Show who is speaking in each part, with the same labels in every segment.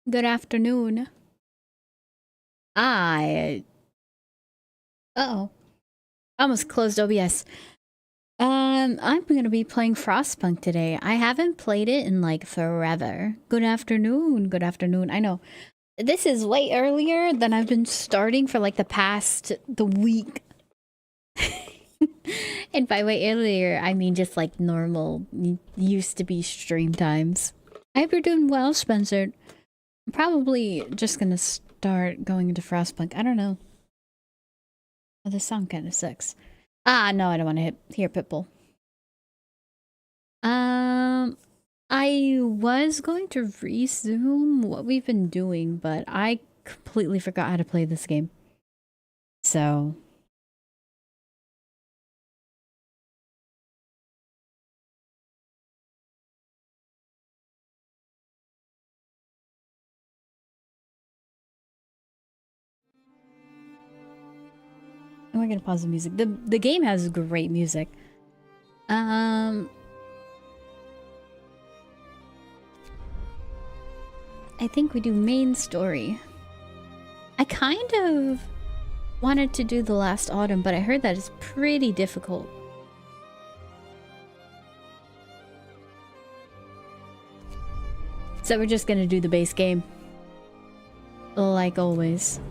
Speaker 1: Good afternoon. I uh-oh. Almost closed OBS. I'm gonna be playing Frostpunk today. I haven't played it in like forever. Good afternoon. Good afternoon. I know. This is way earlier than I've been starting for like the week. And by way earlier, I mean just like normal used to be stream times. I hope you're doing well, Spencer. I'm probably just gonna start going into Frostpunk. I don't know. Oh, this song kind of sucks. Ah, no, I don't want to hear Pitbull. I was going to resume what we've been doing, but I completely forgot how to play this game. So... we're gonna pause the music. The game has great music. I think we do main story. I kind of wanted to do the last autumn, but I heard that it's pretty difficult. So we're just gonna do the base game. Like always.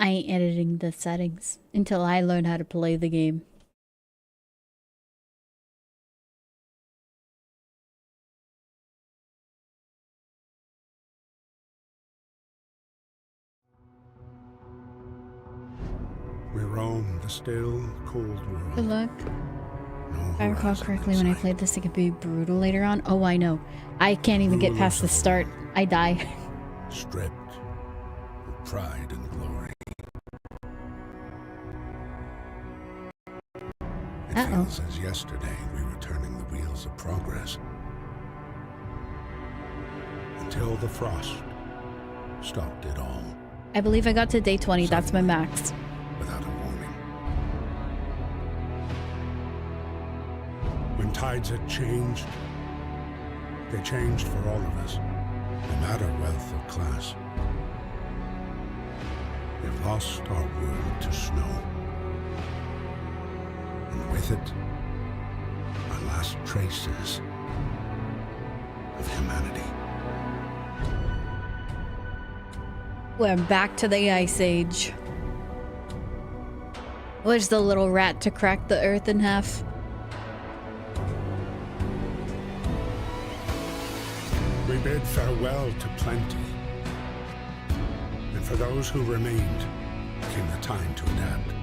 Speaker 1: I ain't editing the settings until I learn how to play the game.
Speaker 2: We roam the still, cold world.
Speaker 1: Good luck. If I recall correctly, when I played this, it could be brutal later on. Oh, I know. I can't even get past the start. I die.
Speaker 2: Stripped of pride and glory. It feels as yesterday we were turning the wheels of progress. Until the frost stopped it all.
Speaker 1: I believe I got to day 20. That's my max.
Speaker 2: Without a warning. When tides had changed, they changed for all of us, no matter wealth or class. We've lost our world to snow. And with it, our last traces of humanity.
Speaker 1: We're back to the Ice Age. Where's the little rat to crack the earth in half?
Speaker 2: We bid farewell to plenty. And for those who remained, came the time to adapt.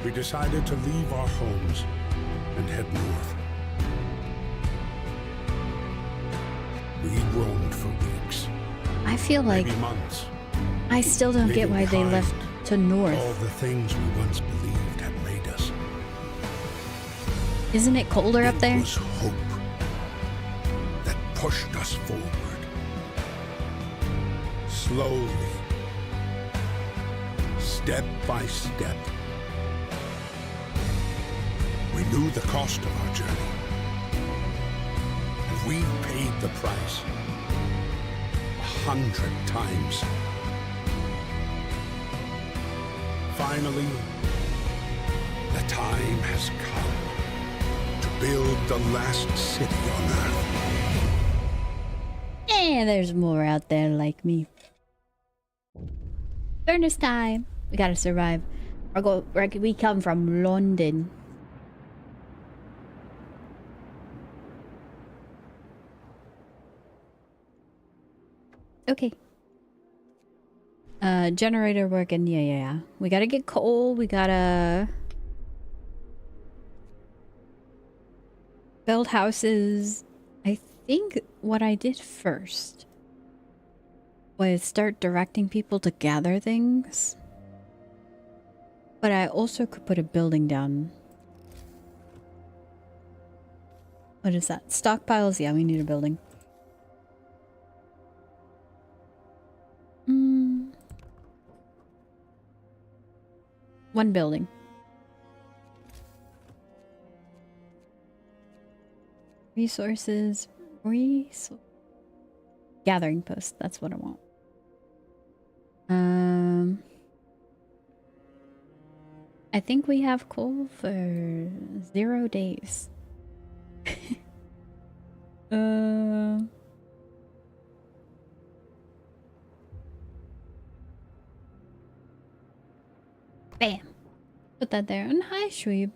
Speaker 2: We decided to leave our homes and head north. We roamed for weeks.
Speaker 1: I feel like
Speaker 2: maybe months.
Speaker 1: I still don't get why they left to north.
Speaker 2: All the things we once believed had made us.
Speaker 1: Isn't it colder up there?
Speaker 2: It was hope that pushed us forward. Slowly, step by step. We knew the cost of our journey. And we paid the price 100 times. Finally, the time has come to build the last city on Earth.
Speaker 1: And there's more out there like me. Furnace time. We gotta survive. We come from London. Okay. Generator working. Yeah. We gotta get coal. We gotta build houses. I think what I did first was start directing people to gather things. But I also could put a building down. What is that? Stockpiles? Yeah, we need a building. One building. Resources. Gathering post. That's what I want. I think we have coal for 0 days. Bam. Put that there. And hi, Shweeb.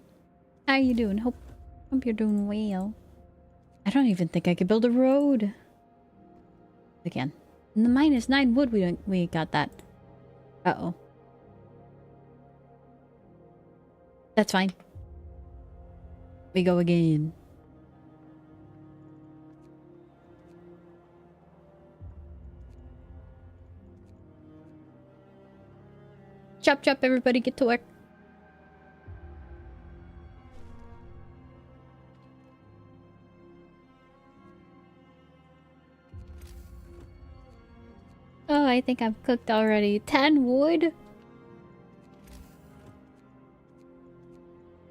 Speaker 1: How you doing? Hope you're doing well. I don't even think I could build a road. Again. In the -9 wood, we got that. Uh-oh. That's fine. We go again. Chop chop, everybody get to work. Oh, I think I've cooked already. 10 wood?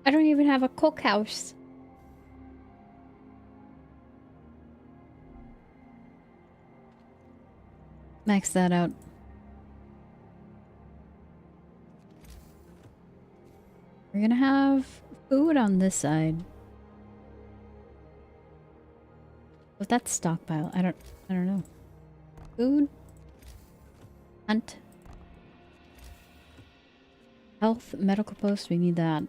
Speaker 1: I don't even have a cookhouse. Max that out. We're gonna have food on this side. What's that stockpile? I don't know. Food? Hunt. Health, medical post, we need that.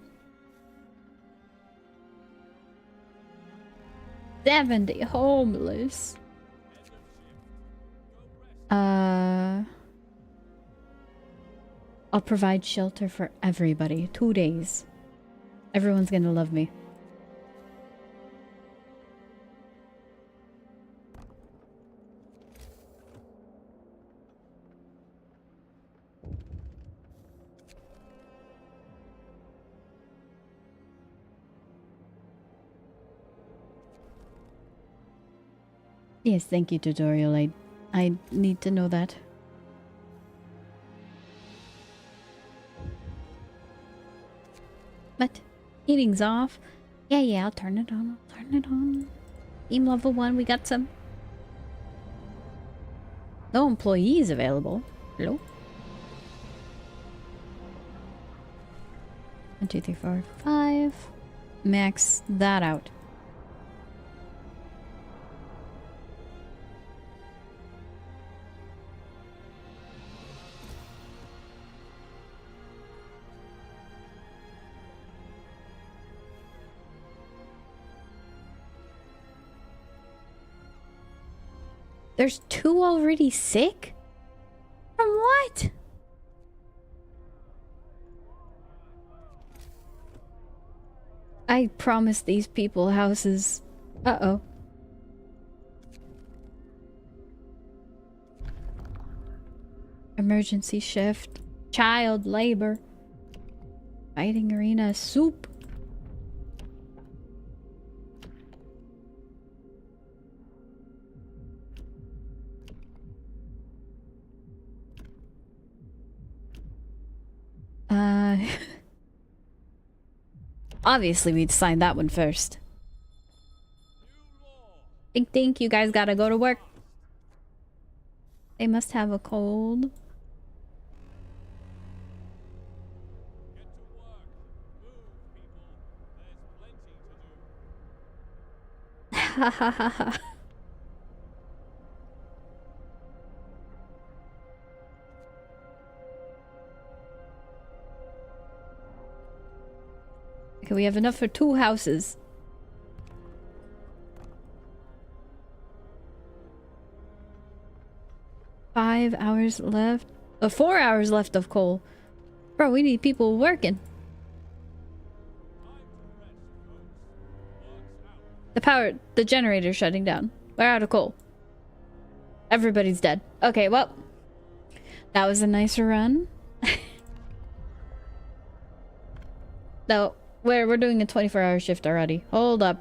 Speaker 1: 70 homeless. I'll provide shelter for everybody. 2 days. Everyone's gonna love me. Yes, thank you, tutorial. I need to know that. What? Heating's off? Yeah, I'll turn it on. I'll turn it on. Team level 1, we got some. No employees available. Hello? 1, 2, 3, 4, 5. Max that out. There's 2 already sick? From what? I promised these people houses. Uh-oh. Emergency shift. Child labor. Fighting arena. Soup. Obviously we'd sign that one first. Think you guys gotta go to work. They must have a cold. Ha ha ha ha. Okay, we have enough for 2 houses. Five hours left. 4 hours left of coal. Bro, we need people working. The generator's shutting down. We're out of coal. Everybody's dead. Okay, well. That was a nice run. No, we're doing a 24-hour shift already. Hold up.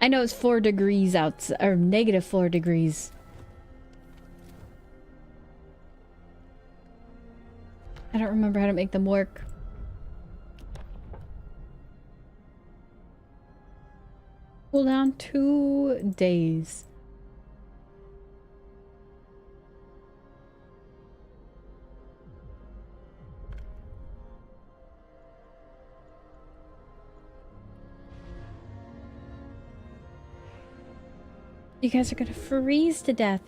Speaker 1: I know it's 4 degrees outside, or -4 degrees. I don't remember how to make them work. Cooldown 2 days. You guys are gonna freeze to death.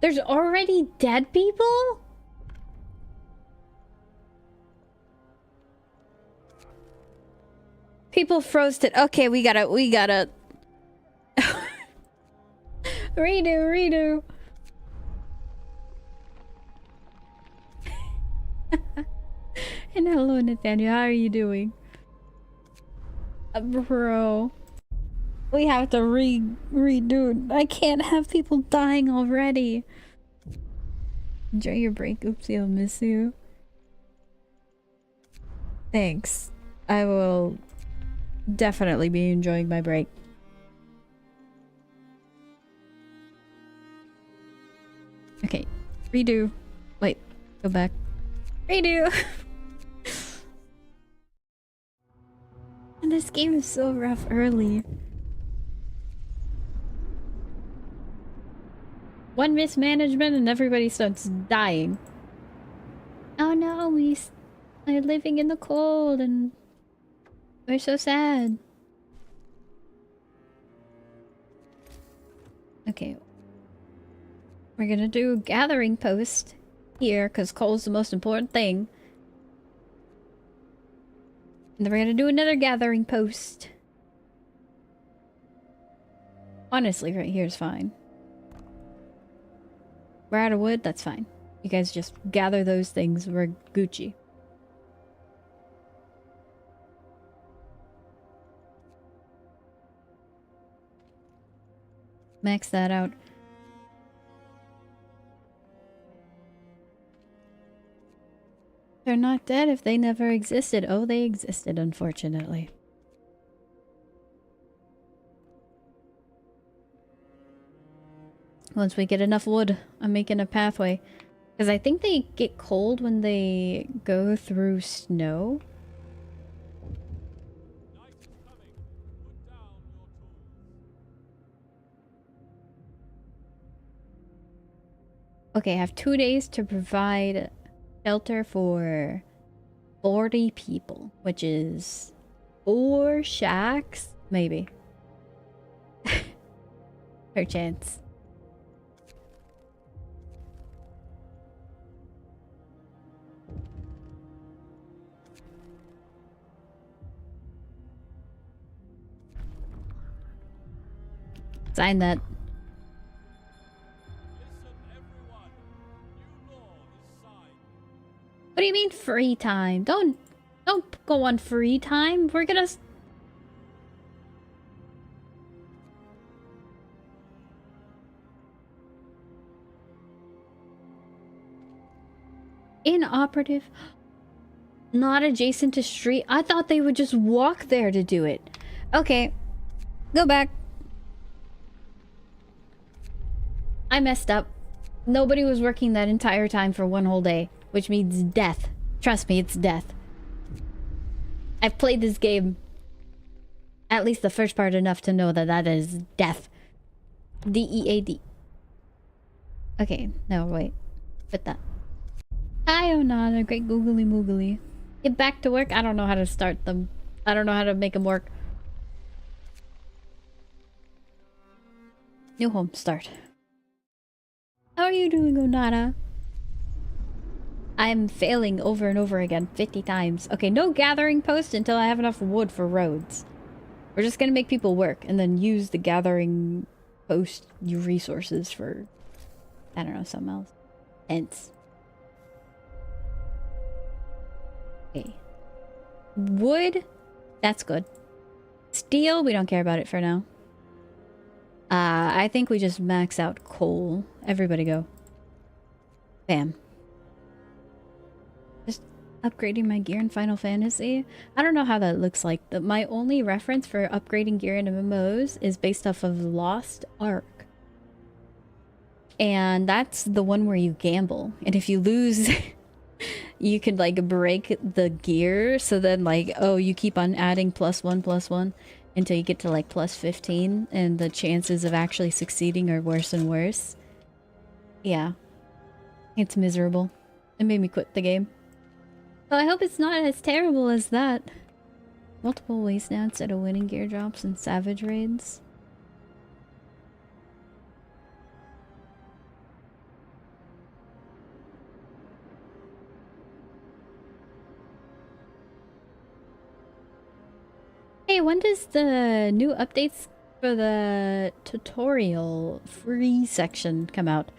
Speaker 1: There's already dead people? People froze to— okay, we gotta redo. And hello, Nathaniel, how are you doing? Bro, we have to redo. I can't have people dying already. Enjoy your break. Oopsie, I'll miss you. Thanks. I will definitely be enjoying my break. Okay, redo. Wait, go back. Redo. And this game is so rough early. One mismanagement and everybody starts dying. Oh no, we are living in the cold and we're so sad. Okay. We're gonna do a gathering post here because coal's the most important thing. And then we're gonna do another gathering post. Honestly, right here is fine. We're out of wood, that's fine. You guys just gather those things, we're Gucci. Max that out. They're not dead if they never existed. Oh, they existed, unfortunately. Once we get enough wood, I'm making a pathway. Because I think they get cold when they go through snow. Okay, I have 2 days to provide shelter for 40 people, which is 4 shacks, maybe. Per chance. Sign that. What do you mean free time? Don't go on free time. We're gonna inoperative. Not adjacent to street. I thought they would just walk there to do it. Okay. Go back. I messed up. Nobody was working that entire time for one whole day, which means death. Trust me, it's death. I've played this game at least the first part enough to know that that is death. D-E-A-D. Okay, no, wait. Put that. Hi, Onana. Great googly moogly. Get back to work? I don't know how to start them. I don't know how to make them work. New home, start. How are you doing, Onana? I'm failing over and over again 50 times. Okay, no gathering post until I have enough wood for roads. We're just gonna make people work and then use the gathering post resources for, I don't know, something else. Hence. Okay. Wood, that's good. Steel, we don't care about it for now. I think we just max out coal. Everybody go. Bam. Just upgrading my gear in Final Fantasy. I don't know how that looks like. My only reference for upgrading gear in MMOs is based off of Lost Ark. And that's the one where you gamble. And if you lose... you could like break the gear, so then like, oh, you keep on adding +1 until you get to like +15, and the chances of actually succeeding are worse and worse. Yeah. It's miserable. It made me quit the game. So I hope it's not as terrible as that. Multiple ways now instead of winning gear drops and savage raids. Hey, when does the new updates for the tutorial free section come out?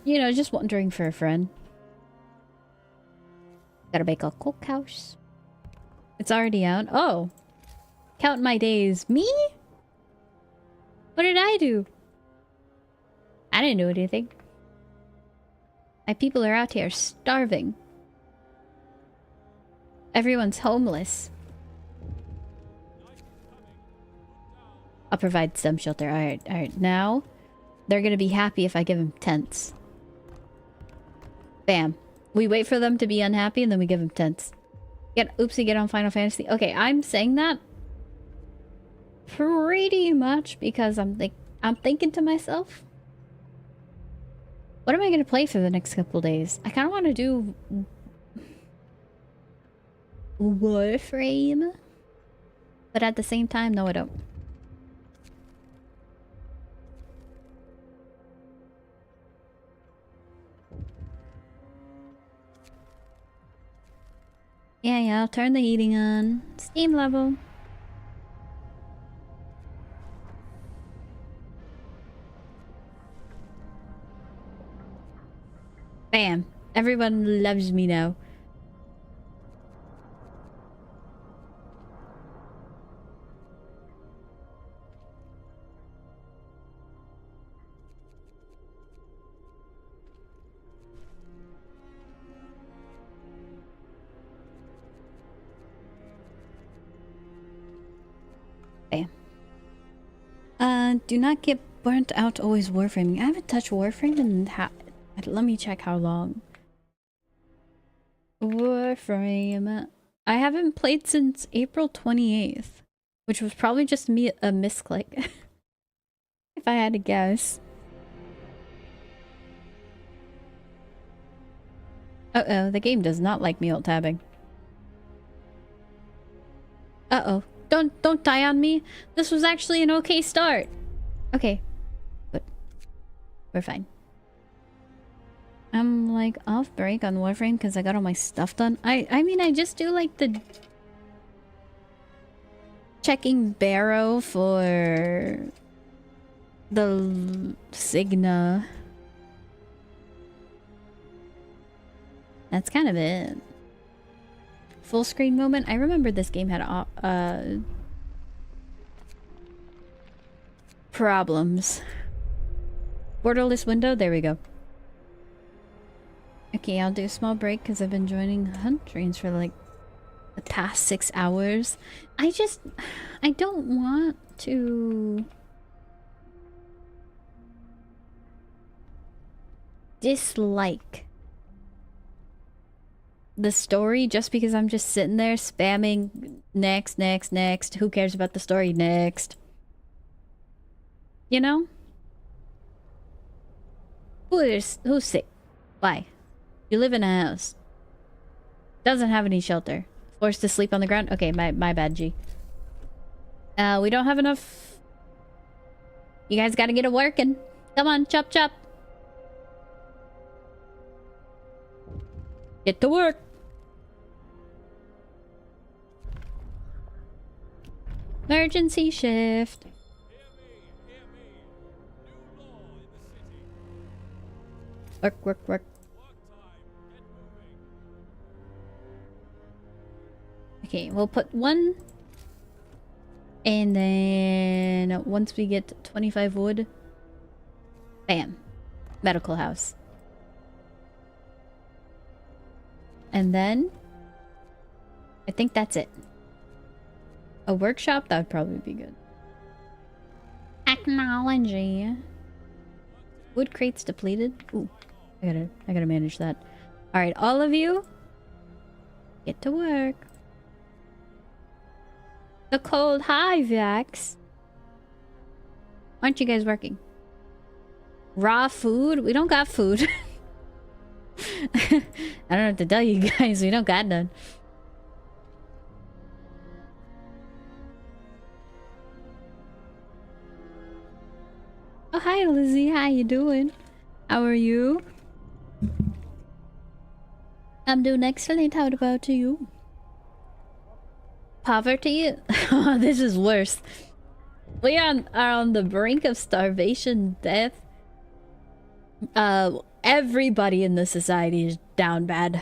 Speaker 1: You know, just wondering for a friend. Gotta make a cookhouse. It's already out. Oh! Count my days. Me? What did I do? I didn't do anything. My people are out here starving. Everyone's homeless. I'll provide some shelter. Alright, alright. Now, they're gonna be happy if I give them tents. Bam. We wait for them to be unhappy and then we give them tents. Oopsie, get on Final Fantasy. Okay, I'm saying that pretty much because I'm thinking to myself, what am I gonna play for the next couple days? I kind of want to do Warframe, but at the same time, no, I don't. Yeah, I'll turn the heating on. Steam level. Bam. Everyone loves me now. Bam. Do not get burnt out always warframing. I haven't touched warframe in let me check how long. Warframe. I haven't played since April 28th, which was probably just me a misclick. If I had to guess. Uh-oh, the game does not like me alt-tabbing. Uh-oh. Don't die on me. This was actually an okay start. Okay. Good. We're fine. I'm like off break on Warframe because I got all my stuff done. I mean, I just do like the checking Barrow for the Signa. That's kind of it. Full screen moment. I remember this game had problems. Borderless window. There we go. Okay, I'll do a small break because I've been joining hunt trains for like the past 6 hours. I don't want to dislike the story just because I'm just sitting there spamming next, next, next. Who cares about the story? Next. You know? Who's sick? Why? You live in a house. Doesn't have any shelter. Forced to sleep on the ground? Okay, my bad, G. We don't have enough. You guys gotta get it working. Come on, chop chop. Get to work. Emergency shift. Work, work, work. Okay, we'll put one. And then once we get 25 wood, bam. Medical house. And then I think that's it. A workshop? That would probably be good. Technology. Wood crates depleted. Ooh. I gotta manage that. All right, all of you, get to work. The cold, hi, Vax. Aren't you guys working? Raw food? We don't got food. I don't know what to tell you guys. We don't got none. Oh, hi, Lizzie. How you doing? How are you? I'm doing excellent. How about you? Poverty? Oh, this is worse. We are on the brink of starvation, death. Everybody in the society is down bad.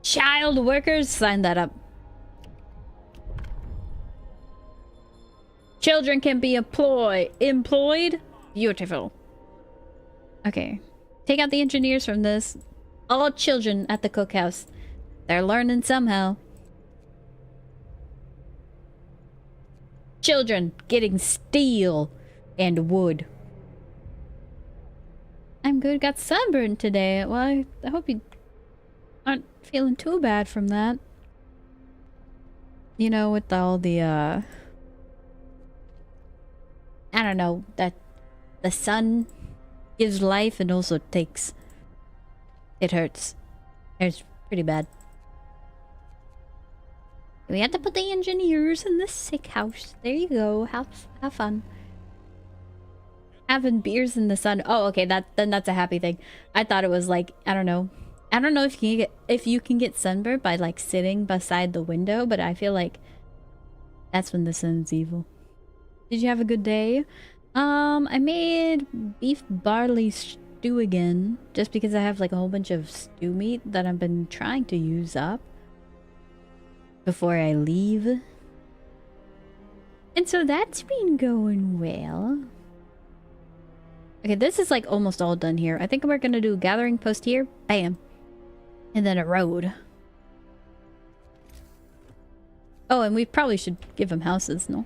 Speaker 1: Child workers, sign that up. Children can be employed? Beautiful. Okay. Take out the engineers from this. All children at the cookhouse. They're learning somehow. Children getting steel and wood. I'm good. Got sunburned today. Well, I hope you aren't feeling too bad from that. You know, with all the, I don't know, that the sun gives life and also takes. It hurts. It's pretty bad. We had to put the engineers in the sick house. There you go. Have fun. Having beers in the sun. Oh, okay. Then that's a happy thing. I thought it was like, I don't know. I don't know if you can get sunburned by like sitting beside the window, but I feel like that's when the sun's evil. Did you have a good day? I made beef barley stew again, just because I have like a whole bunch of stew meat that I've been trying to use up before I leave. And so that's been going well. Okay, this is like almost all done here. I think we're gonna do a gathering post here. Bam. And then a road. Oh, and we probably should give them houses, no?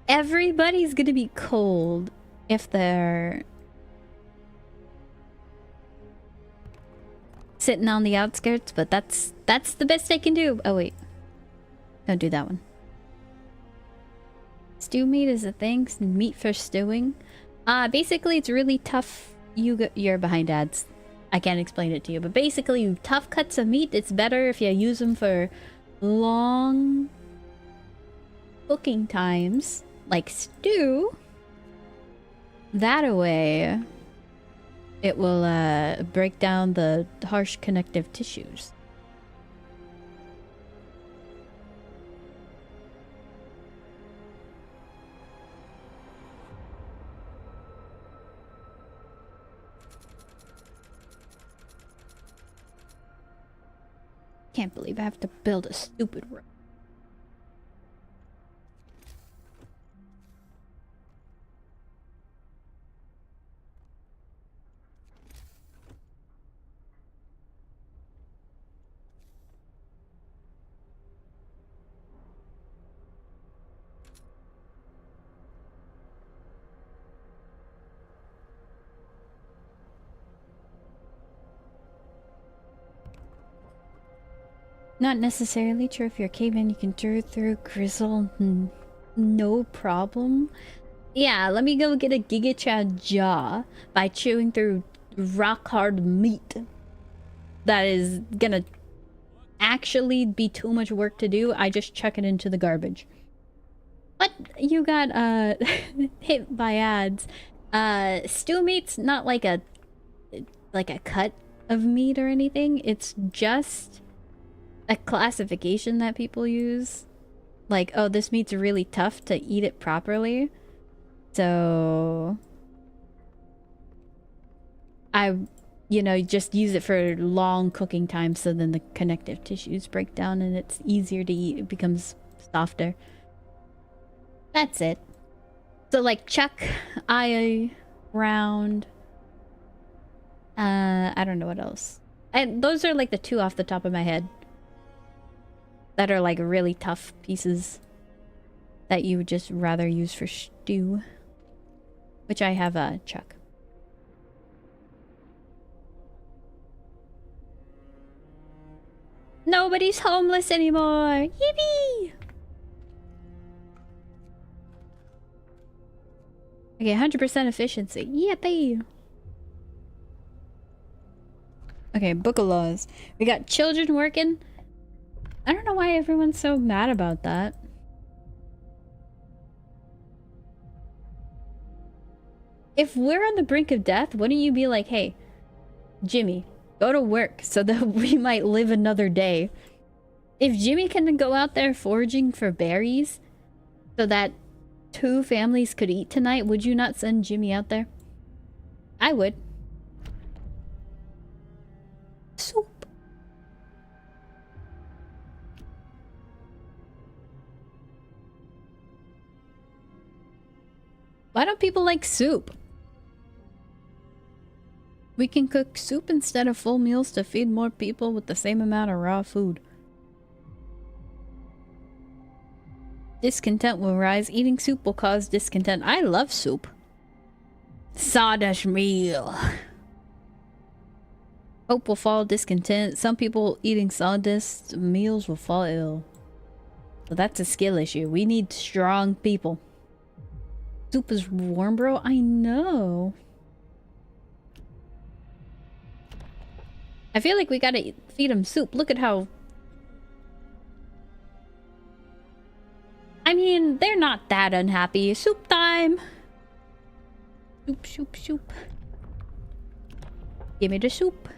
Speaker 1: Everybody's gonna be cold if they're sitting on the outskirts, but that's the best I can do. Oh wait, don't do that one. Stew meat is a thing. Meat for stewing. Basically it's really tough. You're behind ads. I can't explain it to you, but basically tough cuts of meat, it's better if you use them for long cooking times, like stew. That way it will break down the harsh connective tissues. Can't believe I have to build a stupid road. Not necessarily true. If you're a caveman, you can chew through grizzle no problem. Yeah, let me go get a Giga Chad jaw by chewing through rock hard meat. That is gonna actually be too much work to do. I just chuck it into the garbage. But you got hit by ads. Stew meat's not like a cut of meat or anything. It's just a classification that people use. Like, oh, this meat's really tough to eat it properly. So I, just use it for long cooking time, so then the connective tissues break down and it's easier to eat. It becomes softer. That's it. So like chuck, eye, round. I don't know what else. And those are like the two off the top of my head that are like really tough pieces that you would just rather use for stew. Which I have a Chuck. Nobody's homeless anymore! Yippee! Okay, 100% efficiency. Yippee! Okay, book of laws. We got children working. I don't know why everyone's so mad about that. If we're on the brink of death, wouldn't you be like, hey, Jimmy, go to work so that we might live another day? If Jimmy can go out there foraging for berries so that 2 families could eat tonight, would you not send Jimmy out there? I would. Soup. Why don't people like soup? We can cook soup instead of full meals to feed more people with the same amount of raw food. Discontent will rise. Eating soup will cause discontent. I love soup. Sawdust meal. Hope will fall. Discontent. Some people eating sawdust meals will fall ill. So that's a skill issue. We need strong people. Soup is warm, bro. I know. I feel like we gotta feed them soup. Look at how... I mean, they're not that unhappy. Soup time! Soup, soup, soup. Give me the soup.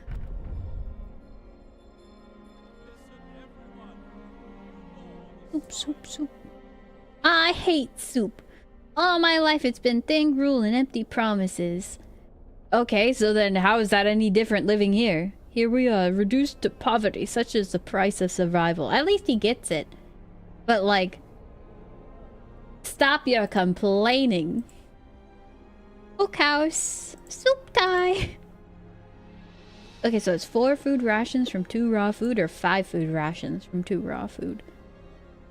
Speaker 1: Soup, soup, soup. I hate soup. All my life it's been thing, rule, and empty promises. Okay, so then how is that any different living here? Here we are, reduced to poverty, such is the price of survival. At least he gets it. But like... Stop your complaining. Cookhouse. Soup time. Okay, so it's 4 food rations from 2 raw food or 5 food rations from 2 raw food.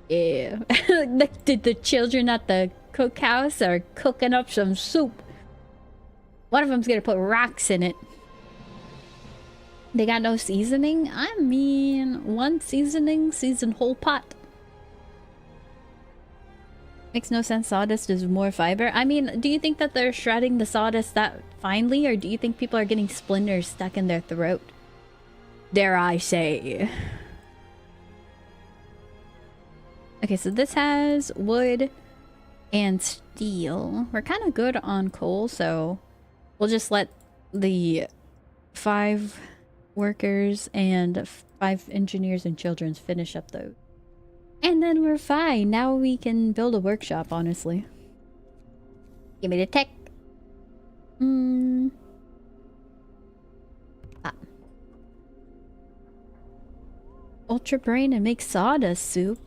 Speaker 1: Yeah. the children at the cookhouse are cooking up some soup. One of them's gonna put rocks in it. They got no seasoning? I mean, 1 seasoning, season whole pot. Makes no sense. Sawdust is more fiber. I mean, do you think that they're shredding the sawdust that finely, or do you think people are getting splinters stuck in their throat? Dare I say. Okay, so this has wood and steel. We're kind of good on coal, so we'll just let the 5 workers and 5 engineers and children finish up those. And then we're fine. Now we can build a workshop, honestly. Give me the tech. Ultra brain and make sawdust soup.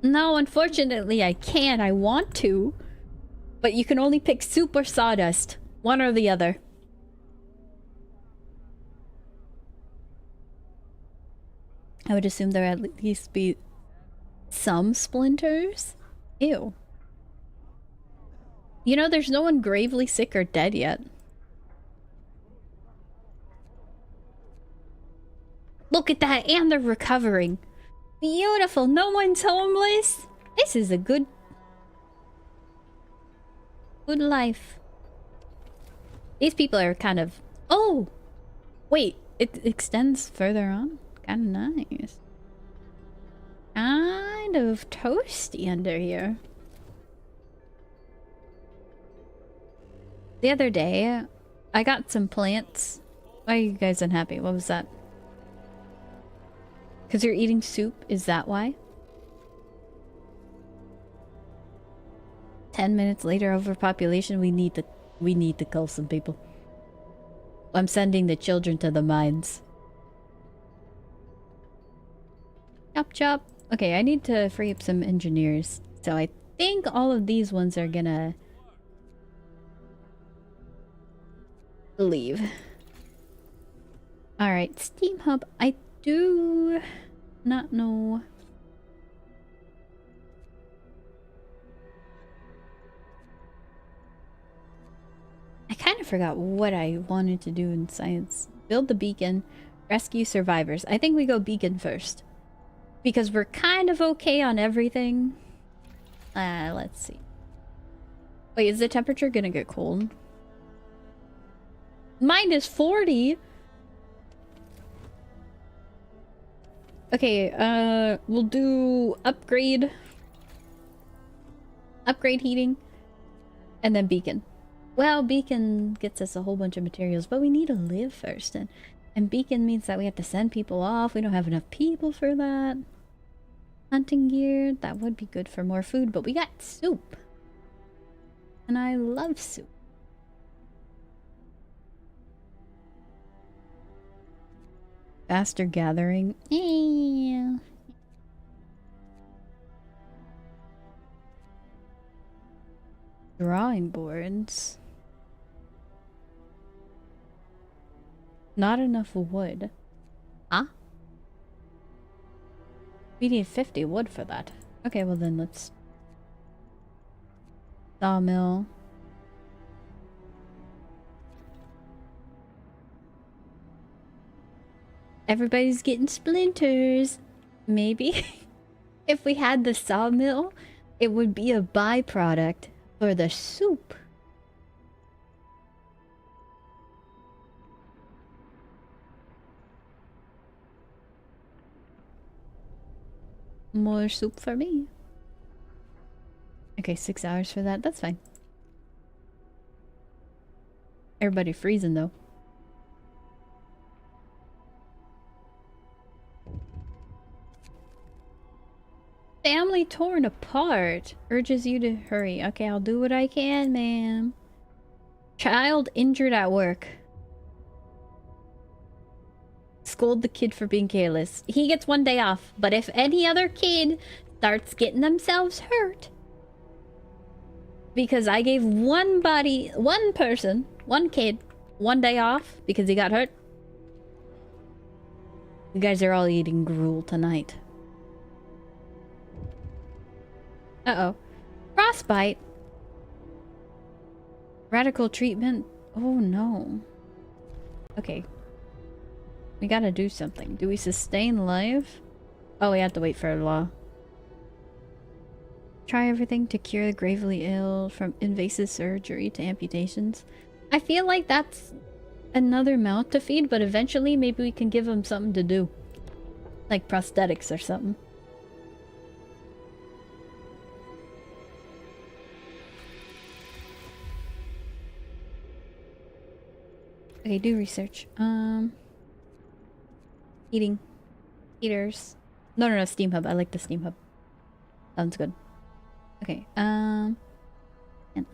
Speaker 1: No, unfortunately I can't. I want to. But you can only pick soup or sawdust. One or the other. I would assume there at least be some splinters? Ew. You know, there's no one gravely sick or dead yet. Look at that, and they're recovering. Beautiful, no one's homeless. This is a good life. These people are kind of... Oh! Wait, it extends further on? Kind of nice. Kind of toasty under here. The other day, I got some plants. Why are you guys unhappy? What was that? Because you're eating soup? Is that why? 10 minutes later, overpopulation. We need to kill some people. I'm sending the children to the mines. Chop chop. Okay, I need to free up some engineers. So I think all of these ones are gonna leave. Alright, Steam Hub. I do not know. kind of forgot what I wanted to do in science. Build the beacon, rescue survivors. I think we go beacon first. Because we're kind of okay on everything. Let's see. Wait, is the temperature gonna get cold? -40? Okay, we'll do upgrade. Upgrade heating. And then beacon. Well, beacon gets us a whole bunch of materials, but we need to live first. And beacon means that we have to send people off. We don't have enough people for that. Hunting gear, that would be good for more food, but we got soup. And I love soup. Faster gathering. Yeah. Drawing boards. Not enough wood. Huh? We need 50 wood for that. Okay, well then let's... Sawmill. Everybody's getting splinters. Maybe if we had the sawmill, it would be a byproduct for the soup. More soup for me. Okay, 6 hours for that. That's fine. Everybody freezing though. Family torn apart. Urges you to hurry. Okay, I'll do what I can, ma'am. Child injured at work. Scold the kid for being careless. He gets 1 day off, but if any other kid starts getting themselves hurt because I gave one kid 1 day off because he got hurt, you guys are all eating gruel tonight. Uh-oh. Frostbite. Radical treatment. Oh no. Okay. We gotta do something. Do we sustain life? Oh, we have to wait for a law. Try everything to cure the gravely ill, from invasive surgery to amputations. I feel like that's another mouth to feed, but eventually maybe we can give them something to do. Like prosthetics or something. Okay, do research. Heating. Heaters. No, steam hub. I like the steam hub. Sounds good. Okay, and 2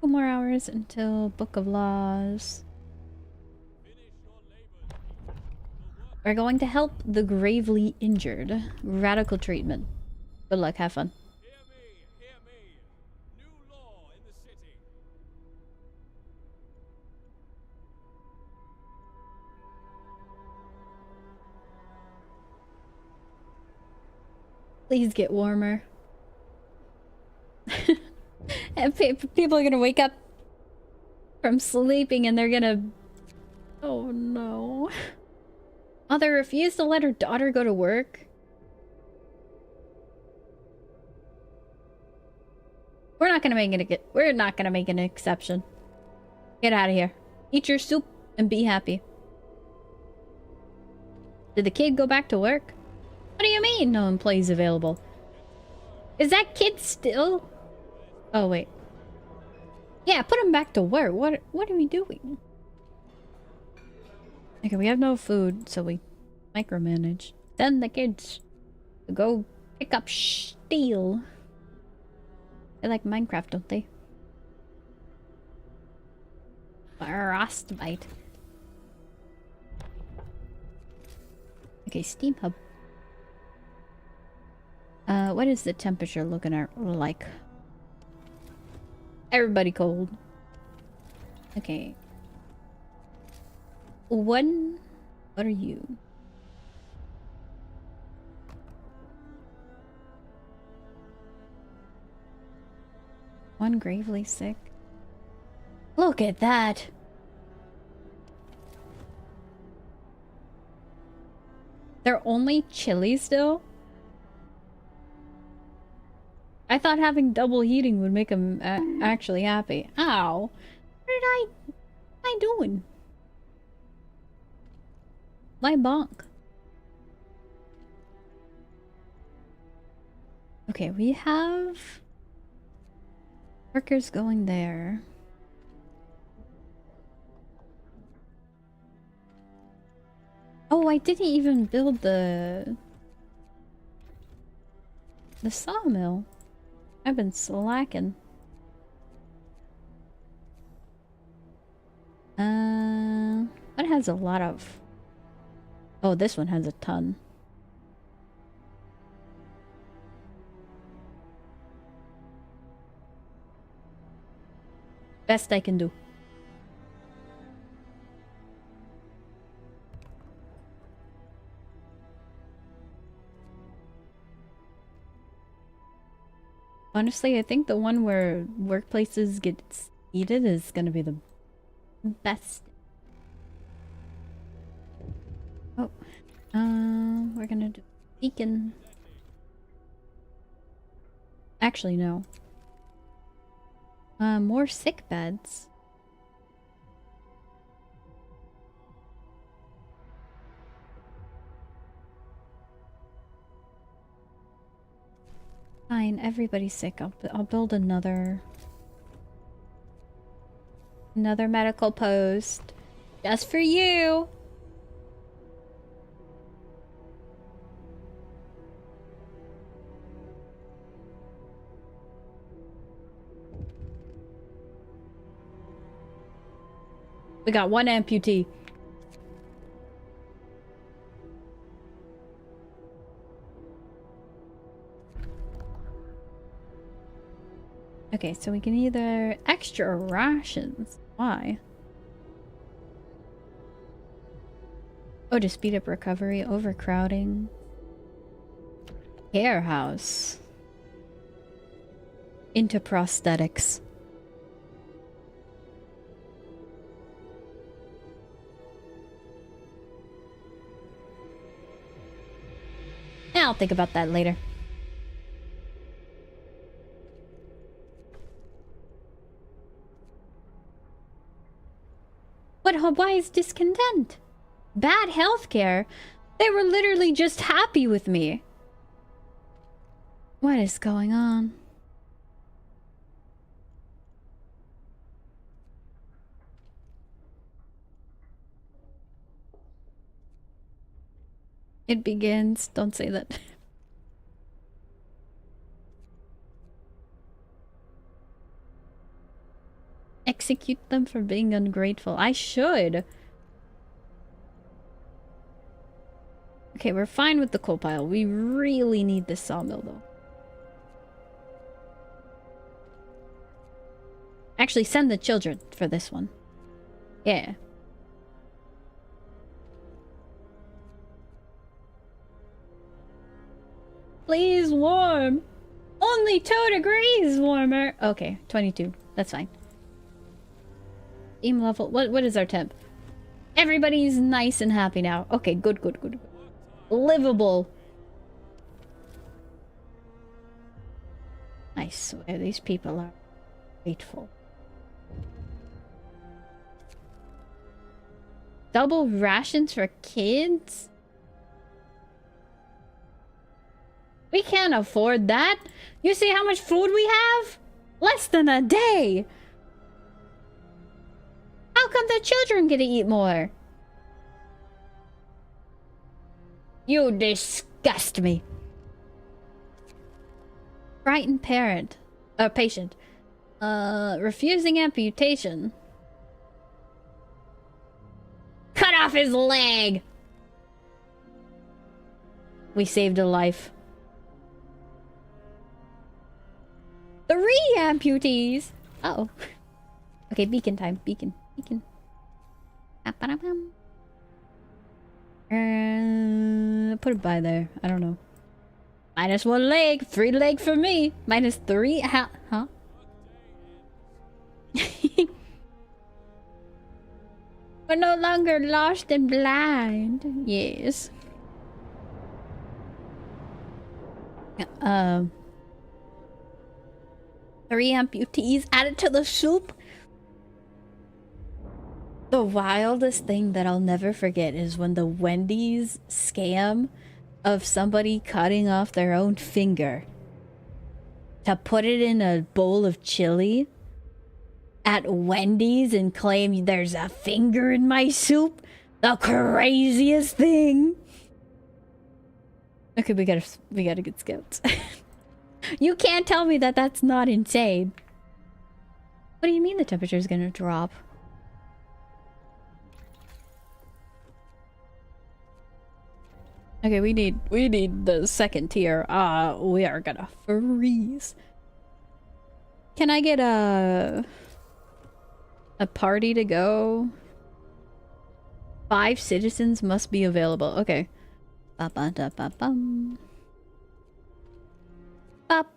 Speaker 1: more hours until Book of Laws. We're going to help the gravely injured. Radical treatment. Good luck, have fun.
Speaker 3: Hear me. New law in the city.
Speaker 1: Please get warmer. And people are gonna wake up from sleeping and they're gonna... Oh no. Mother refused to let her daughter go to work. We're not gonna make an exception. Get out of here. Eat your soup and be happy. Did the kid go back to work? What do you mean no employees available? Is that kid still? Oh wait. Yeah, put him back to work. What are we doing? Okay, we have no food, so we micromanage. Send the kids to go pick up steel. They like Minecraft, don't they? Frostbite. Okay, steam hub. What is the temperature looking like? Everybody cold. Okay. What are you? One gravely sick. Look at that. They're only chili still? I thought having double heating would make them actually happy. Ow. What am I doing? My bonk. Okay, we have workers going there. Oh, I didn't even build the sawmill. I've been slacking. That has a lot of... Oh, this one has a ton. Best I can do. Honestly, I think the one where workplaces get heated is gonna be the best. Oh, we're gonna do beacon. Actually, no. More sick beds. Fine, everybody's sick. I'll build another medical post just for you. We got one amputee. Okay, so we can either extra rations. Why? Oh, to speed up recovery, overcrowding. Care house. Into prosthetics. I'll think about that later. Why is discontent? Bad healthcare? They were literally just happy with me. What is going on? It begins. Don't say that. Execute them for being ungrateful. I should. Okay, we're fine with the coal pile. We really need this sawmill, though. Actually, send the children for this one. Yeah. Please warm. Only 2 degrees warmer. Okay, 22. That's fine. Steam level. What is our temp? Everybody's nice and happy now. Okay, good. Livable. I swear these people are grateful. Double rations for kids? We can't afford that. You see how much food we have? Less than a day. How come the children get to eat more? You disgust me. Frightened parent. Patient. Refusing amputation. Cut off his leg! We saved a life. 3 amputees! Uh-oh. Okay, beacon time. Beacon. Put it by there. I don't know. -1 leg. 3 leg for me. -3. Huh? We're no longer lost and blind. Yes. Um. 3 amputees added to the soup. The wildest thing that I'll never forget is when the Wendy's scam of somebody cutting off their own finger to put it in a bowl of chili at Wendy's and claim there's a finger in my soup. The craziest thing. Okay, we gotta get scouts. You can't tell me that that's not insane. What do you mean the temperature is gonna drop? Okay, we need the second tier. We are gonna freeze. Can I get a party to go? 5 citizens must be available. Okay. Ba-ba-da-ba-bum. Bop.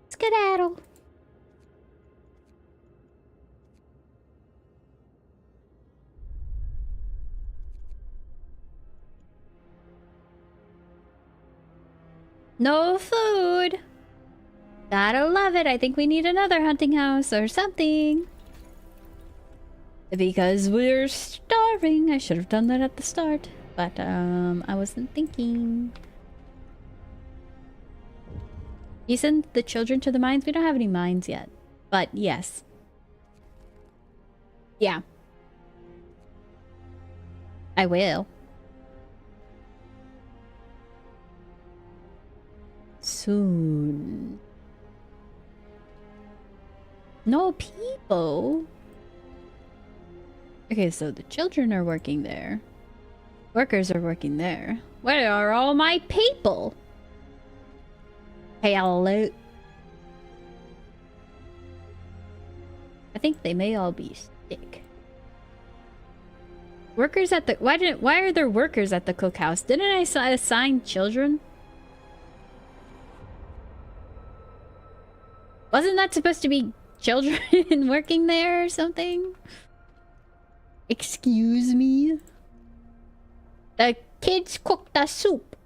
Speaker 1: Skedaddle. No food. Gotta love it. I think we need another hunting house or something. Because we're starving. I should have done that at the start. But, I wasn't thinking. You send the children to the mines? We don't have any mines yet. But, yes. Yeah. I will. Soon. No people. Okay, so the children are working there. Workers are working there. Where are all my people? Hello. I think they may all be sick. Workers at the why are there workers at the cookhouse? Didn't I assign children? Wasn't that supposed to be children working there or something? Excuse me? The kids cook the soup.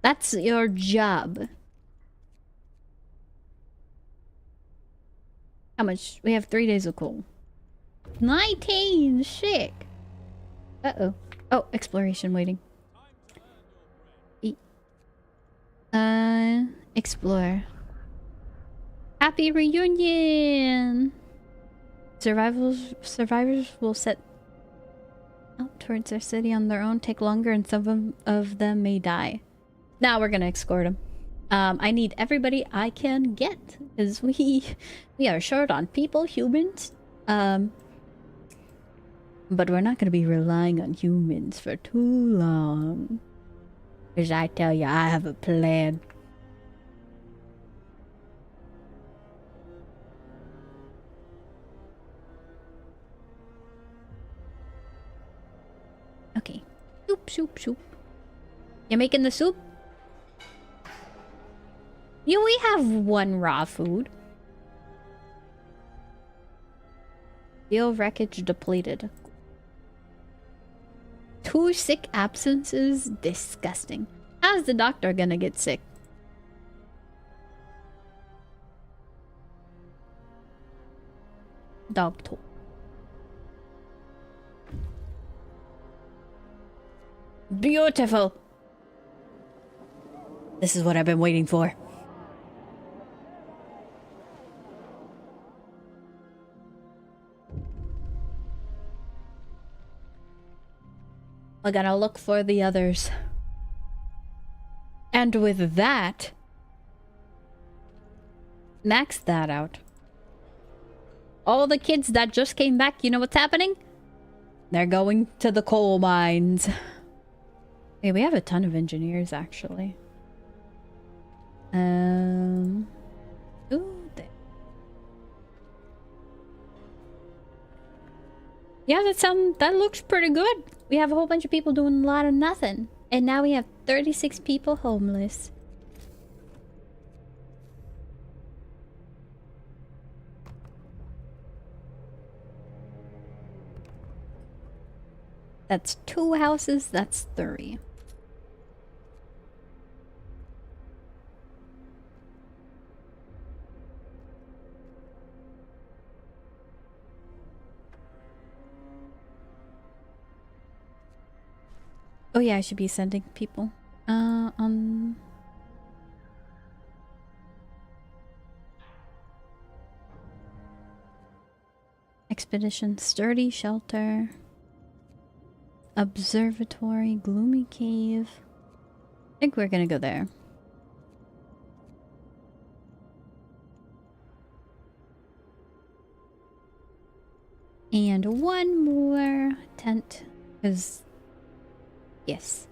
Speaker 1: That's your job. How much? We have 3 days of coal. 19! Sick! Uh-oh. Oh, exploration waiting. Explore. Happy reunion! Survivors will set out towards their city on their own, take longer, and some of them may die. Now we're gonna escort them. I need everybody I can get, because we are short on people, humans. But we're not gonna be relying on humans for too long. Because I tell you, I have a plan. Okay. Soup, soup. You making the soup? We have 1 raw food. Steel wreckage depleted. 2 sick absences? Disgusting. How's the doctor gonna get sick? Doctor. Beautiful. This is what I've been waiting for. I gotta look for the others. And with that, max that out. All the kids that just came back, you know what's happening? They're going to the coal mines. Hey, we have a ton of engineers, actually. Ooh, there. Yeah, that looks pretty good. We have a whole bunch of people doing a lot of nothing. And now we have 36 people homeless. That's 2 houses, that's 3. Oh yeah, I should be sending people. Expedition, sturdy shelter, observatory, gloomy cave. I think we're gonna go there. And one more tent, because yes.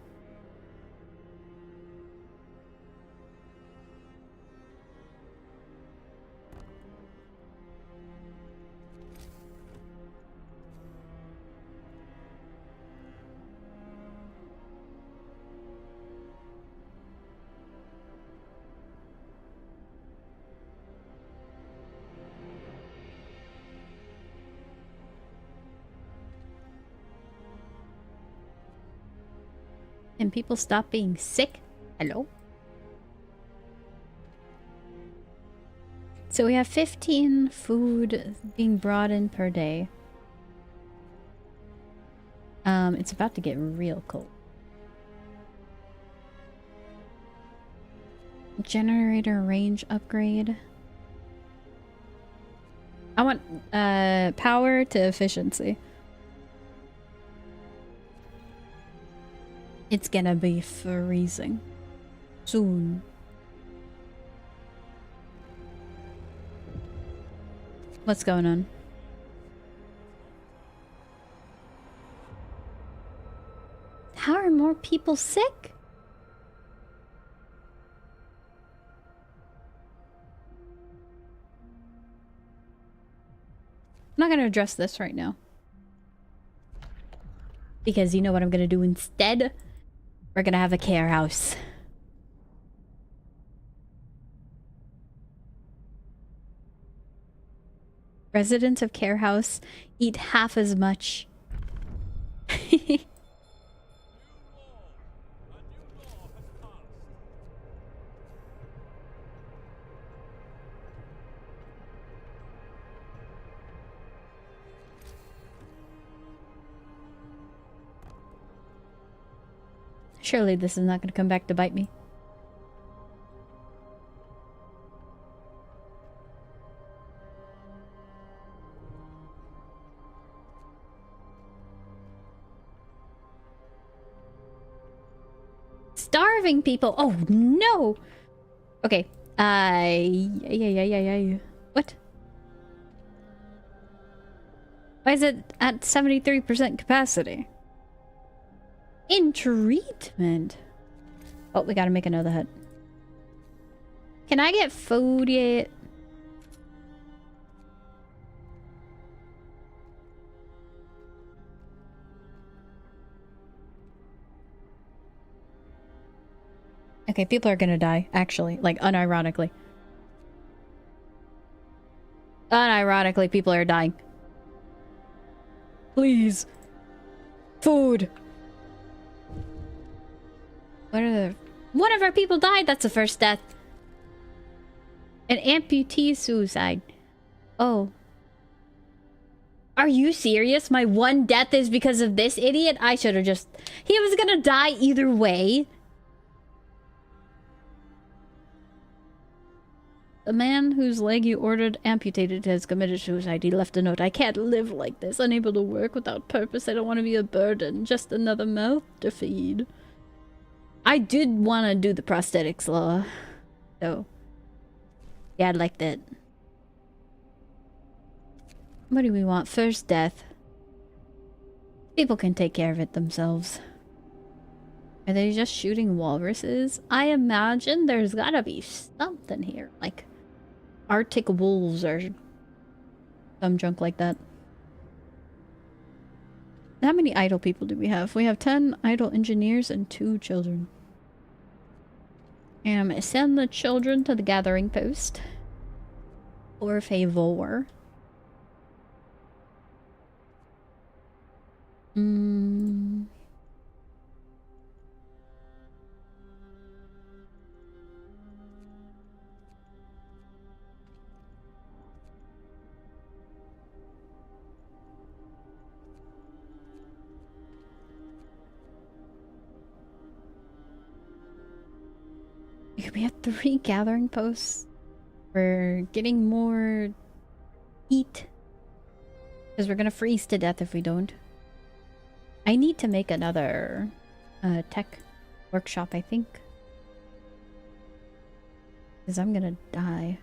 Speaker 1: Can people stop being sick? Hello? So we have 15 food being brought in per day. It's about to get real cold. Generator range upgrade. I want power to efficiency. It's gonna be freezing soon. What's going on? How are more people sick? I'm not gonna address this right now. Because you know what I'm gonna do instead? We're gonna have a care house. Residents of care house eat half as much. Surely this is not going to come back to bite me. Starving people. Oh no. Okay. Yeah. What? Why is it at 73% capacity? In treatment. Oh, we gotta make another hut. Can I get food yet? Okay, people are gonna die, actually. Like, unironically. Unironically, people are dying. Please. Food. What are the... One of our people died! That's the first death. An amputee suicide. Oh. Are you serious? My one death is because of this idiot? I should have just... He was gonna die either way. The man whose leg you ordered amputated has committed suicide. He left a note. I can't live like this. Unable to work without purpose. I don't want to be a burden. Just another mouth to feed. I did want to do the prosthetics law. So. Yeah, I'd like that. What do we want? First death. People can take care of it themselves. Are they just shooting walruses? I imagine there's gotta be something here. Like Arctic wolves or some junk like that. How many idle people do we have? We have 10 idle engineers and 2 children. And I'm gonna send the children to the gathering post. Or favor. Okay, we have 3 gathering posts. We're getting more heat. Because we're gonna freeze to death if we don't. I need to make another tech workshop, I think. Because I'm gonna die.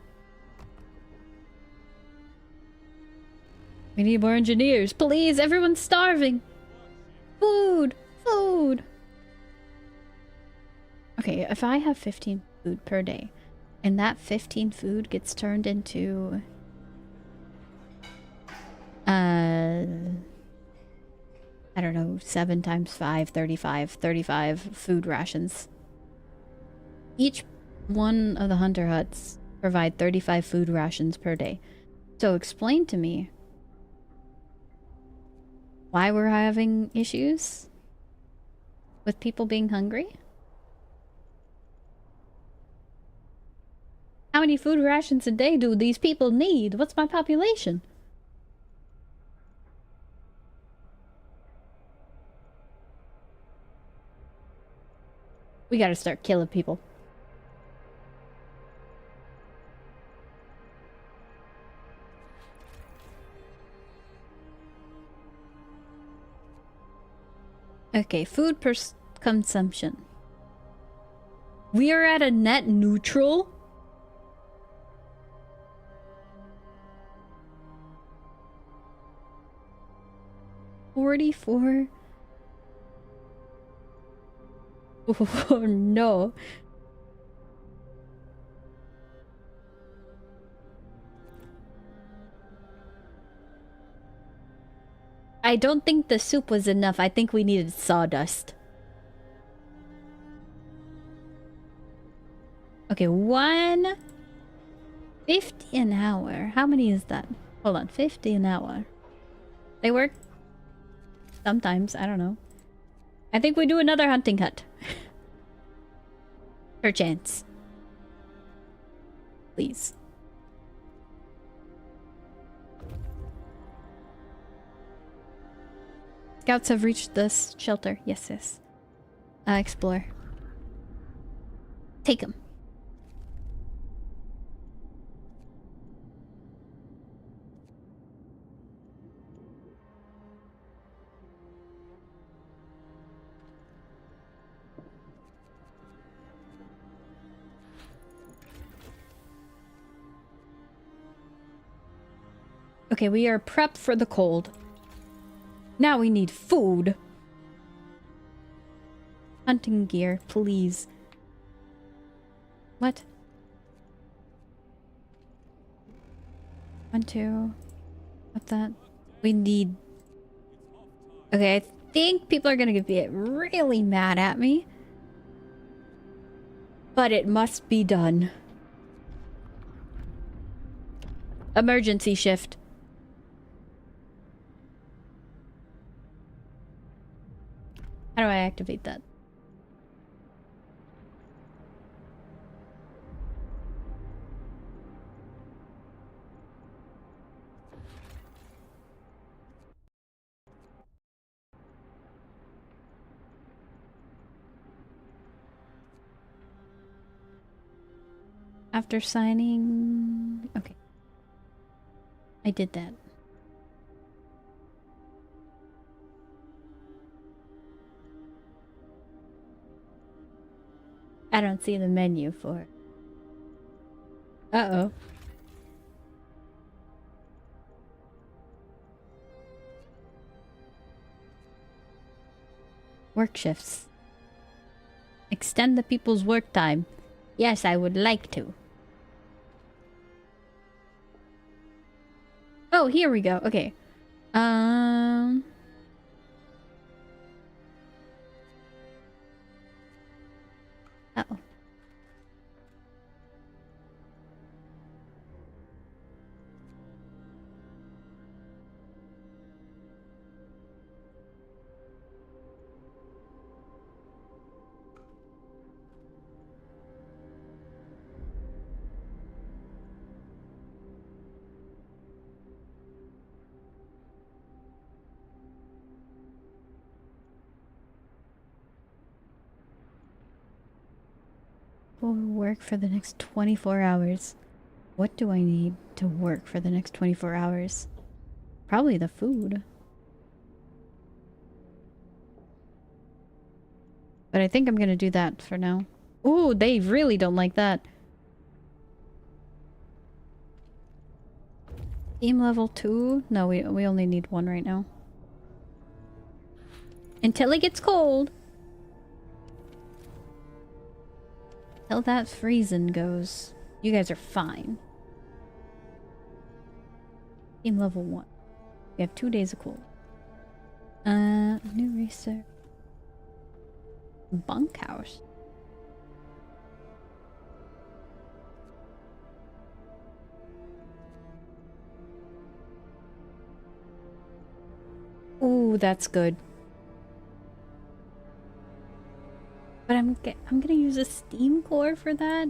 Speaker 1: We need more engineers. Please, everyone's starving. Food! Food! Okay, if I have 15 food per day, and that 15 food gets turned into... I don't know, 7 times 5, 35. 35 food rations. Each one of the hunter huts provide 35 food rations per day. So explain to me why we're having issues with people being hungry? How many food rations a day do these people need? What's my population? We gotta start killing people. Okay, food consumption. We are at a net neutral. $44. Oh no. I don't think the soup was enough. I think we needed sawdust. Okay, 150 an hour. How many is that? Hold on, 50 an hour. They work sometimes. I don't know. I think we do another hunting hut. Perchance. Please. Scouts have reached this shelter. Yes, yes. Explore. Take them. Okay, we are prepped for the cold. Now we need food. Hunting gear, please. What? 1, 2. What's that? We need... Okay, I think people are gonna get really mad at me. But it must be done. Emergency shift. How do I activate that? After signing... Okay. I did that. I don't see the menu for it. Uh-oh. Work shifts. Extend the people's work time. Yes, I would like to. Oh, here we go. Okay. Uh-oh. Will work for the next 24 hours. What do I need to work for the next 24 hours? Probably the food. But I think I'm gonna do that for now. Ooh, they really don't like that. Team level 2? No, we only need 1 right now. Until it gets cold. Till that freezing goes. You guys are fine. Team level 1. We have 2 days of cool. New research. Bunkhouse. Ooh, that's good. But I'm gonna use a steam core for that.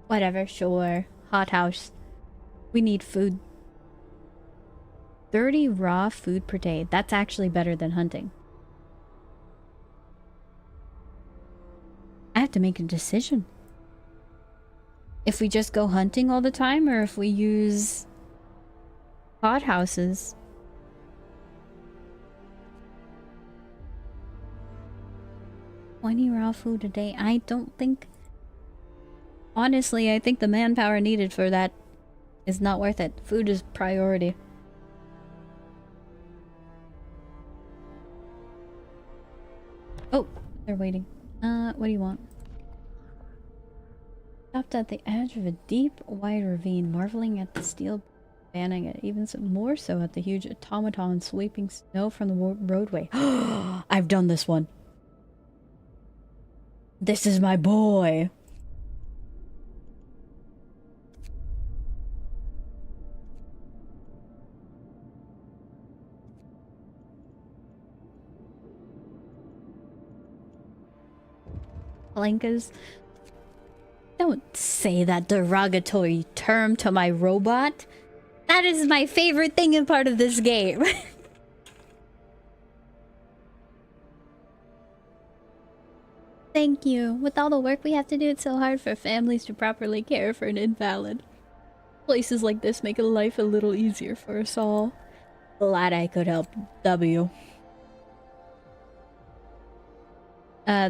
Speaker 1: Whatever, sure. Hothouse. We need food. 30 raw food per day. That's actually better than hunting. I have to make a decision. If we just go hunting all the time or if we use hothouses. $20 raw food a day. I don't think... Honestly, I think the manpower needed for that is not worth it. Food is priority. Oh, they're waiting. What do you want? Stopped at the edge of a deep, wide ravine, marveling at the steel banning it, even more so at the huge automaton sweeping snow from the roadway. I've done this one. This is my boy. Palenkas. Don't say that derogatory term to my robot. That is my favorite thing in part of this game. Thank you. With all the work we have to do, it's so hard for families to properly care for an invalid. Places like this make life a little easier for us all. Glad I could help. W.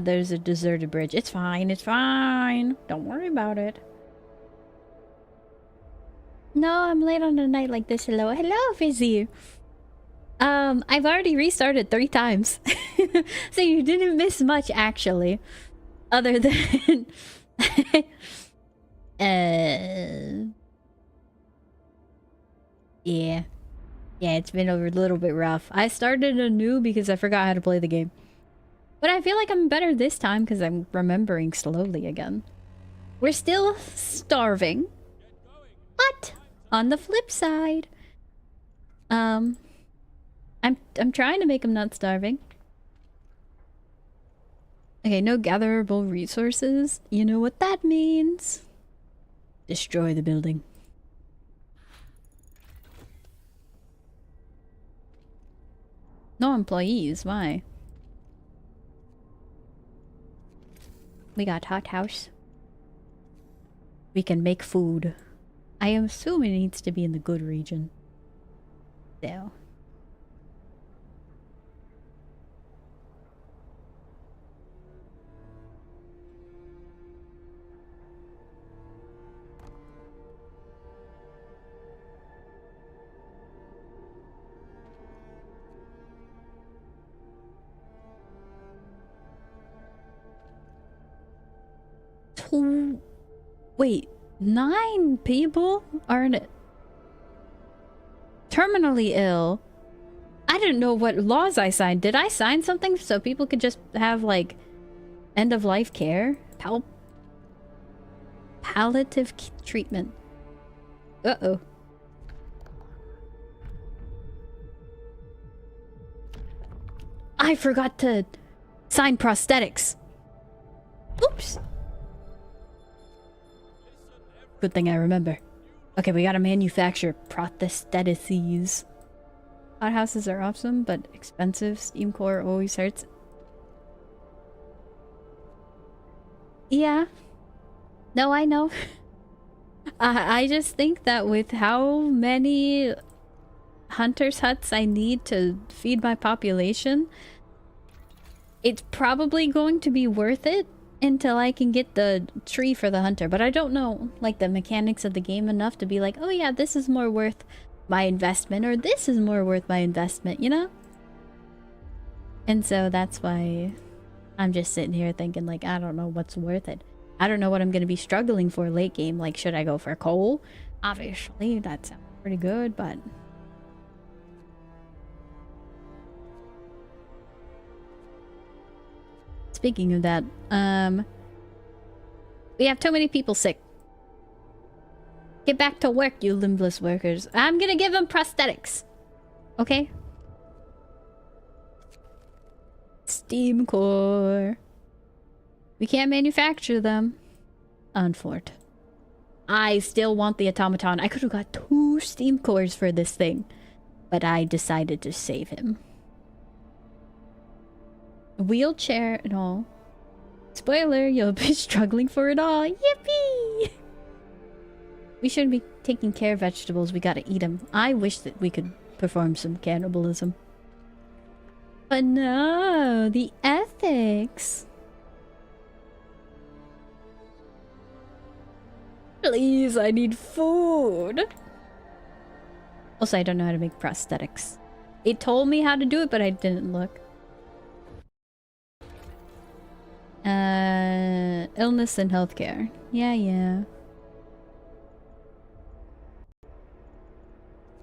Speaker 1: There's a deserted bridge. It's fine, it's fine. Don't worry about it. No, I'm late on a night like this. Hello, hello, Fizzy. I've already restarted 3 times. So you didn't miss much, actually. Other than... Yeah. Yeah, it's been a little bit rough. I started anew because I forgot how to play the game. But I feel like I'm better this time because I'm remembering slowly again. We're still starving. But on the flip side, I'm trying to make them not starving. Okay, no gatherable resources. You know what that means. Destroy the building. No employees, why? We got hothouse. We can make food. I assume it needs to be in the good region. So. Wait, 9 people are in it. Terminally ill. I didn't know what laws I signed. Did I sign something so people could just have, like, end-of-life care? Palliative treatment. Uh-oh. I forgot to sign prosthetics. Oops. Good thing I remember. Okay, we gotta manufacture prosthetics. Hothouses are awesome, but expensive. Steam core always hurts. Yeah. No, I know. I just think that with how many hunters' huts I need to feed my population, it's probably going to be worth it until I can get the tree for the hunter. But I don't know, like, the mechanics of the game enough to be like, oh yeah, this is more worth my investment, or this is more worth my investment, you know? And so that's why I'm just sitting here thinking, like, I don't know what's worth it. I don't know what I'm going to be struggling for late game. Like, should I go for coal? Obviously, that sounds pretty good, but... Speaking of that, we have too many people sick. Get back to work, you limbless workers. I'm gonna give them prosthetics. Okay? Steam core. We can't manufacture them. Unfortunate. I still want the automaton. I could have got 2 steam cores for this thing. But I decided to save him. Wheelchair and all. Spoiler, you'll be struggling for it all. Yippee! We shouldn't be taking care of vegetables. We gotta eat them. I wish that we could perform some cannibalism. But no, the ethics. Please, I need food. Also, I don't know how to make prosthetics. It told me how to do it, but I didn't look. Illness and healthcare. Yeah.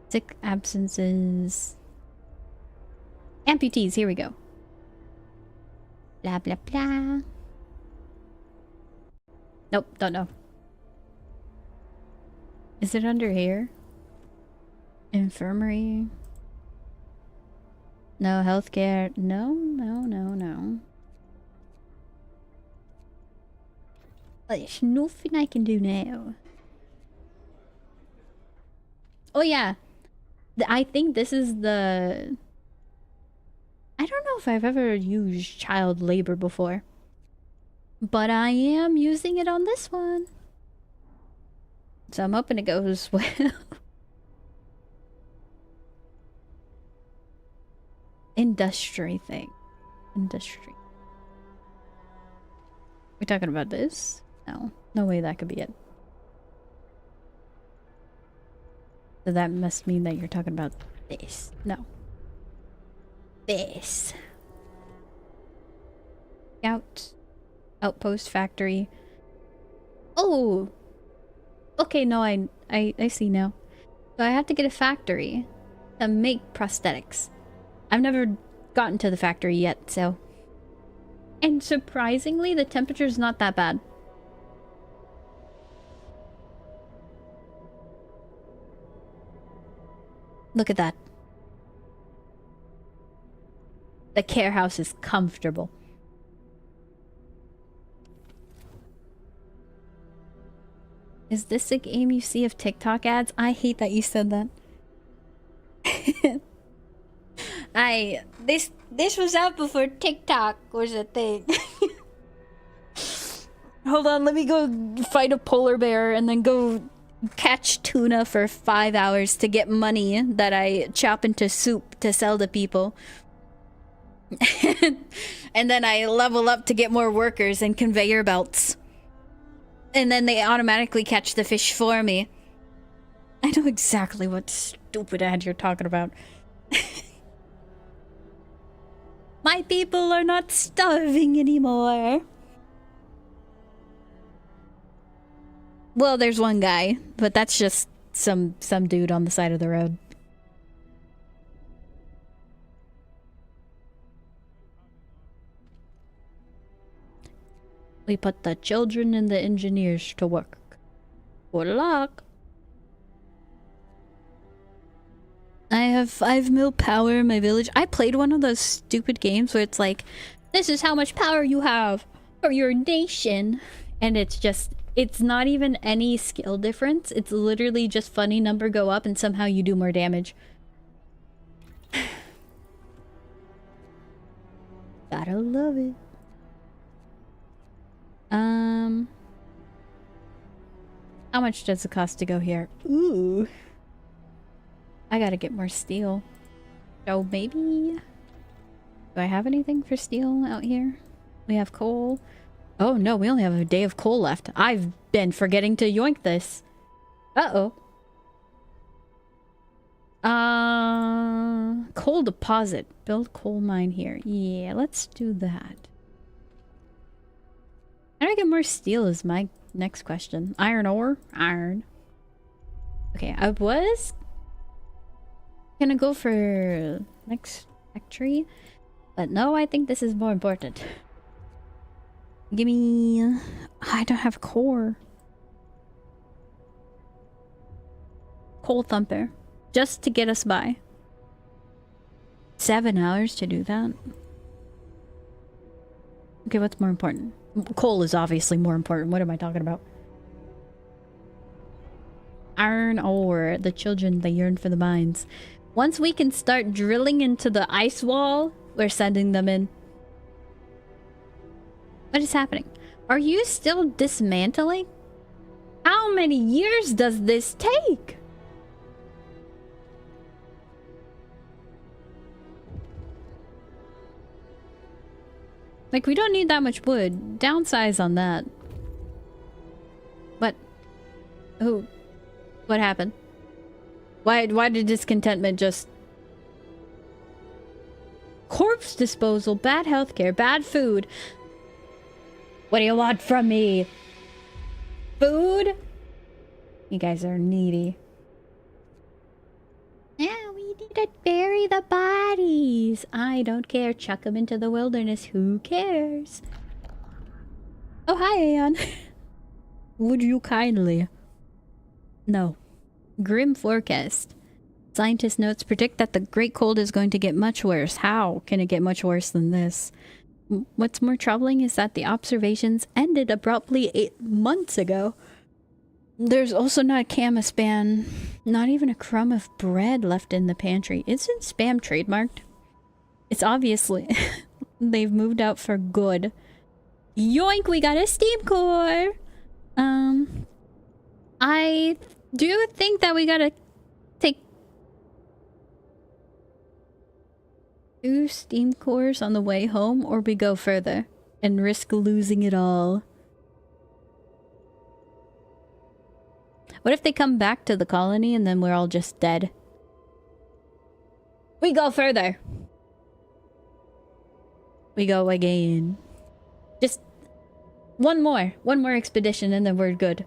Speaker 1: Sick absences. Amputees, here we go. Blah, blah, blah. Nope, don't know. Is it under here? Infirmary? No, healthcare. No. There's nothing I can do now. Oh yeah. I think this is the... I don't know if I've ever used child labor before. But I am using it on this one. So I'm hoping it goes well. Industry thing. Industry. We talking about this? No. No way that could be it. So that must mean that you're talking about this. No. This. Scout. Outpost factory. Oh! Okay, no, I see now. So I have to get a factory to make prosthetics. I've never gotten to the factory yet, so... And surprisingly, the temperature's not that bad. Look at that. The care house is comfortable. Is this a game you see of TikTok ads? I hate that you said that. This was out before TikTok was a thing. Hold on, let me go fight a polar bear and then go catch tuna for 5 hours to get money that I chop into soup to sell to people. And then I level up to get more workers and conveyor belts. And then they automatically catch the fish for me. I know exactly what stupid ad you're talking about. My people are not starving anymore. Well, there's one guy, but that's just some dude on the side of the road. We put the children and the engineers to work. Good luck. I have 5 mil power in my village. I played one of those stupid games where it's like, this is how much power you have for your nation. And it's just, it's not even any skill difference. It's literally just funny number go up and somehow you do more damage. Gotta love it. How much does it cost to go here? Ooh. I gotta get more steel. So maybe... Do I have anything for steel out here? We have coal. Oh no, we only have a day of coal left. I've been forgetting to yoink this. Uh-oh. Coal deposit. Build coal mine here. Yeah, let's do that. How do I get more steel is my next question. Iron ore? Iron. Okay, I was gonna go for next factory, but no, I think this is more important. Give me... I don't have core. Coal thumper. Just to get us by. 7 hours to do that? Okay, what's more important? Coal is obviously more important. What am I talking about? Iron ore. The children, they yearn for the mines. Once we can start drilling into the ice wall, we're sending them in. What is happening? Are you still dismantling? How many years does this take? Like, we don't need that much wood. Downsize on that. What? Who? What happened? Why did discontentment just... Corpse disposal, bad healthcare, bad food. What do you want from me? Food? You guys are needy. Yeah, we need to bury the bodies. I don't care. Chuck them into the wilderness. Who cares? Oh, hi, Aeon. Would you kindly? No. Grim forecast. Scientist notes predict that the Great Cold is going to get much worse. How can it get much worse than this? What's more troubling is that the observations ended abruptly 8 months ago. There's also not a cam of spam, not even a crumb of bread left in the pantry. Isn't spam trademarked? It's obviously they've moved out for good. Yoink, we got a steam core. I do think that we gotta take 2 steam cores on the way home, or we go further and risk losing it all. What if they come back to the colony and then we're all just dead? We go further. We go again. Just one more expedition and then we're good.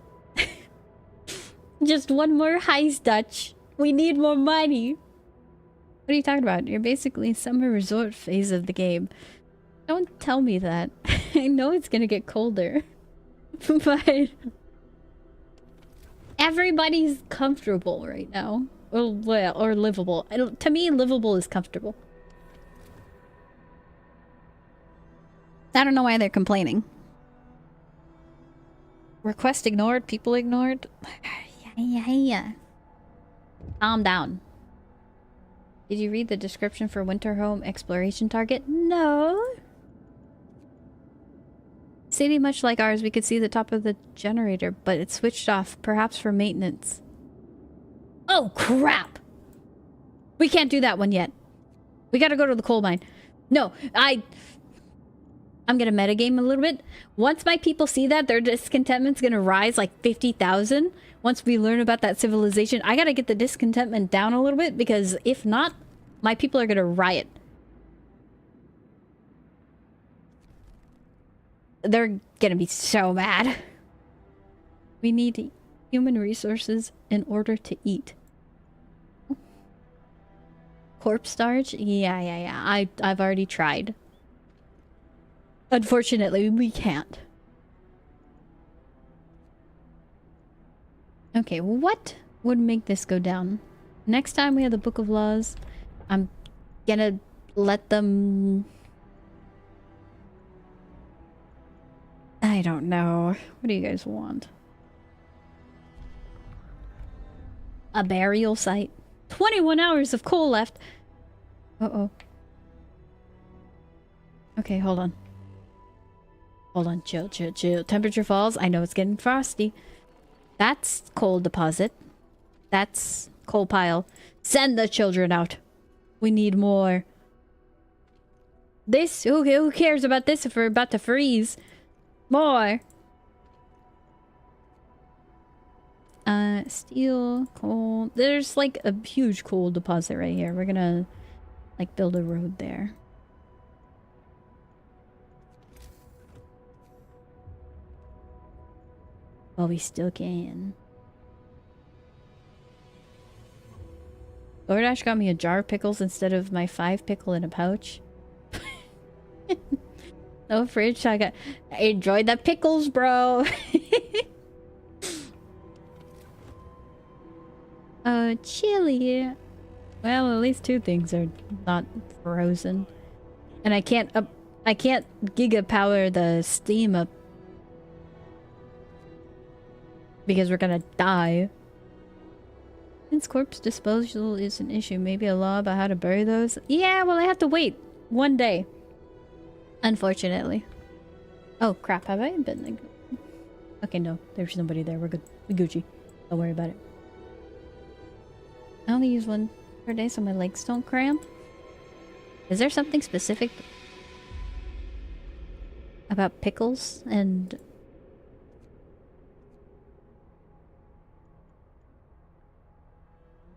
Speaker 1: Just one more heist, Dutch. We need more money. What are you talking about? You're basically summer resort phase of the game. Don't tell me that. I know it's gonna get colder. But everybody's comfortable right now. Or livable. To me, livable is comfortable. I don't know why they're complaining. Request ignored, people ignored. Yeah. Calm down. Did you read the description for winter home exploration target? No. City much like ours, we could see the top of the generator, but it's switched off, perhaps for maintenance. Oh, crap! We can't do that one yet. We gotta go to the coal mine. No, I'm gonna metagame a little bit. Once my people see that, their discontentment's gonna rise like 50,000. Once we learn about that civilization, I gotta get the discontentment down a little bit, because if not, my people are gonna riot. They're gonna be so mad. We need human resources in order to eat. Corpse starch? Yeah. I've already tried. Unfortunately, we can't. Okay, what would make this go down? Next time we have the Book of Laws, I'm gonna let them... I don't know. What do you guys want? A burial site. 21 hours of coal left. Uh-oh. Okay, hold on. Hold on, chill, chill, chill. Temperature falls. I know it's getting frosty. That's coal deposit. That's coal pile. Send the children out. We need more. This, who cares about this if we're about to freeze? More. Steel, coal. There's like a huge coal deposit right here. We're gonna like build a road there. While we still can. DoorDash got me a jar of pickles instead of my 5 pickle in a pouch. No fridge. I enjoyed the pickles, bro. Chili. Well, at least 2 things are not frozen, and I can't giga power the steam up because we're gonna die. Since corpse disposal is an issue, maybe a law about how to bury those. Yeah, well, I have to wait 1 day. Unfortunately. Oh crap! Have I been like? Okay, no, there's nobody there. We're good. We Gucci. Don't worry about it. I only use 1 per day so my legs don't cramp. Is there something specific about pickles and...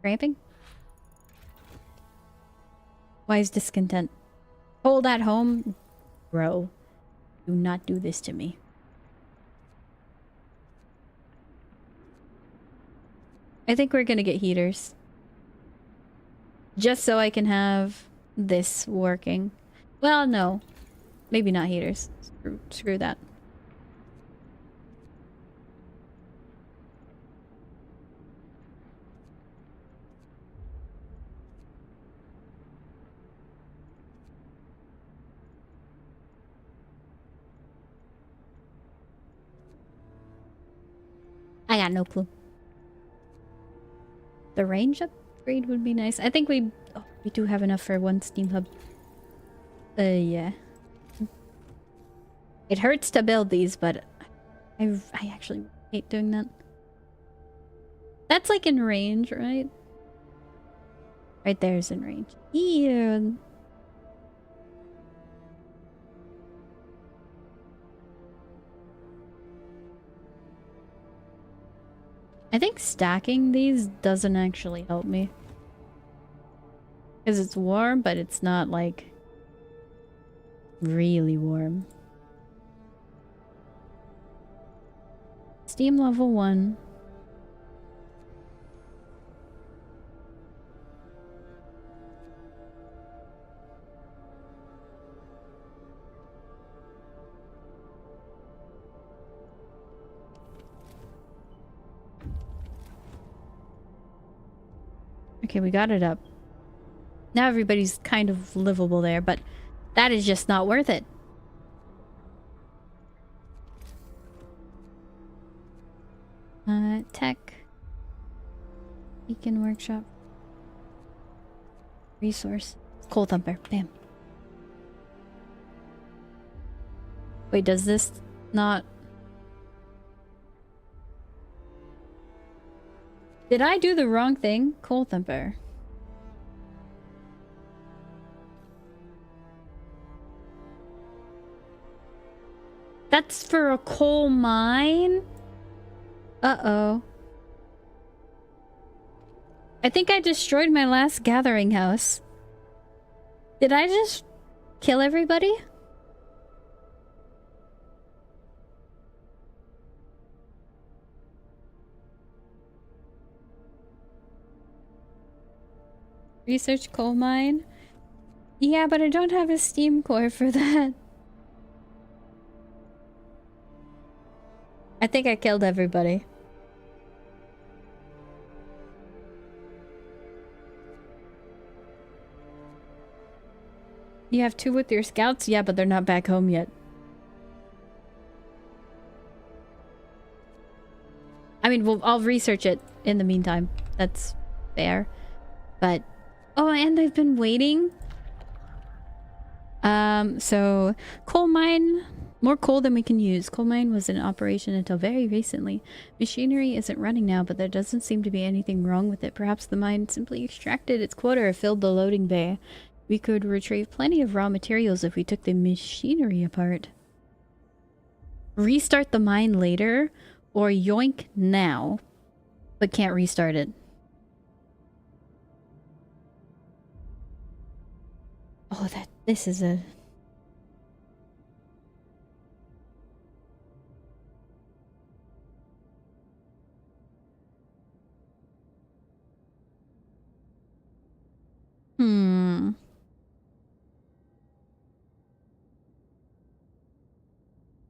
Speaker 1: cramping? Why is discontent? Hold at home? Bro, do not do this to me. I think we're gonna get heaters. Just so I can have this working. Well, no. Maybe not heaters. Screw that. I got no clue. The range upgrade would be nice. I think we do have enough for 1 steam hub. Yeah. It hurts to build these, but I actually hate doing that. That's like in range, right? Right there's in range. Ew. I think stacking these doesn't actually help me. Because it's warm, but it's not like really warm. Steam level 1. Okay, we got it up. Now everybody's kind of livable there, but that is just not worth it. Tech. Beacon workshop. Resource. Coal thumper. Bam. Wait, does this not... Did I do the wrong thing? Coal thumper. That's for a coal mine? Uh-oh. I think I destroyed my last gathering house. Did I just kill everybody? Research coal mine? Yeah, but I don't have a steam core for that. I think I killed everybody. You have 2 with your scouts? Yeah, but they're not back home yet. I mean, I'll research it in the meantime. That's fair. But... Oh, and I've been waiting. So... Coal mine... More coal than we can use. Coal mine was in operation until very recently. Machinery isn't running now, but there doesn't seem to be anything wrong with it. Perhaps the mine simply extracted its quota or filled the loading bay. We could retrieve plenty of raw materials if we took the machinery apart. Restart the mine later, or yoink now, but can't restart it. Oh, this is a...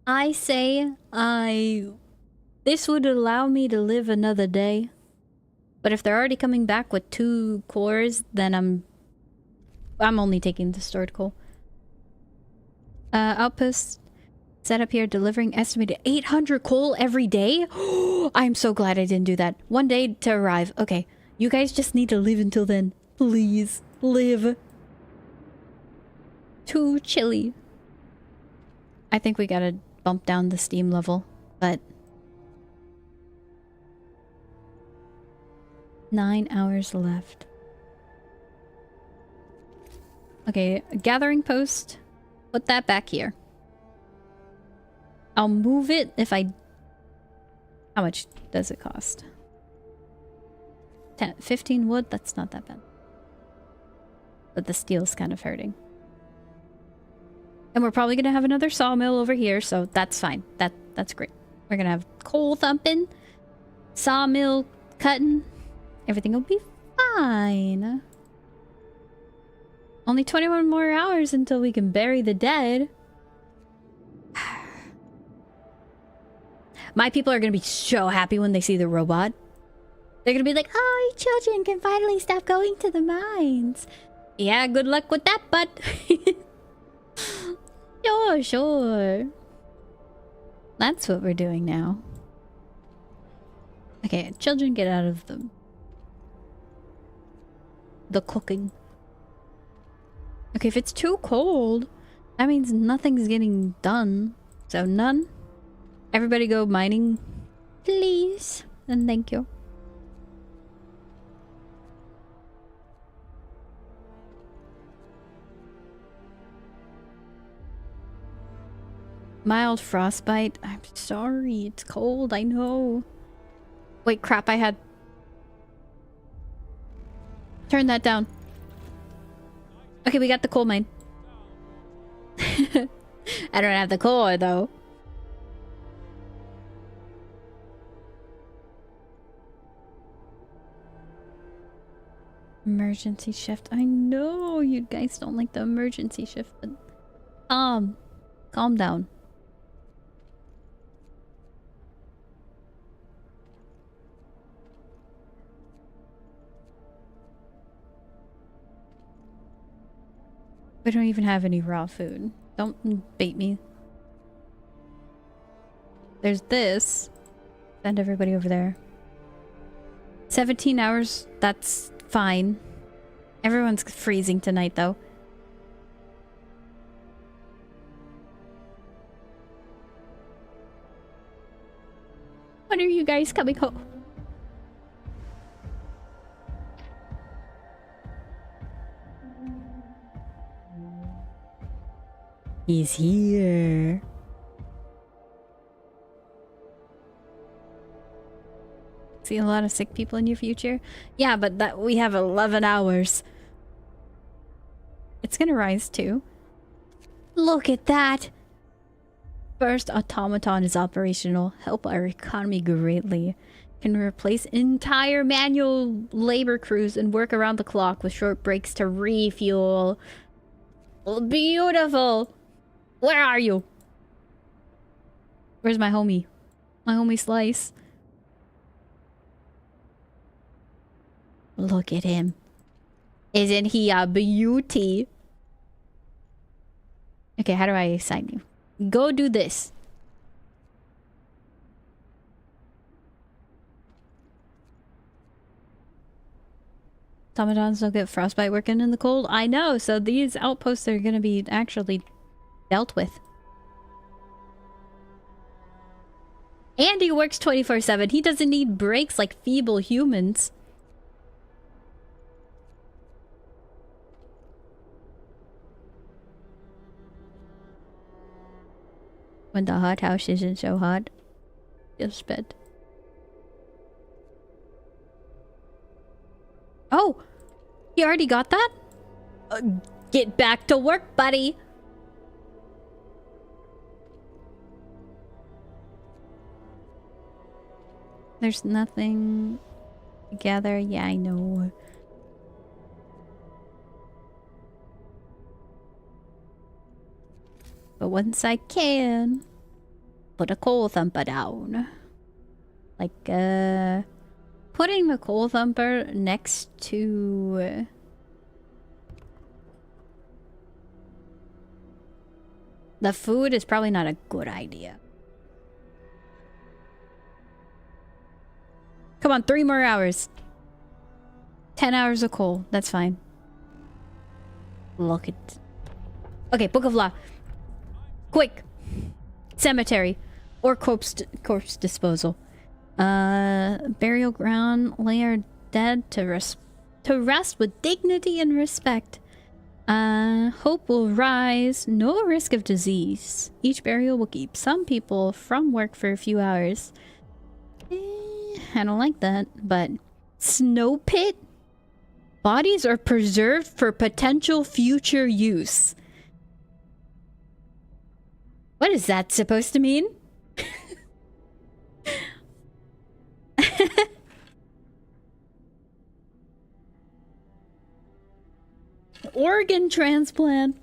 Speaker 1: I say this would allow me to live another day. But if they're already coming back with 2 cores, then I'm only taking the stored coal. Outpost set up here, delivering estimated 800 coal every day. I'm so glad I didn't do that. 1 day to arrive. Okay, you guys just need to live until then. Please, live. Too chilly. I think we gotta bump down the steam level, but 9 hours left. Okay, gathering post. Put that back here. I'll move it if I... How much does it cost? 15 wood? That's not that bad. But the steel's kind of hurting. And we're probably gonna have another sawmill over here, so that's fine. That's great. We're gonna have coal thumping, sawmill cutting. Everything will be fine. Only 21 more hours until we can bury the dead. My people are gonna be so happy when they see the robot. They're gonna be like, oh, children can finally stop going to the mines. Yeah, good luck with that, bud. Sure, sure. That's what we're doing now. Okay, children, get out of the cooking. Okay, if it's too cold, that means nothing's getting done. So none. Everybody go mining, please. And thank you. Mild frostbite. I'm sorry. It's cold. I know. Wait, crap. I had... Turn that down. Okay, we got the coal mine. I don't have the core, though. Emergency shift. I know you guys don't like the emergency shift, but... calm down. We don't even have any raw food. Don't bait me. There's this. Send everybody over there. 17 hours. That's fine. Everyone's freezing tonight, though. When are you guys coming home? He's here. See a lot of sick people in your future? Yeah, but that we have 11 hours. It's gonna rise too. Look at that! First automaton is operational. Help our economy greatly. Can replace entire manual labor crews and work around the clock with short breaks to refuel. Beautiful! Where are you? Where's my homie? My homie Slice. Look at him. Isn't he a beauty? Okay, how do I assign you? Go do this. Automatons don't get frostbite working in the cold. I know, so these outposts are gonna be actually dealt with. And he works 24/7. He doesn't need breaks like feeble humans. When the hothouse isn't so hot. Just bed. Oh! He already got that? Get back to work, buddy! There's nothing to gather. Yeah, I know. But once I can, put a coal thumper down. Like, putting the coal thumper next to... the food is probably not a good idea. Come on, 3 more hours. 10 hours of coal. That's fine. Look at... Okay, Book of Law. Quick. Cemetery. Or corpse disposal. Burial ground. Lay our dead to rest with dignity and respect. Hope will rise. No risk of disease. Each burial will keep some people from work for a few hours. I don't like that, but... Snow pit? Bodies are preserved for potential future use. What is that supposed to mean? Organ transplant.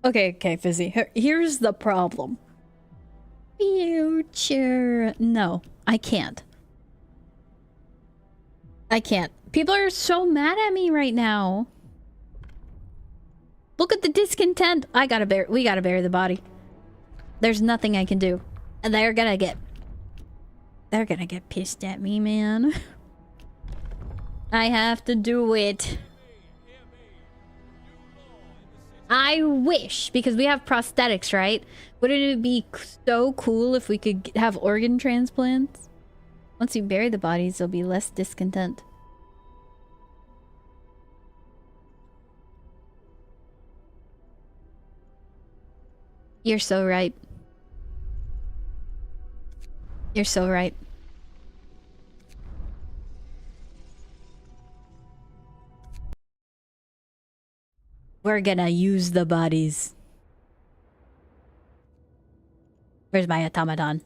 Speaker 1: Okay, Fizzy. Here's the problem. Future. No, I can't. I can't. People are so mad at me right now. Look at the discontent. We gotta bury the body. There's nothing I can do. And they're gonna get pissed at me, man. I have to do it. I wish, because we have prosthetics, right? Wouldn't it be so cool if we could have organ transplants? Once you bury the bodies, there'll be less discontent. You're so right. You're so right. We're gonna use the bodies. Where's my automaton?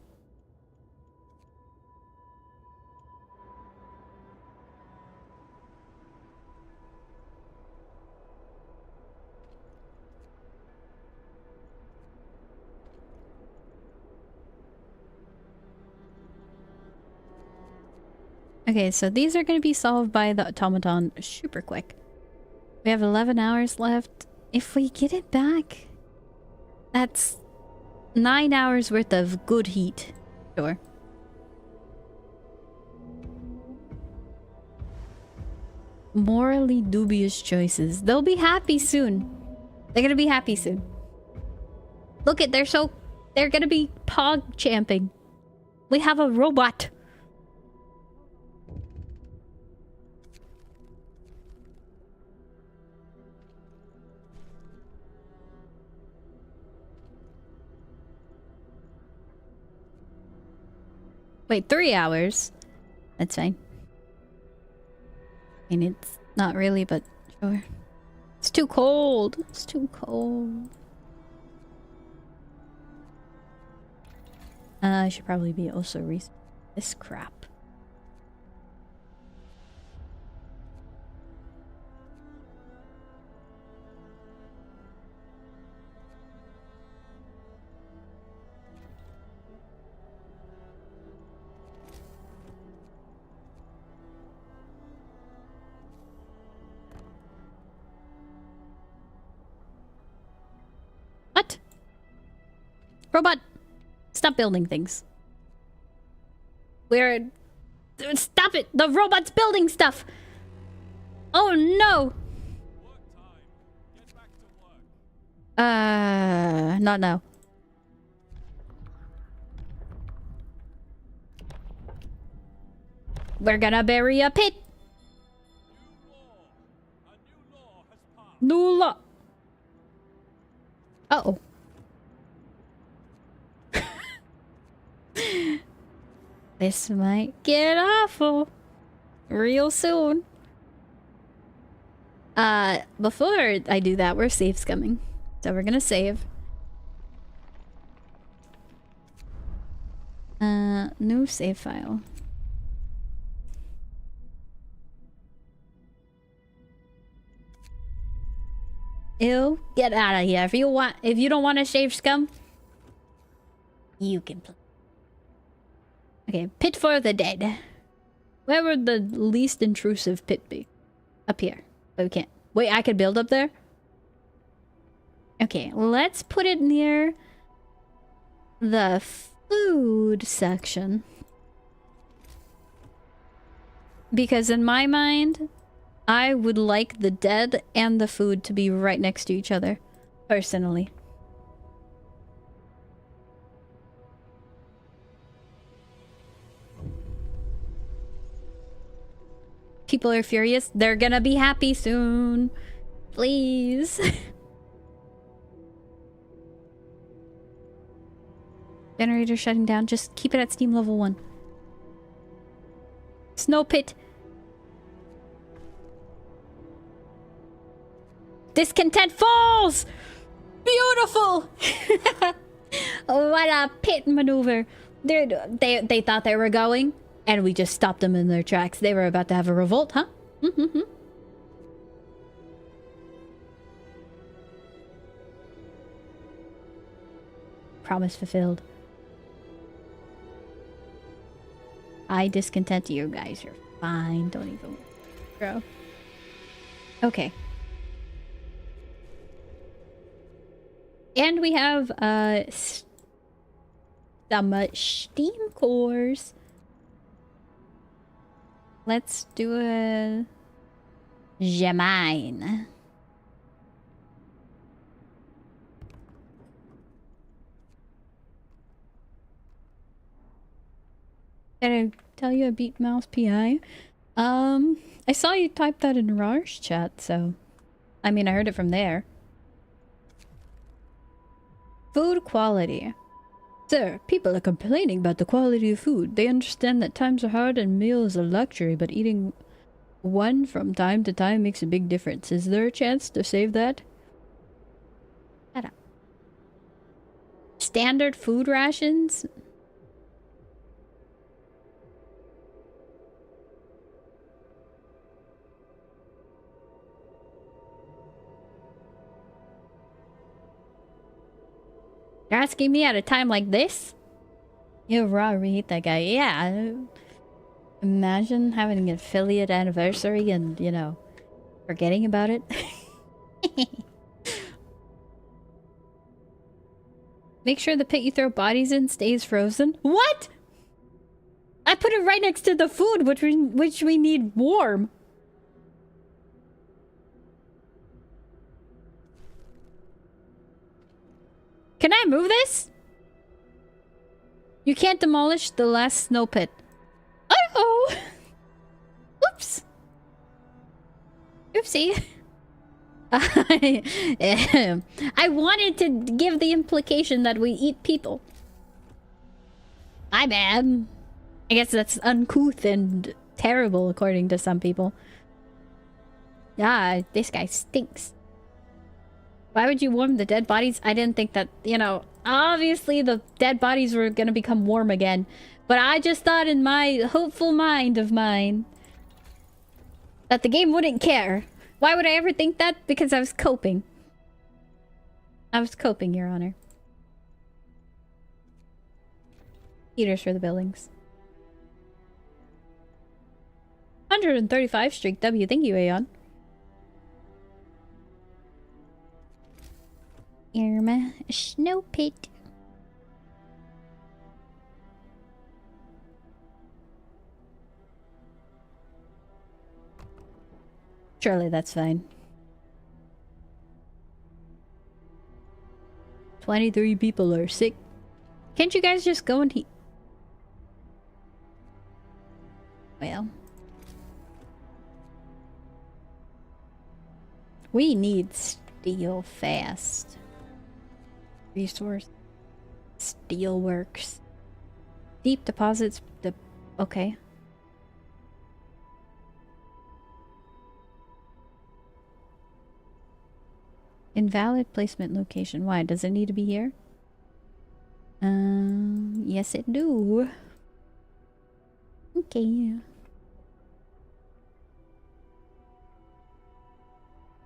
Speaker 1: Okay, so these are going to be solved by the automaton super quick. We have 11 hours left. If we get it back, that's 9 hours worth of good heat. Sure. Morally dubious choices. They'll be happy soon. They're gonna be happy soon. Look at, they're gonna be pog champing. We have a robot. Wait, 3 hours? That's fine. I mean, it's not really, but sure. It's too cold. It's too cold. I should probably be also this crap. Robot! Stop building things. Stop it! The robot's building stuff! Oh no!
Speaker 3: Work time. Get back to work.
Speaker 1: Not now. We're gonna bury a pit!
Speaker 3: New law. A new law has passed.
Speaker 1: New law! Uh-oh. This might get awful real soon. Before I do that, we're safe scumming. So we're gonna save. New save file. Ew, get out of here. If you don't want to save scum, you can play. Okay, pit for the dead. Where would the least intrusive pit be? Up here. But we can't. Wait, I could build up there? Okay, let's put it near the food section. Because in my mind, I would like the dead and the food to be right next to each other. Personally. People are furious. They're gonna be happy soon. Please. Generator shutting down. Just keep it at steam level 1. Snow pit. Discontent falls! Beautiful! What a pit maneuver. They thought they were going. And we just stopped them in their tracks. They were about to have a revolt, huh? Mm-hmm. Promise fulfilled. I discontent you guys. You're fine. Don't even... Bro. Okay. And we have, some steam cores. Let's do a Gemine. Did I tell you I beat Mouse PI? I saw you type that in Rar's chat, so... I mean, I heard it from there. Food quality. Sir, people are complaining about the quality of food. They understand that times are hard and meal is a luxury, but eating one from time to time makes a big difference. Is there a chance to save that? Shut up. Standard food rations? You're asking me at a time like this? You raw hate that guy. Yeah. Imagine having an affiliate anniversary and, you know, forgetting about it. Make sure the pit you throw bodies in stays frozen. What? I put it right next to the food, which we need warm. Can I move this? You can't demolish the last snow pit. Uh-oh! Oops! Oopsie. I wanted to give the implication that we eat people. My bad. I guess that's uncouth and terrible according to some people. Ah, this guy stinks. Why would you warm the dead bodies? I didn't think that, you know, obviously the dead bodies were gonna become warm again. But I just thought in my hopeful mind of mine that the game wouldn't care. Why would I ever think that? Because I was coping. I was coping, Your Honor. Heaters for the buildings. 135 streak W. Thank you, Aeon. Irma, snow pit. Surely that's fine. 23 people are sick. Can't you guys just go and heat? Well. We need steel fast. Resource. Steel works. Deep deposits. Okay. Invalid placement location. Why? Does it need to be here? Yes it do. Okay.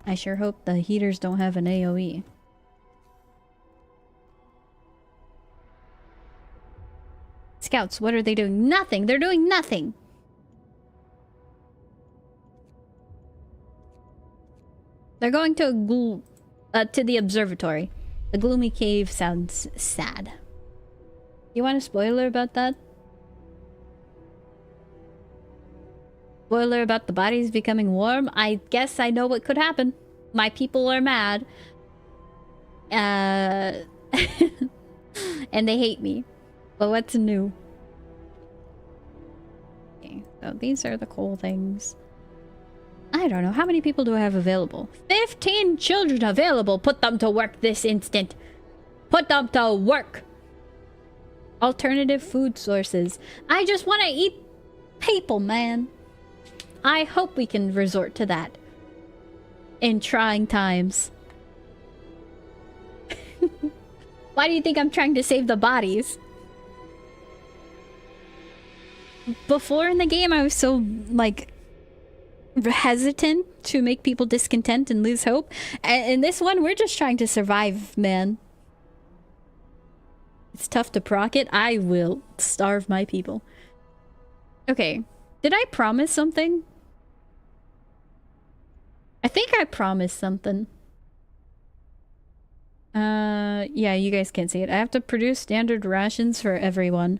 Speaker 1: I sure hope the heaters don't have an AoE. Scouts, what are they doing? Nothing! They're doing nothing! They're going to the observatory. The gloomy cave sounds sad. You want a spoiler about that? Spoiler about the bodies becoming warm? I guess I know what could happen. My people are mad. And they hate me. But what's new? Okay, so these are the cool things. I don't know. How many people do I have available? 15 children available! Put them to work this instant! Put them to work! Alternative food sources. I just want to eat people, man. I hope we can resort to that. In trying times. Why do you think I'm trying to save the bodies? Before in the game, I was so, like, hesitant to make people discontent and lose hope. And in this one, we're just trying to survive, man. It's tough to proc it. I will starve my people. Okay. Did I promise something? I think I promised something. Yeah, you guys can't see it. I have to produce standard rations for everyone.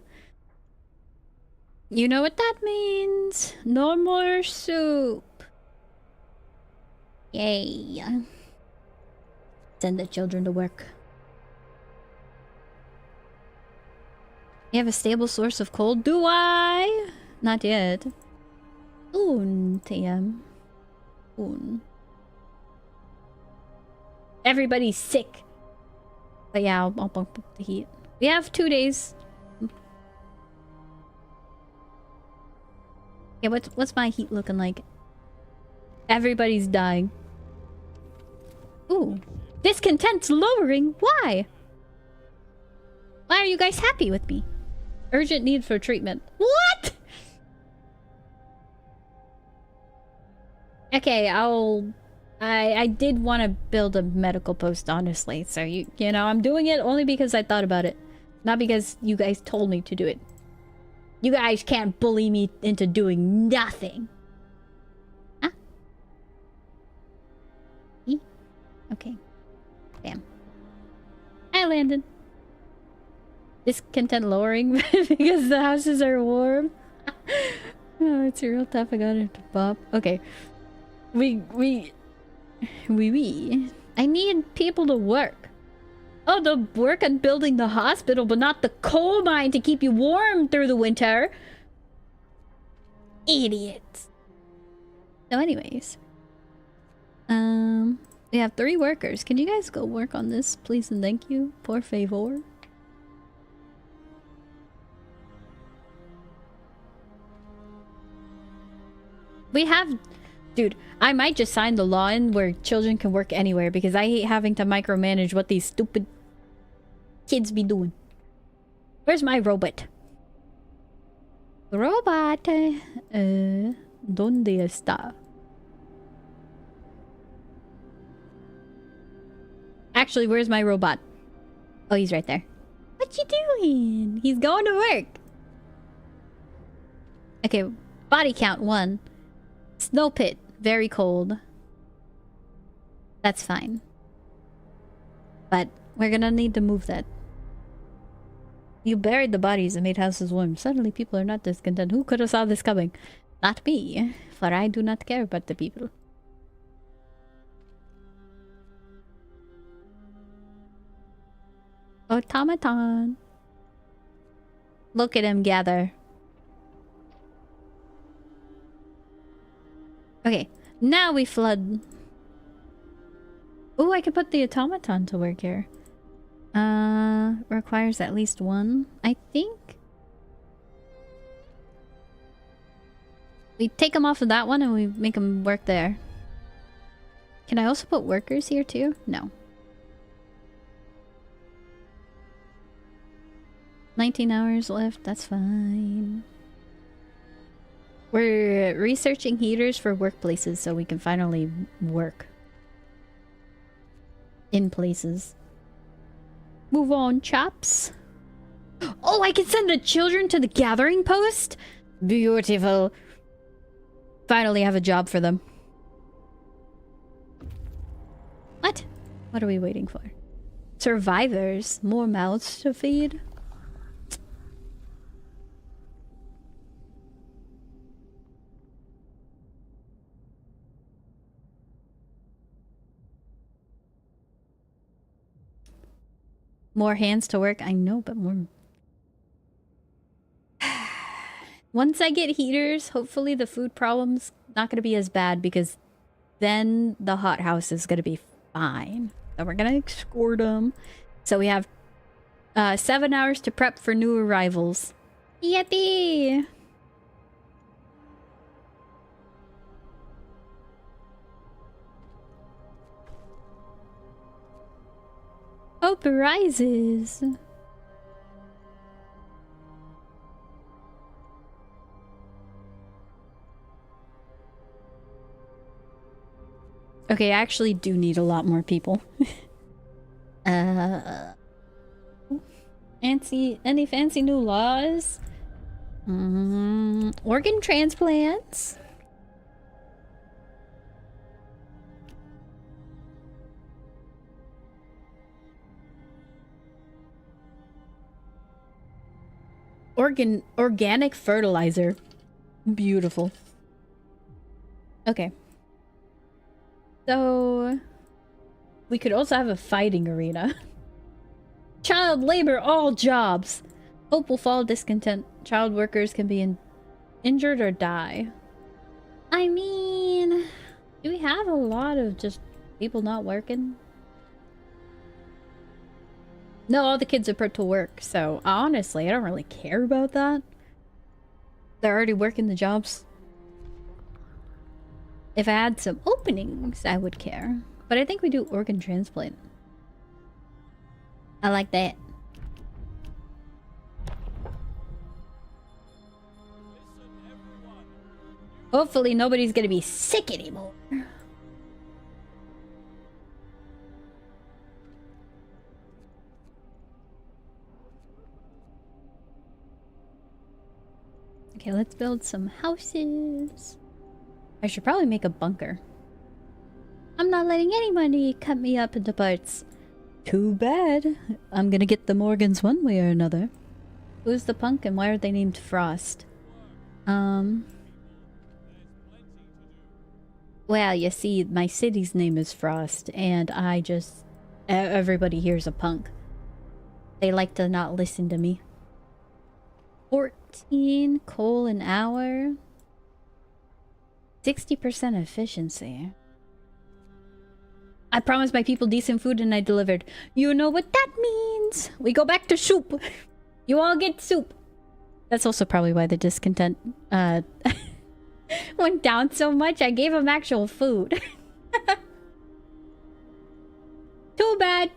Speaker 1: You know what that means? No more soup. Yay. Send the children to work. You have a stable source of coal? Do I? Not yet. Soon, TM. Soon. Everybody's sick. But yeah, I'll bump up the heat. We have 2 days. Yeah, what's my heat looking like? Everybody's dying. Ooh. Discontent's lowering? Why? Why are you guys happy with me? Urgent need for treatment. What? Okay, I did want to build a medical post, honestly. So, you know, I'm doing it only because I thought about it. Not because you guys told me to do it. You guys can't bully me into doing nothing. Huh? E? Okay. Bam. I landed. Discontent lowering because the houses are warm. Oh, it's real tough. I got it to pop. Okay. We. I need people to work. Oh, they'll work on building the hospital, but not the coal mine to keep you warm through the winter. Idiots. So anyways. We have 3 workers. Can you guys go work on this, please and thank you? Por favor. We have... Dude, I might just sign the law in where children can work anywhere because I hate having to micromanage what these stupid kids be doing. Where's my robot? Robot. ¿Dónde está? Actually, where's my robot? Oh, he's right there. What you doing? He's going to work. Okay, body count 1. Snow pit. Very cold. That's fine. But we're gonna need to move that. You buried the bodies and made houses warm. Suddenly people are not discontent. Who could have saw this coming? Not me, for I do not care about the people. Automaton. Look at him gather. Okay, now we flood. Oh, I could put the automaton to work here. Requires at least one, I think. We take them off of that one and we make them work there. Can I also put workers here too? No. 19 hours left, that's fine. We're researching heaters for workplaces so we can finally work. In places. Move on, chaps. Oh, I can send the children to the gathering post? Beautiful. Finally have a job for them. What? What are we waiting for? Survivors. More mouths to feed. More hands to work. I know, but more... Once I get heaters, hopefully the food problem's not going to be as bad because then the hothouse is going to be fine. So we're going to escort them. So we have 7 hours to prep for new arrivals. Yippee! Hope rises. Okay, I actually do need a lot more people. Any fancy new laws? Organ transplants? Organic fertilizer. Beautiful. Okay. So we could also have a fighting arena. Child labor, all jobs. Hope will fall discontent. Child workers can be injured or die. I mean, do we have a lot of just people not working? No, all the kids are put to work, so honestly, I don't really care about that. They're already working the jobs. If I had some openings, I would care. But I think we do organ transplant. I like that. Hopefully nobody's gonna be sick anymore. Okay, let's build some houses. I should probably make a bunker. I'm not letting anybody cut me up into parts. Too bad. I'm gonna get the Morgans one way or another. Who's the punk and why are they named Frost? Well, you see, my city's name is Frost, and I just... everybody here's a punk. They like to not listen to me. 14 coal an hour. 60% efficiency. I promised my people decent food and I delivered. You know what that means. We go back to soup. You all get soup. That's also probably why the discontent went down so much. I gave them actual food. Too bad.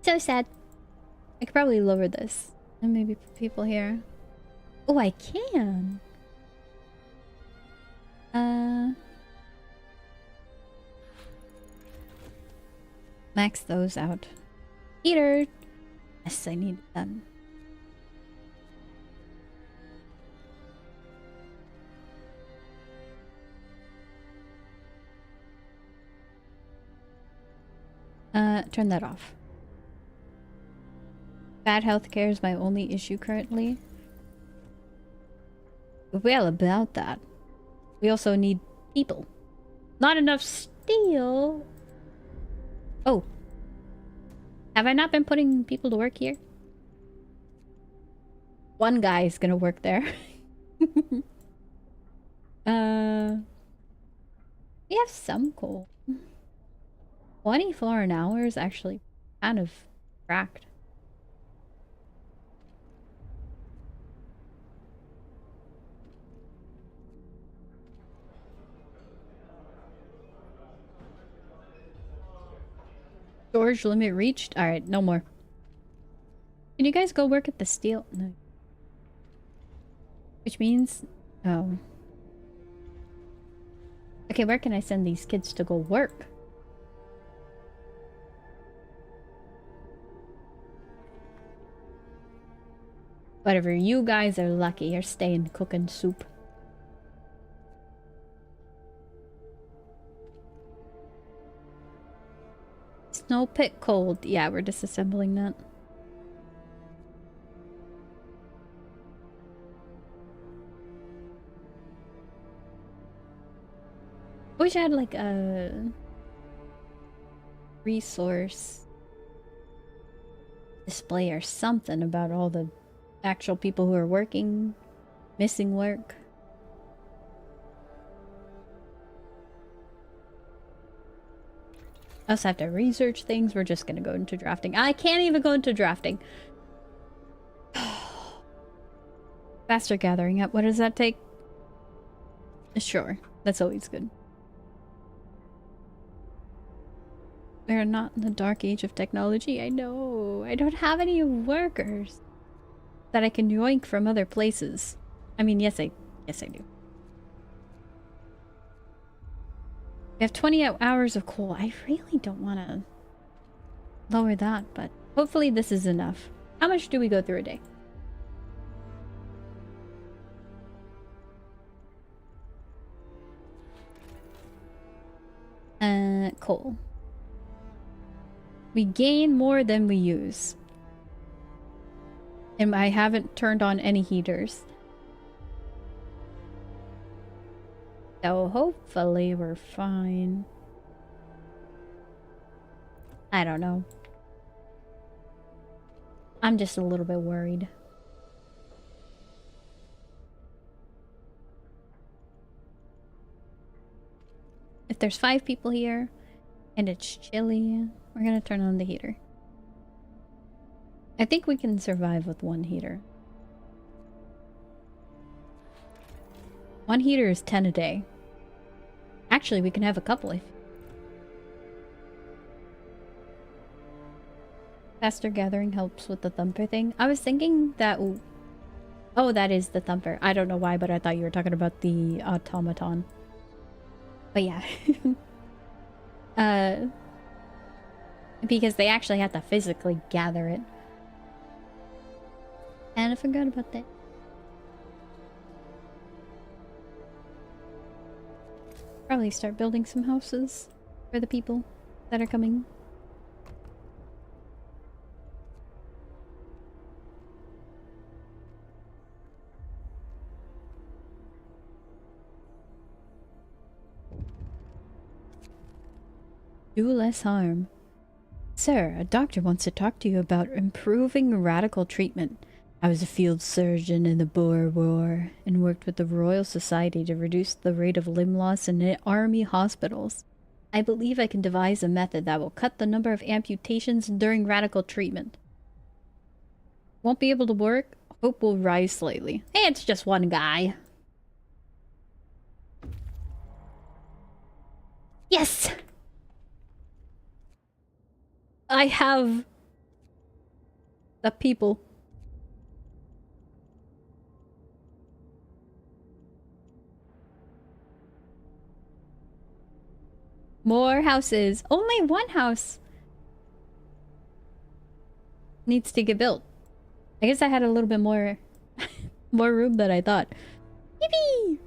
Speaker 1: So sad. I could probably lower this. And maybe put people here. Oh, I can. Max those out. Heater. Yes, I need them. Turn that off. Bad healthcare is my only issue currently. Well, about that. We also need people. Not enough steel. Oh. Have I not been putting people to work here? One guy is gonna work there. We have some coal. 24 an hour is actually kind of cracked. Storage limit reached? Alright, no more. Can you guys go work at the steel? No. Which means... Oh. Okay, where can I send these kids to go work? Whatever, you guys are lucky. You're staying cooking soup. Snow pit cold. Yeah, we're disassembling that. I wish I had like a resource display or something about all the actual people who are working, missing work. I also have to research things. We're just gonna go into drafting. I can't even go into drafting. Faster gathering up. What does that take? Sure. That's always good. We're not in the dark age of technology. I know. I don't have any workers that I can yoink from other places. I mean, yes, I do. We have 20 hours of coal. I really don't want to lower that, but hopefully this is enough. How much do we go through a day? Coal. We gain more than we use. And I haven't turned on any heaters. So hopefully we're fine. I don't know. I'm just a little bit worried. If there's 5 people here and it's chilly, we're gonna turn on the heater. I think we can survive with 1 heater. 1 heater is 10 a day. Actually, we can have a couple if... Faster gathering helps with the thumper thing. I was thinking that... Oh, that is the thumper. I don't know why, but I thought you were talking about the automaton. But yeah. Because they actually have to physically gather it. And I forgot about that. Probably start building some houses for the people that are coming. Do less harm. Sir, a doctor wants to talk to you about improving radical treatment. I was a field surgeon in the Boer War and worked with the Royal Society to reduce the rate of limb loss in army hospitals. I believe I can devise a method that will cut the number of amputations during radical treatment. Won't be able to work? Hope will rise slightly. Hey, it's just one guy. Yes! I have the people. More houses. Only 1 house needs to get built. I guess I had a little bit more more room than I thought. Yippee!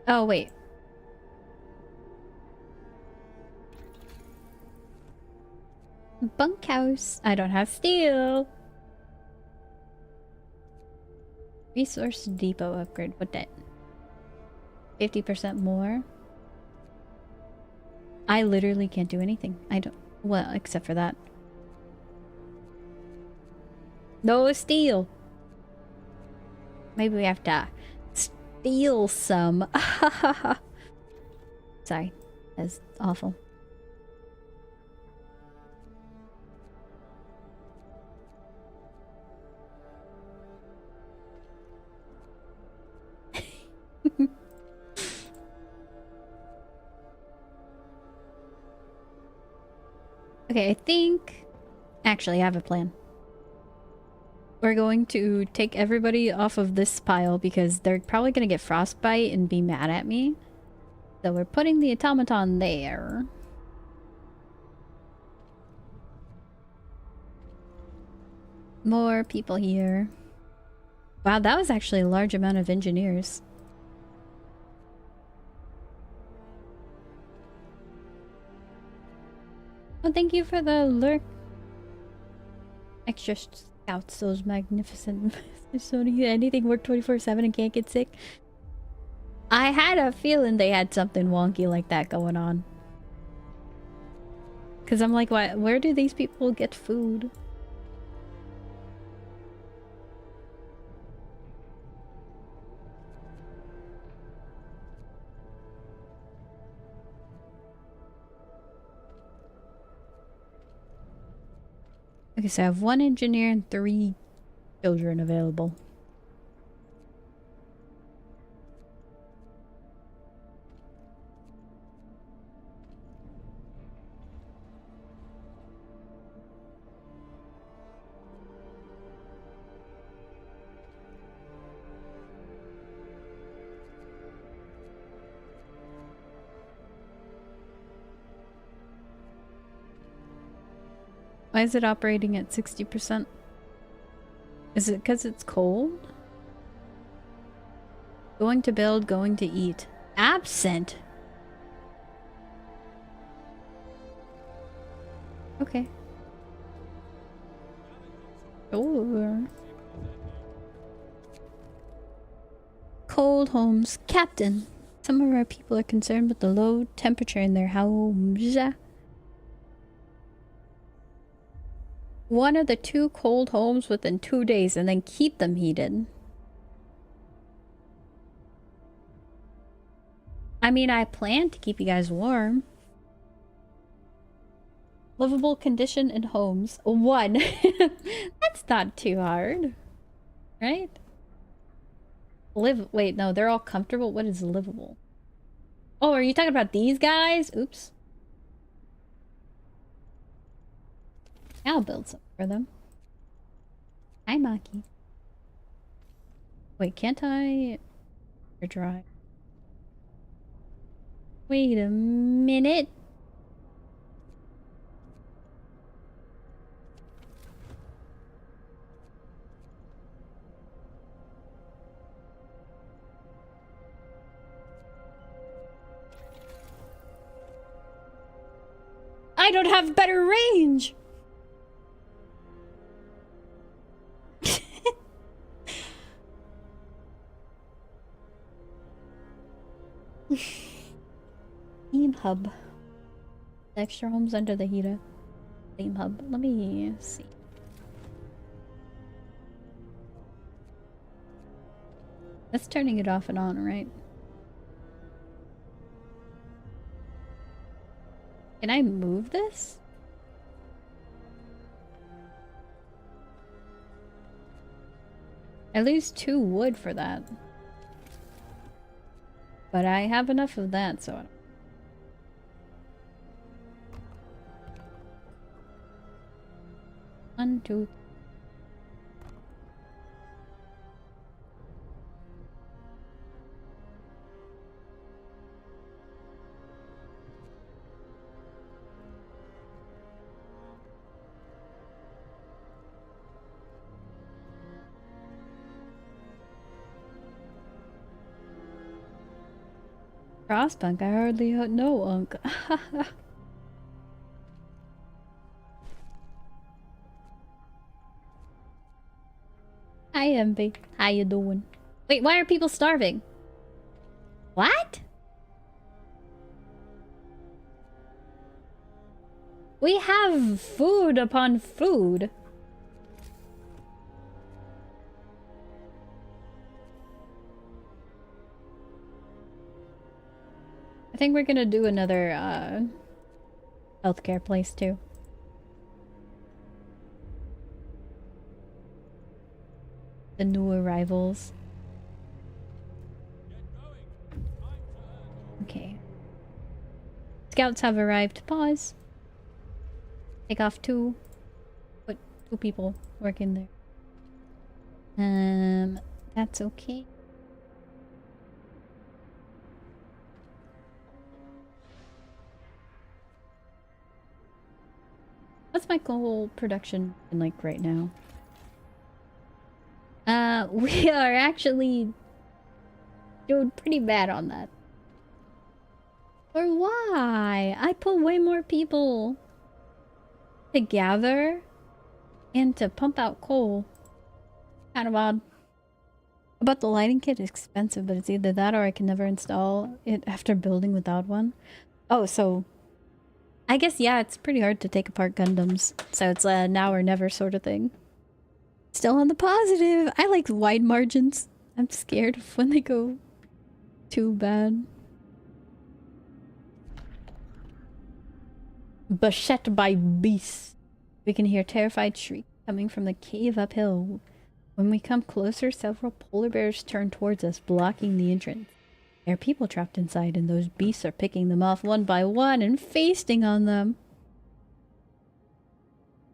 Speaker 1: Oh, wait. Bunkhouse. I don't have steel. Resource depot upgrade. What that? 50% more. I literally can't do anything. I don't... Well, except for that. No steel. Maybe we have to steal some. Sorry. That's awful. Okay, I think... Actually, I have a plan. We're going to take everybody off of this pile because they're probably going to get frostbite and be mad at me. So we're putting the automaton there. More people here. Wow, that was actually a large amount of engineers. Oh, thank you for the lurk. Extra scouts, those magnificent. So anything work 24/7 and can't get sick? I had a feeling they had something wonky like that going on. Cause I'm like, where do these people get food? Okay, so I have 1 engineer and 3 children available. Why is it operating at 60%? Is it because it's cold? Going to build, going to eat. Absent? Okay. Sure. Cold homes. Captain. Some of our people are concerned with the low temperature in their homes. 1 of the 2 cold homes within 2 days and then keep them heated. I mean, I plan to keep you guys warm. Livable condition in homes. 1. That's not too hard. Right? Wait, no, they're all comfortable. What is livable? Oh, are you talking about these guys? Oops. I'll build some for them. Hi, Maki. Wait, can't I... Or dry? Wait a minute. I don't have better range! Theme hub. Extra homes under the heater. Theme hub. Let me see. That's turning it off and on, right? Can I move this? I lose 2 wood for that. But I have enough of that, so I don't... 1, 2... Frostpunk, I hardly know Unk. Hi, Envy. How you doing? Wait, why are people starving? What? We have food upon food. I think we're gonna do another healthcare place too. The new arrivals.
Speaker 3: Get going. Time to earn.
Speaker 1: Okay. Scouts have arrived. Pause. Take off two. Put two people working there. That's okay. What's my coal production like right now? We are actually doing pretty bad on that. Or why? I put way more people to gather and to pump out coal. Kind of odd. About the lighting kit, it's expensive, but it's either that or I can never install it after building without one. Oh, so I guess, yeah, it's pretty hard to take apart Gundams. So it's a now or never sort of thing. Still on the positive. I like wide margins. I'm scared of when they go too bad. Beset by beasts. We can hear terrified shrieks coming from the cave uphill. When we come closer, several polar bears turn towards us, blocking the entrance. There are people trapped inside, and those beasts are picking them off one by one and feasting on them.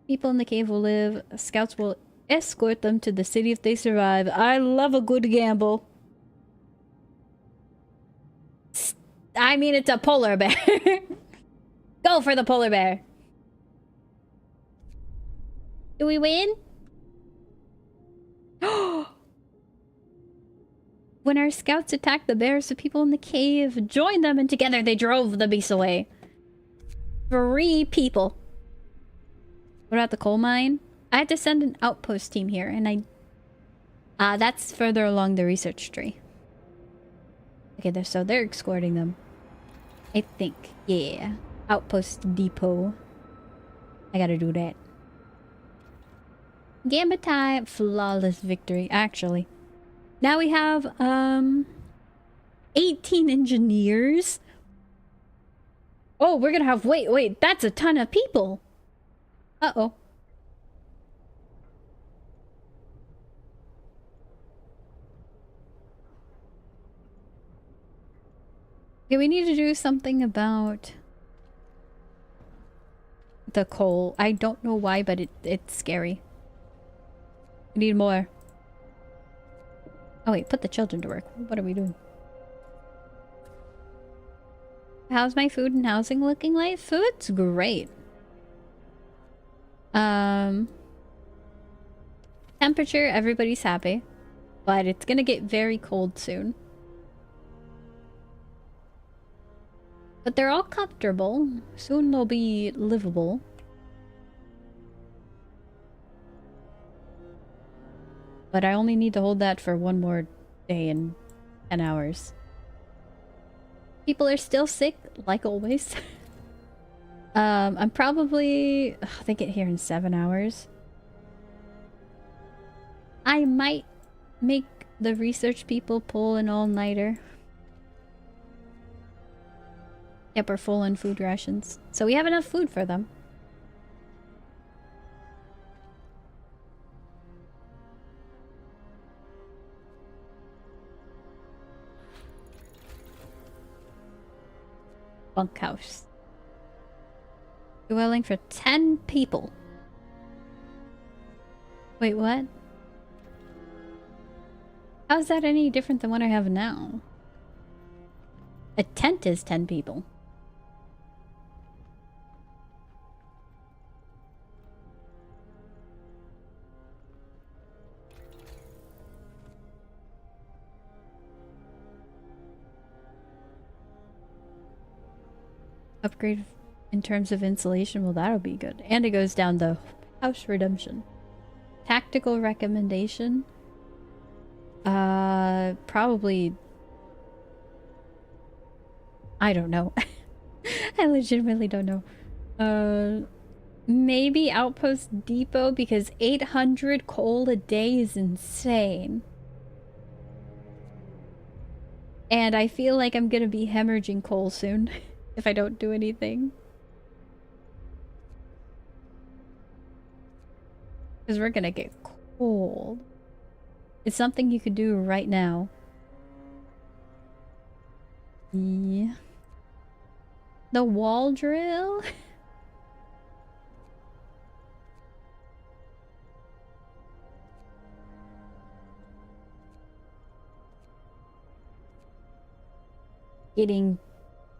Speaker 1: People in the cave will live. Scouts will escort them to the city if they survive. I love a good gamble. I mean, it's a polar bear. Go for the polar bear. Do we win? When our scouts attacked the bears, the people in the cave joined them, and together they drove the beasts away. 3 people. What about the coal mine? I had to send an outpost team here, and that's further along the research tree. Okay, so they're escorting them. I think. Yeah. Outpost depot. I gotta do that. Gambit time. Flawless victory, actually. Now we have 18 engineers. Oh, we're gonna have wait, that's a ton of people. Uh-oh. Okay, we need to do something about the coal. I don't know why, but it's scary. We need more. Oh wait, put the children to work. What are we doing? How's my food and housing looking like? Food's great. Temperature, everybody's happy. But it's gonna get very cold soon. But they're all comfortable. Soon they'll be livable. But I only need to hold that for one more day and 10 hours. People are still sick, like always. I'm probably... they get here in 7 hours. I might make the research people pull an all-nighter. Yep, we're full on food rations. So we have enough food for them. Bunkhouse. Dwelling for 10 people. Wait, what? How is that any different than what I have now? A tent is 10 people. Upgrade in terms of insulation, well, that'll be good. And it goes down the house redemption. Tactical recommendation. Probably... I don't know. I legitimately don't know. Maybe Outpost Depot, because 800 coal a day is insane. And I feel like I'm gonna be hemorrhaging coal soon if I don't do anything. Because we're gonna get cold. It's something you could do right now. Yeah. The wall drill? Getting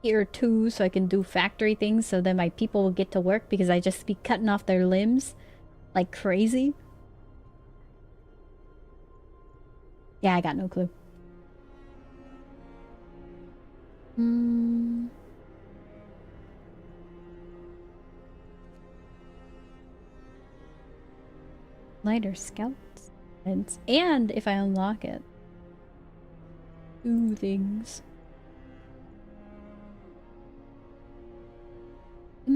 Speaker 1: tier 2 so I can do factory things so then my people will get to work because I just be cutting off their limbs like crazy. Yeah, I got no clue. Lighter scouts. And if I unlock it. 2 things.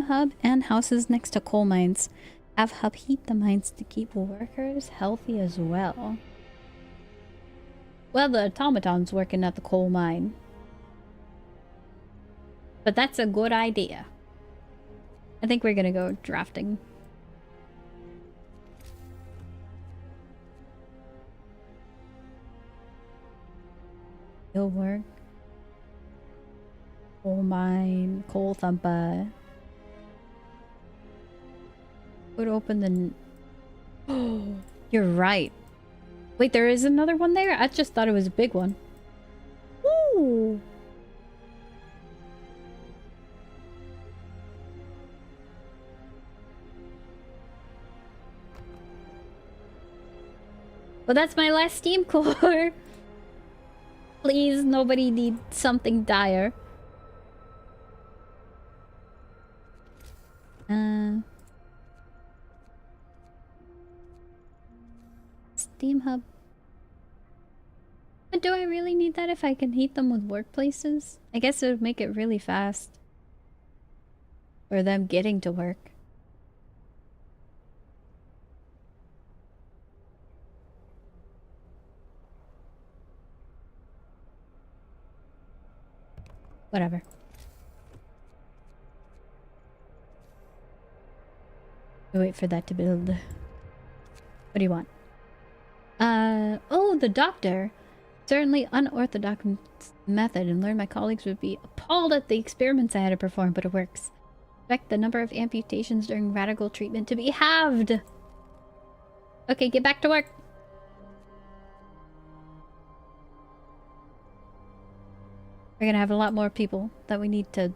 Speaker 1: Hub and houses next to coal mines. Have hub heat the mines to keep workers healthy as well. Well, the automaton's working at the coal mine. But that's a good idea. I think we're gonna go drafting. Steel work. Coal mine. Coal thumper. Would open the... Oh, you're right. Wait, there is another one there? I just thought it was a big one. Ooh. Well, that's my last steam core. Please, nobody need something dire. Steam hub. But do I really need that if I can heat them with workplaces? I guess it would make it really fast. For them getting to work. Whatever. Wait for that to build. What do you want? Oh, the doctor. Certainly unorthodox method, and learned my colleagues would be appalled at the experiments I had to perform, but it works. Expect the number of amputations during radical treatment to be halved. Okay, get back to work. We're gonna have a lot more people that we need to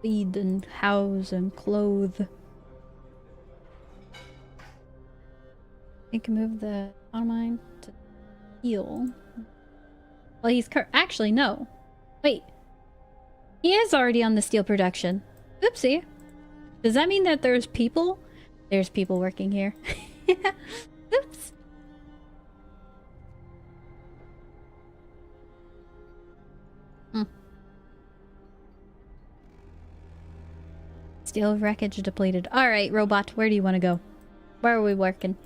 Speaker 1: feed and house and clothe. We can move the mine to heal. Well, he's actually, no. Wait. He is already on the steel production. Oopsie. Does that mean that there's people? There's people working here. Oops. Steel wreckage depleted. Alright, robot, where do you want to go? Where are we working?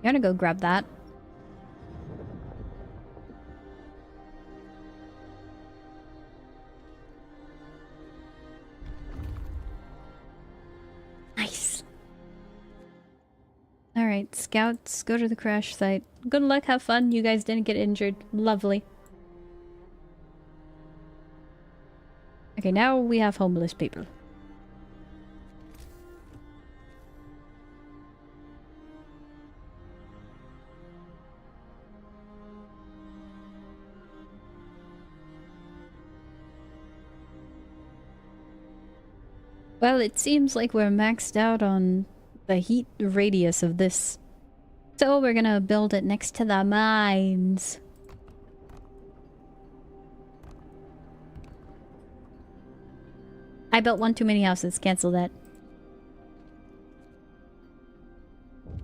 Speaker 1: You wanna go grab that? Nice. Alright, scouts, go to the crash site. Good luck, have fun. You guys didn't get injured. Lovely. Okay, now we have homeless people. Well, it seems like we're maxed out on the heat radius of this. So we're gonna build it next to the mines. I built one too many houses. Cancel that.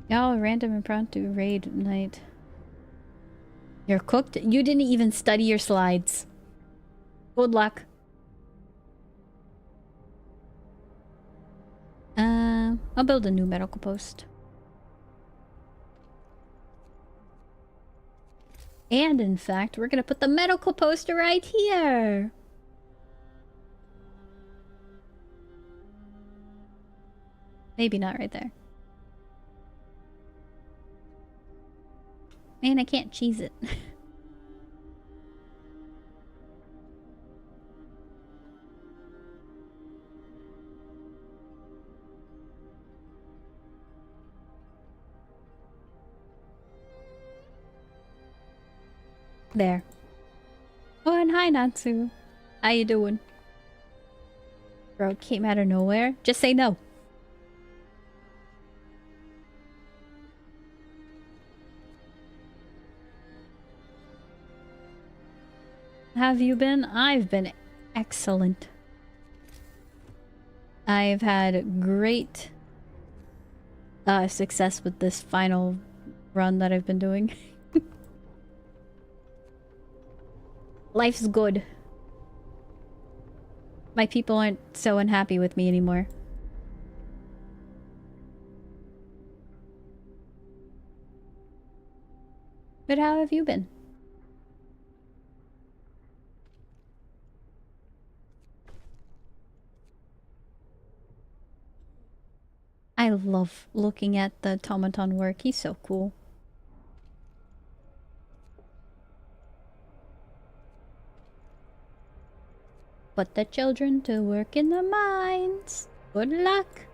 Speaker 1: Y'all, random impromptu raid night. You're cooked? You didn't even study your slides. Good luck. I'll build a new medical post. And in fact, we're gonna put the medical post right here. Maybe not right there. Man, I can't cheese it. There. Oh, and hi, Natsu. How you doing? Bro, came out of nowhere. Just say no. Have you been? I've been excellent. I've had great success with this final run that I've been doing. Life's good. My people aren't so unhappy with me anymore. But how have you been? I love looking at the automaton work. He's so cool. Put the children to work in the mines. Good luck.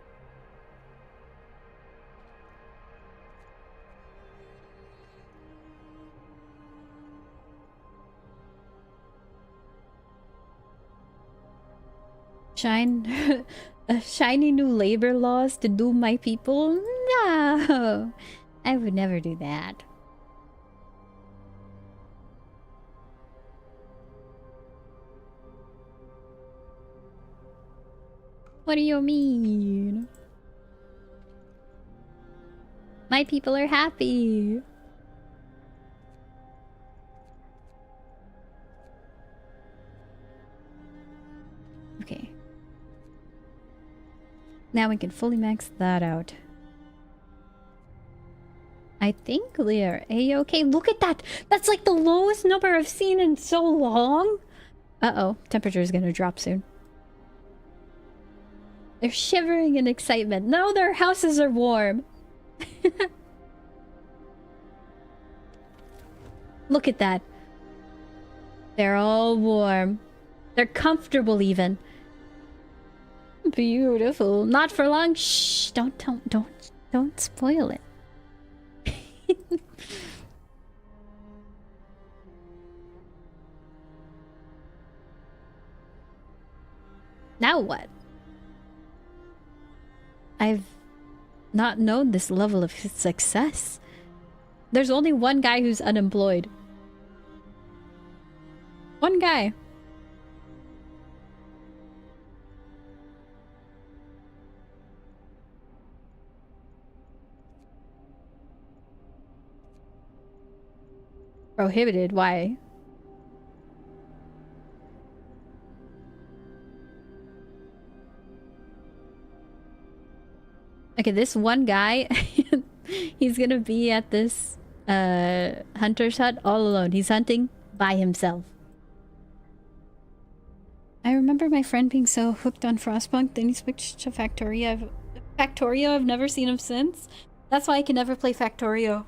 Speaker 1: Shiny new labor laws to doom my people? No! I would never do that. What do you mean? My people are happy. Okay. Now we can fully max that out. I think we are a-okay. Look at that! That's like the lowest number I've seen in so long! Uh-oh. Temperature is gonna drop soon. They're shivering in excitement. No, their houses are warm. Look at that. They're all warm. They're comfortable even. Beautiful. Not for long. Shh. Don't spoil it. Now what? I've not known this level of success. There's only one guy who's unemployed. One guy. Prohibited? Why? Okay, this one guy, he's gonna be at this hunter's hut all alone. He's hunting by himself. I remember my friend being so hooked on Frostpunk, then he switched to Factorio. I've never seen him since. That's why I can never play Factorio.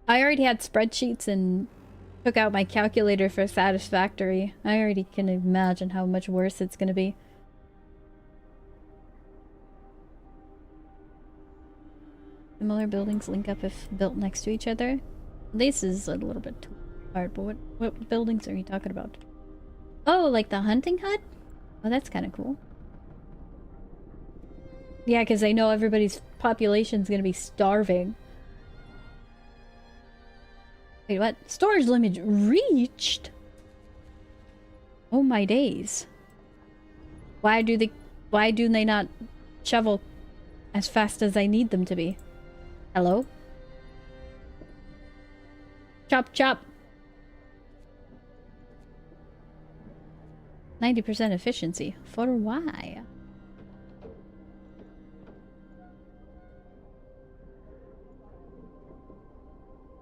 Speaker 1: I already had spreadsheets and took out my calculator for Satisfactory. I already can imagine how much worse it's gonna be. Similar buildings link up if built next to each other. This is a little bit too hard, but what buildings are you talking about? Oh, like the hunting hut? Oh, that's kind of cool. Yeah, because I know everybody's population's gonna be starving. Wait, what? Storage limit reached? Oh my days. Why do they not shovel as fast as I need them to be? Hello? Chop chop. 90% efficiency. For why?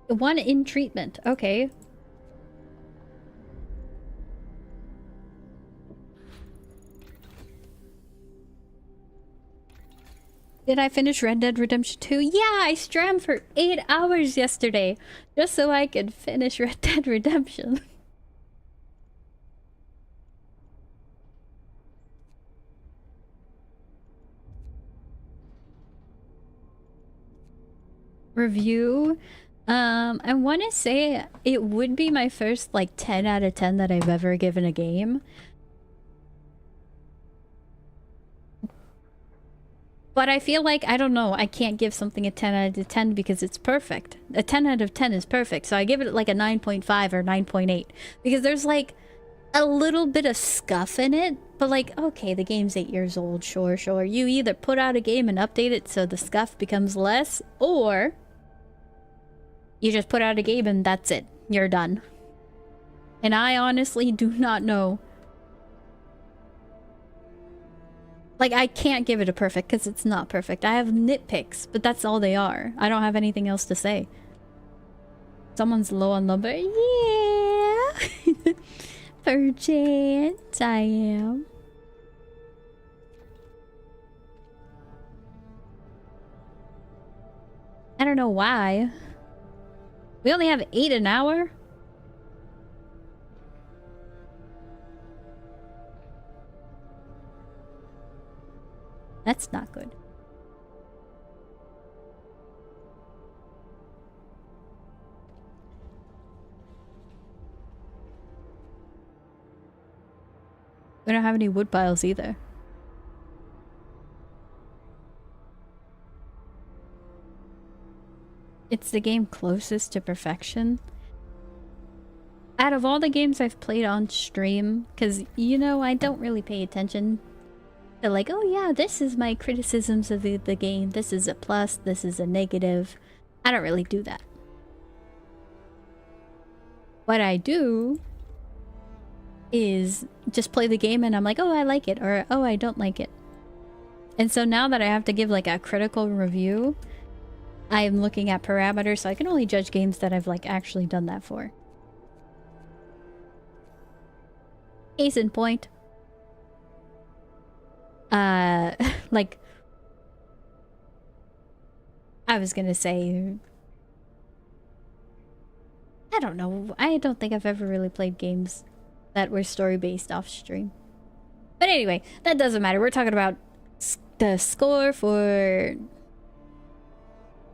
Speaker 1: One in treatment. Okay. Did I finish Red Dead Redemption 2? Yeah, I strammed for 8 hours yesterday just so I could finish Red Dead Redemption. Review. I want to say it would be my first like 10 out of 10 that I've ever given a game. But I feel like, I don't know, I can't give something a 10 out of 10 because it's perfect. A 10 out of 10 is perfect, so I give it like a 9.5 or 9.8. Because there's like a little bit of scuff in it, but like, okay, the game's 8 years old, sure. You either put out a game and update it so the scuff becomes less, or you just put out a game and that's it. You're done. And I honestly do not know. Like, I can't give it a perfect because it's not perfect. I have nitpicks, but that's all they are. I don't have anything else to say. Someone's low on lumber. Yeah! Perchance I am. I don't know why. We only have 8 an hour? That's not good. We don't have any wood piles either. It's the game closest to perfection. Out of all the games I've played on stream, because, you know, I don't really pay attention to like, oh yeah, this is my criticisms of the game. This is a plus, this is a negative. I don't really do that. What I do is just play the game and I'm like, oh, I like it, or oh, I don't like it. And so now that I have to give like a critical review, I'm looking at parameters, so I can only judge games that I've like actually done that for. Case in point. Like, I was gonna say, I don't know. I don't think I've ever really played games that were story-based off stream. But anyway, that doesn't matter. We're talking about the score for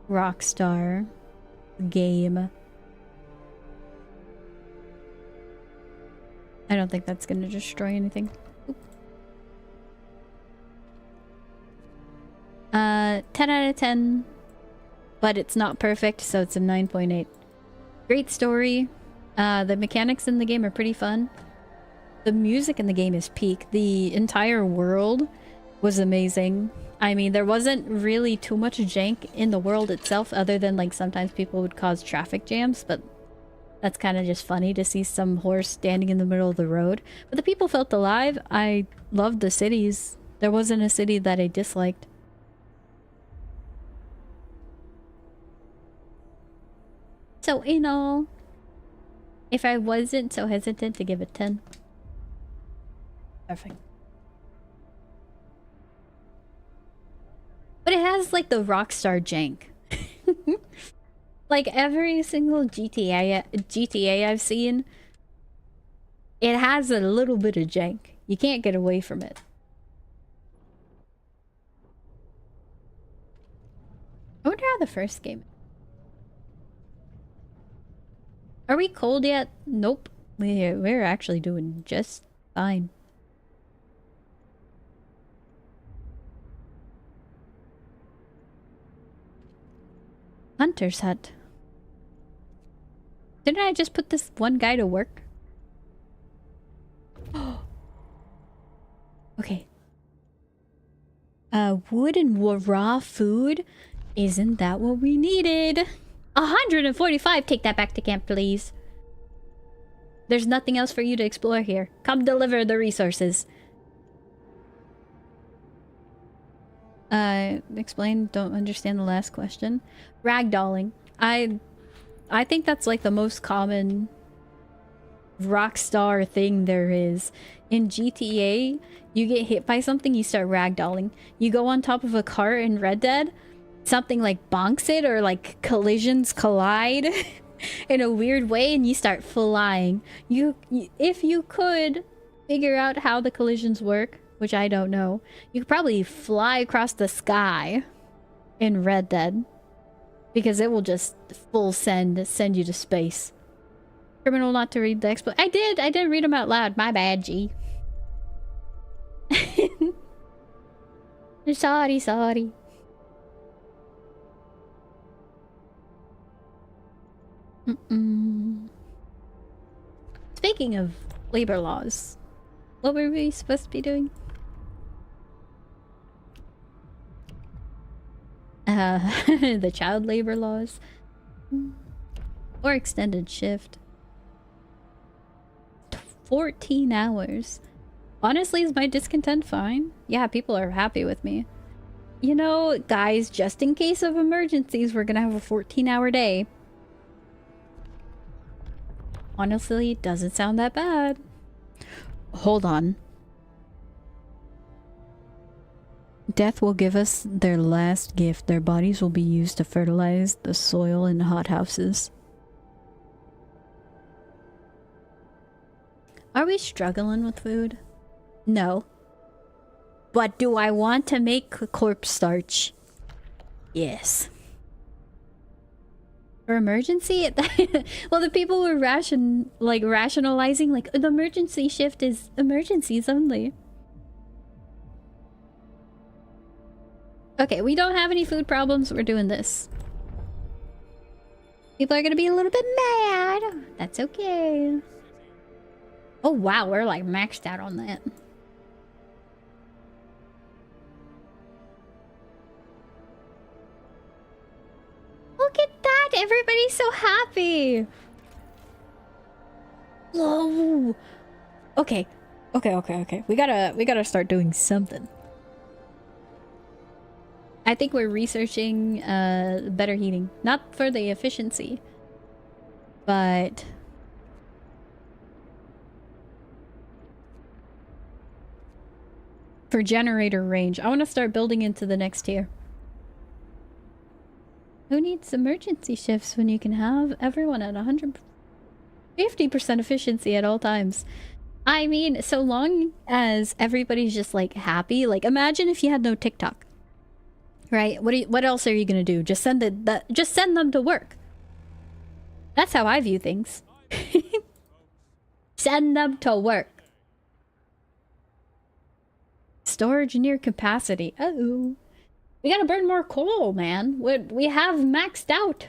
Speaker 1: Rockstar game. I don't think that's gonna destroy anything. Oop. 10 out of 10, but it's not perfect, so it's a 9.8. Great story. The mechanics in the game are pretty fun. The music in the game is peak. The entire world was amazing. I mean, there wasn't really too much jank in the world itself, other than like sometimes people would cause traffic jams, but that's kind of just funny to see some horse standing in the middle of the road. But the people felt alive. I loved the cities. There wasn't a city that I disliked. So in all, if I wasn't so hesitant to give it 10. Perfect. But it has like the Rockstar jank. Like every single GTA I've seen, it has a little bit of jank. You can't get away from it. I wonder how the first game. Are we cold yet? Nope. We're actually doing just fine. Hunter's hut. Didn't I just put this one guy to work? Okay. Wood and raw food? Isn't that what we needed? 145! Take that back to camp, please. There's nothing else for you to explore here. Come deliver the resources. Explain, don't understand the last question. Ragdolling. I think that's like the most common Rockstar thing there is. In GTA, you get hit by something, you start ragdolling. You go on top of a car in Red Dead, something like bonks it or like collisions collide in a weird way and you start flying. If you could figure out how the collisions work, which I don't know, you could probably fly across the sky in Red Dead because it will just full send you to space. Criminal not to read the expo. I did read them out loud. My bad, G. Sorry. Speaking of labor laws, what were we supposed to be doing? The child labor laws. Or extended shift. 14 hours. Honestly, is my discontent fine? Yeah, people are happy with me. You know, guys, just in case of emergencies, we're gonna have a 14-hour day. Honestly, it doesn't sound that bad. Hold on. Death will give us their last gift. Their bodies will be used to fertilize the soil in hothouses. Are we struggling with food? No. But do I want to make corpse starch? Yes. For emergency? Well, the people were rationalizing, like, the emergency shift is emergencies only. Okay, we don't have any food problems. We're doing this. People are gonna be a little bit mad. That's okay. Oh wow, we're like maxed out on that. Look at that! Everybody's so happy! Whoa! Okay. We gotta start doing something. I think we're researching better heating. Not for the efficiency, but for generator range. I want to start building into the next tier. Who needs emergency shifts when you can have everyone at 150% efficiency at all times? I mean, so long as everybody's just like happy. Like, imagine if you had no TikTok, right? What else are you gonna do? Just send just send them to work. That's how I view things. Send them to work. Storage near capacity. Uh-oh. We gotta burn more coal, man. We have maxed out.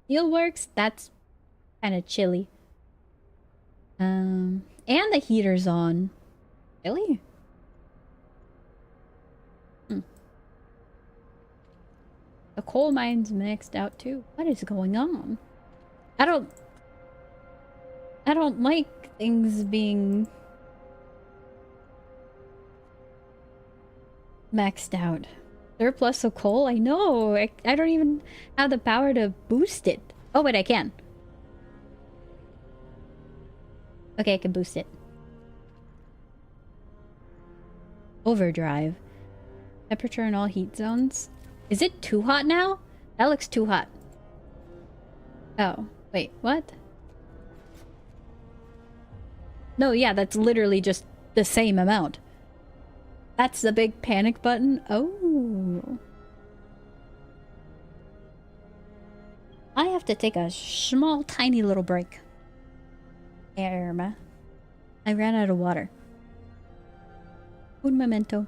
Speaker 1: Steelworks, that's kind of chilly. And the heater's on. Really? The coal mine's maxed out too. What is going on? I don't like things being maxed out. Surplus of coal? I know. I don't even have the power to boost it. Oh, wait, I can. Okay, I can boost it. Overdrive. Temperature in all heat zones. Is it too hot now? That looks too hot. Oh, wait, what? No, yeah, that's literally just the same amount. That's the big panic button. Oh. I have to take a small, tiny little break. I ran out of water. Un momento.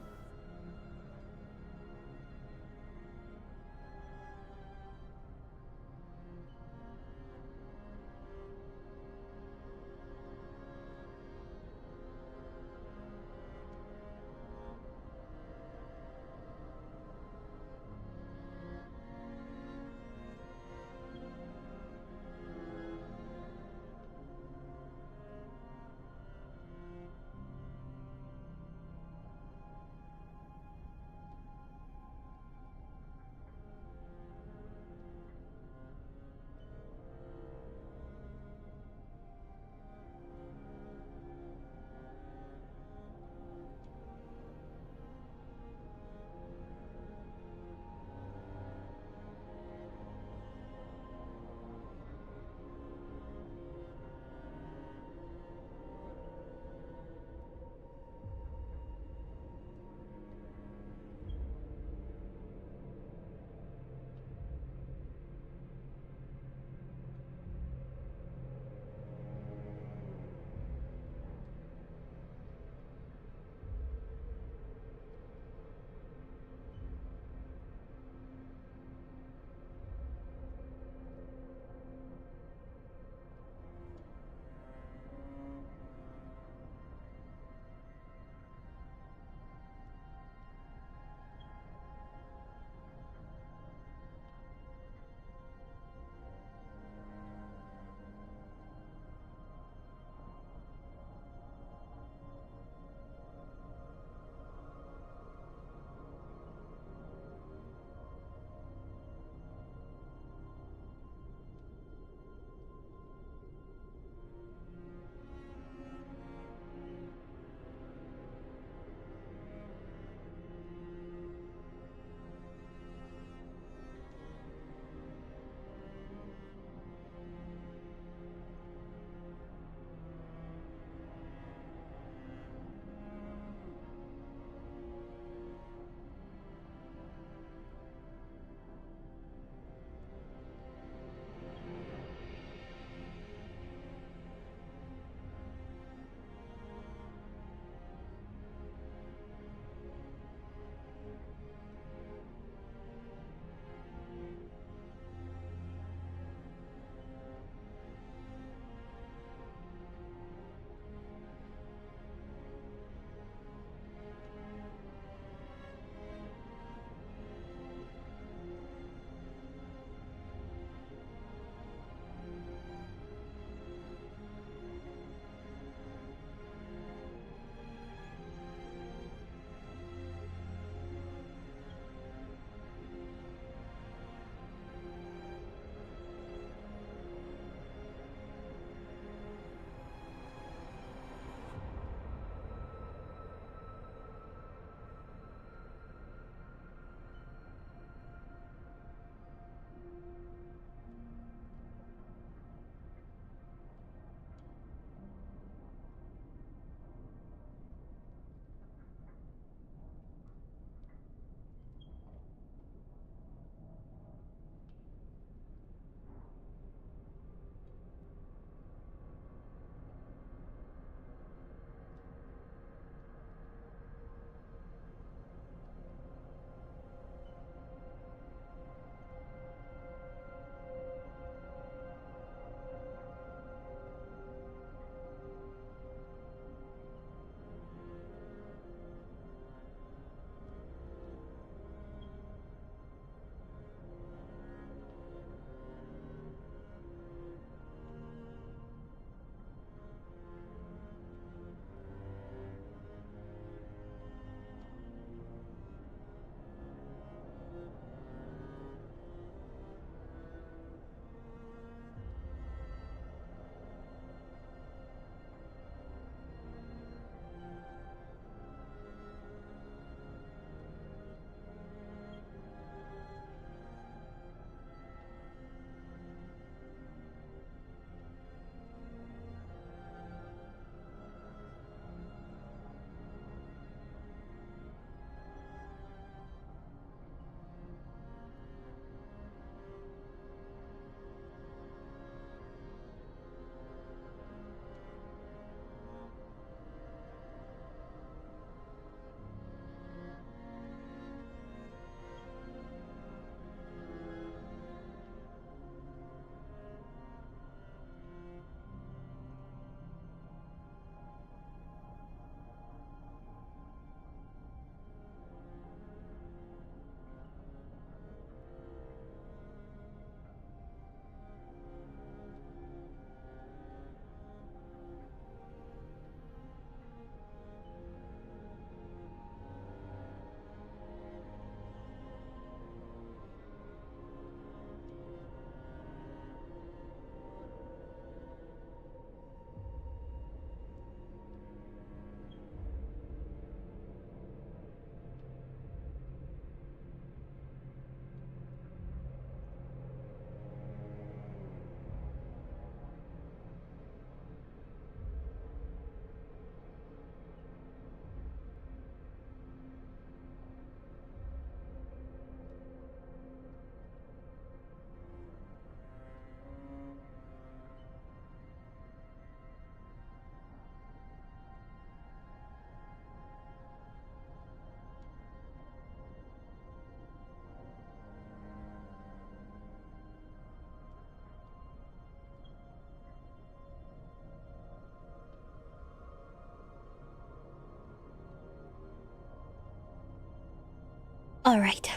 Speaker 1: Alright.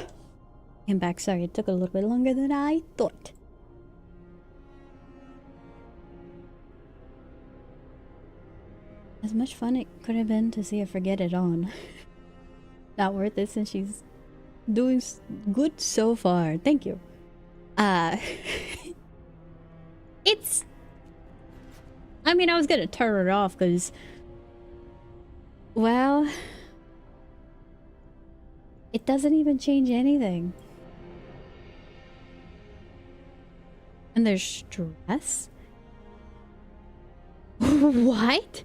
Speaker 1: I'm back. Sorry, it took a little bit longer than I thought. As much fun it could have been to see her forget it on. Not worth it since she's doing good so far. Thank you. It's... I mean, I was gonna turn it off because... Well... It doesn't even change anything. And there's stress? What?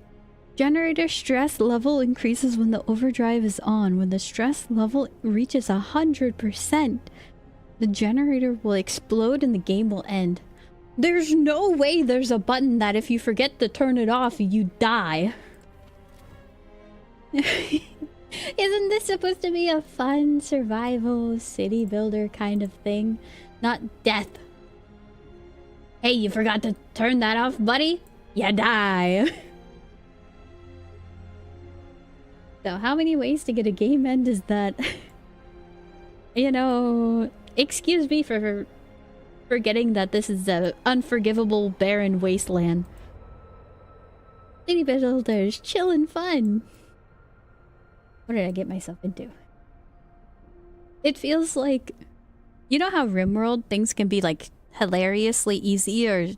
Speaker 1: Generator stress level increases when the overdrive is on. When the stress level reaches 100%, the generator will explode and the game will end. There's no way there's a button that if you forget to turn it off, you die. Isn't this supposed to be a fun survival city builder kind of thing? Not death. Hey, you forgot to turn that off, buddy? You die. So how many ways to get a game end is that? You know, excuse me for forgetting that this is a unforgivable barren wasteland. City builders, chillin' fun. What did I get myself into? It feels like... You know how RimWorld things can be like hilariously easy or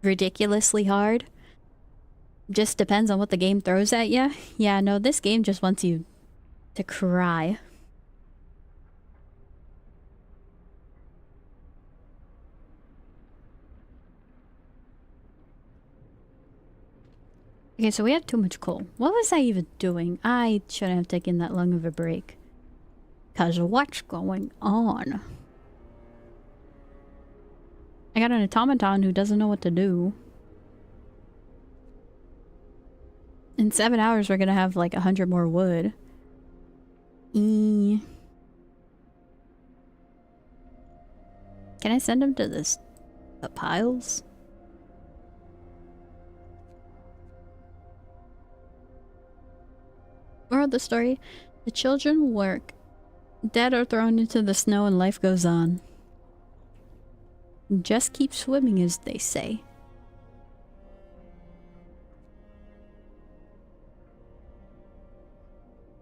Speaker 1: ridiculously hard? Just depends on what the game throws at you. Yeah, no, this game just wants you to cry. Okay, so we have too much coal. What was I even doing? I shouldn't have taken that long of a break. Cause what's going on? I got an automaton who doesn't know what to do. In 7 hours, we're gonna have like 100 more wood. Can I send him to the piles? Moral of the story: the children work, dead are thrown into the snow, and life goes on. Just keep swimming, as they say.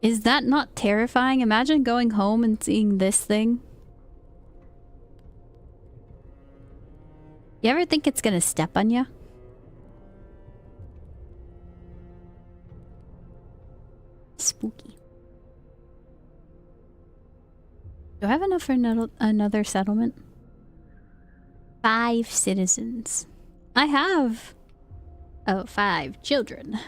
Speaker 1: Is that not terrifying? Imagine going home and seeing this thing. You ever think it's gonna step on you? Spooky. Do I have enough for another settlement? 5 citizens. I have... Oh, 5 children.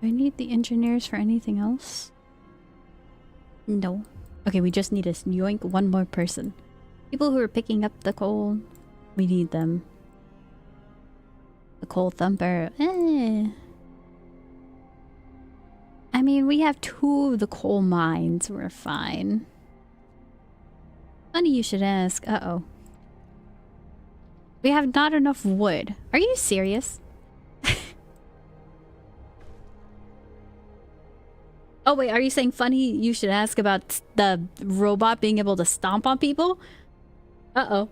Speaker 1: Do I need the engineers for anything else? No. Okay, we just need to yoink one more person. People who are picking up the coal, we need them. The coal thumper, I mean, we have 2 of the coal mines. We're fine. Funny you should ask. Uh-oh. We have not enough wood. Are you serious? Oh wait, are you saying funny you should ask about the robot being able to stomp on people? Uh-oh.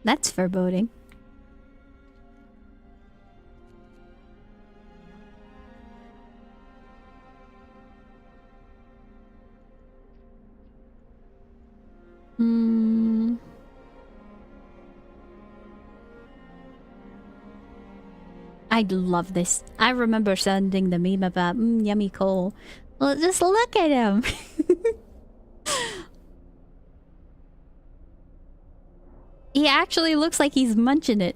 Speaker 1: That's foreboding. I love this. I remember sending the meme about yummy coal. Well, just look at him. He actually looks like he's munching it.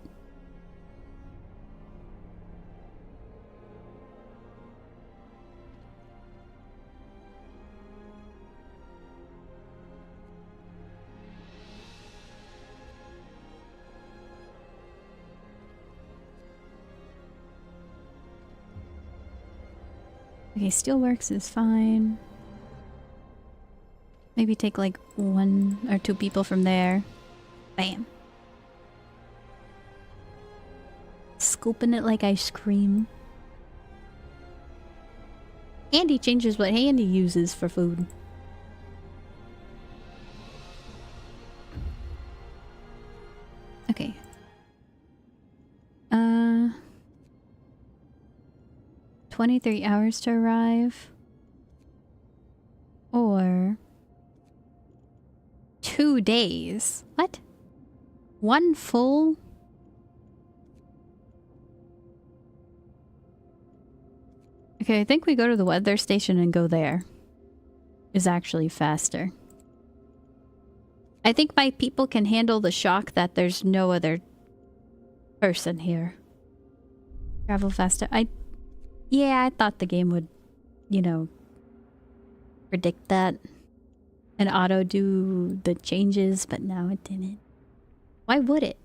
Speaker 1: Okay, steelworks is fine. Maybe take like 1 or 2 people from there. Bam. Scooping it like ice cream. Andy changes what Andy uses for food. Okay. 23 hours to arrive. Or 2 days. What? 1 full? Okay, I think we go to the weather station and go there. Is actually faster. I think my people can handle the shock that there's no other person here. Travel faster. Yeah, I thought the game would, you know, predict that and auto do the changes, but no, it didn't. Why would it?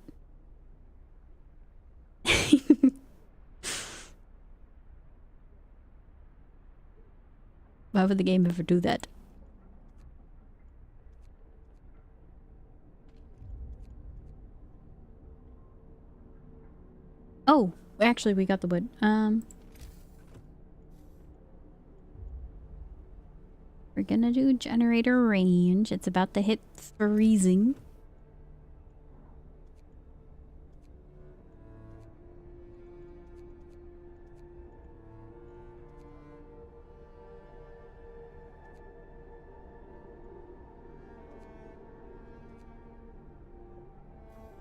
Speaker 1: Why would the game ever do that? Oh, actually we got the wood. We're gonna do generator range. It's about to hit freezing.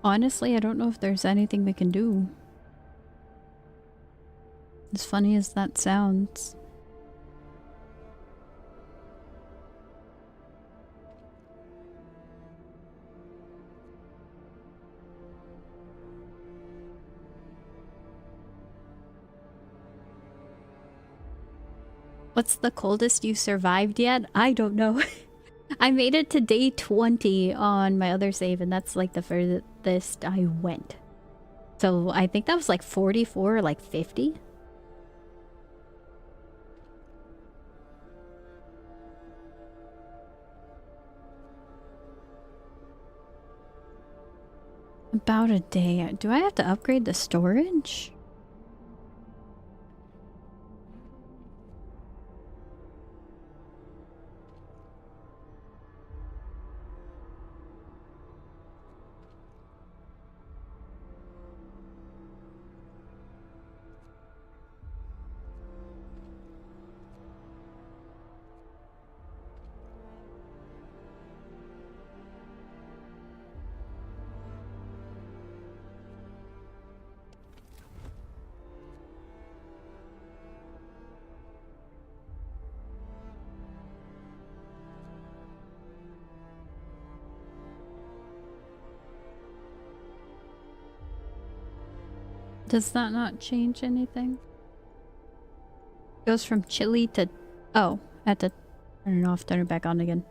Speaker 1: Honestly, I don't know if there's anything we can do. As funny as that sounds. What's the coldest you survived yet? I don't know. I made it to day 20 on my other save, and that's like the furthest I went. So I think that was like 44 or like 50. About a day. Do I have to upgrade the storage? Does that not change anything? Goes from chilly to... Oh, I had to turn it off, turn it back on again.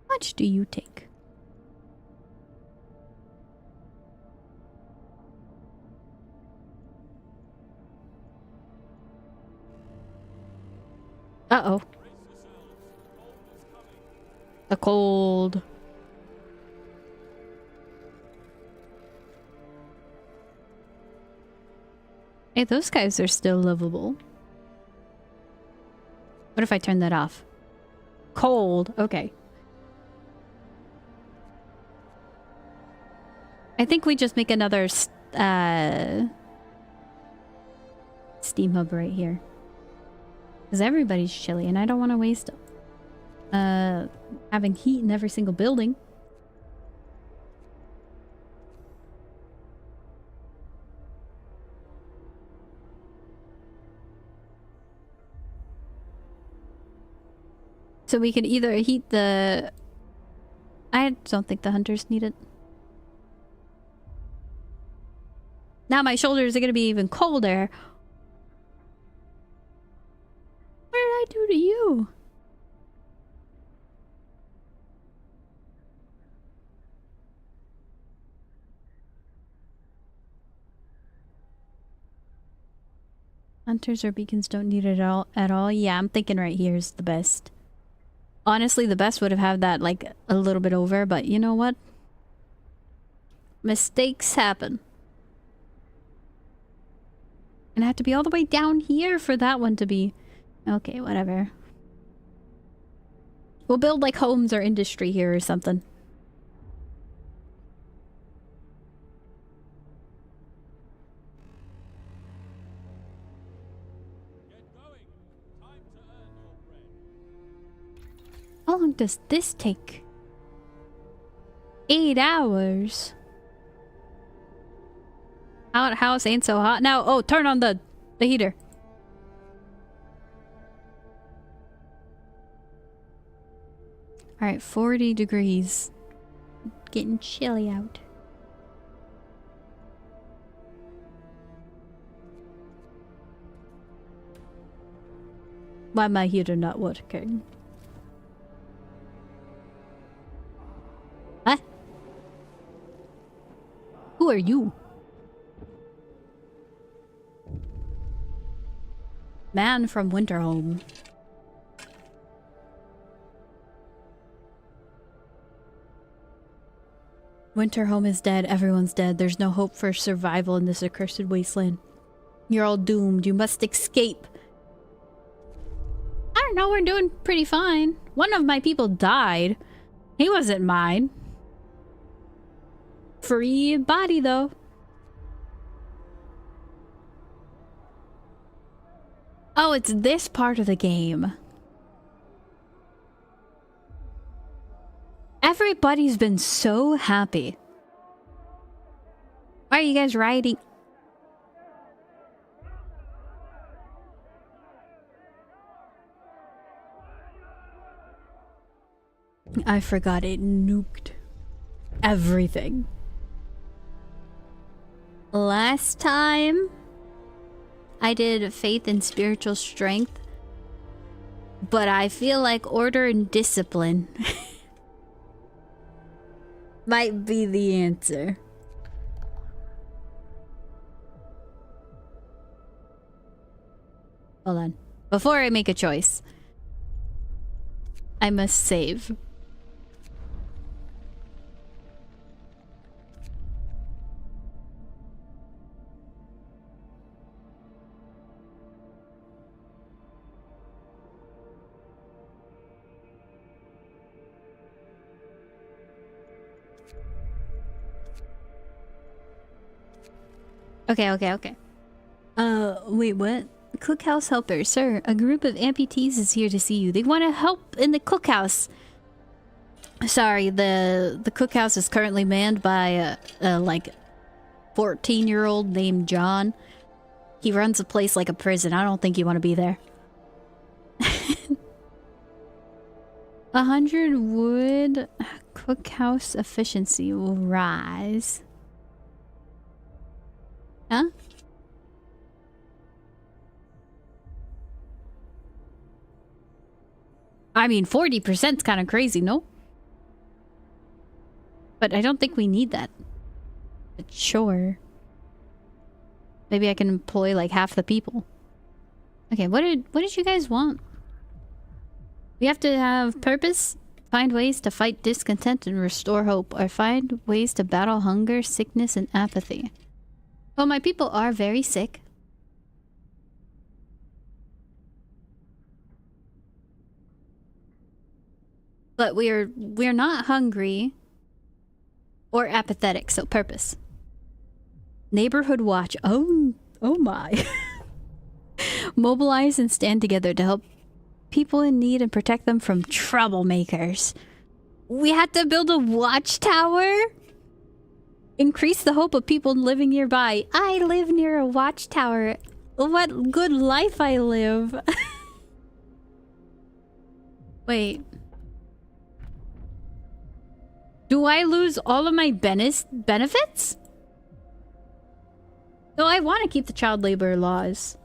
Speaker 1: How much do you take? Uh-oh. The cold. Hey, those guys are still livable. What if I turn that off? Cold. Okay. I think we just make another steam hub right here. Because everybody's chilly and I don't want to waste having heat in every single building. So we could either heat the... I don't think the hunters need it. Now my shoulders are going to be even colder. What did I do to you? Hunters or beacons don't need it at all. Yeah, I'm thinking right here is the best. Honestly, the best would have had that like a little bit over, but you know what? Mistakes happen. And I have to be all the way down here for that one to be... Okay, whatever. We'll build like homes or industry here or something.
Speaker 3: Get going. Time to earn your bread.
Speaker 1: How long does this take? 8 hours. House ain't so hot now. Oh, turn on the heater. Alright, 40 degrees. Getting chilly out. Why am I heater not working? Huh? Who are you? Man from Winterhome. Winterhome is dead. Everyone's dead. There's no hope for survival in this accursed wasteland. You're all doomed. You must escape. I don't know. We're doing pretty fine. One of my people died. He wasn't mine. Free body, though. Oh, it's this part of the game. Everybody's been so happy. Why are you guys riding? I forgot it nuked everything. Last time I did faith and spiritual strength, but I feel like order and discipline might be the answer. Hold on. Before I make a choice, I must save. Okay. Wait, what? Cookhouse helper. Sir, a group of amputees is here to see you. They want to help in the cookhouse. Sorry, the cookhouse is currently manned by a like 14-year-old named John. He runs a place like a prison. I don't think you want to be there. 100 wood. Cookhouse efficiency will rise. Huh? I mean, 40%'s kind of crazy, no? But I don't think we need that. But sure. Maybe I can employ like half the people. Okay, what did you guys want? We have to have purpose, find ways to fight discontent and restore hope, or find ways to battle hunger, sickness, and apathy. Well, my people are very sick. But we're not hungry or apathetic, so purpose. Neighborhood watch. Oh my. Mobilize and stand together to help people in need and protect them from troublemakers. We had to build a watchtower? Increase the hope of people living nearby. I live near a watchtower. What good life I live. Wait. Do I lose all of my benefits? No, I want to keep the child labor laws.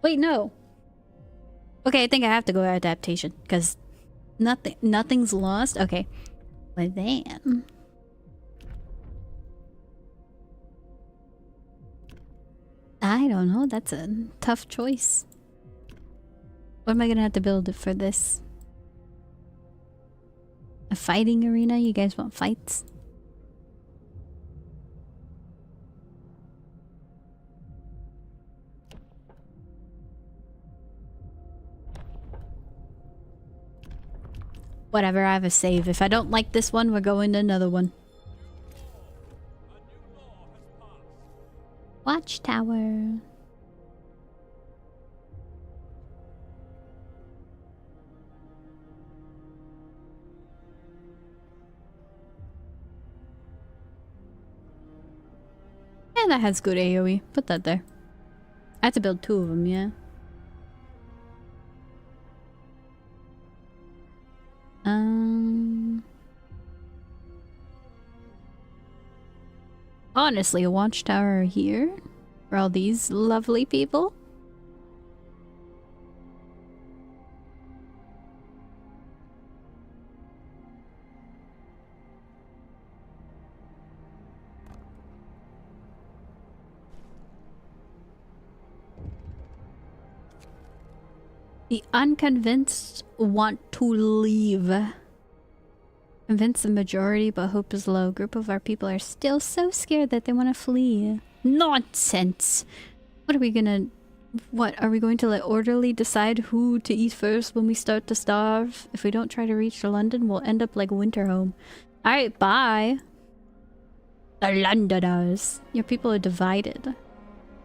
Speaker 1: Wait, no. Okay, I think I have to go adaptation, because Nothing's lost? Okay. But then... I don't know, that's a tough choice. What am I gonna have to build for this? A fighting arena? You guys want fights? Whatever, I have a save. If I don't like this one, we're going to another one. Watchtower. And that has good AoE. Put that there. I had to build 2 of them, yeah. Honestly, a watchtower here for all these lovely people. The unconvinced want to leave. Convince the majority, but hope is low. Group of our people are still so scared that they want to flee. Nonsense! What are we gonna... What, are we going to let orderly decide who to eat first when we start to starve? If we don't try to reach London, we'll end up like Winterhome. Alright, bye! The Londoners. Your people are divided.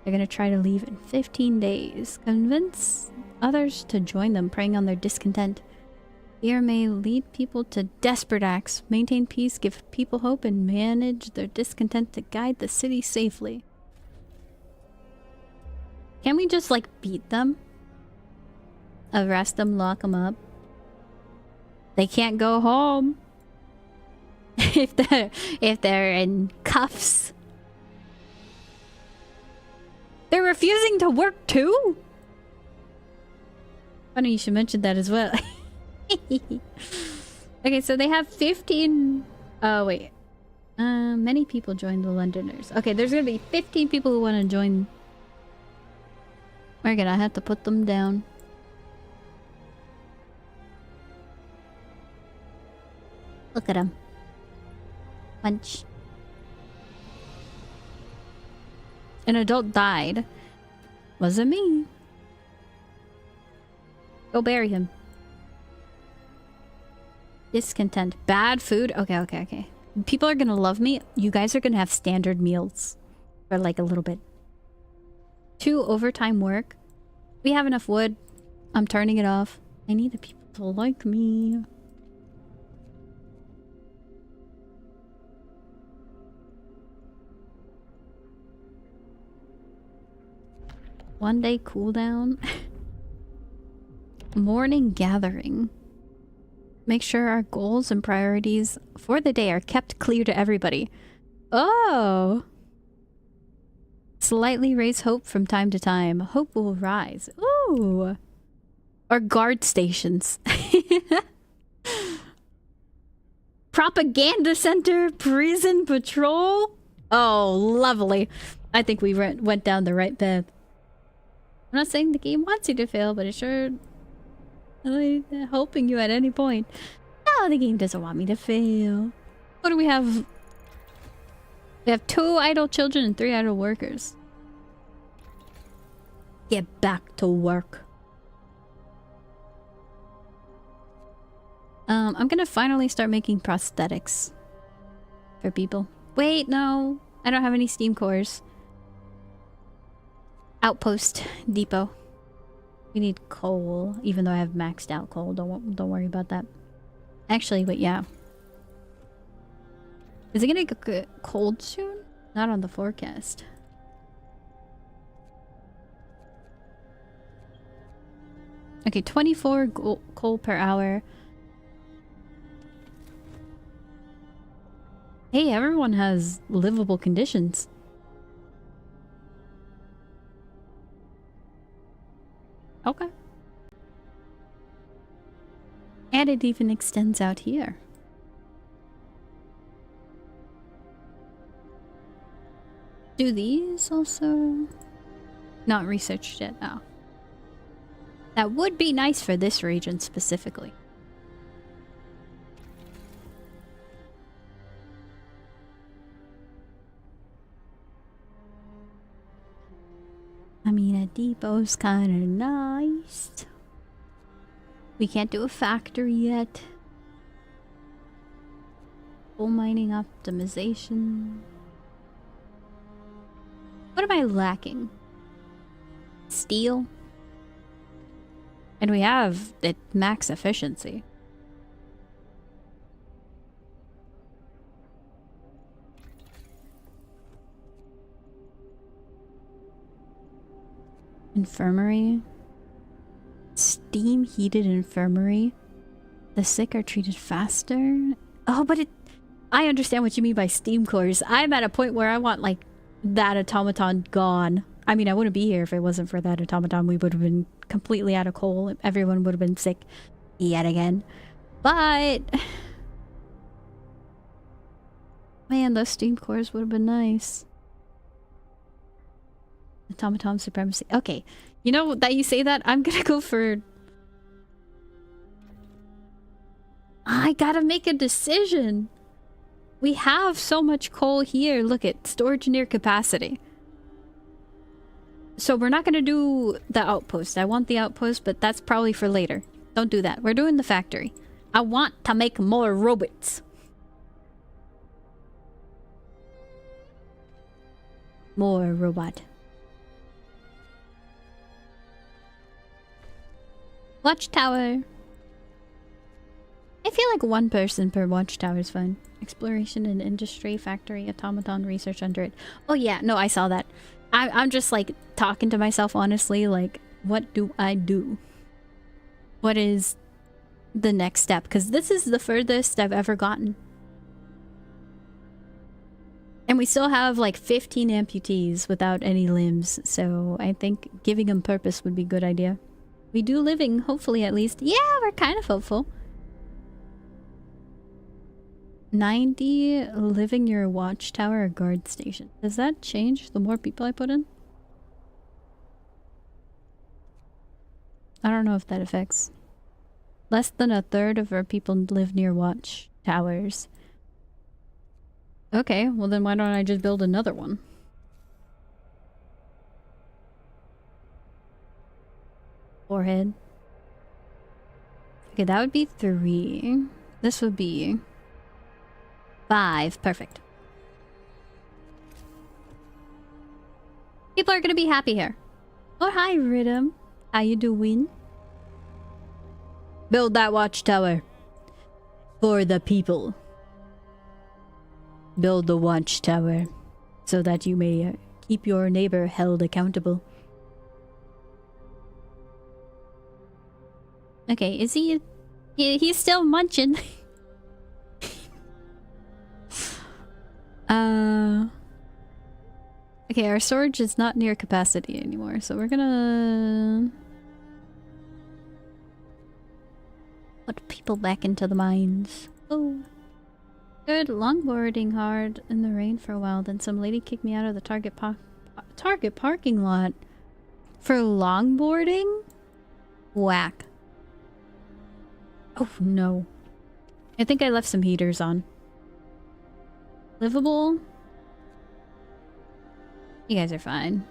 Speaker 1: They're gonna try to leave in 15 days. Convince others to join them, preying on their discontent. Fear may lead people to desperate acts. Maintain peace, give people hope, and manage their discontent to guide the city safely. Can we just, like, beat them? Arrest them, lock them up? They can't go home. if they're in cuffs. They're refusing to work too? Funny you should mention that as well. Okay, so they have 15... Oh, wait. Many people joined the Londoners. Okay, there's gonna be 15 people who want to join. We're gonna have to put them down. Look at them. Punch. An adult died. Wasn't me. Go bury him. Discontent. Bad food? Okay. People are gonna love me. You guys are gonna have standard meals. For like a little bit. 2 overtime work. We have enough wood. I'm turning it off. I need the people to like me. One day cooldown. Morning gathering. Make sure our goals and priorities for the day are kept clear to everybody. Oh! Slightly raise hope from time to time. Hope will rise. Ooh! Or guard stations. Propaganda center, prison patrol. Oh, lovely. I think we went down the right path. I'm not saying the game wants you to fail, but it sure... helping you at any point. No, the game doesn't want me to fail. What do we have? We have 2 idle children and 3 idle workers. Get back to work. I'm gonna finally start making prosthetics for people. Wait, no. I don't have any steam cores. Outpost depot. We need coal, even though I have maxed out coal. Don't worry about that. Actually, wait, yeah. Is it gonna get cold soon? Not on the forecast. Okay, 24 coal per hour. Hey, everyone has livable conditions. Okay. And it even extends out here. Do these also? Not researched yet. Oh. That would be nice for this region specifically. I mean, a depot's kind of nice. We can't do a factory yet. Coal mining optimization. What am I lacking? Steel? And we have it max efficiency. Infirmary. Steam heated infirmary. The sick are treated faster. Oh, but it... I understand what you mean by steam cores. I'm at a point where I want, like, that automaton gone. I mean, I wouldn't be here if it wasn't for that automaton. We would have been completely out of coal. Everyone would have been sick yet again. But... man, those steam cores would have been nice. Automaton supremacy. Okay. You know that you say that? I'm gonna go for... I gotta make a decision. We have so much coal here. Look at storage near capacity. So we're not gonna do the outpost. I want the outpost, but that's probably for later. Don't do that. We're doing the factory. I want to make more robots. More robot. Watchtower. I feel like one person per watchtower is fine. Exploration and industry, factory, automaton, research under it. Oh yeah, no, I saw that. I'm just like talking to myself honestly, like, what do I do? What is the next step? Because this is the furthest I've ever gotten. And we still have like 15 amputees without any limbs, so I think giving them purpose would be a good idea. We do living, hopefully at least. Yeah, we're kind of hopeful. 90 living near a watchtower or guard station. Does that change the more people I put in? I don't know if that affects. Less than a third of our people live near watchtowers. Okay, well then why don't I just build another one? Forehead. Okay, that would be 3. This would be 5. Perfect. People are gonna be happy here. Oh, hi, Rhythm. How you doing? Build that watchtower. For the people. Build the watchtower. So that you may keep your neighbor held accountable. Okay, is he... He's still munching. Okay, our storage is not near capacity anymore, so we're gonna... put people back into the mines. Oh. Good, longboarding hard in the rain for a while, then some lady kicked me out of the Target parking lot. For longboarding? Whack. Oh no. I think I left some heaters on. Livable? You guys are fine.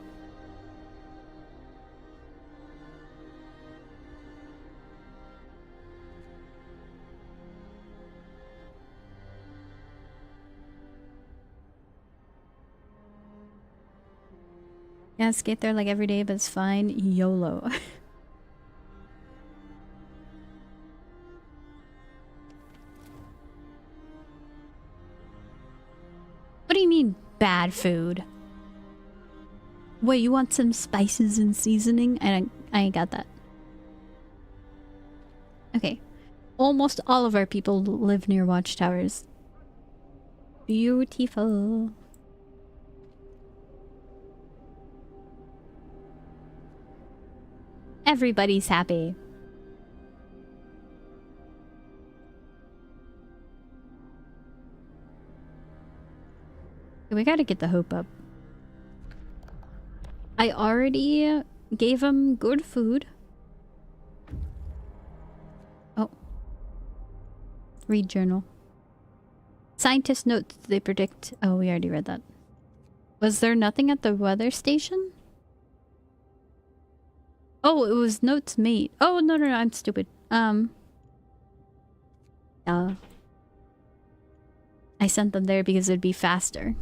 Speaker 1: Yeah, skate there like every day, but it's fine. YOLO. What do you mean, bad food? Wait, you want some spices and seasoning? I ain't got that. Okay. Almost all of our people live near watchtowers. Beautiful. Everybody's happy. We gotta get the hope up. I already gave him good food. Oh. Read journal. Scientists note they predict... Oh, we already read that. Was there nothing at the weather station? Oh, it was notes made. Oh, no, I'm stupid. I sent them there because it'd be faster.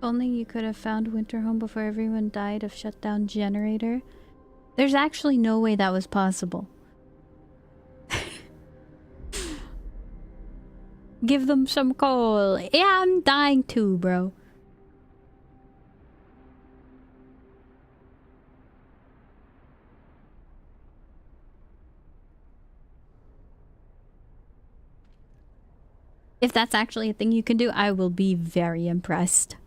Speaker 1: Only you could have found Winterhome before everyone died of shutdown generator. There's actually no way that was possible. Give them some coal. Yeah, I'm dying too, bro. If that's actually a thing you can do, I will be very impressed.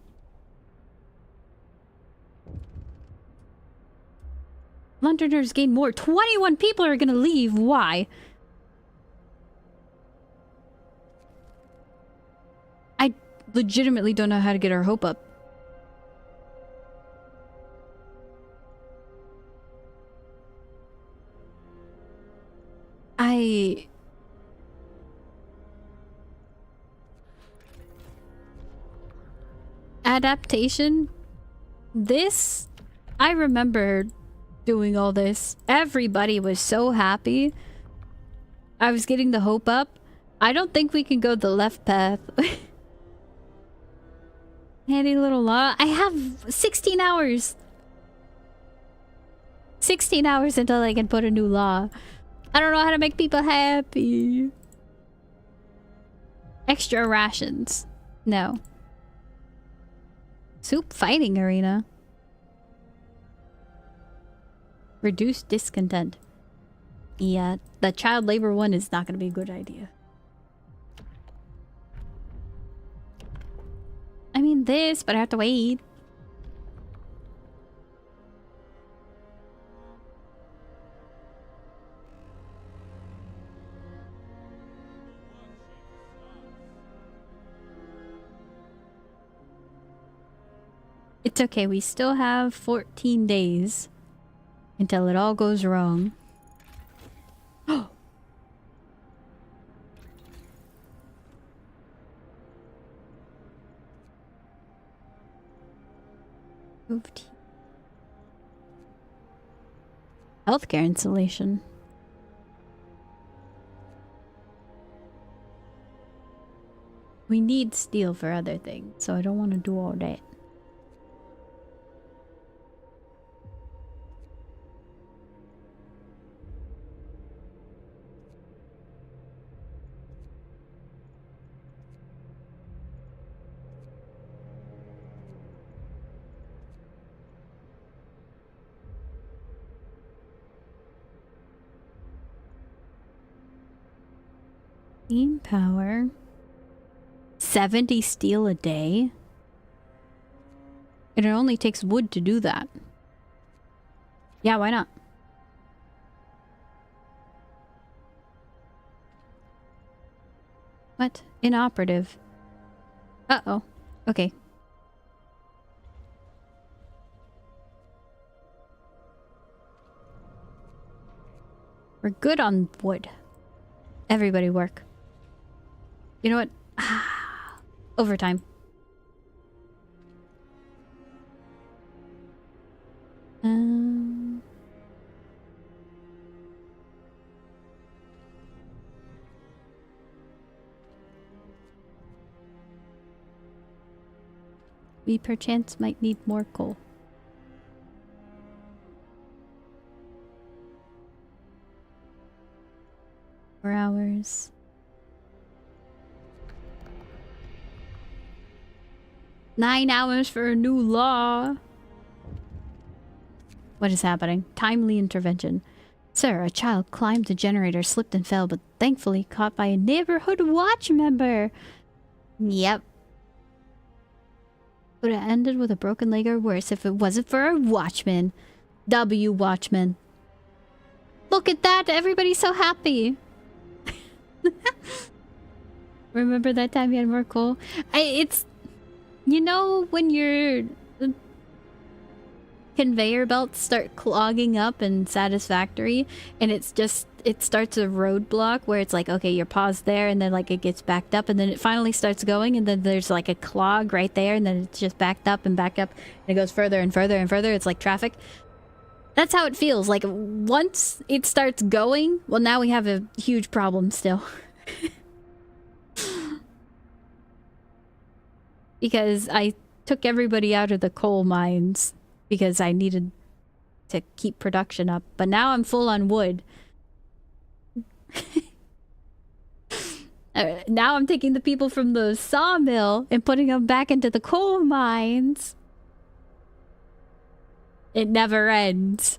Speaker 1: Londoners gain more. 21 people are gonna leave. Why? I legitimately don't know how to get our hope up. Adaptation? This? I remember doing all this. Everybody was so happy. I was getting the hope up. I don't think we can go the left path. Handy little law. I have 16 hours. 16 hours until I can put a new law. I don't know how to make people happy. Extra rations. No. Soup fighting arena. Reduce discontent. Yeah, the child labor one is not going to be a good idea. I mean this, but I have to wait. It's okay, we still have 14 days until it all goes wrong. Moved. Healthcare installation. We need steel for other things, so I don't want to do all that. Steam power. 70 steel a day? And it only takes wood to do that. Yeah, why not? What? Inoperative. Uh-oh. Okay. We're good on wood. Everybody work. You know what? Overtime. We perchance might need more coal. Four hours. Nine hours for a new law. What is happening? Timely intervention. Sir, a child climbed the generator, slipped and fell, but thankfully caught by a neighborhood watch member. Yep. Would have ended with a broken leg or worse if it wasn't for a watchman. W watchman. Look at that! Everybody's so happy! Remember that time you had more coal? It's... You know when your conveyor belts start clogging up in Satisfactory and it's just... It starts a roadblock where it's like, okay, you're paused there and then like it gets backed up and then it finally starts going and then there's like a clog right there and then it's just backed up and backed up and it goes further and further and further. It's like traffic. That's how it feels. Like once it starts going, well now we have a huge problem still. Because I took everybody out of the coal mines because I needed to keep production up. But now I'm full on wood. Now I'm taking the people from the sawmill and putting them back into the coal mines. It never ends.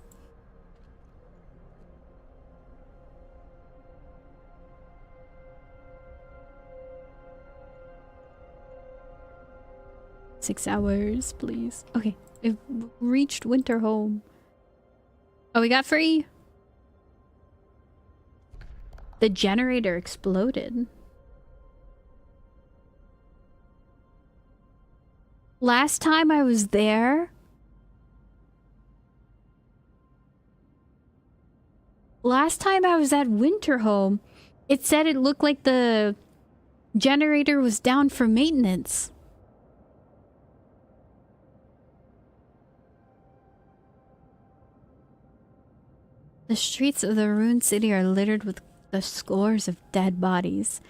Speaker 1: Six hours, please. Okay, we've reached winter home. Oh, we got free. The generator exploded. Last time I was there... Last time I was at Winterhome, it said it looked like the generator was down for maintenance. The streets of the ruined city are littered with the scores of dead bodies.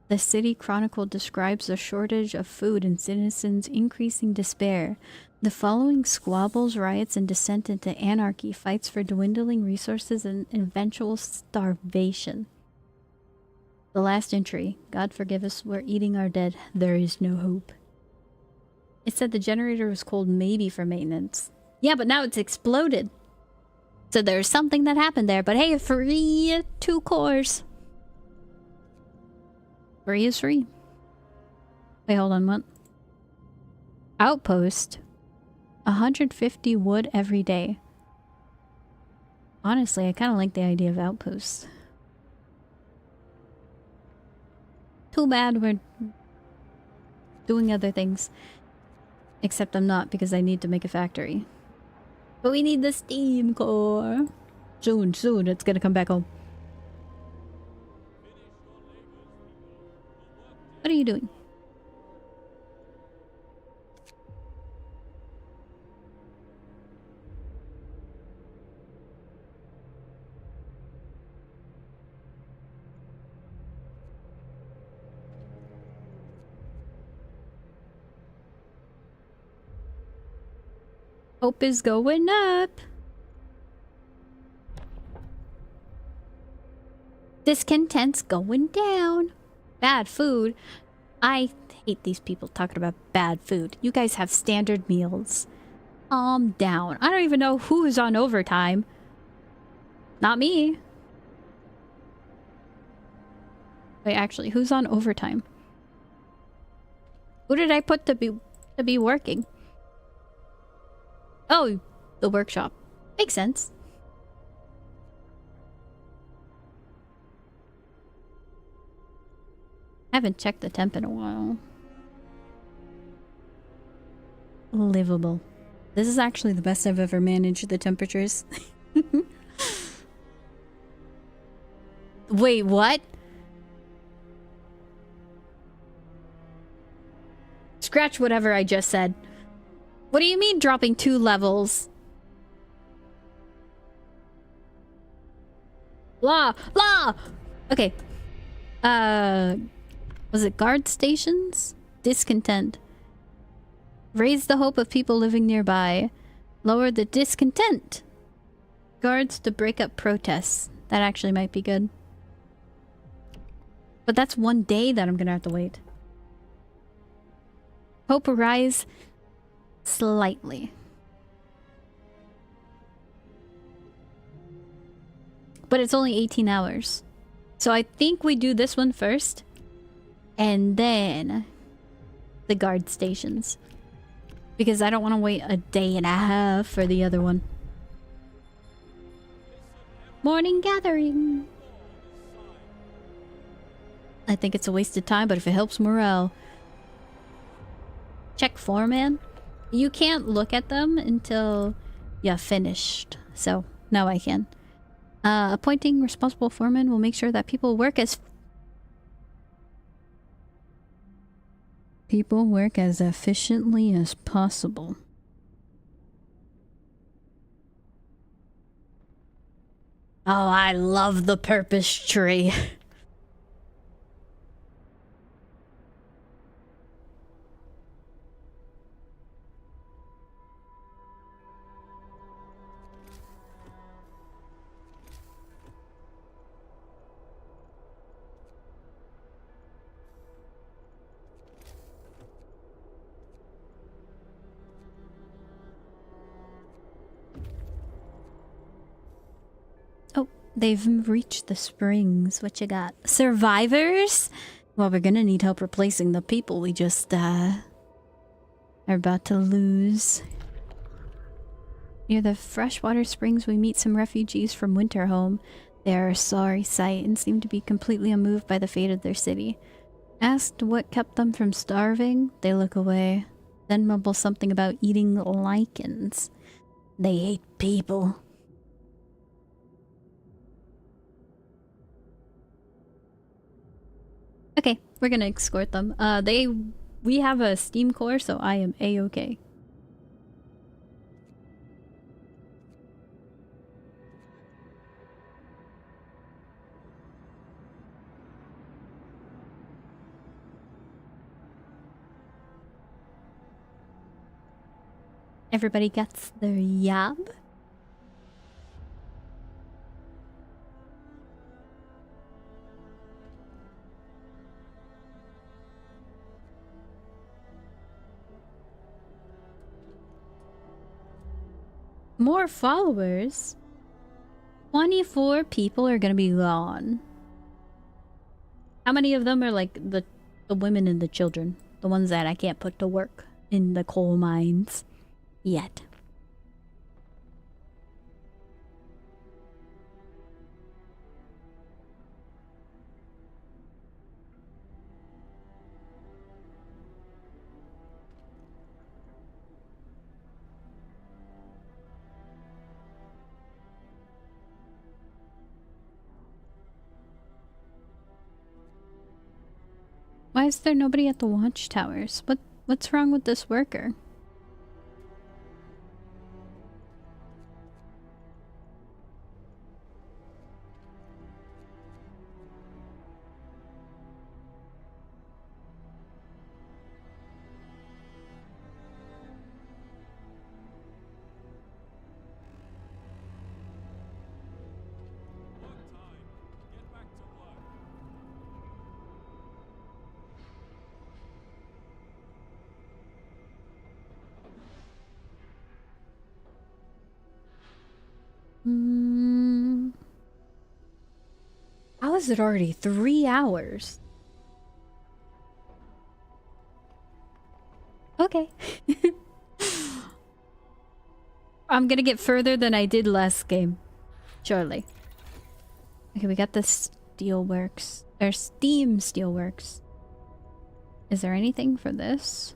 Speaker 1: The city chronicle describes a shortage of food and citizens' increasing despair. The following squabbles, riots, and descent into anarchy, fights for dwindling resources and eventual starvation. The last entry. God forgive us, we're eating our dead. There is no hope. It said the generator was cold maybe for maintenance. Yeah, but now it's exploded. So there's something that happened there. But hey, free 2 cores. Free is free. Wait, hold on, what? Outpost. 150 wood every day. Honestly, I kind of like the idea of outposts. Too bad we're doing other things. Except I'm not because I need to make a factory. But we need the steam core. Soon, it's gonna come back home. What are you doing? Hope is going up. Discontent's going down. Bad food. I hate these people talking about bad food. You guys have standard meals. Calm down. I don't even know who's on overtime. Not me. Wait, actually, who's on overtime? Who did I put to be working? Oh, the workshop. Makes sense. I haven't checked the temp in a while. Livable. This is actually the best I've ever managed the temperatures. Wait, what? Scratch whatever I just said. What do you mean dropping 2 levels? Blah! Blah! Okay. Was it guard stations? Discontent. Raise the hope of people living nearby. Lower the discontent. Guards to break up protests. That actually might be good. But that's one day that I'm gonna have to wait. Hope rise slightly. But it's only 18 hours. So I think we do this one first. And then the guard stations. Because I don't want to wait a day and a half for the other one. Morning gathering. I think it's a waste of time, but if it helps morale. Check foreman. You can't look at them until you're finished. So now I can. Appointing responsible foreman will make sure that people work as efficiently as possible. Oh, I love the purpose tree. Oh, they've reached the springs. What you got? Survivors? Well, we're gonna need help replacing the people we just, are about to lose. Near the freshwater springs, we meet some refugees from Winterhome. They are a sorry sight and seem to be completely unmoved by the fate of their city. Asked what kept them from starving, they look away. Then mumble something about eating lichens. They hate people. Okay, we're gonna escort them. We have a steam core, so I am a-okay. Everybody gets their yab. More followers? 24 people are gonna be gone. How many of them are like the women and the children? The ones that I can't put to work in the coal mines yet. Why is there nobody at the watchtowers? What's wrong with this worker?
Speaker 3: Work time. Get back to work.
Speaker 1: How is it already 3 hours? Okay. I'm gonna get further than I did last game. Surely. Okay, we got the steelworks. Or steam steelworks. Is there anything for this?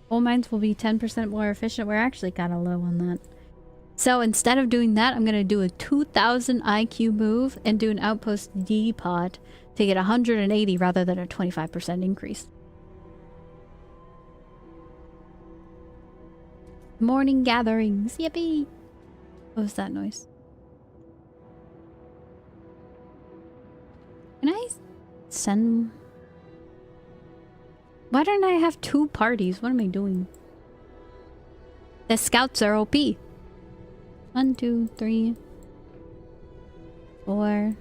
Speaker 1: Coal mines will be 10% more efficient. We're actually kind of low on that. So instead of doing that, I'm gonna do a 2000 IQ move and do an outpost depot to get 180 rather than a 25% increase. Morning gatherings. Yippee! What was that noise? Can I send... Why don't I have 2 parties? What am I doing? The scouts are OP. 1, 2, 3, 4.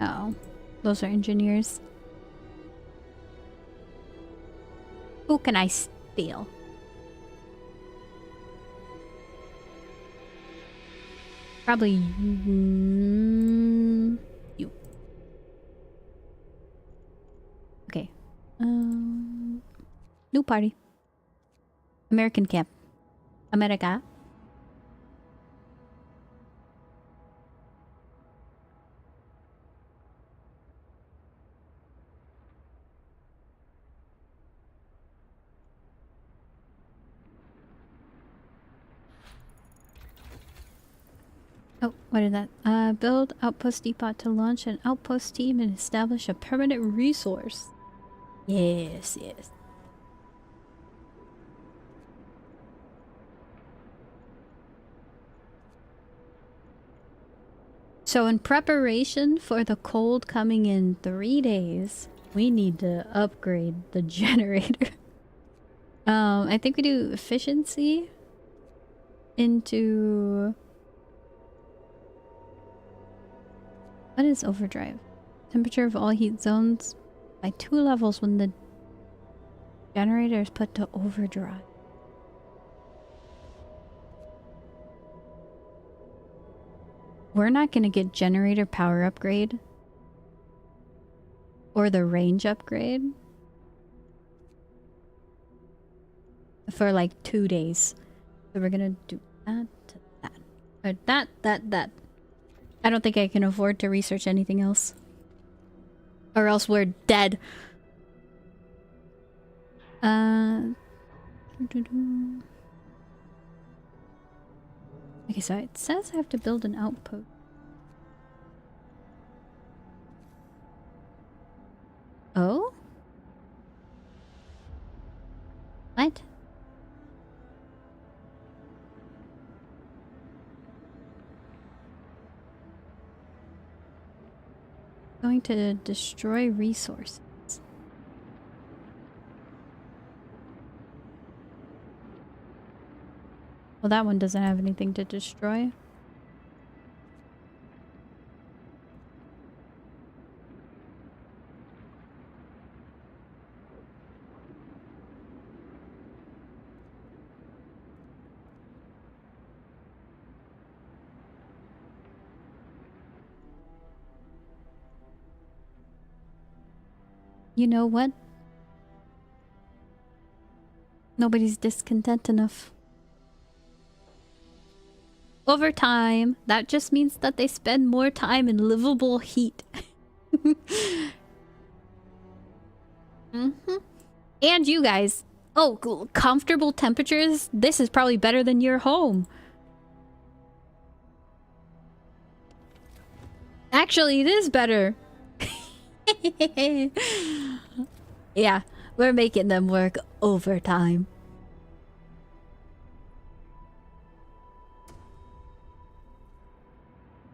Speaker 1: Oh, those are engineers. Who can I steal? Probably you. Okay. New party. American camp. America. Oh, what is that? Build outpost depot to launch an outpost team and establish a permanent resource. Yes, yes. So in preparation for the cold coming in 3 days, we need to upgrade the generator. I think we do efficiency into... What is overdrive? Temperature of all heat zones by 2 levels when the generator is put to overdrive. We're not gonna get generator power upgrade or the range upgrade for like 2 days. So we're gonna do that, that, or that. I don't think I can afford to research anything else. Or else we're dead. Okay, so it says I have to build an outpost. Oh? What? Going to destroy resources. Well, that one doesn't have anything to destroy. You know what? Nobody's discontent enough. Over time, that just means that they spend more time in livable heat. And you guys. Oh, comfortable temperatures? This is probably better than your home. Actually, it is better. Yeah, we're making them work overtime.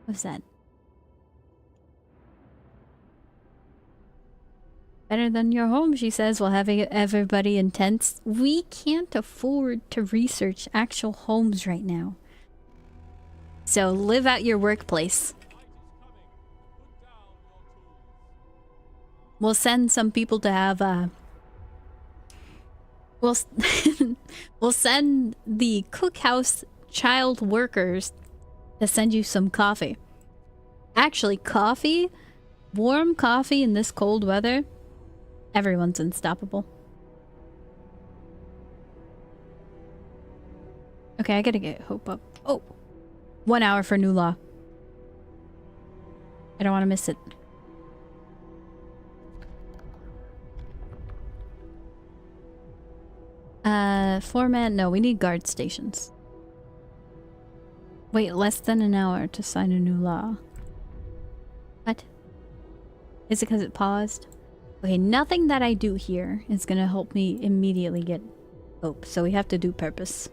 Speaker 1: What's that? Better than your home, she says, while having everybody in tents. We can't afford to research actual homes right now. So live at your workplace. We'll send some people to have we'll send the cookhouse child workers to send you some coffee. Actually, coffee, warm coffee in this cold weather, everyone's unstoppable. Okay, I gotta get Hope up. Oh, 1 hour for new law. I don't want to miss it. Format, no, we need guard stations. Wait less than an hour to sign a new law. What? Is it because it paused? Okay, nothing that I do here is gonna help me immediately get hope, so we have to do purpose.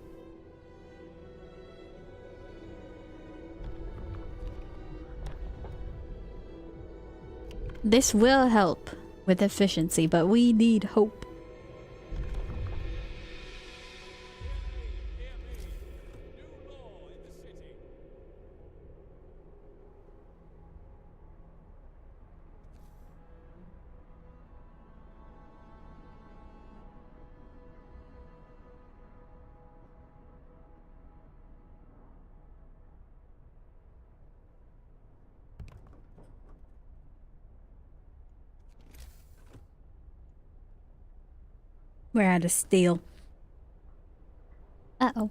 Speaker 1: This will help with efficiency, but we need hope.
Speaker 3: Hear me. New law in the city.
Speaker 1: We're out of steel. Uh-oh.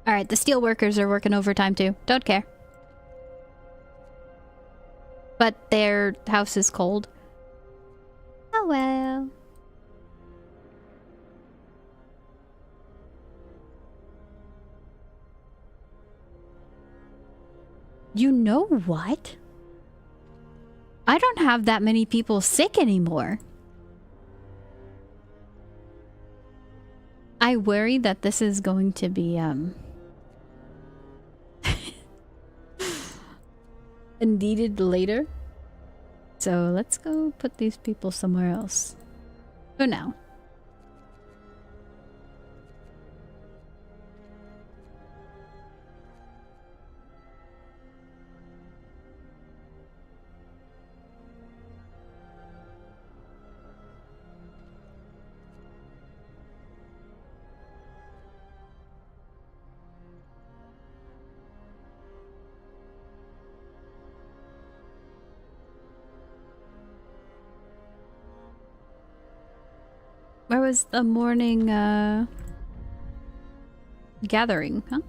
Speaker 1: Alright, the steel workers are working overtime too. Don't care. But their house is cold. Oh well. You know what? I don't have that many people sick anymore. I worry that this is going to be, needed later. So let's go put these people somewhere else. For now. Where was the morning, gathering, huh?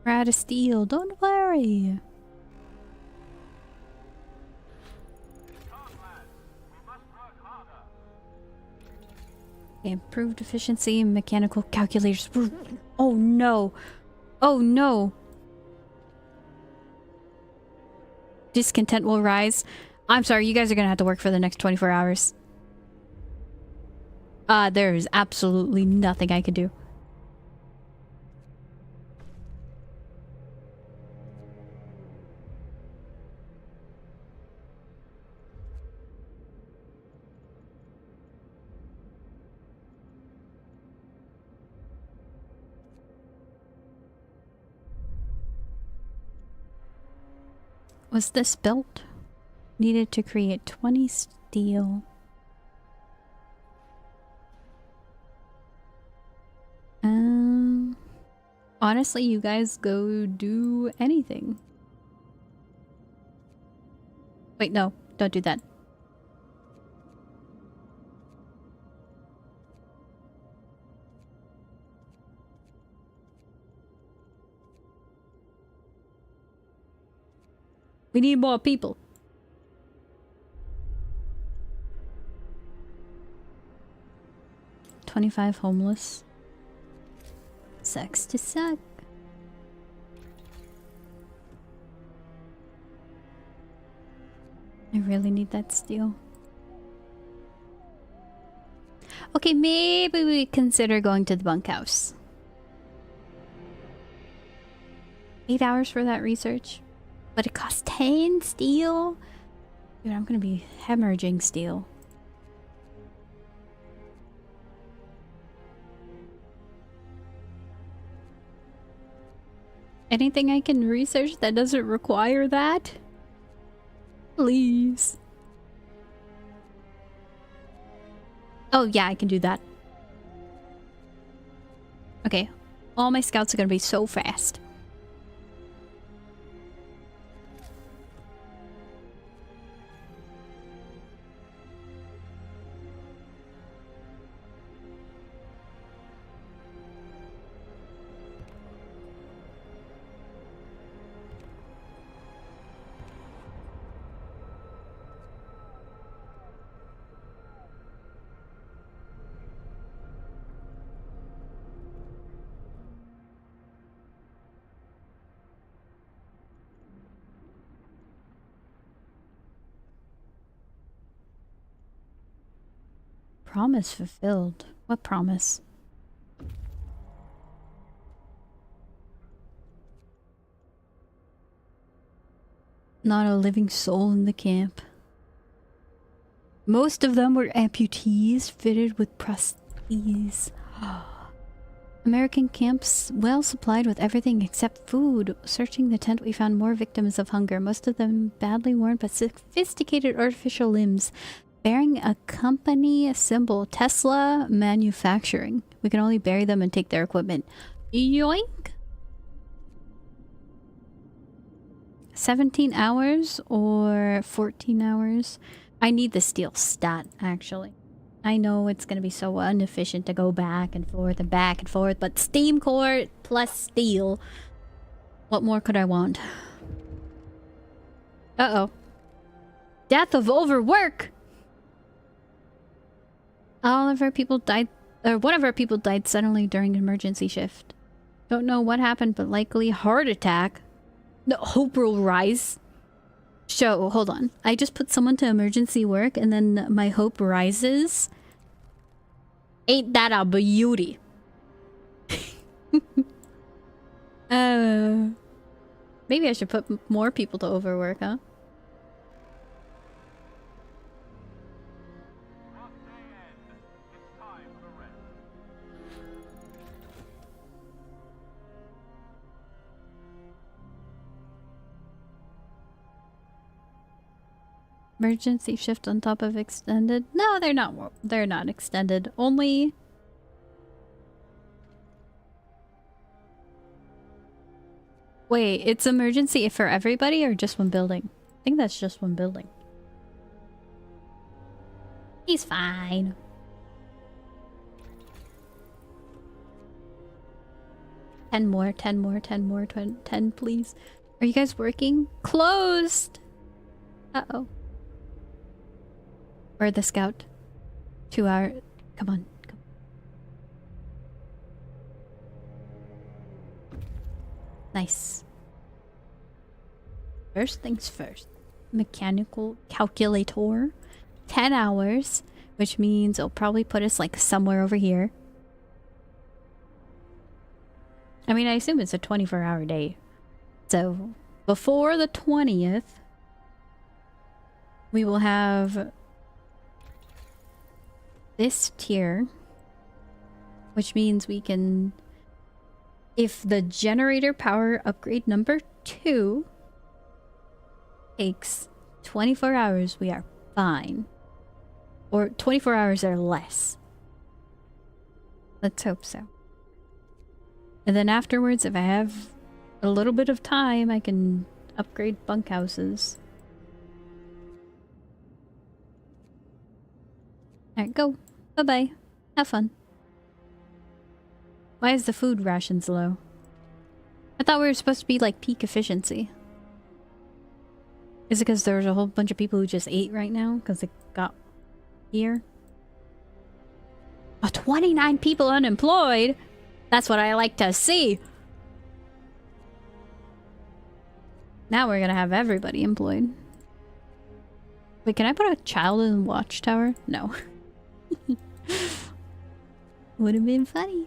Speaker 1: We're out of steel, don't worry. Improved efficiency and mechanical calculators. Oh no. Oh no. Discontent will rise. I'm sorry, you guys are gonna have to work for the next 24 hours. There is absolutely nothing I can do. Was this built? Needed to create 20 steel. Honestly, you guys go do anything. Wait, no, don't do that. We need more people. $25 homeless. Sucks to suck. I really need that steel. Okay, maybe we consider going to the bunkhouse. 8 hours for that research. But it costs 10 steel? Dude, I'm gonna be hemorrhaging steel. Anything I can research that doesn't require that? Please. Oh yeah, I can do that. Okay. All my scouts are gonna be so fast. Promise fulfilled. What promise? Not a living soul in the camp. Most of them were amputees fitted with prostheses. American camps well supplied with everything except food. Searching the tent, we found more victims of hunger, most of them badly worn but sophisticated artificial limbs, bearing a company symbol, Tesla Manufacturing. We can only bury them and take their equipment. Yoink! 17 hours or 14 hours? I need the steel stat, actually. I know it's gonna be so inefficient to go back and forth, but steam core plus steel. What more could I want? Uh-oh. Death of overwork! All of our people died, or one of our people died suddenly during an emergency shift. Don't know what happened, but likely heart attack. No, hope will rise. Show, hold on. I just put someone to emergency work and then my hope rises. Ain't that a beauty? Maybe I should put more people to overwork, huh?
Speaker 3: Rough day end. It's time for rest.
Speaker 1: Emergency shift on top of extended. No, they're not. They're not extended. Only. Wait, it's emergency for everybody or just one building? I think that's just one building. He's fine. Ten more, 10 more, 10 more, 10 please. Are you guys working? Closed! Uh-oh. Or the scout. 2 hour. Come on. Come. Nice. First things first. Mechanical calculator. 10 hours. Which means it'll probably put us like somewhere over here. I mean, I assume it's a 24-hour day. So, before the 20th, we will have this tier, which means we can, if the generator power upgrade number 2 takes 24 hours, we are fine. Or 24 hours or less. Let's hope so. And then afterwards, if I have a little bit of time, I can upgrade bunkhouses. Alright, go. Bye-bye. Have fun. Why is the food rations low? I thought we were supposed to be like peak efficiency. Is it because there's a whole bunch of people who just ate right now? Because they got here? Oh, 29 people unemployed? That's what I like to see. Now we're gonna have everybody employed. Wait, can I put a child in the watchtower? No. Would have been funny.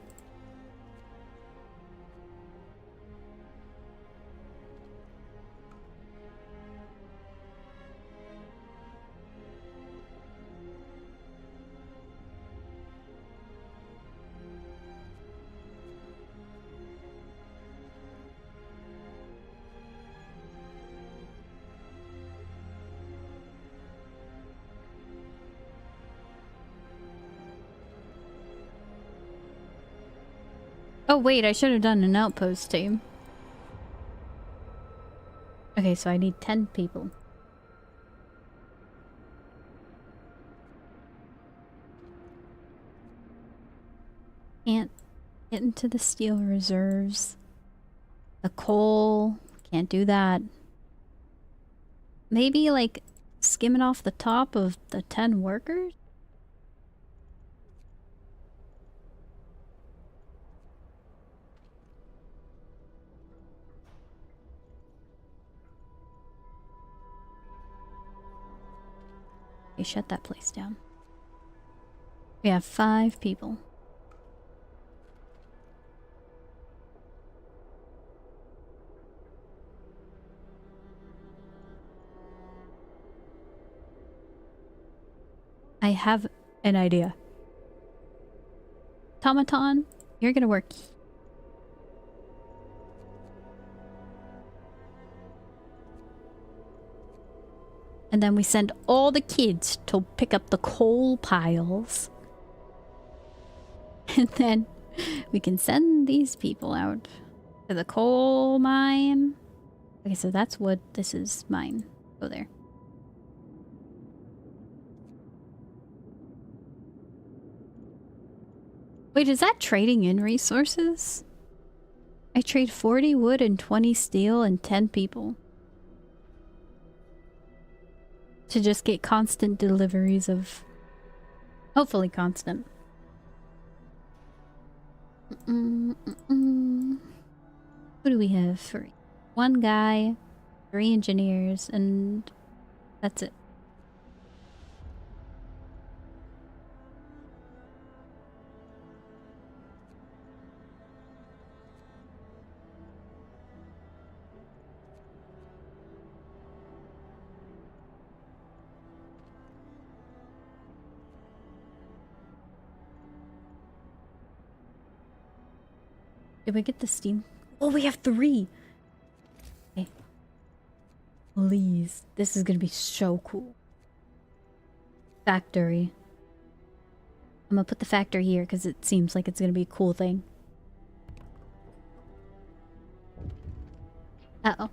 Speaker 1: Oh wait, I should have done an outpost team. Okay, so I need 10 people. Can't get into the steel reserves. The coal, can't do that. Maybe like skimming off the top of the 10 workers? Okay, shut that place down. We have 5 people. I have an idea. Automaton, you're gonna work. And then we send all the kids to pick up the coal piles. And then we can send these people out to the coal mine. Okay, so that's wood. This is mine. Go there. Wait, is that trading in resources? I trade 40 wood and 20 steel and 10 people. To just get constant deliveries of... Hopefully constant. Who do we have? 3. 1 guy, 3 engineers, and that's it. Did we get the steam? Oh, we have 3! Okay. Please. This is gonna be so cool. Factory. I'm gonna put the factory here because it seems like it's gonna be a cool thing. Uh-oh.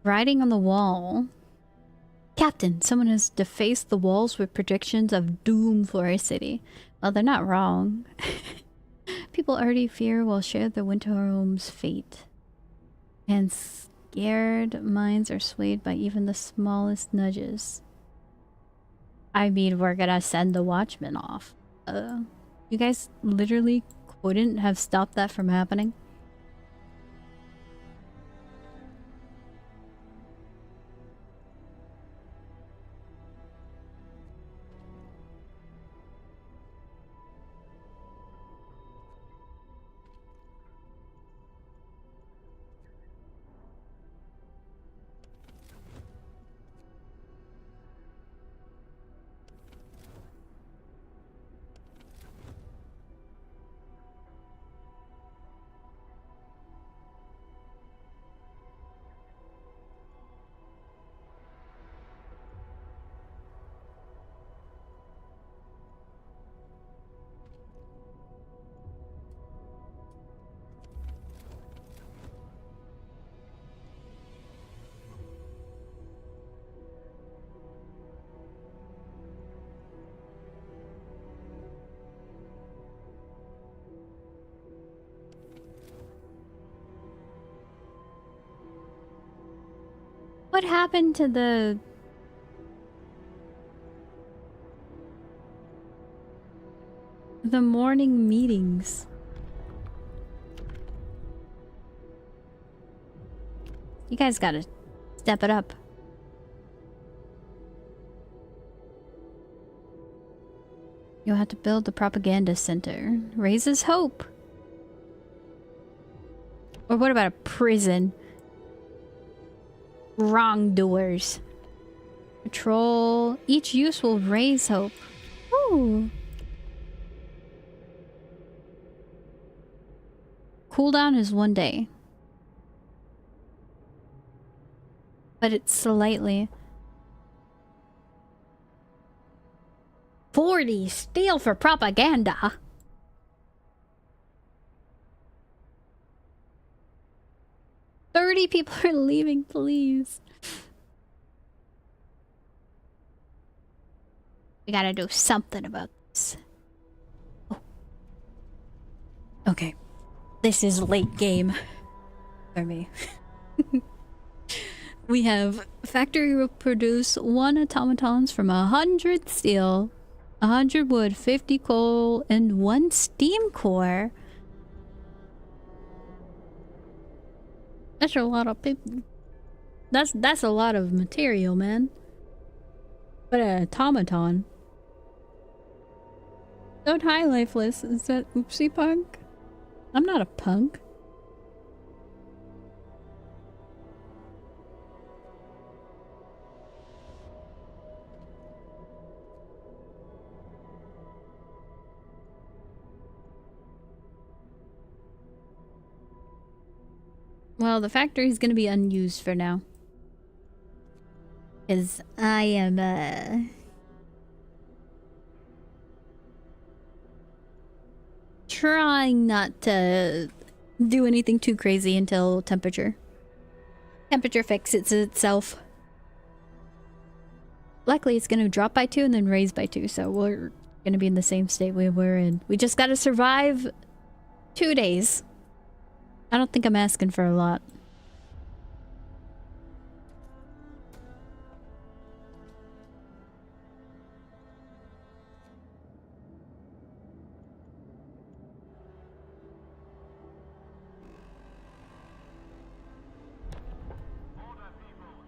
Speaker 1: Writing on the wall. Captain, someone has defaced the walls with predictions of doom for our city. Well, they're not wrong. People already fear will share the winter home's fate. And scared minds are swayed by even the smallest nudges. I mean, we're gonna send the watchman off. You guys literally couldn't have stopped that from happening? What happened to the morning meetings? You guys gotta step it up. You'll have to build the propaganda center. Raises hope. Or what about a prison? Wrongdoers. Patrol. Each use will raise hope. Ooh. Cooldown is 1 day. But it's slightly... 40 steel for propaganda. People are leaving, please. We gotta do something about this. Oh. Okay. This is late game for me. We have factory will produce 1 automatons from 100 steel, 100 wood, 50 coal, and 1 steam core. That's a lot of people. That's a lot of material, man. But an automaton. Don't hi, lifeless. Is that oopsie punk? I'm not a punk. Well, the factory's gonna be unused for now. Because I am, trying not to do anything too crazy until temperature fixes itself. Luckily, it's gonna drop by 2 and then raise by 2, so we're gonna be in the same state we were in. We just gotta survive 2 days. I don't think I'm asking for a lot.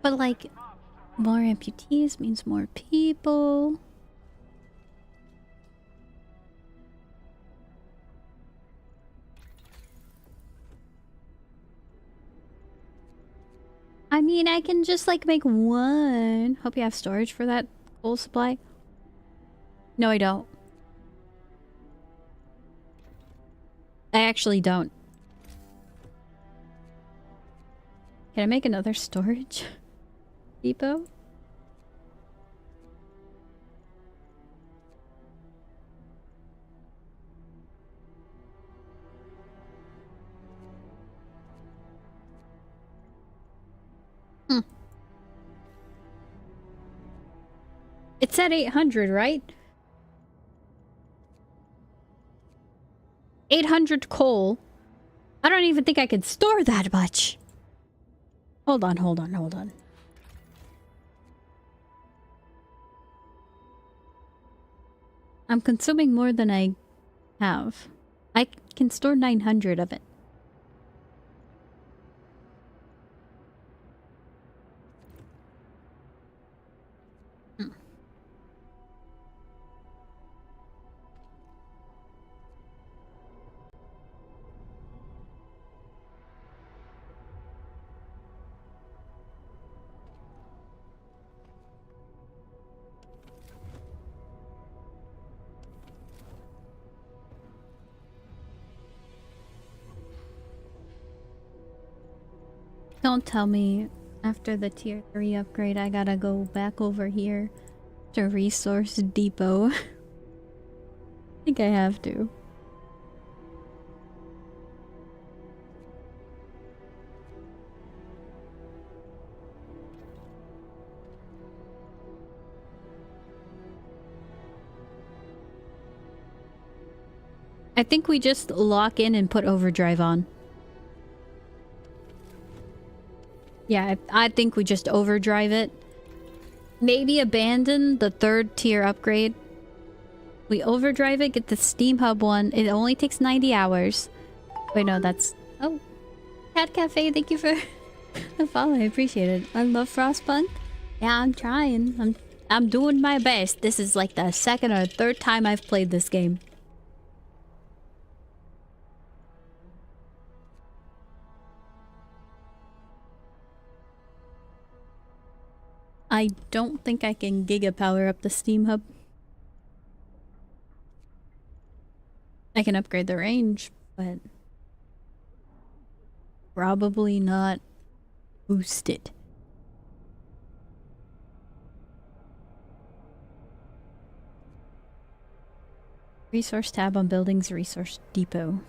Speaker 1: But like, more amputees means more people. I mean, I can just like make one. Hope you have storage for that coal supply. No, I don't. I actually don't. Can I make another storage depot? It's at 800, right? 800 coal. I don't even think I can store that much. Hold on, hold on, hold on. I'm consuming more than I have. I can store 900 of it. Don't tell me after the tier 3 upgrade I gotta go back over here to Resource Depot. I think I have to. I think we just lock in and put overdrive on. Yeah, I think we just overdrive it. Maybe abandon the 3rd tier upgrade. We overdrive it, get the Steam Hub one. It only takes 90 hours. Wait, no, that's... Oh. Cat Cafe, thank you for the follow. I appreciate it. I love Frostpunk. Yeah, I'm trying. I'm doing my best. This is like the 2nd or 3rd time I've played this game. I don't think I can giga power up the Steam Hub. I can upgrade the range, but probably not boost it. Resource tab on buildings, resource depot.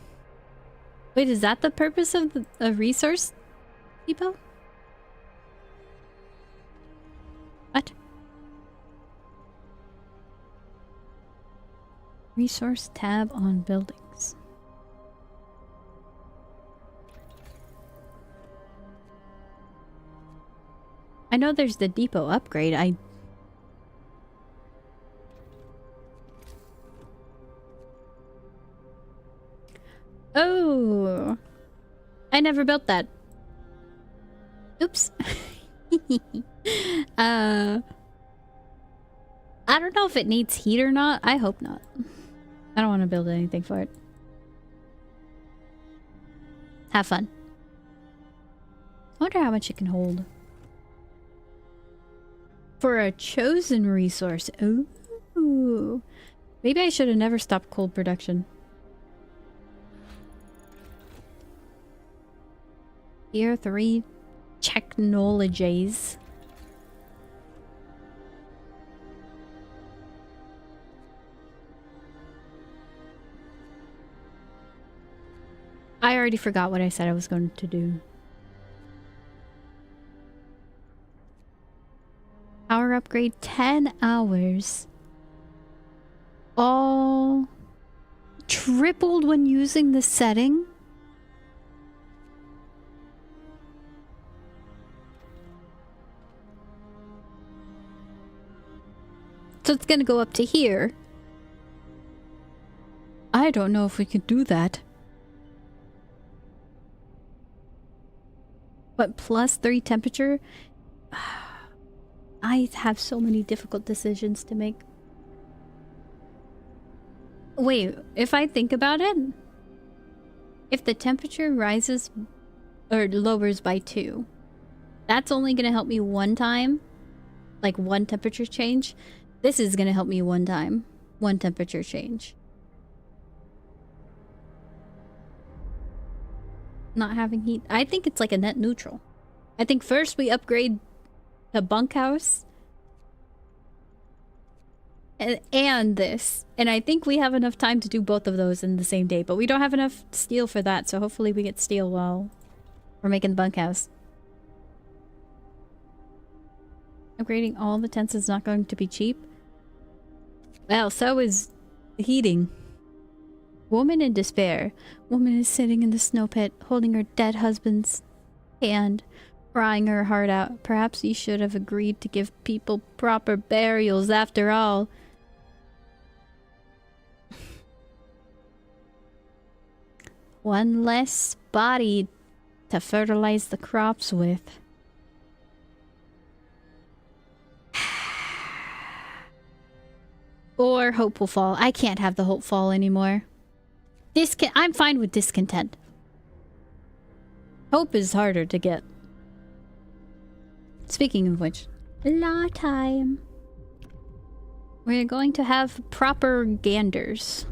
Speaker 1: Wait, is that the purpose of the resource depot? What? Resource tab on buildings. I know there's the depot upgrade. Oh! I never built that. Oops. I don't know if it needs heat or not. I hope not. I don't want to build anything for it. Have fun. I wonder how much it can hold. For a chosen resource. Ooh. Maybe I should have never stopped coal production. Tier 3 technologies. I already forgot what I said I was going to do. Power upgrade 10 hours. All tripled when using the setting. So it's gonna go up to here. I don't know if we can do that. But +3 temperature? I have so many difficult decisions to make. Wait, if I think about it, if the temperature rises or lowers by 2, that's only gonna help me one time. Like one temperature change. This is gonna help me one time. One temperature change. Not having heat. I think it's like a net neutral. I think first we upgrade the bunkhouse. And this. And I think we have enough time to do both of those in the same day. But we don't have enough steel for that. So hopefully we get steel while we're making the bunkhouse. Upgrading all the tents is not going to be cheap. Well, so is heating. Woman in despair. Woman is sitting in the snow pit, holding her dead husband's hand, crying her heart out. Perhaps you should have agreed to give people proper burials after all. One less body to fertilize the crops with. Or hope will fall. I can't have the hope fall anymore. I'm fine with discontent. Hope is harder to get. Speaking of which, law time. We're going to have proper ganders.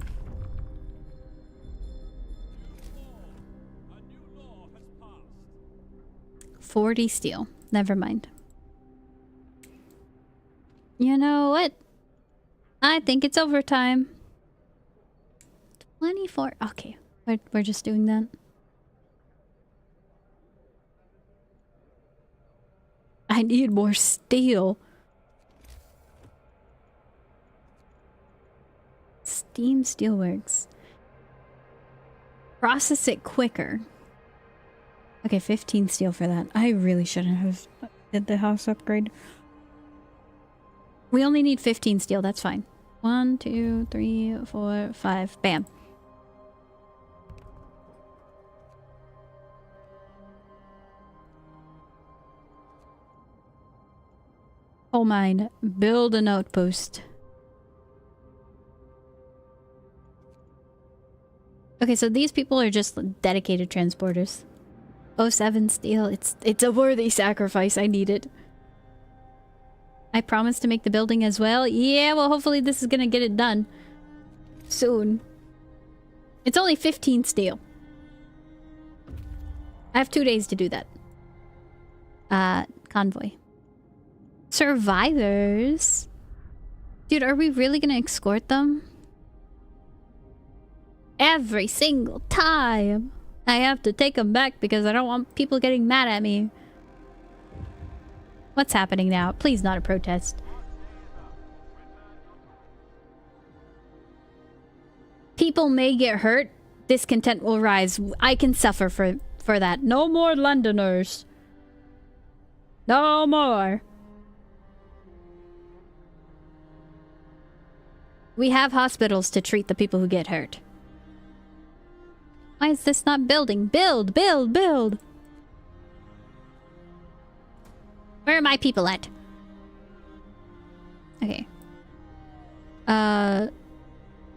Speaker 3: A new law has passed.
Speaker 1: 40 steel. Never mind. You know what? I think it's overtime. 24. Okay. We're just doing that. I need more steel. Steam Steelworks. Process it quicker. Okay, 15 steel for that. I really shouldn't have did the house upgrade. We only need 15 steel, that's fine. 1, 2, 3, 4, 5. Bam. Coal mine. Build an outpost. Okay, so these people are just dedicated transporters. 07 steel. It's a worthy sacrifice. I need it. I promise to make the building as well. Yeah, well, hopefully this is gonna get it done soon. It's only 15 steel. I have 2 days to do that. Convoy. Survivors? Dude, are we really gonna escort them? Every single time! I have to take them back because I don't want people getting mad at me. What's happening now? Please not a protest. People may get hurt. Discontent will rise. I can suffer for that. No more Londoners. No more. We have hospitals to treat the people who get hurt. Why is this not building? Build, build, build! Where are my people at? Okay.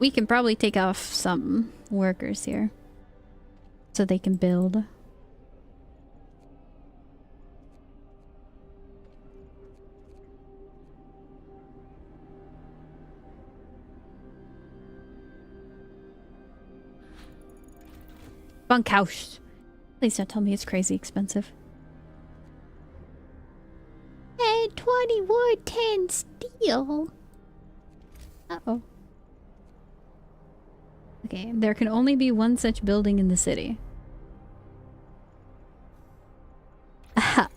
Speaker 1: We can probably take off some workers here so they can build. Bunkhouse. Please don't tell me it's crazy expensive. And 20 wood, 10 steel. Uh-oh. Okay, there can only be one such building in the city. Aha.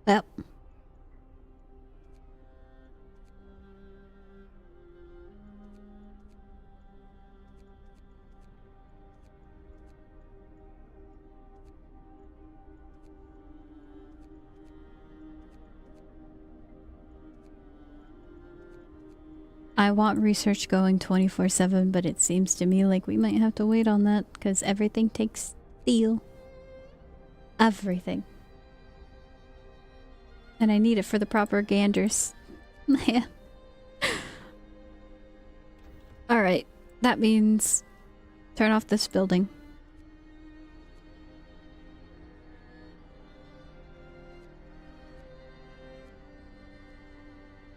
Speaker 1: Well. I want research going 24/7, but it seems to me like we might have to wait on that because everything takes steel. Everything. And I need it for the propaganders. Yeah. Alright, that means turn off this building.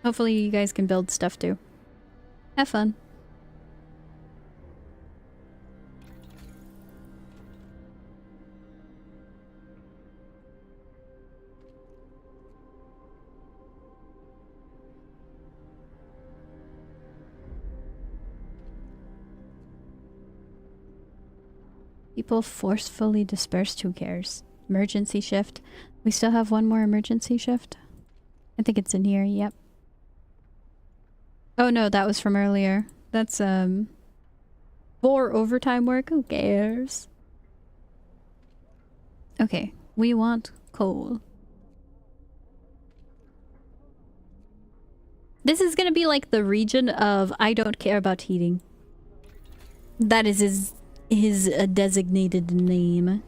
Speaker 1: Hopefully you guys can build stuff too. Have fun. People forcefully dispersed, who cares? Emergency shift. We still have one more emergency shift. I think it's in here, yep. Oh no, that was from earlier. That's, for overtime work, who cares? Okay, we want coal. This is gonna be like the region of I don't care about heating. That is his designated name.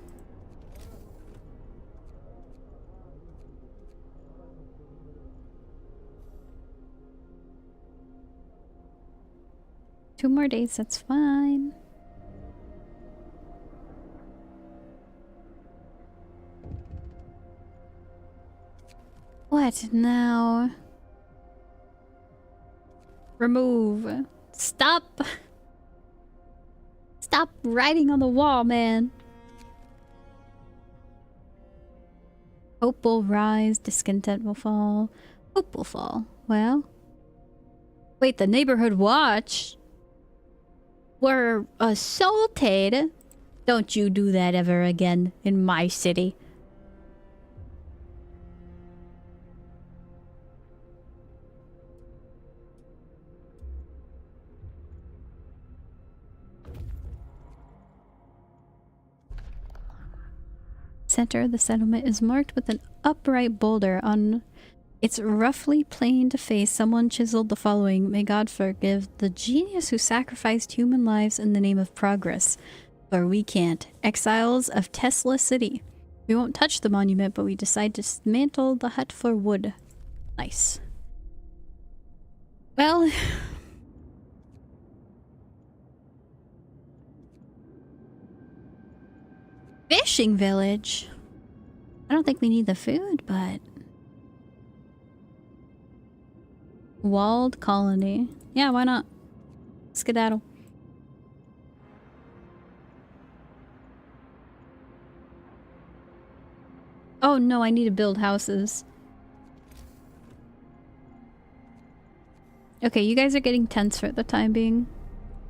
Speaker 1: Two more days, that's fine. What now? Remove. Stop! Stop writing on the wall, man. Hope will rise, discontent will fall. Hope will fall. Well. Wait, the neighborhood watch? Were assaulted? Don't you do that ever again in my city. Center of the settlement is marked with an upright boulder. On its roughly planed face, someone chiseled the following: May God forgive the genius who sacrificed human lives in the name of progress. For we can't. Exiles of Tesla City. We won't touch the monument, but we decide to dismantle the hut for wood. Nice. Well... Fishing village? I don't think we need the food, but... Walled colony. Yeah, why not? Skedaddle. Oh no, I need to build houses. Okay, you guys are getting tents for the time being.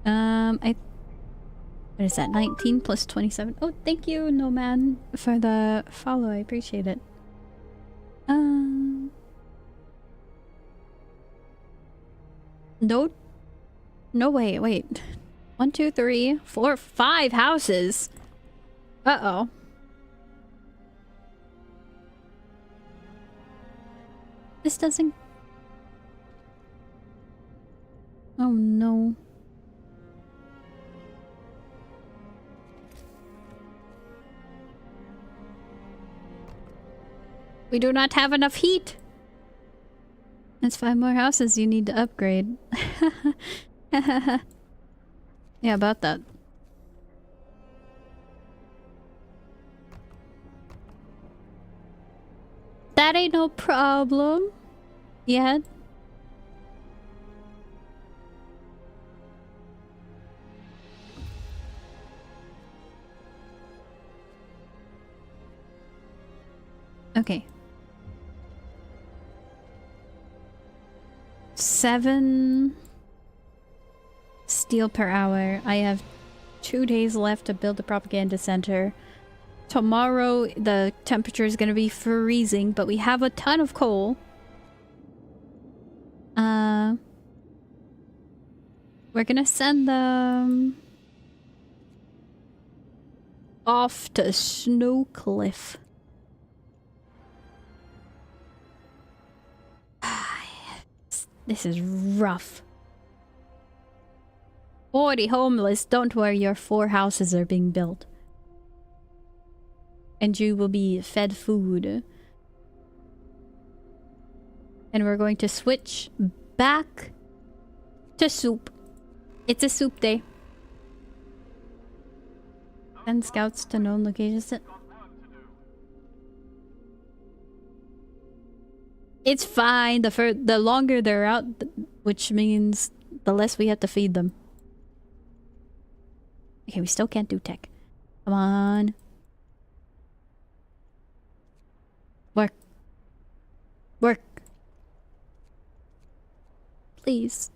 Speaker 1: What is that? 19 plus 27. Oh, thank you, Nomad, for the follow. I appreciate it. No. No, wait. 1, 2, 3, 4, 5 houses. Uh-oh. This doesn't... Oh, no. We do not have enough heat. That's 5 more houses you need to upgrade. Yeah, about that. That ain't no problem. Yet. Okay. 7 steel per hour. I have 2 days left to build the propaganda center. Tomorrow the temperature is going to be freezing, but we have a ton of coal. We're going to send them off to Snow Cliff. This is rough. 40 homeless. Don't worry, your 4 houses are being built. And you will be fed food. And we're going to switch back to soup. It's a soup day. 10 scouts to known locations. It's fine. The longer they're out, which means the less we have to feed them. Okay, we still can't do tech. Come on. Work. Work. Please.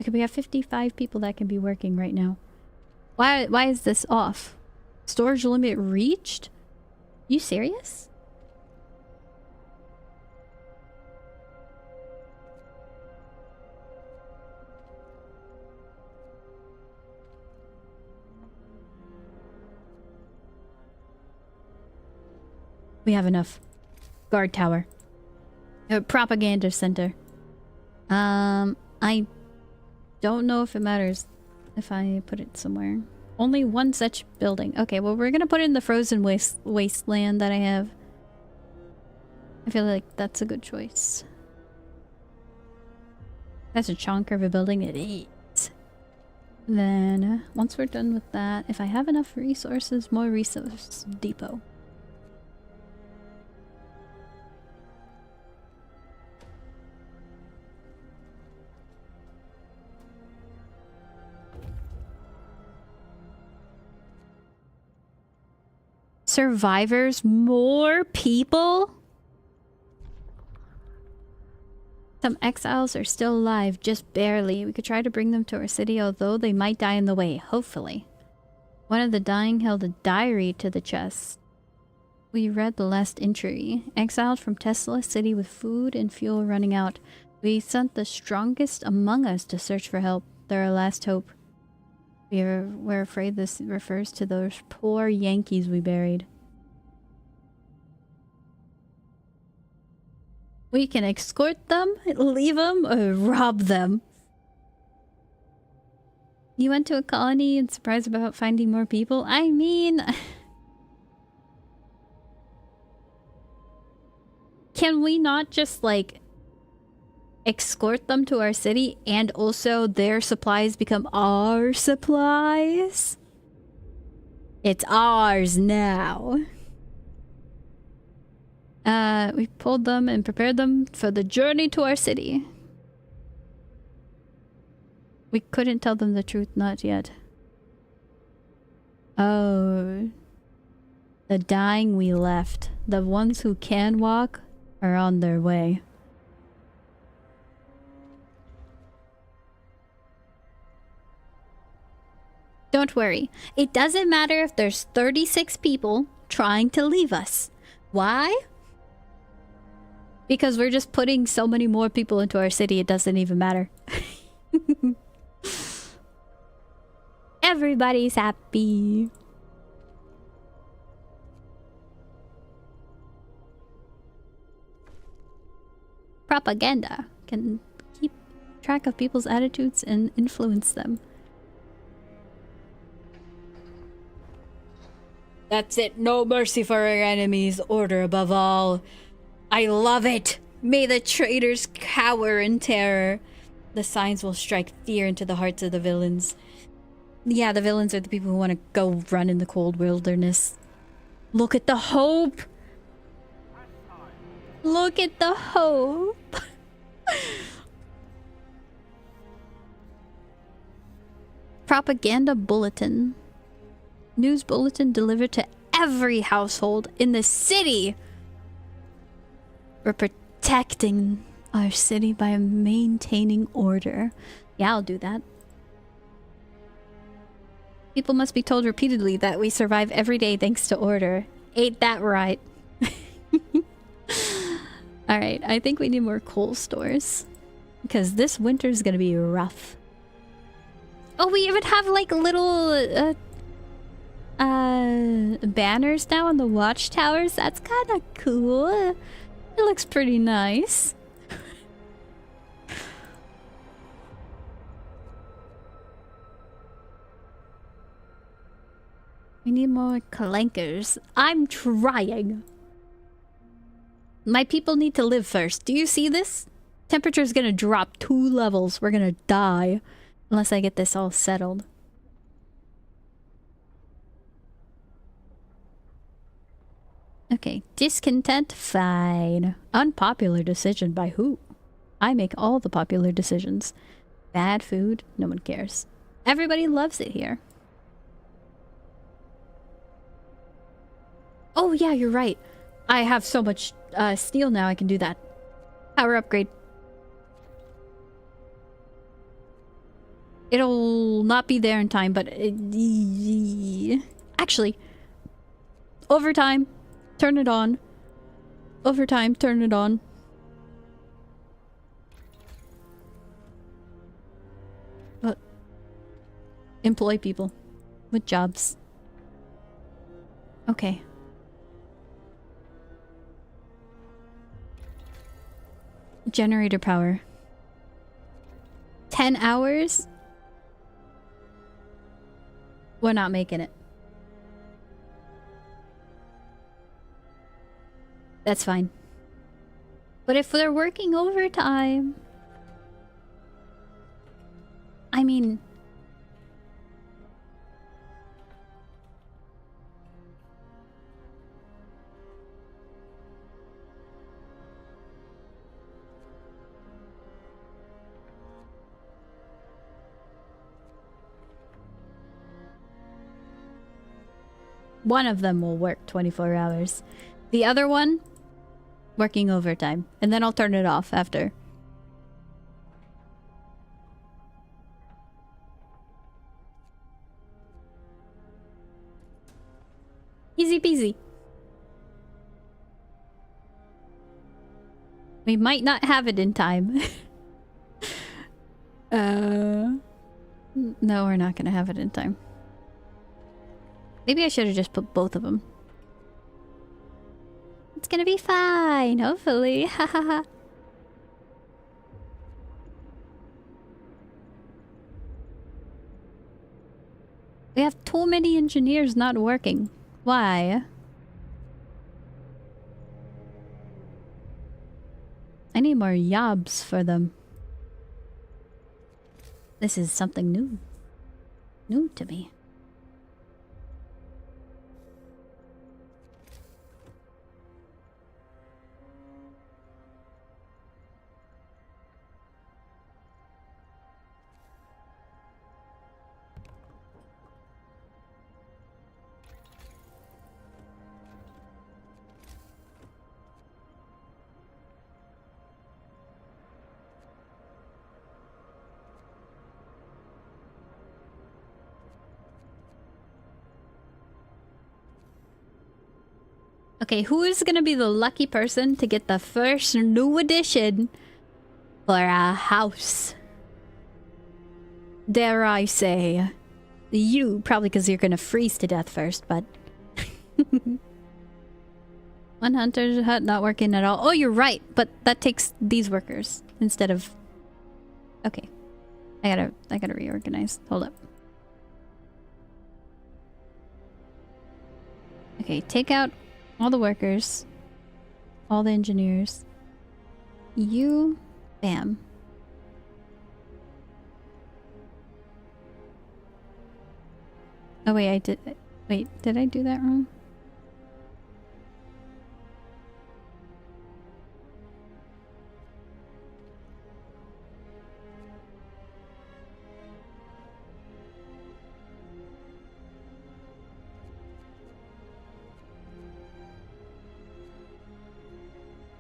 Speaker 1: Okay, we have 55 people that can be working right now. Why is this off? Storage limit reached? You serious? We have enough. Guard tower. Propaganda center. I don't know if it matters if I put it somewhere. Only one such building. Okay, well, we're gonna put it in the frozen wasteland that I have. I feel like that's a good choice. That's a chonker of a building. It is. Then, once we're done with that, if I have enough resources, more resource depot. Survivors? More people? Some exiles are still alive, just barely. We could try to bring them to our city, although they might die in the way, hopefully. One of the dying held a diary to the chest. We read the last entry. Exiled from Tesla City with food and fuel running out. We sent the strongest among us to search for help. They're our last hope. We're afraid this refers to those poor Yankees we buried. We can escort them, leave them, or rob them. You went to a colony and surprised about finding more people? I mean... Can we not just, like, escort them to our city and also their supplies become our supplies? It's ours now. We pulled them and prepared them for the journey to our city. We couldn't tell them the truth, not yet. Oh. The dying we left. The ones who can walk are on their way. Don't worry. It doesn't matter if there's 36 people trying to leave us. Why? Because we're just putting so many more people into our city, it doesn't even matter. Everybody's happy. Propaganda can keep track of people's attitudes and influence them. That's it. No mercy for our enemies. Order above all. I love it. May the traitors cower in terror. The signs will strike fear into the hearts of the villains. Yeah, the villains are the people who want to go run in the cold wilderness. Look at the hope. Look at the hope. Propaganda bulletin. News bulletin delivered to every household in the city. We're protecting our city by maintaining order. Yeah, I'll do that. People must be told repeatedly that we survive every day thanks to order. Ain't that right? Alright, I think we need more coal stores. Because this winter's gonna be rough. Oh, we even have like little banners now on the watchtowers. That's kind of cool. It looks pretty nice. We need more clankers. I'm trying. My people need to live first. Do you see this? Temperature's gonna drop 2 levels. We're gonna die. Unless I get this all settled. Okay. Discontent? Fine. Unpopular decision by who? I make all the popular decisions. Bad food? No one cares. Everybody loves it here. Oh yeah, you're right. I have so much steel now I can do that. Power upgrade. It'll not be there in time, but... actually. Overtime. Turn it on. Overtime. Turn it on. What? Employ people. With jobs. Okay. Generator power. 10 hours? We're not making it. That's fine. But if they're working overtime... I mean... one of them will work 24 hours. The other one, working overtime. And then I'll turn it off after. Easy peasy. We might not have it in time. No, we're not gonna have it in time. Maybe I should have just put both of them. It's gonna be fine, hopefully. Hahaha. We have too many engineers not working. Why? I need more jobs for them. This is something new. New to me. Okay, who is gonna be the lucky person to get the first new edition for a house? Dare I say. You, probably because you're gonna freeze to death first, but... One hunter's hut not working at all. Oh, you're right, but that takes these workers instead of... Okay. I gotta reorganize. Hold up. Okay, take out all the workers. All the engineers. You... Bam. Oh wait, I did... Wait, did I do that wrong?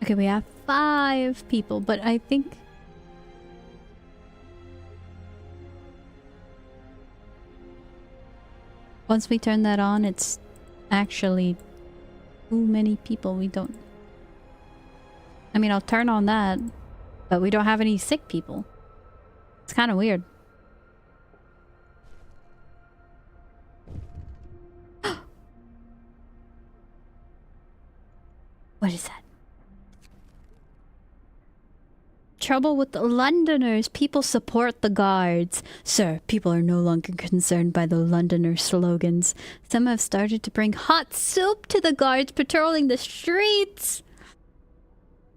Speaker 1: Okay, we have 5 people, but I think... Once we turn that on, it's actually too many people. We don't... I mean, I'll turn on that, but we don't have any sick people. It's kind of weird. What is that? Trouble with the Londoners. People support the guards. Sir, people are no longer concerned by the Londoner slogans. Some have started to bring hot soup to the guards patrolling the streets.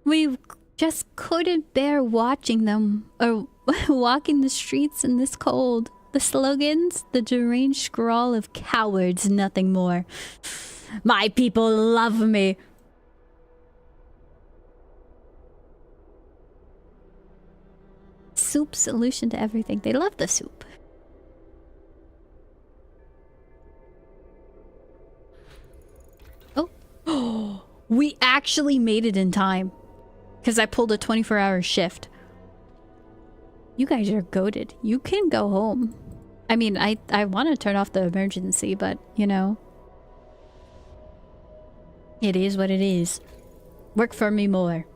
Speaker 1: We just couldn't bear watching them or walking the streets in this cold. The slogans, the deranged scrawl of cowards, nothing more. My people love me. Soup solution to everything. They love the soup. Oh. We actually made it in time. Because I pulled a 24-hour shift. You guys are goated. You can go home. I mean, I want to turn off the emergency, but, you know. It is what it is. Work for me more.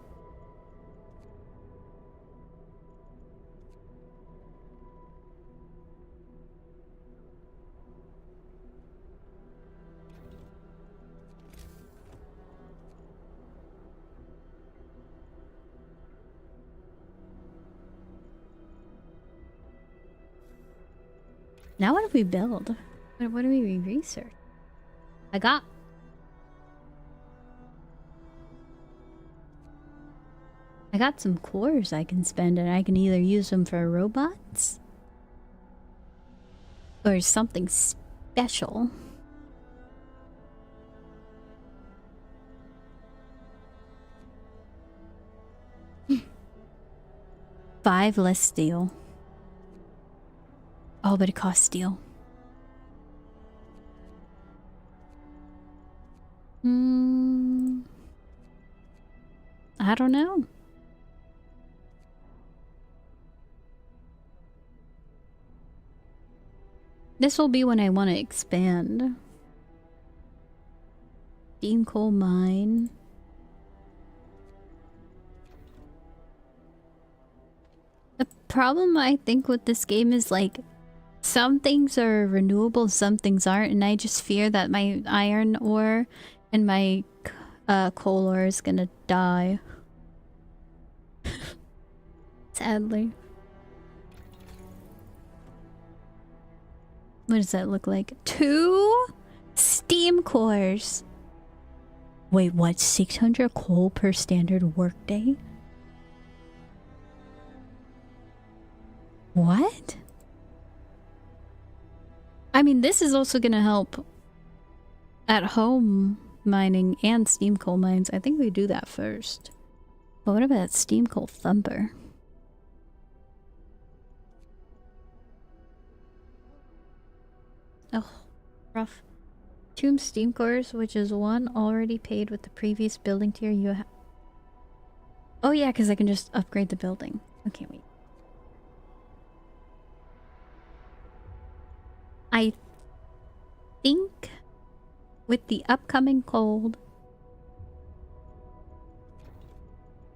Speaker 1: Now what do we build? What do we research? I got some cores I can spend, and I can either use them for robots or something special. Five less steel. Oh, but it costs steel. I don't know. This will be when I want to expand. Steam coal mine. The problem I think with this game is like some things are renewable, some things aren't, and I just fear that my iron ore and my coal ore is gonna die. Sadly. What does that look like? 2 steam cores. Wait, what? 600 coal per standard workday? What? I mean, this is also gonna help at home mining and steam coal mines. I think we do that first. But what about steam coal thumper? Oh, rough. 2 steam cores, which is 1 already paid with the previous building tier you have. Oh yeah, because I can just upgrade the building. Okay, wait. I think with the upcoming cold...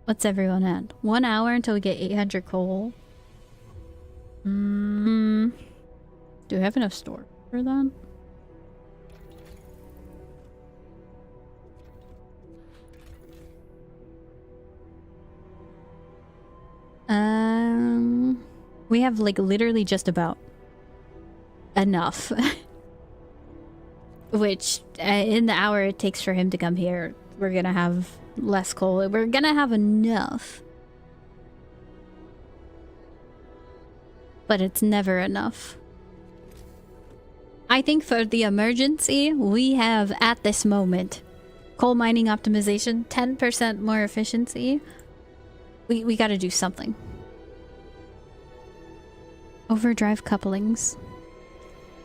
Speaker 1: What's everyone at? 1 hour until we get 800 coal. Do we have enough store for that? We have like literally just about enough. which in the hour it takes for him to come here, we're gonna have less coal. We're gonna have enough. But it's never enough. I think for the emergency, we have at this moment coal mining optimization, 10% more efficiency. We gotta do something. Overdrive couplings.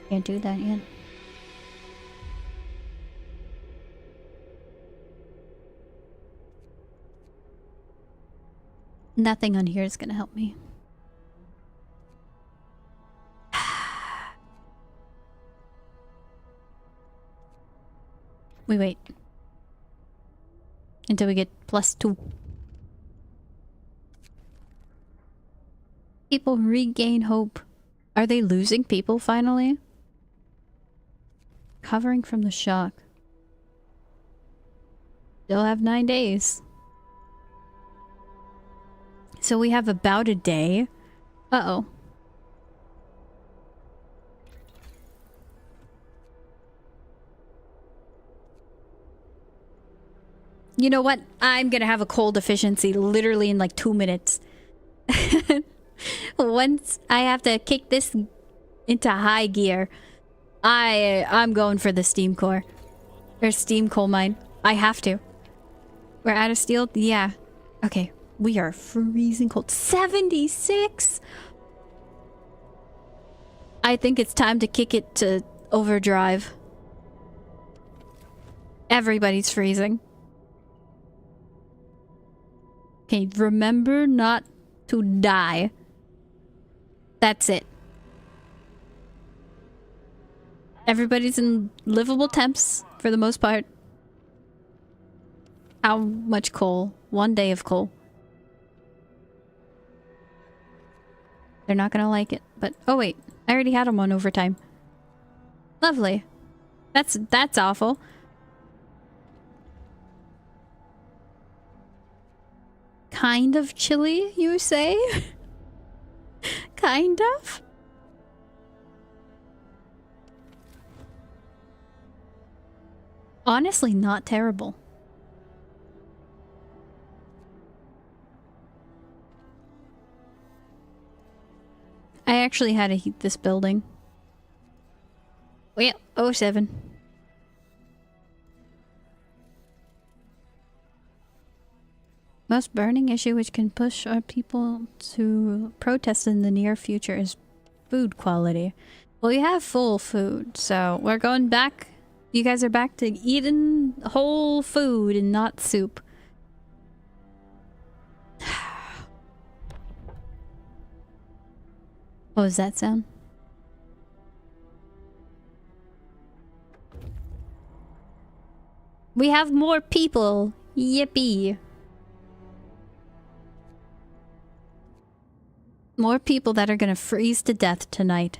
Speaker 1: Can't do that yet. Nothing on here is gonna help me. We wait. Until we get +2. People regain hope. Are they losing people finally? Recovering from the shock. Still have 9 days. So we have about a day. Uh-oh. You know what? I'm gonna have a coal deficiency literally in like 2 minutes. Once I have to kick this into high gear, I'm going for the steam core. Or steam coal mine. I have to. We're out of steel? Yeah. Okay. We are freezing cold. 76! I think it's time to kick it to overdrive. Everybody's freezing. Okay, remember not to die. That's it. Everybody's in livable temps for the most part. How much coal? 1 day of coal. They're not gonna like it, but oh wait, I already had them on overtime. Lovely. That's awful. Kind of chilly, you say? Kind of? Honestly, not terrible. I actually had to heat this building. Well, oh 07. Most burning issue which can push our people to protest in the near future is food quality. Well, we have full food, so we're going back. You guys are back to eating whole food and not soup. What was that sound? We have more people! Yippee! More people that are gonna freeze to death tonight.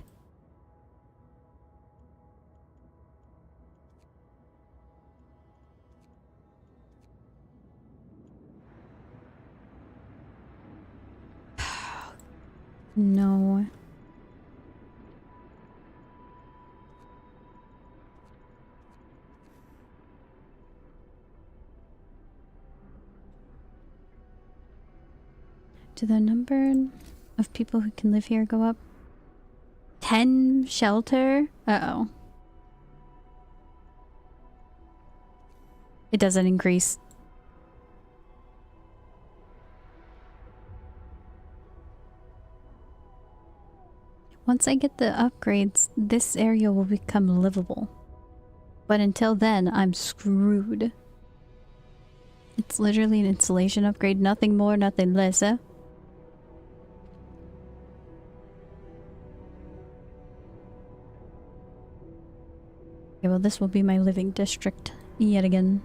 Speaker 1: No. Do the number of people who can live here go up? 10 shelter? Uh-oh. It doesn't increase. Once I get the upgrades, this area will become livable. But until then, I'm screwed. It's literally an installation upgrade. Nothing more, nothing less, eh? Okay, well, this will be my living district yet again.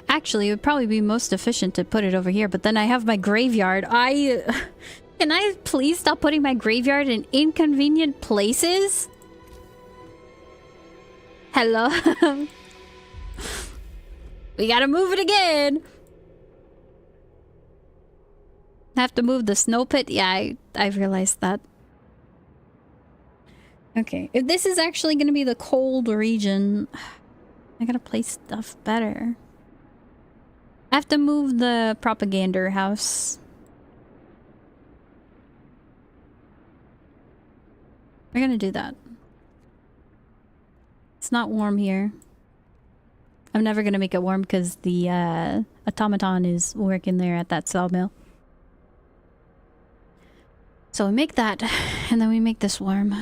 Speaker 1: Actually, it would probably be most efficient to put it over here, but then I have my graveyard. Can I please stop putting my graveyard in inconvenient places? Hello? We gotta move it again! Have to move the snow pit? Yeah, I realized that. Okay, if this is actually gonna be the cold region, I gotta place stuff better. I have to move the propaganda house. We're gonna do that. It's not warm here. I'm never gonna make it warm because the automaton is working there at that sawmill. So we make that, and then we make this warm.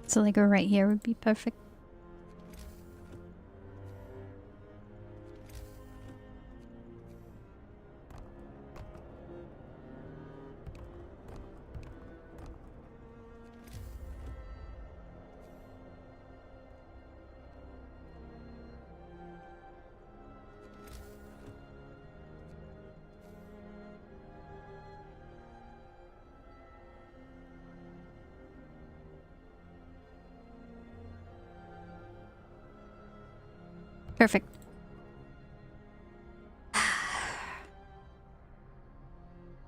Speaker 1: So like right here would be perfect. Perfect.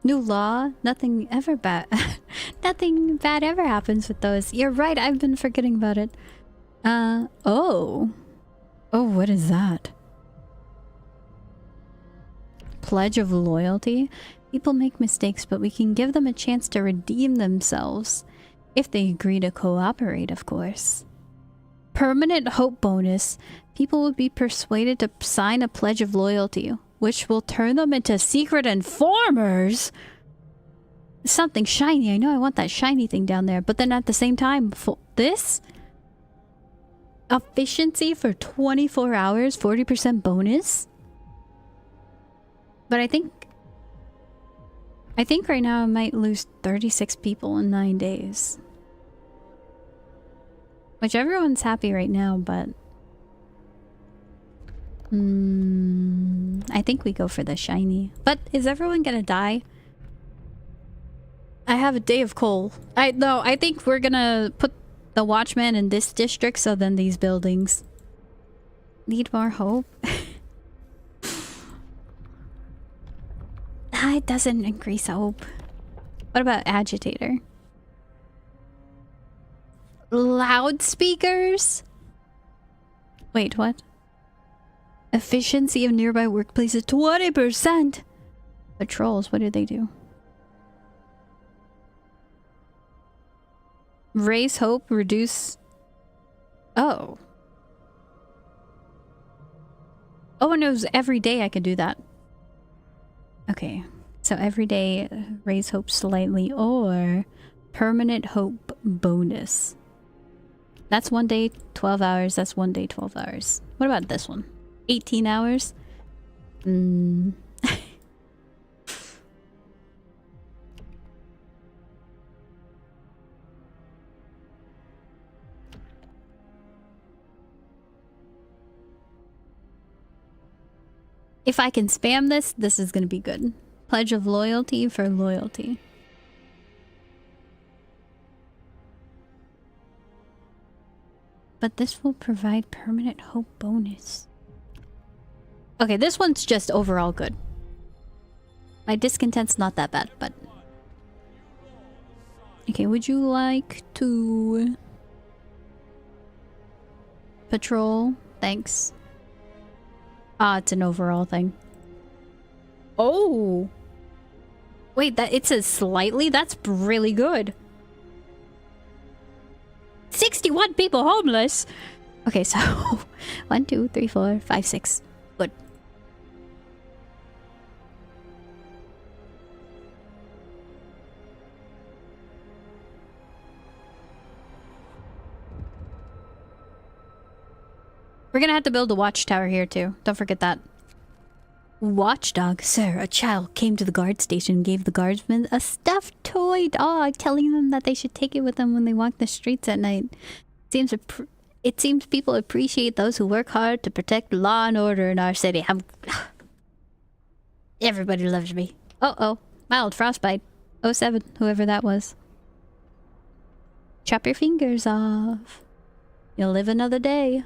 Speaker 1: New law? Nothing ever bad. Nothing bad ever happens with those. You're right, I've been forgetting about it. Oh. Oh, what is that? Pledge of loyalty? People make mistakes, but we can give them a chance to redeem themselves. If they agree to cooperate, of course. Permanent hope bonus. People will be persuaded to sign a pledge of loyalty, which will turn them into secret informers. Something shiny. I know I want that shiny thing down there, but then at the same time, this? Efficiency for 24 hours, 40% bonus? But I think right now I might lose 36 people in 9 days. Which everyone's happy right now, but... I think we go for the shiny. But is everyone gonna die? I have a day of coal. I think we're gonna put the watchman in this district, so then these buildings. Need more hope? It doesn't increase hope. What about agitator? Loudspeakers? Wait, what? Efficiency of nearby workplaces 20%! Patrols, what do they do? Raise hope, reduce... Oh. Oh, and it was every day I could do that. Okay. So every day, raise hope slightly, or permanent hope bonus. That's 1 day, 12 hours. That's 1 day, 12 hours. What about this one? 18 hours? If I can spam this, this is gonna be good. Pledge of loyalty for loyalty. But this will provide permanent hope bonus. Okay, this one's just overall good. My discontent's not that bad, but... Okay, would you like to... patrol? Thanks. Ah, it's an overall thing. Oh! Wait, that it says slightly? That's really good. 61 people homeless! Okay, so... 1, 2, 3, 4, 5, 6. Good. We're gonna have to build a watchtower here too. Don't forget that. Watchdog. Sir, a child came to the guard station and gave the guardsmen a stuffed toy dog, telling them that they should take it with them when they walk the streets at night. It seems people appreciate those who work hard to protect law and order in our city. Everybody loves me. Uh-oh. Mild frostbite. 07, whoever that was. Chop your fingers off. You'll live another day.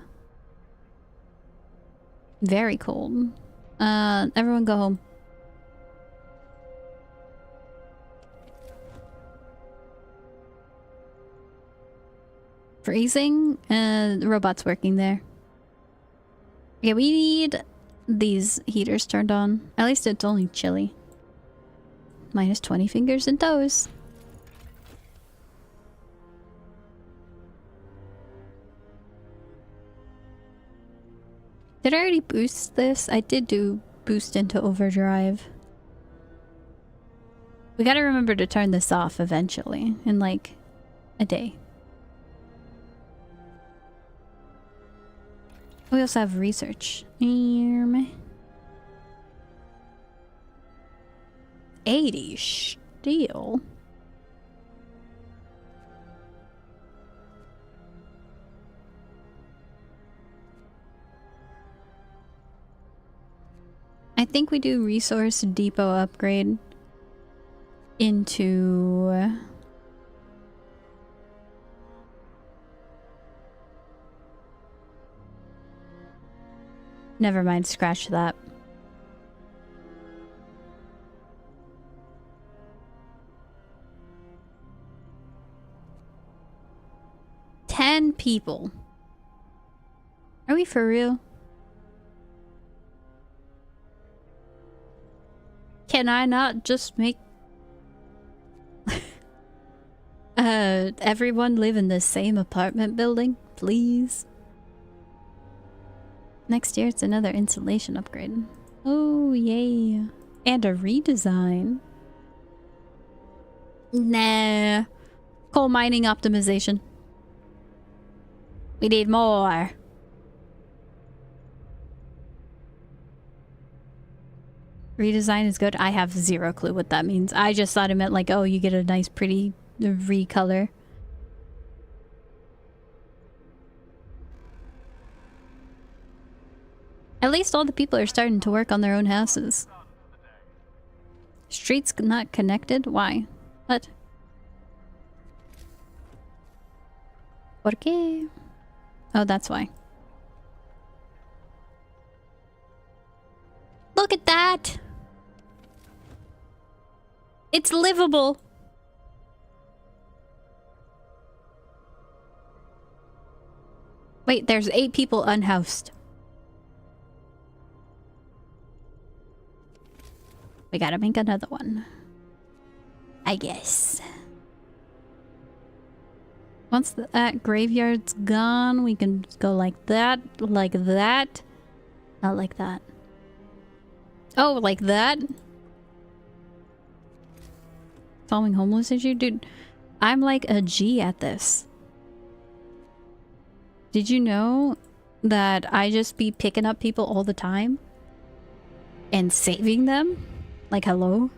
Speaker 1: Very cold. Everyone go home. Freezing, and the robot's working there. Okay, we need these heaters turned on. At least it's only chilly. Minus 20 fingers and toes. Did I already boost this? I did do boost into overdrive. We gotta remember to turn this off eventually, in like a day. We also have research. 80 steel. I think we do resource depot upgrade into never mind, scratch that. Ten people. Are we for real? Can I not just make everyone live in the same apartment building, please? Next year it's another insulation upgrade. Oh yay. And a redesign. Nah. Coal mining optimization. We need more. Redesign is good. I have zero clue what that means. I just thought it meant like, oh, you get a nice pretty recolor. At least all the people are starting to work on their own houses. Streets not connected? Why? What? ¿Por qué? Oh, that's why. Look at that! It's livable! Wait, there's 8 people unhoused. We gotta make another one. I guess. Once that graveyard's gone, we can go like that, like that. Not like that. Oh, like that? Solving homeless issue? Dude, I'm like a G at this. Did you know that I just be picking up people all the time? And saving them? Like, hello?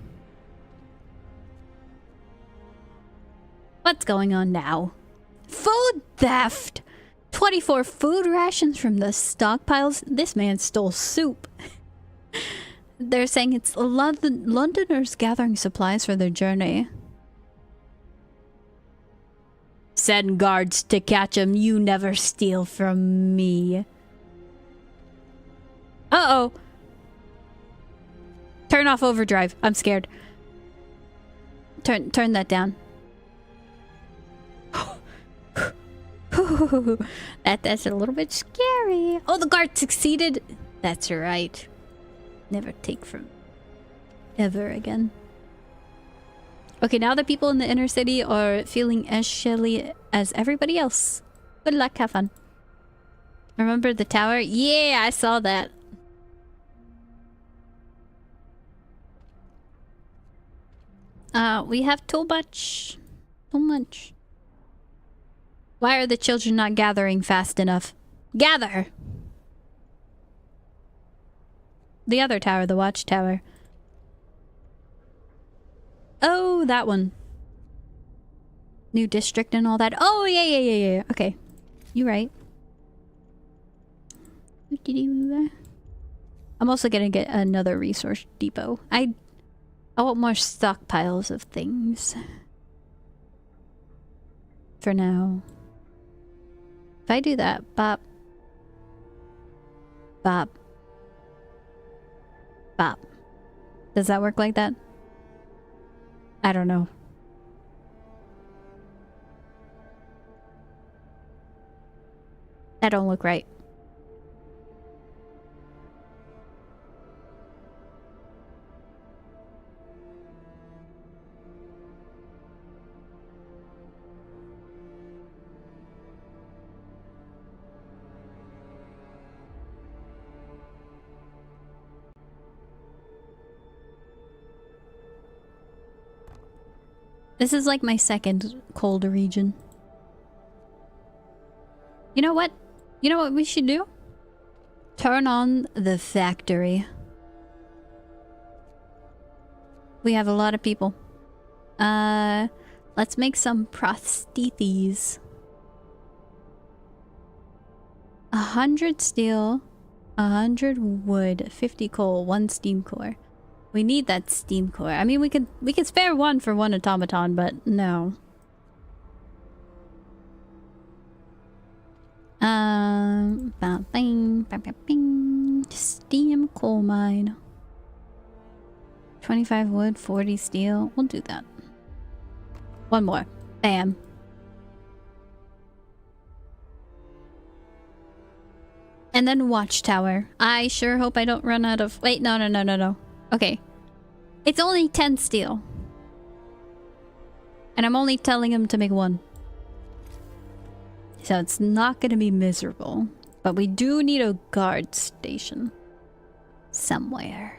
Speaker 1: What's going on now? Food theft! 24 food rations from the stockpiles. This man stole soup. They're saying it's Londoners gathering supplies for their journey. Send guards to catch him. You never steal from me. Uh-oh. Turn off overdrive. I'm scared. Turn that down. That's a little bit scary. Oh, the guard succeeded. That's right. Never take from ever again. Okay, now the people in the inner city are feeling as shelly as everybody else. Good luck, have fun. Remember the tower? Yeah, I saw that. We have too much. Too much. Why are the children not gathering fast enough? Gather! The other tower, the watchtower. Oh, that one. New district and all that. Oh, yeah. Okay. You right. I'm also gonna get another resource depot. I want more stockpiles of things. For now. If I do that, bop. Bop. Bop. Does that work like that? I don't know. That don't look right. This is like my second cold region. You know what? You know what we should do? Turn on the factory. We have a lot of people. Let's make some prostheses. 100 steel, 100 wood, 50 coal, 1 steam core. We need that steam core. I mean, we could spare one for one automaton, but no. Steam coal mine. 25 wood, 40 steel. We'll do that. One more. Bam. And then watchtower. I sure hope I don't run out of... Wait, no. Okay. It's only 10 steel. And I'm only telling him to make one. So it's not gonna be miserable. But we do need a guard station. Somewhere.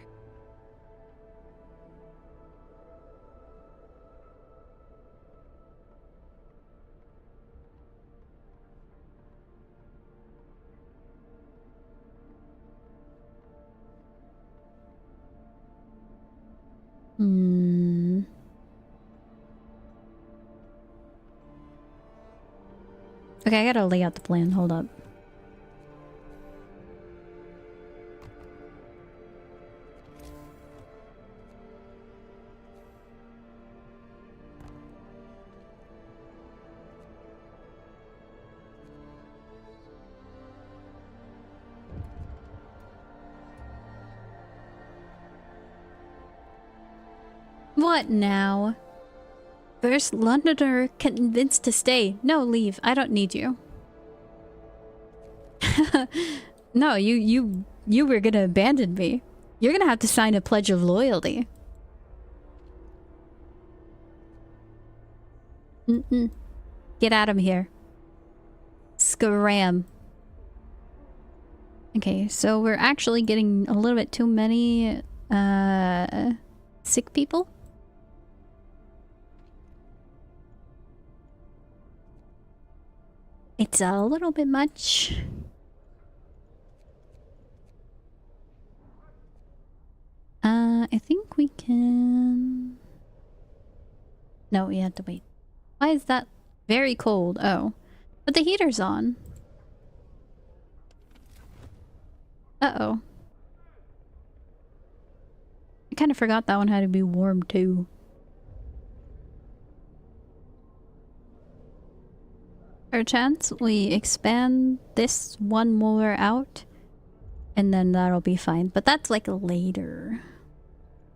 Speaker 1: Okay, I gotta lay out the plan. Hold up. What now? First Londoner convinced to stay. No, leave. I don't need you. No, you were gonna abandon me. You're gonna have to sign a pledge of loyalty. Get out of here. Scram. Okay, so we're actually getting a little bit too many sick people. It's a little bit much. I think we can... No, we have to wait. Why is that very cold? Oh. But the heater's on. Uh-oh. I kind of forgot that one had to be warm too. Perchance we expand this one more out and then that'll be fine. But that's like later.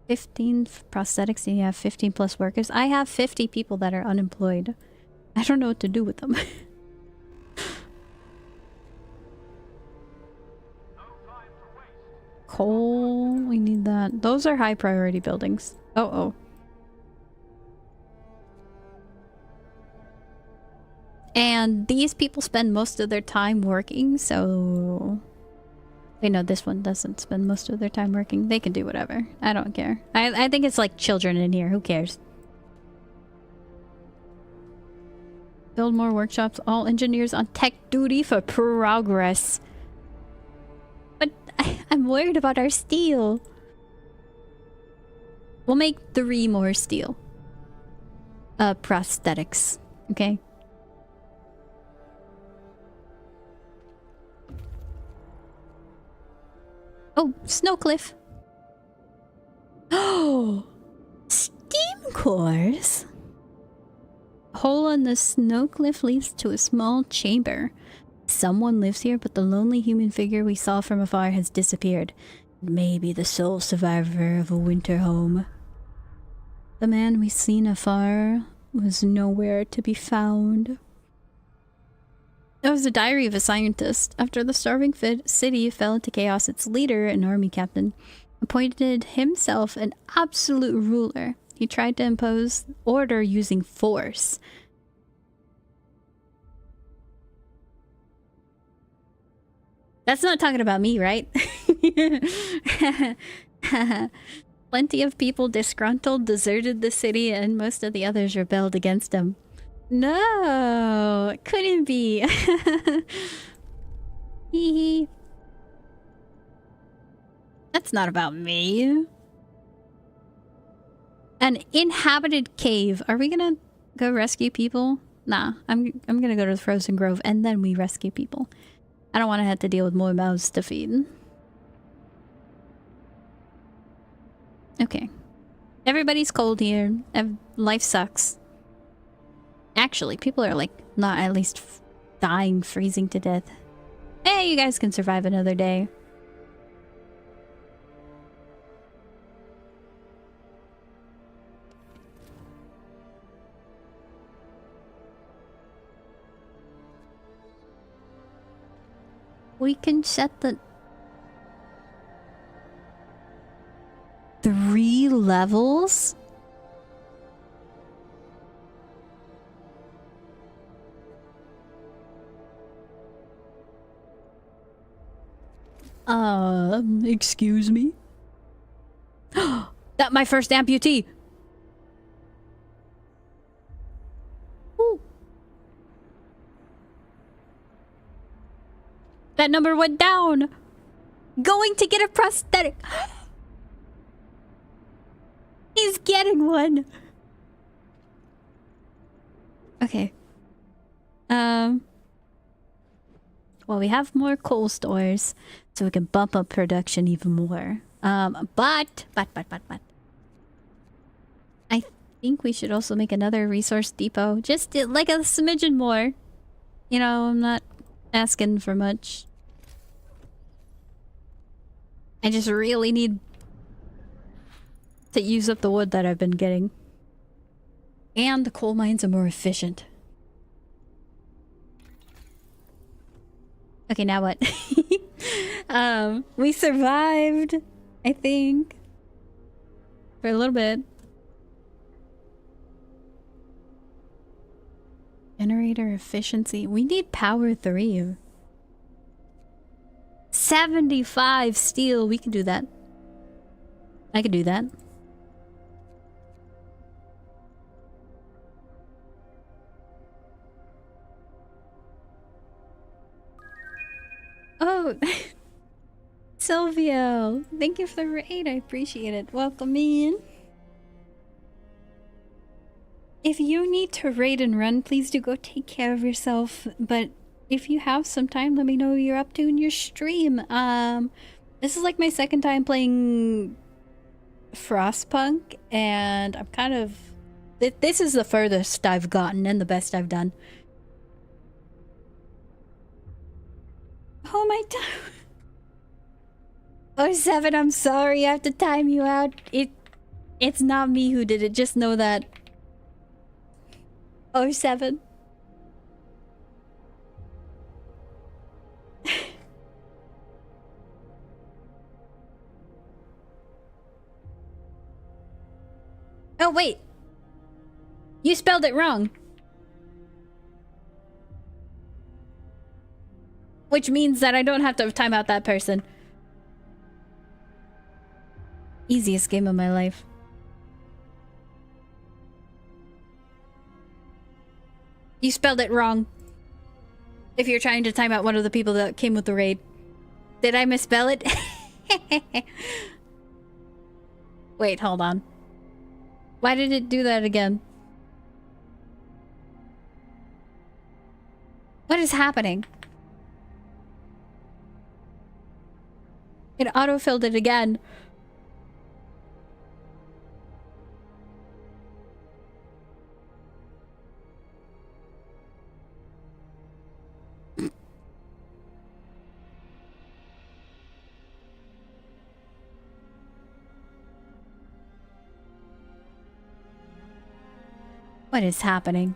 Speaker 1: 15 prosthetics and you have 15 plus workers. I have 50 people that are unemployed. I don't know what to do with them. Coal, we need that. Those are high priority buildings. Oh. And these people spend most of their time working, so... Wait, no, this one doesn't spend most of their time working. They can do whatever. I don't care. I think it's like children in here. Who cares? Build more workshops. All engineers on tech duty for progress. But I I'm worried about our steel. We'll make 3 more steel. Prosthetics. Okay. Oh, snow cliff. Oh, steam cores. Hole in the snow cliff leads to a small chamber. Someone lives here, but the lonely human figure we saw from afar has disappeared. Maybe the sole survivor of a winter home. The man we seen afar was nowhere to be found. It was a diary of a scientist. After the starving city fell into chaos, its leader, an army captain, appointed himself an absolute ruler. He tried to impose order using force. That's not talking about me, right? Plenty of people disgruntled, deserted the city, and most of the others rebelled against him. No, it couldn't be. Hee. That's not about me. An inhabited cave. Are we gonna go rescue people? Nah, I'm gonna go to the Frozen Grove and then we rescue people. I don't want to have to deal with more mouths to feed. Okay. Everybody's cold here. Life sucks. Actually, people are like not at least dying, freezing to death. Hey, you guys can survive another day. We can set the 3 levels? Excuse me? That my first amputee! Ooh. That number went down! Going to get a prosthetic! He's getting one! Okay. Well, we have more coal stores, so we can bump up production even more. But I think we should also make another resource depot. Just like a smidgen more. You know, I'm not asking for much. I just really need to use up the wood that I've been getting. And the coal mines are more efficient. Okay, now what? We survived, I think. For a little bit. Generator efficiency. We need power 3. 75 steel. We can do that. I can do that. Oh, Silvio, thank you for the raid. I appreciate it. Welcome in. If you need to raid and run, please do go take care of yourself. But if you have some time, let me know what you're up to in your stream. This is like my second time playing Frostpunk, and I'm kind of... This is the furthest I've gotten and the best I've done. Oh my god. Oh, 7, I'm sorry. I have to time you out. It's not me who did it. Just know that. Oh, 7. Oh, wait. You spelled it wrong. Which means that I don't have to time out that person. Easiest game of my life. You spelled it wrong. If you're trying to time out one of the people that came with the raid. Did I misspell it? Wait, hold on. Why did it do that again? What is happening? It autofilled it again. What is happening?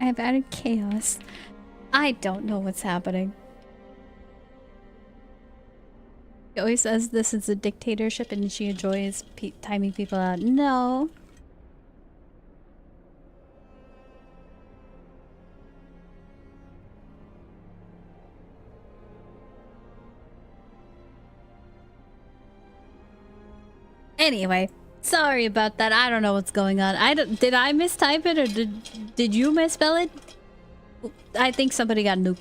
Speaker 1: I've added chaos. I don't know what's happening. She always says this is a dictatorship and she enjoys timing people out. No. Anyway, sorry about that. I don't know what's going on. Did I mistype it or did you misspell it? I think somebody got nuked.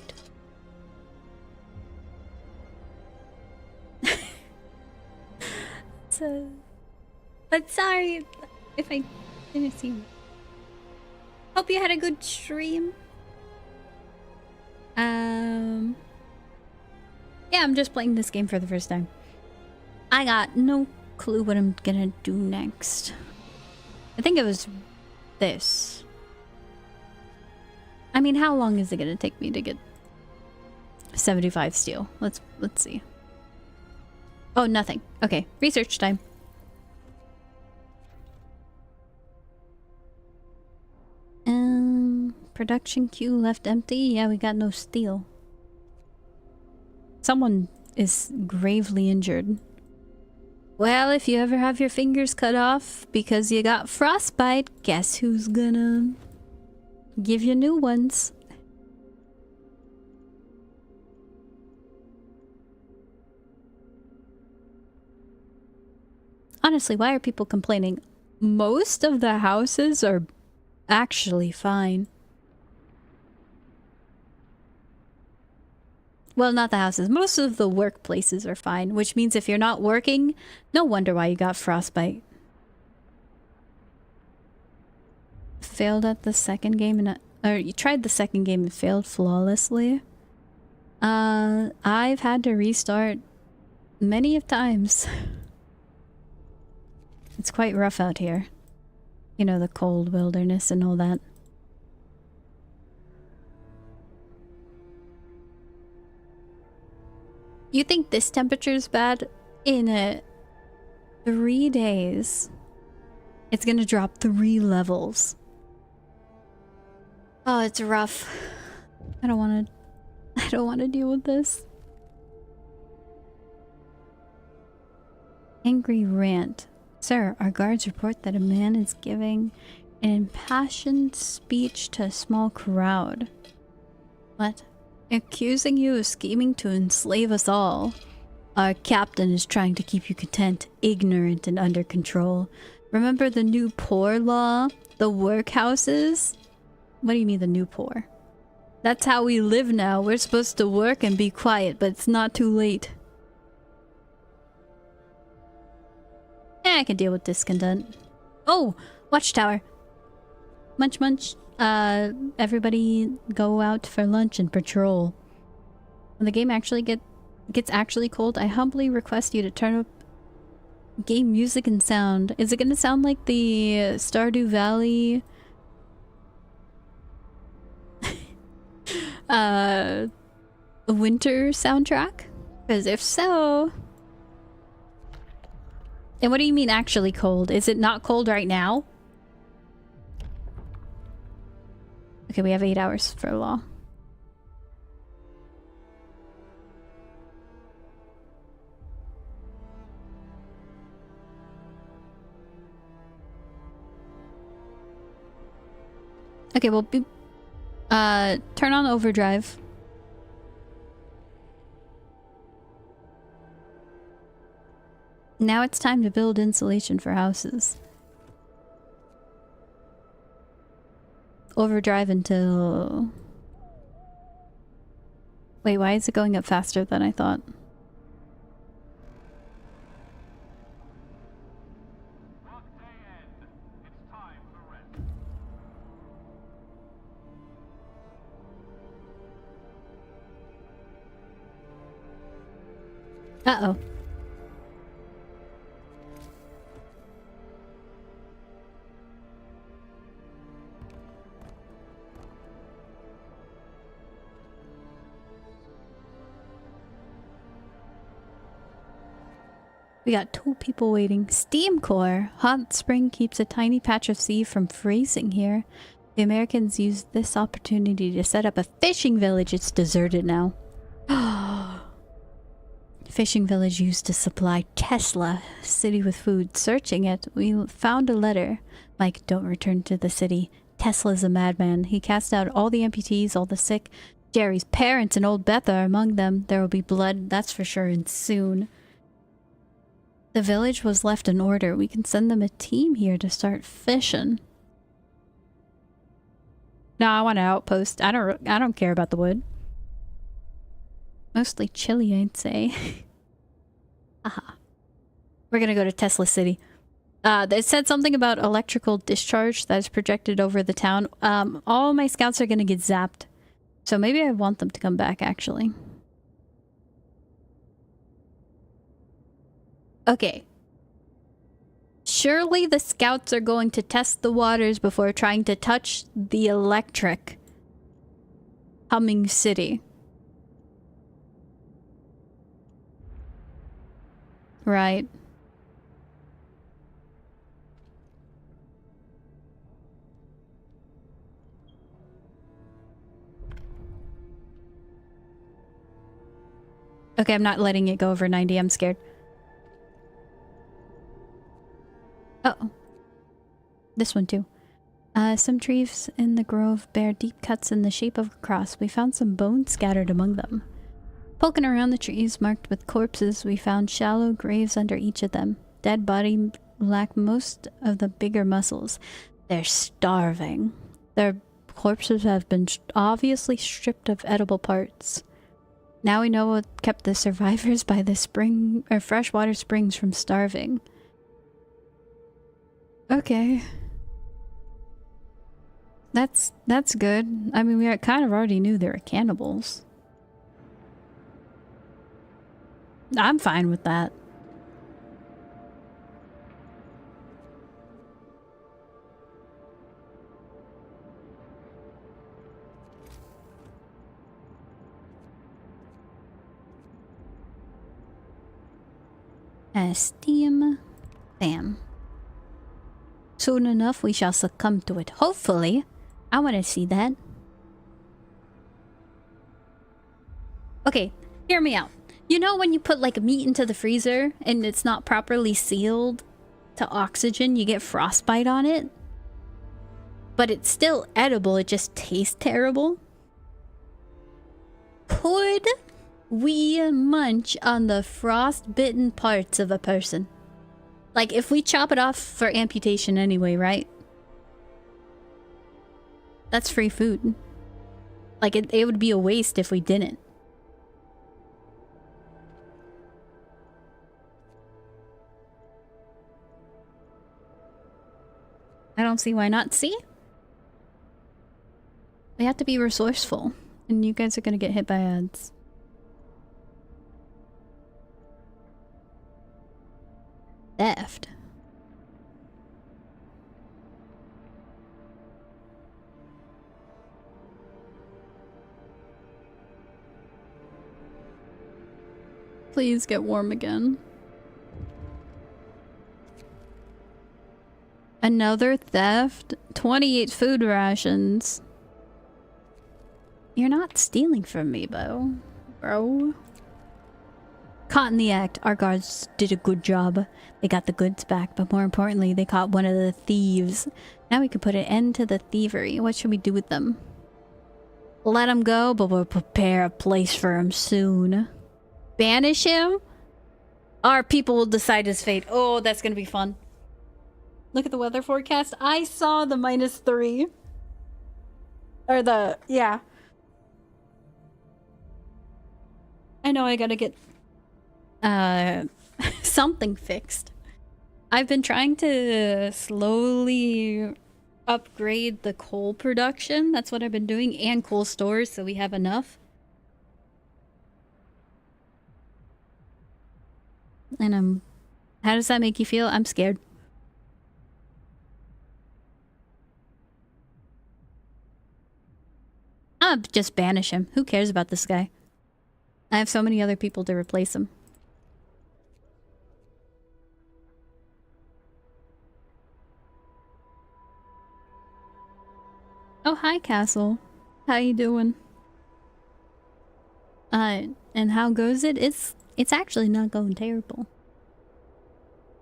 Speaker 1: So, but sorry if I didn't see you. Hope you had a good stream. Yeah, I'm just playing this game for the first time. I got no clue what I'm gonna do next. I think it was this. I mean, how long is it gonna take me to get 75 steel? Let's see. Oh, nothing. Okay, research time. Production queue left empty. Yeah, we got no steel. Someone is gravely injured. Well, if you ever have your fingers cut off because you got frostbite, guess who's gonna give you new ones? Honestly, why are people complaining? Most of the houses are actually fine. Well, not the houses. Most of the workplaces are fine, which means if you're not working, no wonder why you got frostbite. Failed at the second game or you tried the second game and failed flawlessly. I've had to restart many of times. It's quite rough out here. You know, the cold wilderness and all that. You think this temperature is bad? In 3 days, it's gonna drop 3 levels. Oh, it's rough. I don't wanna deal with this. Angry rant. Sir, our guards report that a man is giving an impassioned speech to a small crowd. What? Accusing you of scheming to enslave us all. Our captain is trying to keep you content, ignorant, and under control. Remember the new poor law? The workhouses? What do you mean the new poor? That's how we live now. We're supposed to work and be quiet, but it's not too late. I can deal with discontent. Oh! Watchtower! Munch munch. Everybody go out for lunch and patrol. When the game actually gets actually cold, I humbly request you to turn up game music and sound. Is it gonna sound like the Stardew Valley winter soundtrack? Because if so... And what do you mean actually cold? Is it not cold right now? Okay, we have 8 hours for law. Okay, well, turn on overdrive. Now it's time to build insulation for houses. overdrive until... Wait, why is it going up faster than I thought?
Speaker 3: Workday end. It's time for rest.
Speaker 1: Uh-oh. We got 2 people waiting. Steam core. Hot spring keeps a tiny patch of sea from freezing here. The Americans used this opportunity to set up a fishing village. It's deserted now. Fishing village used to supply Tesla city with food. Searching it, we found a letter. Mike, don't return to the city. Tesla's a madman. He cast out all the amputees, all the sick. Jerry's parents and old Beth are among them. There will be blood, that's for sure, and soon. The village was left in order. We can send them a team here to start fishing. No, I want an outpost. I don't care about the wood. Mostly chilly, I'd say. Aha. We're gonna go to Tesla City. It said something about electrical discharge that is projected over the town. All my scouts are gonna get zapped. So maybe I want them to come back, actually. Okay. Surely the scouts are going to test the waters before trying to touch the electric humming city. Right. Okay, I'm not letting it go over 90. I'm scared. Uh-oh. This one too. Some trees in the grove bear deep cuts in the shape of a cross. We found some bones scattered among them. Poking around the trees marked with corpses, we found shallow graves under each of them. Dead bodies lack most of the bigger muscles. They're starving. Their corpses have been obviously stripped of edible parts. Now we know what kept the survivors by the spring or freshwater springs from starving. Okay. That's good. I mean, we kind of already knew they were cannibals. I'm fine with that. Steam. Bam. Soon enough, we shall succumb to it. Hopefully. I want to see that. Okay, hear me out. You know when you put like meat into the freezer and it's not properly sealed to oxygen, you get frostbite on it? But it's still edible, it just tastes terrible? Could we munch on the frostbitten parts of a person? Like, if we chop it off for amputation anyway, right? That's free food. Like, it would be a waste if we didn't. I don't see why not. See? We have to be resourceful. And you guys are gonna get hit by ads. Theft. Please get warm again. Another theft? 28 food rations. You're not stealing from me, bro. Caught in the act. Our guards did a good job. They got the goods back, but more importantly, they caught one of the thieves. Now we can put an end to the thievery. What should we do with them? Let him go, but we'll prepare a place for him soon. Banish him? Our people will decide his fate. Oh, that's gonna be fun. Look at the weather forecast. I saw the -3. Or the, yeah. I know I gotta get, something fixed. I've been trying to slowly upgrade the coal production. That's what I've been doing, and coal stores, so we have enough. And how does that make you feel? I'm scared. I'll just banish him. Who cares about this guy? I have so many other people to replace him. Oh, hi, Castle. How you doing? And how goes it? It's actually not going terrible.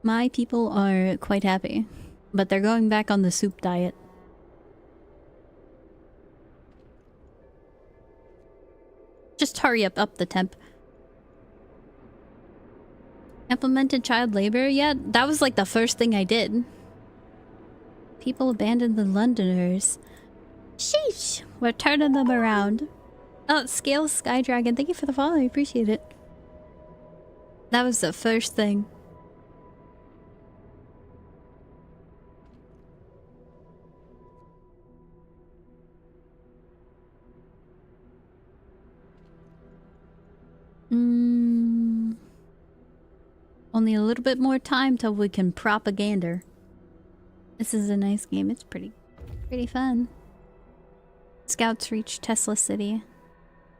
Speaker 1: My people are quite happy, but they're going back on the soup diet. Just hurry up the temp. Implemented child labor? Yeah, that was like the first thing I did. People abandoned the Londoners. Sheesh! We're turning them around. Oh, Scale Sky Dragon, thank you for the follow, I appreciate it. That was the first thing. Only a little bit more time till we can propaganda. This is a nice game. It's pretty fun. Scouts reach Tesla City.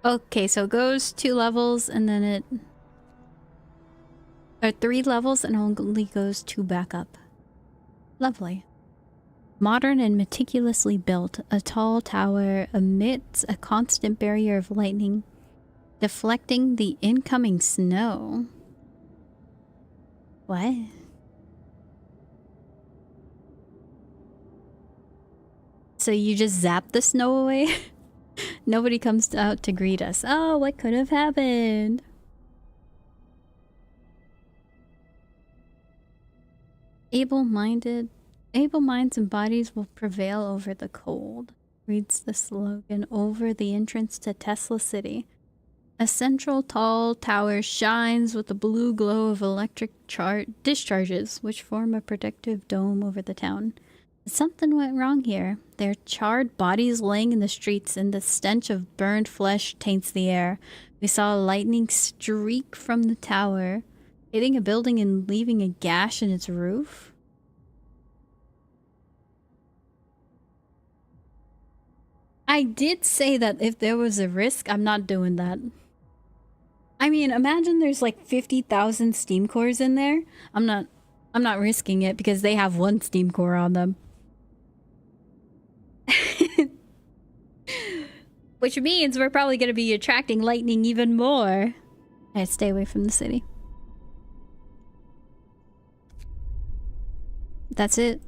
Speaker 1: Okay, so it goes 2 levels and then it... Or 3 levels and only goes 2 back up. Lovely. Modern and meticulously built, a tall tower emits a constant barrier of lightning, deflecting the incoming snow. What? So you just zap the snow away? Nobody comes out to greet us. Oh, what could have happened? Able minds and bodies will prevail over the cold, reads the slogan over the entrance to Tesla City. A central tall tower shines with the blue glow of electric discharges, which form a protective dome over the town. Something went wrong here. There are charred bodies laying in the streets, and the stench of burned flesh taints the air. We saw a lightning streak from the tower, hitting a building and leaving a gash in its roof. I did say that if there was a risk, I'm not doing that. I mean, imagine there's like 50,000 steam cores in there. I'm not risking it because they have 1 steam core on them. Which means we're probably going to be attracting lightning even more. I stay away from the city. That's it.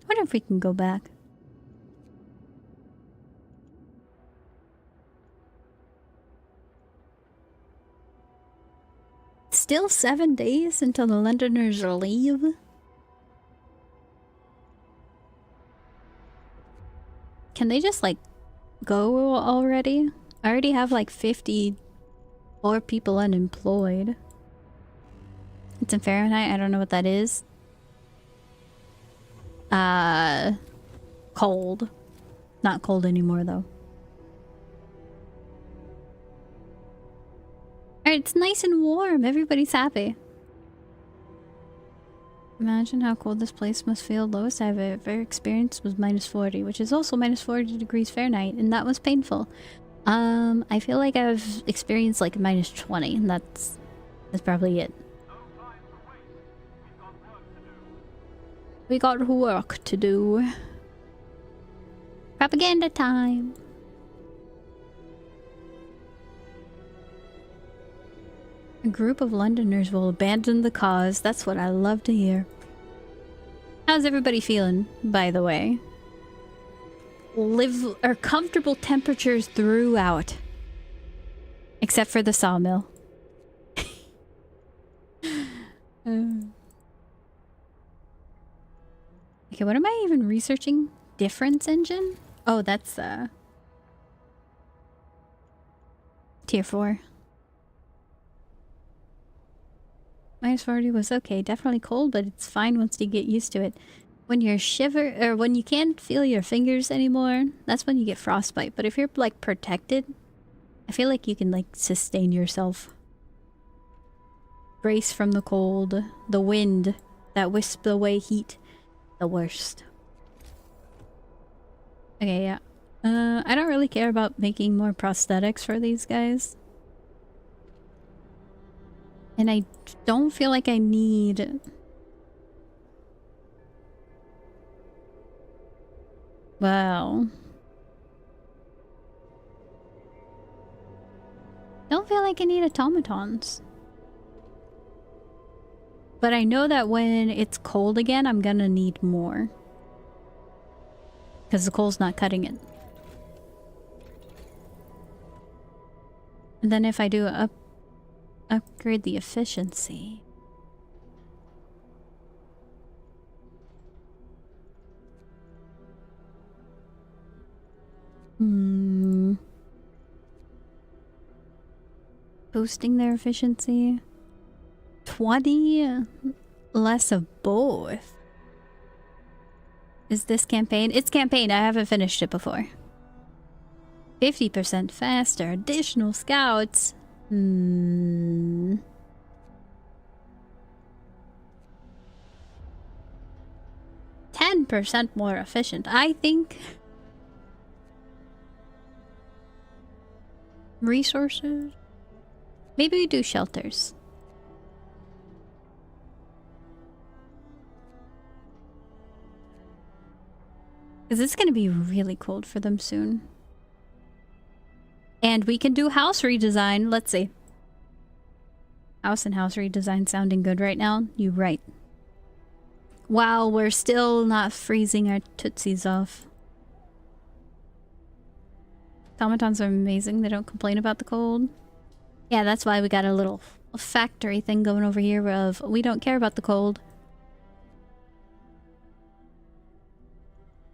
Speaker 1: I wonder if we can go back. Still 7 days until the Londoners leave? Can they just like go already? I already have like 54 people unemployed. It's in Fahrenheit. I don't know what that is. Cold. Not cold anymore though. Alright, it's nice and warm. Everybody's happy. Imagine how cold this place must feel. Lowest I've ever experienced was -40, which is also -40 degrees Fahrenheit, and that was painful. I feel like I've experienced like -20, and that's probably it. We got work to do. Propaganda time. A group of Londoners will abandon the cause. That's what I love to hear. How's everybody feeling, by the way? Comfortable temperatures throughout. Except for the sawmill. Okay, what am I even researching? Difference engine? Oh, that's tier 4. -40 was okay. Definitely cold, but it's fine once you get used to it. When you're or when you can't feel your fingers anymore, that's when you get frostbite. But if you're like protected, I feel like you can like sustain yourself. Brace from the cold, the wind that wisps away heat, the worst. Okay, yeah. I don't really care about making more prosthetics for these guys. And I don't feel like I need... Well... Don't feel like I need automatons. But I know that when it's cold again, I'm gonna need more. Because the coal's not cutting it. And then if I do upgrade the efficiency... Boosting their efficiency. 20 less of both. Is this campaign? It's campaign. I haven't finished it before. 50% faster. Additional scouts. 10% more efficient. I think. Resources. Maybe we do shelters. Because it's going to be really cold for them soon. And we can do house redesign. Let's see. House and house redesign sounding good right now? You're right. Wow, we're still not freezing our tootsies off. Automatons are amazing. They don't complain about the cold. Yeah, that's why we got a little factory thing going over here of we don't care about the cold.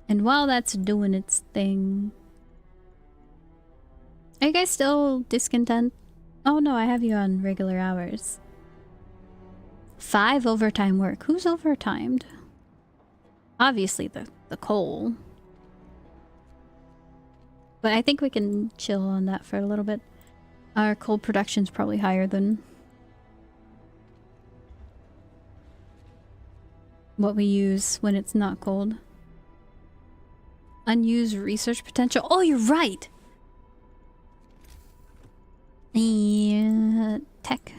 Speaker 1: And while that's doing its thing... Are you guys still discontent? Oh no, I have you on regular hours. 5 overtime work. Who's overtimed? Obviously the coal. But I think we can chill on that for a little bit. Our coal production's probably higher than what we use when it's not cold. Unused research potential. Oh, you're right! Tech.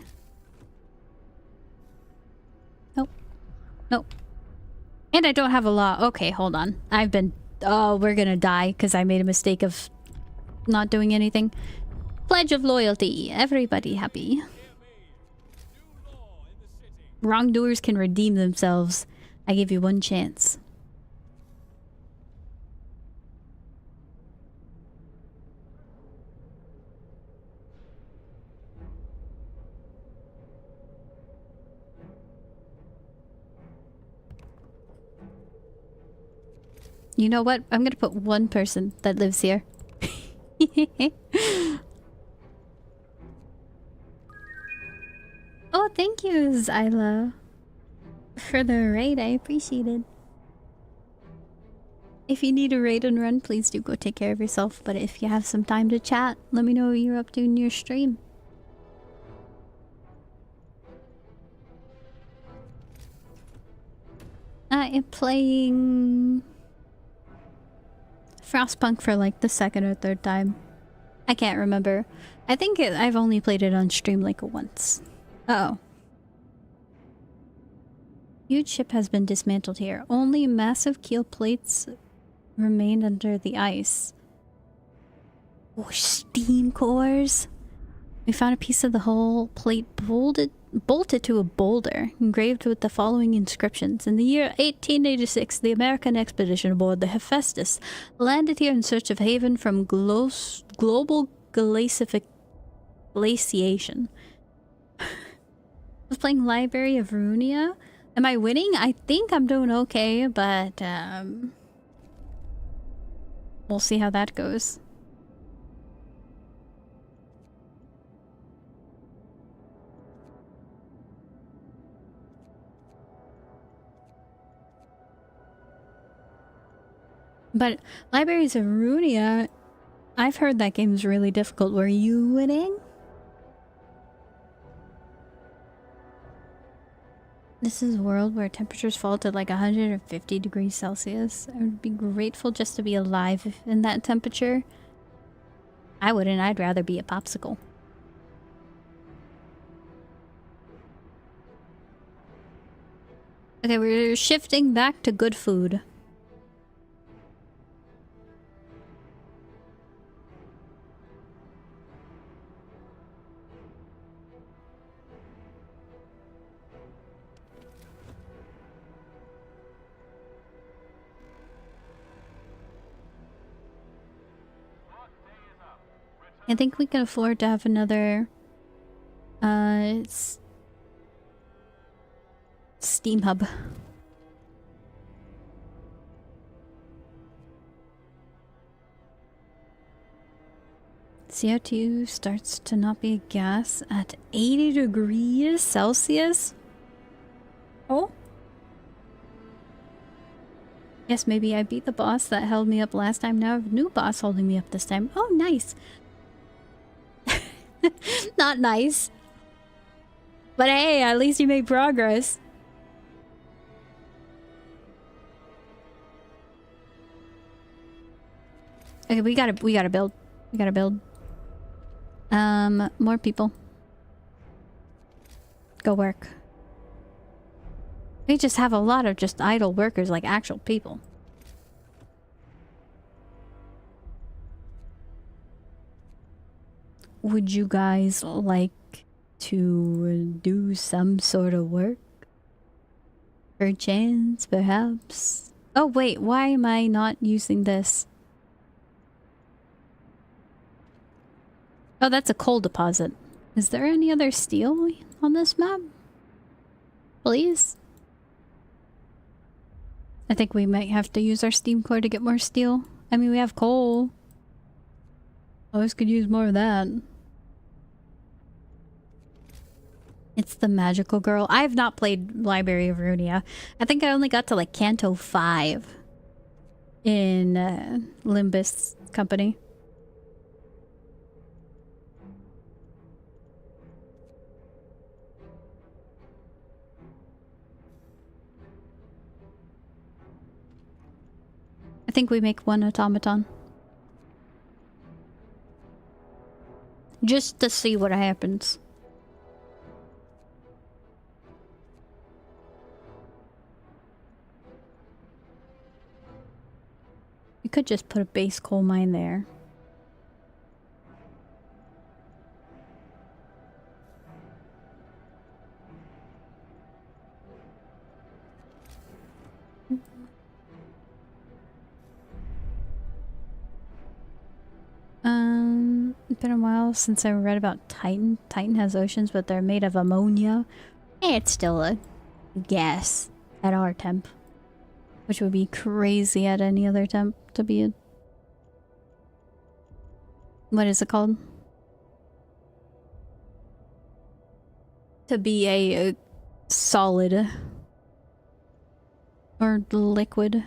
Speaker 1: Nope. Nope. And I don't have a law. Okay, hold on. I've been... Oh, we're gonna die because I made a mistake of not doing anything. Pledge of loyalty. Everybody happy. Wrongdoers can redeem themselves. I give you one chance. You know what? I'm gonna put one person that lives here. Oh, thank you, Zyla. For the raid, I appreciate it. If you need a raid and run, please do go take care of yourself. But if you have some time to chat, let me know what you're up to in your stream. I am playing... Frostpunk for like the 2nd or 3rd time. I can't remember. I think I've only played it on stream like once. Uh oh. Huge ship has been dismantled here. Only massive keel plates remained under the ice. Oh, steam cores. We found a piece of the hull plate bolted to a boulder, engraved with the following inscriptions. In the year 1886, the American expedition aboard the Hephaestus landed here in search of haven from global glaciation. I was playing Library of Runia. Am I winning? I think I'm doing okay, but we'll see how that goes. But Libraries of Runia, I've heard that game's really difficult. Were you winning? This is a world where temperatures fall to like 150 degrees Celsius. I would be grateful just to be alive in that temperature. I wouldn't. I'd rather be a popsicle. Okay, we're shifting back to good food. I think we can afford to have another Steam hub. CO2 starts to not be a gas at 80 degrees Celsius? Oh? Yes, maybe I beat the boss that held me up last time. Now I have a new boss holding me up this time. Oh, nice. Not nice. But hey, at least you made progress. Okay, we gotta build. We gotta build. More people. Go work. We just have a lot of just idle workers, like actual people. Would you guys like to do some sort of work? Perchance, perhaps? Oh wait, why am I not using this? Oh, that's a coal deposit. Is there any other steel on this map? Please? I think we might have to use our steam core to get more steel. I mean, we have coal. Always could use more of that. It's the magical girl. I have not played Library of Runia. I think I only got to like Canto 5 in Limbus Company. I think we make one automaton. Just to see what happens. We could just put a base coal mine there. It's been a while since I read about Titan. Titan has oceans, but they're made of ammonia. It's still a gas at our temp. Which would be crazy at any other temp to be a... What is it called? To be a solid. Or liquid.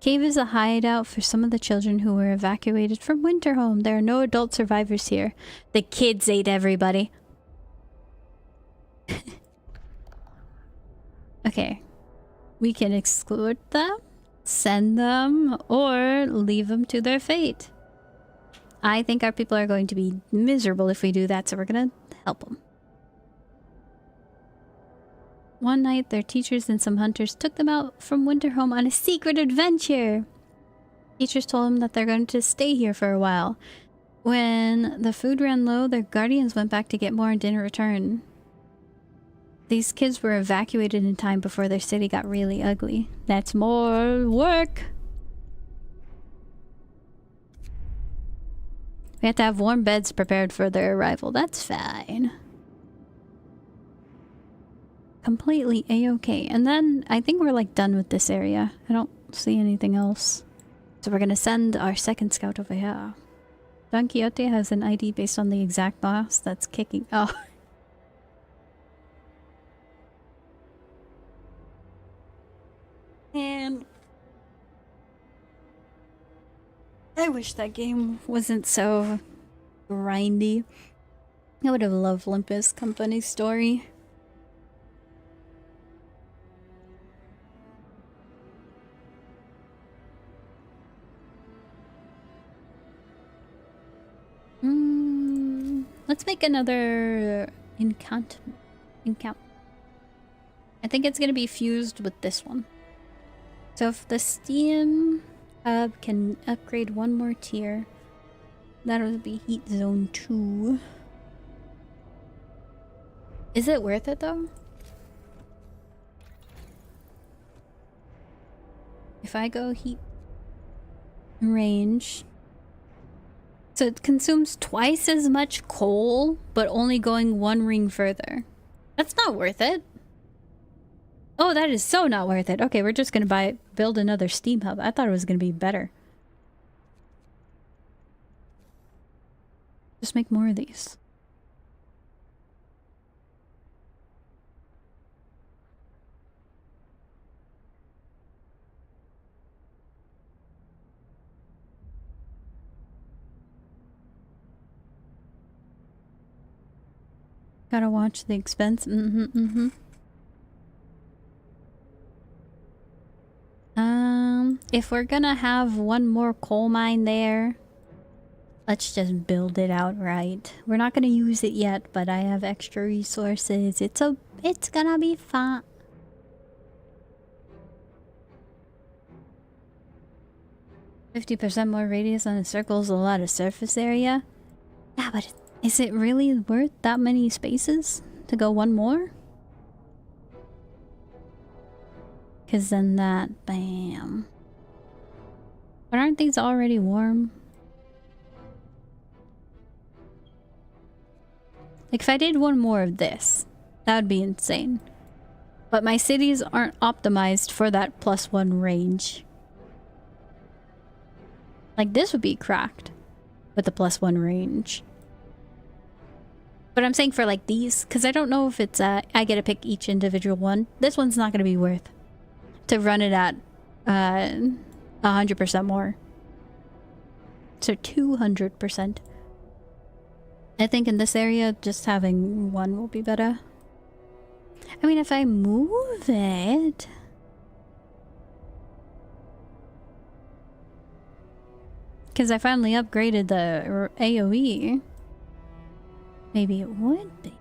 Speaker 1: Cave is a hideout for some of the children who were evacuated from Winterhome. There are no adult survivors here. The kids ate everybody. Okay. We can exclude them, send them, or leave them to their fate. I think our people are going to be miserable if we do that, so we're gonna help them. One night, their teachers and some hunters took them out from Winterhome on a secret adventure. Teachers told them that they're going to stay here for a while. When the food ran low, their guardians went back to get more and didn't return. These kids were evacuated in time before their city got really ugly. That's more work! We have to have warm beds prepared for their arrival. That's fine. Completely a-okay. And then I think we're like done with this area. I don't see anything else. So we're gonna send our second scout over here. Don Quixote has an ID based on the exact boss that's kicking. Oh. And I wish that game wasn't so grindy. I would have loved Olympus Company story. Let's make another encounter. I think it's gonna be fused with this one. So if the Steam hub can upgrade one more tier, that'll be Heat Zone 2. Is it worth it though? If I go heat range, so it consumes twice as much coal, but only going one ring further. That's not worth it. Oh, that is so not worth it. Okay, we're just gonna build another Steam hub. I thought it was gonna be better. Just make more of these. Gotta watch the expense. If we're gonna have one more coal mine there, let's just build it outright. We're not gonna use it yet, but I have extra resources. It's gonna be fun. %50 more radius on a circle is a lot of surface area. Yeah, but is it really worth that many spaces to go one more? Because then that, bam. But aren't these already warm? Like if I did one more of this, that would be insane. But my cities aren't optimized for that +1 range. Like this would be cracked with the +1 range. But I'm saying for like these, because I don't know if it's I get to pick each individual one. This one's not going to be worth to run it at 100% more. So 200%. I think in this area, just having one will be better. I mean, if I move it... Because I finally upgraded the AoE. Maybe it would be.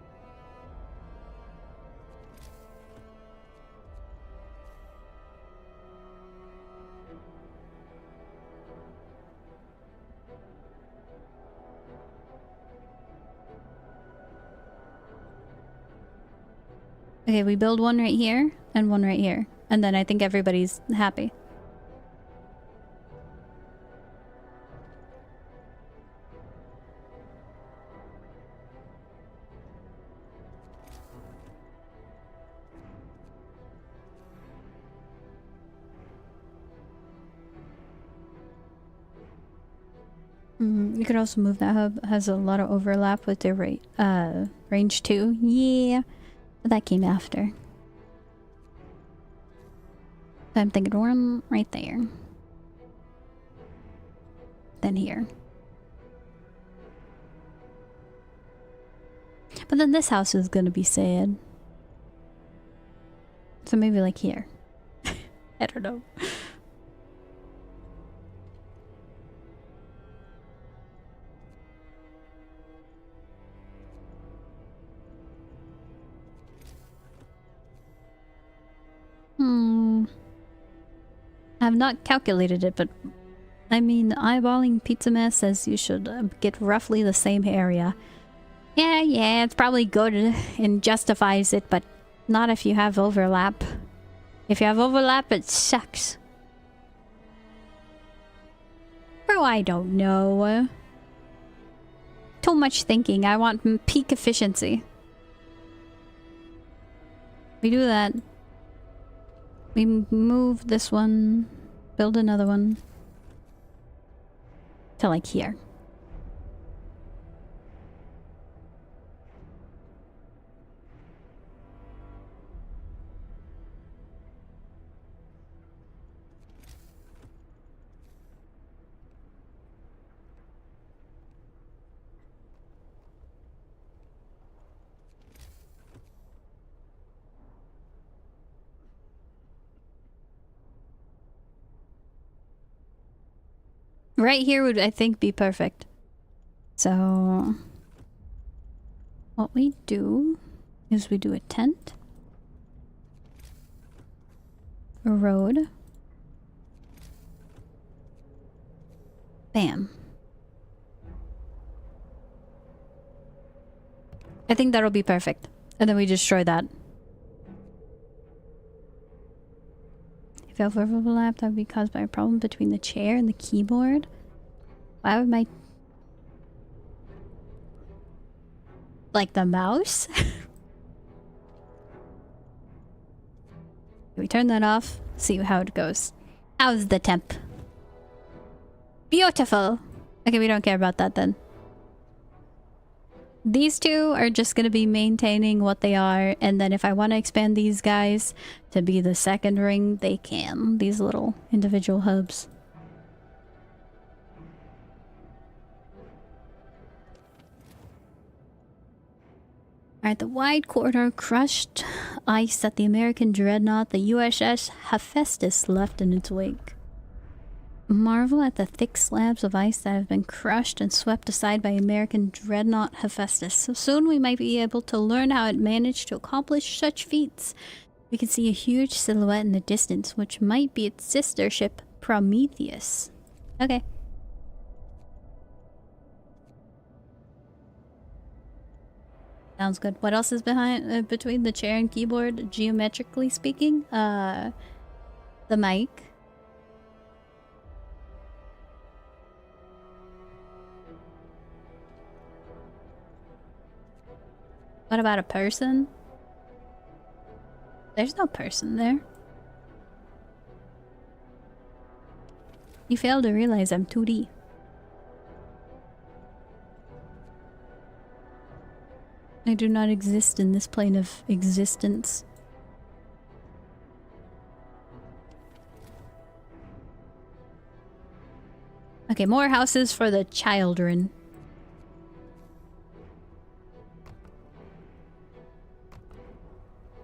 Speaker 1: Okay, we build one right here and one right here. And then I think everybody's happy. You could also move that hub. Has a lot of overlap with the range 2. Yeah. But that came after. So I'm thinking one right there. Then here. But then this house is gonna be sad. So maybe like here. I don't know. I've not calculated it, but I mean, eyeballing Pizza Mess says you should get roughly the same area. Yeah, it's probably good and justifies it, but not if you have overlap. If you have overlap, it sucks. Bro, I don't know. Too much thinking. I want peak efficiency. We do that. We move this one, build another one. to like here. Right here would, I think, be perfect. So what we do is we do a tent, a road, bam. I think that'll be perfect. And then we destroy that. If overlap, that would be caused by a problem between the chair and the keyboard. Why would my... Like the mouse? We turn that off, see how it goes. How's the temp? Beautiful! Okay, we don't care about that then. These two are just going to be maintaining what they are, and then if I want to expand these guys to be the second ring, they can. These little individual hubs. Alright, the wide corridor crushed ice that the American dreadnought, the USS Hephaestus, left in its wake. Marvel at the thick slabs of ice that have been crushed and swept aside by American dreadnought Hephaestus. So soon we might be able to learn how it managed to accomplish such feats. We can see a huge silhouette in the distance, which might be its sister ship, Prometheus. Okay. Sounds good. What else is behind between the chair and keyboard, geometrically speaking? The mic. What about a person? There's no person there. You fail to realize I'm 2D. I do not exist in this plane of existence. Okay, more houses for the children.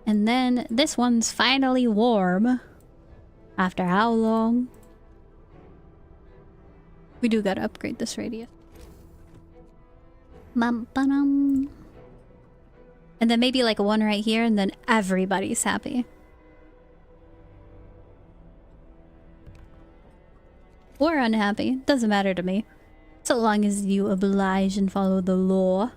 Speaker 1: And then this one's finally warm. After how long? We do gotta upgrade this radius. Bum-ba-dum. And then maybe like one right here, and then everybody's happy. Or unhappy. Doesn't matter to me. So long as you oblige and follow the law.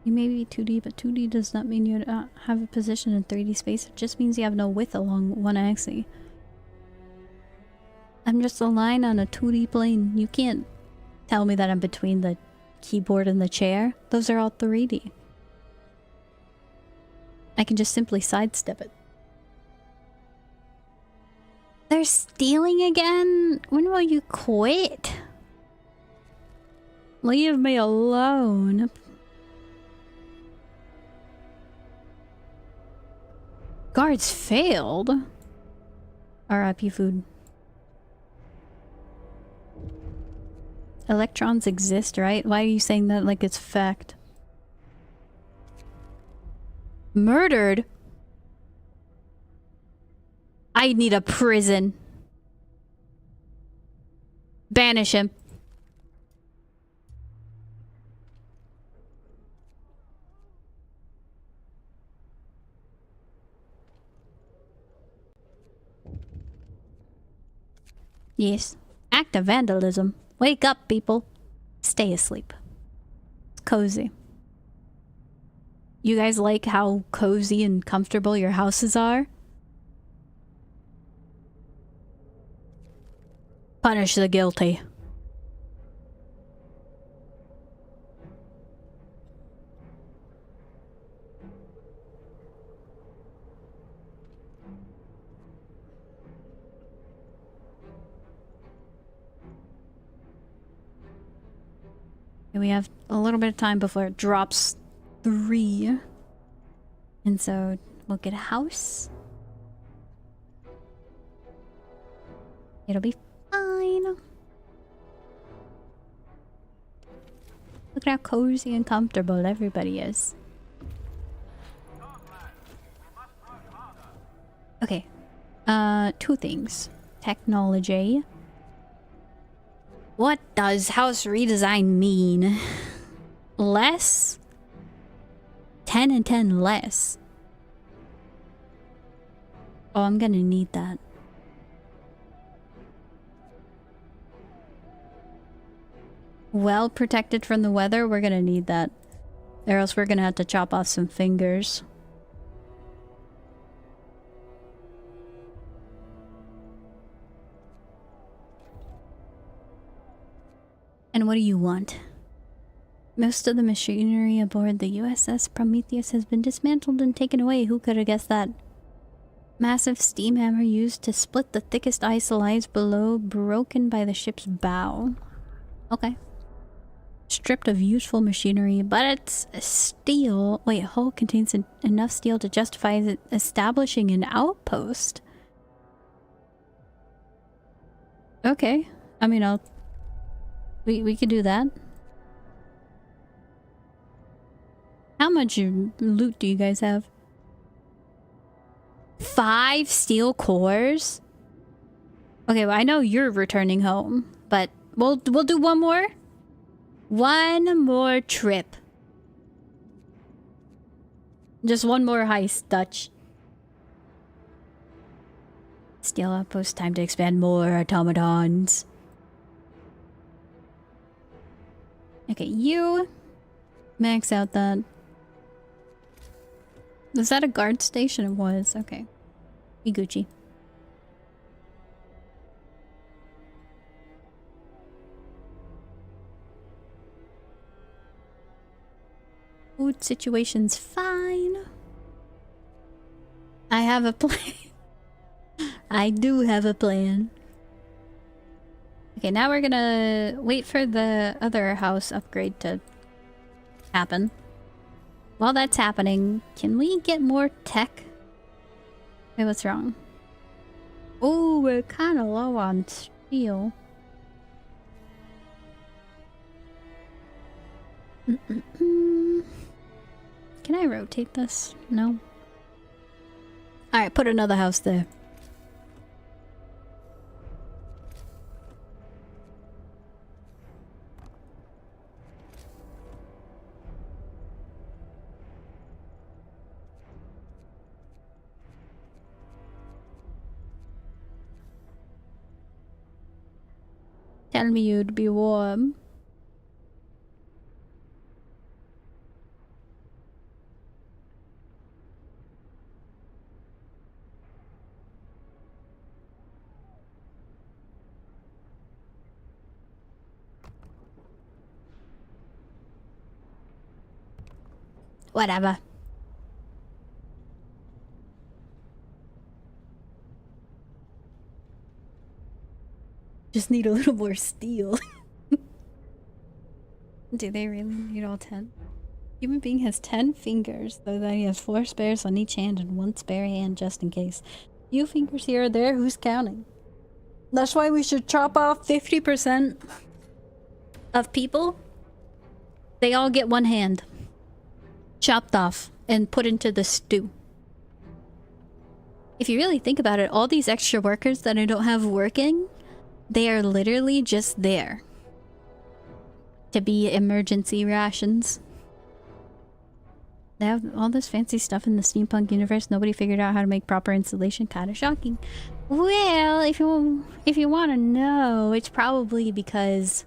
Speaker 1: You may be 2D, but 2D does not mean you have a position in 3D space. It just means you have no width along one axis. I'm just a line on a 2D plane. You can't tell me that I'm between the keyboard and the chair. Those are all 3D. I can just simply sidestep it. They're stealing again? When will you quit? Leave me alone. Guards failed? RIP food. Electrons exist, right? Why are you saying that like it's fact? Murdered? I need a prison. Banish him. Yes. Act of vandalism. Wake up, people. Stay asleep. It's cozy. You guys like how cozy and comfortable your houses are? Punish the guilty. And we have a little bit of time before it drops 3. And so we'll get a house. It'll be fine. Look at how cozy and comfortable everybody is. Okay. 2 things. Technology. What does house redesign mean? Less? 10 and 10 less. Oh, I'm gonna need that. Well protected from the weather, we're gonna need that. Or else we're gonna have to chop off some fingers. And what do you want? Most of the machinery aboard the USS Prometheus has been dismantled and taken away. Who could have guessed that? Massive steam hammer used to split the thickest ice lies below, broken by the ship's bow. Okay. Stripped of useful machinery, but it's steel. Wait, hull contains enough steel to justify establishing an outpost. Okay. I mean, we could do that. How much loot do you guys have? 5 steel cores? Okay, well, I know you're returning home, but we'll do one more. One more trip. Just one more heist, Dutch. Steel outpost, time to expand more automatons. Okay, you max out that. Was that a guard station? It was. Okay. Be Gucci. Food situation's fine. I have a plan. I do have a plan. Okay, now we're gonna wait for the other house upgrade to happen. While that's happening, can we get more tech? Wait, what's wrong? Oh, we're kind of low on steel. Can I rotate this? No. Alright, put another house there. Tell me you'd be warm. Whatever. Just need a little more steel. Do they really need all 10? Human being has 10 fingers, though that he has 4 spares on each hand and 1 spare hand just in case. Few fingers here or there, who's counting? That's why we should chop off 50% of people. They all get 1 hand. Chopped off and put into the stew. If you really think about it, all these extra workers that I don't have working, they are literally just there to be emergency rations. They have all this fancy stuff in the steampunk universe. Nobody figured out how to make proper insulation. Kind of shocking. Well, if you want to know, it's probably because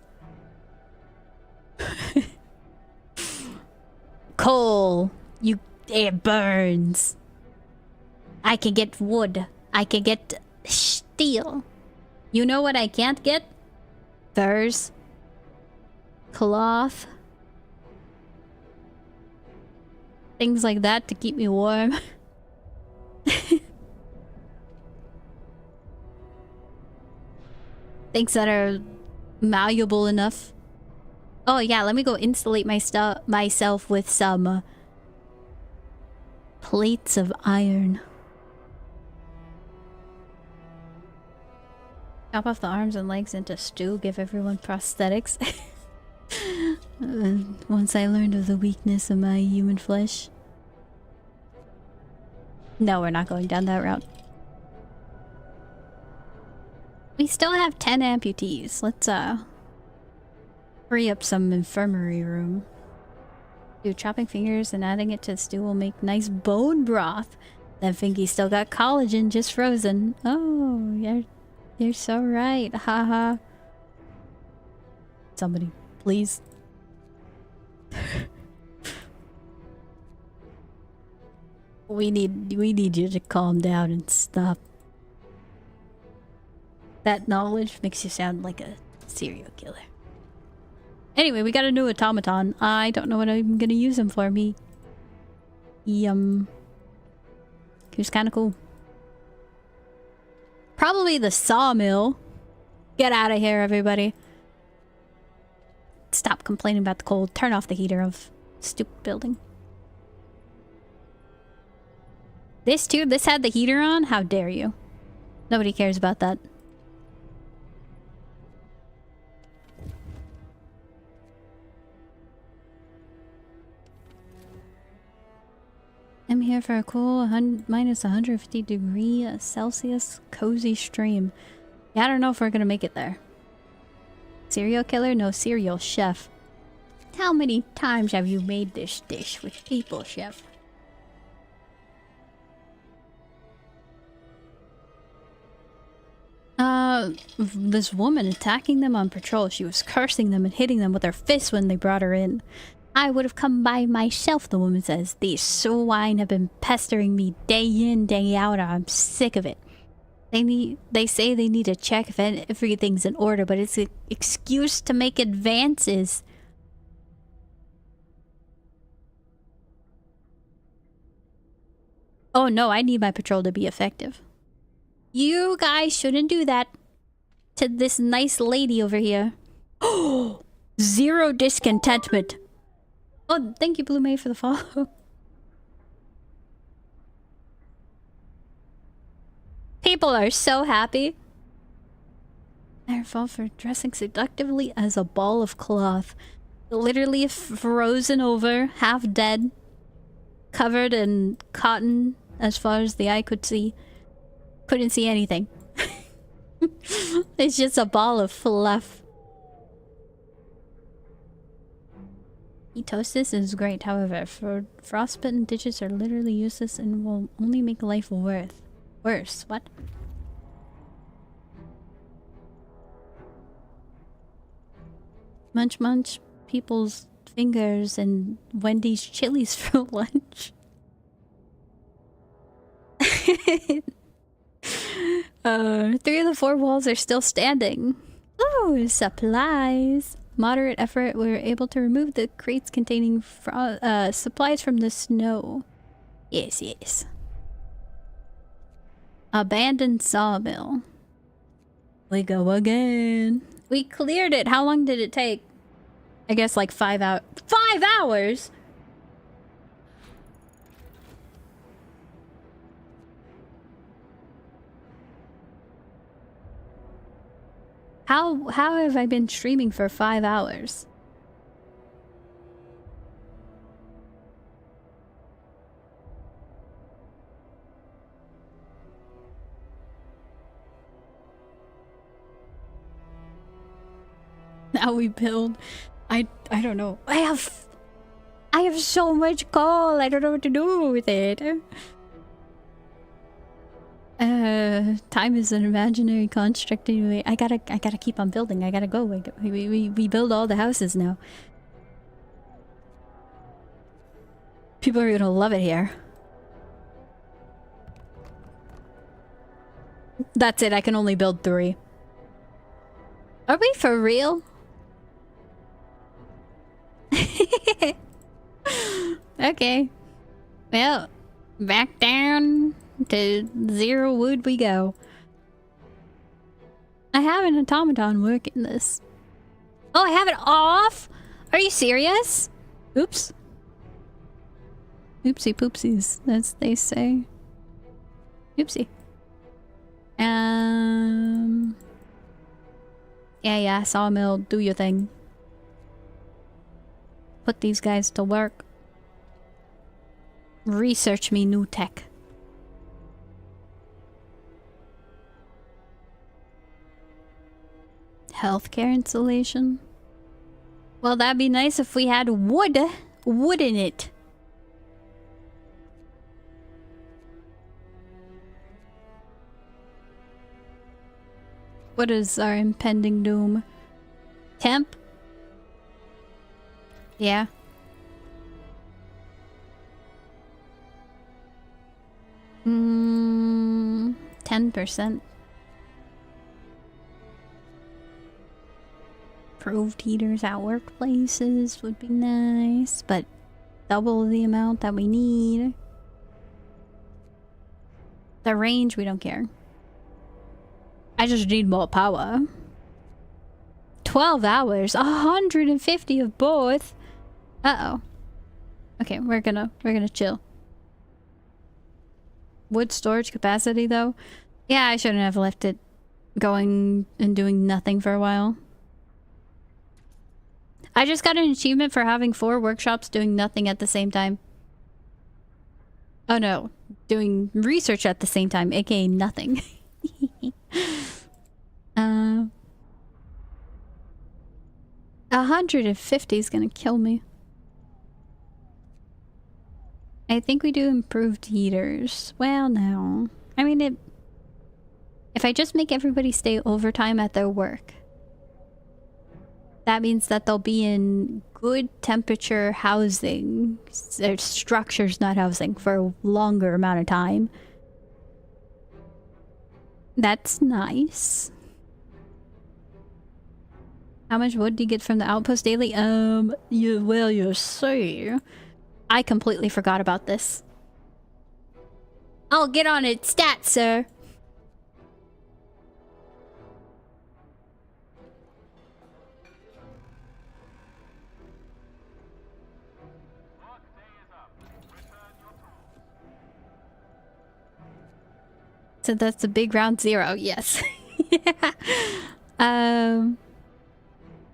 Speaker 1: coal, it burns. I can get wood. I can get steel. You know what I can't get? Furs. Cloth. Things like that to keep me warm. Things that are malleable enough. Oh yeah, let me go insulate myself with some plates of iron. Chop off the arms and legs into stew, give everyone prosthetics. Once I learned of the weakness of my human flesh. No, we're not going down that route. We still have 10 amputees. Let's free up some infirmary room. Dude, chopping fingers and adding it to the stew will make nice bone broth. That Finky still got collagen just frozen. Oh, you're so right. Haha. Somebody, please. We need you to calm down and stop. That knowledge makes you sound like a serial killer. Anyway, we got a new automaton. I don't know what I'm gonna use him for. He was kind of cool. Probably the sawmill. Get out of here, everybody. Stop complaining about the cold. Turn off the heater of stupid building. This too? This had the heater on? How dare you? Nobody cares about that. I'm here for a cool minus 150 degree Celsius cozy stream. Yeah, I don't know if we're gonna make it there. Serial killer? No, serial chef. How many times have you made this dish with people, chef? This woman attacking them on patrol. She was cursing them and hitting them with her fists when they brought her in. I would have come by myself, the woman says. These swine have been pestering me day in, day out. I'm sick of it. They say they need to check if everything's in order, but it's an excuse to make advances. Oh no, I need my patrol to be effective. You guys shouldn't do that to this nice lady over here. Oh, 0 discontentment. Oh, thank you, Blue May, for the follow. People are so happy. I fall for dressing seductively as a ball of cloth. Literally frozen over, half dead. Covered in cotton as far as the eye could see. Couldn't see anything. It's just a ball of fluff. Ketosis is great, however, for frostbitten digits are literally useless and will only make life worse. What? Munch people's fingers and Wendy's chilies for lunch. 3 of the 4 walls are still standing. Ooh, supplies. Moderate effort, we were able to remove the crates containing supplies from the snow. Yes. Abandoned sawmill. We go again. We cleared it. How long did it take? I guess like 5 hours. 5 hours?! How have I been streaming for 5 hours? Now we build. I don't know. I have so much coal. I don't know what to do with it. Time is an imaginary construct anyway. I gotta keep on building. I gotta go. We build all the houses now. People are gonna love it here. That's it. I can only build 3. Are we for real? Okay. Well, back down to 0 wood we go. I have an automaton working this. Oh, I have it off? Are you serious? Oops. Oopsie poopsies, as they say. Oopsie. Yeah, sawmill, do your thing. Put these guys to work. Research me new tech. Healthcare installation. Well, that'd be nice if we had wood in it. What is our impending doom? Temp? Yeah. Hmm. 10%. Approved heaters at workplaces would be nice, but double the amount that we need. The range, we don't care. I just need more power. 12 hours, 150 of both. Uh-oh. Okay, we're gonna chill. Wood storage capacity though? Yeah, I shouldn't have left it going and doing nothing for a while. I just got an achievement for having 4 workshops doing nothing at the same time. Oh no, doing research at the same time, aka nothing. 150 is gonna kill me. I think we do improved heaters. Well, no. I mean, if I just make everybody stay overtime at their work, that means that they'll be in good temperature housing, their structures, not housing, for a longer amount of time. That's nice. How much wood do you get from the outpost daily? You see. I completely forgot about this. I'll get on it, stat, sir. So that's a big round 0, yes. Yeah.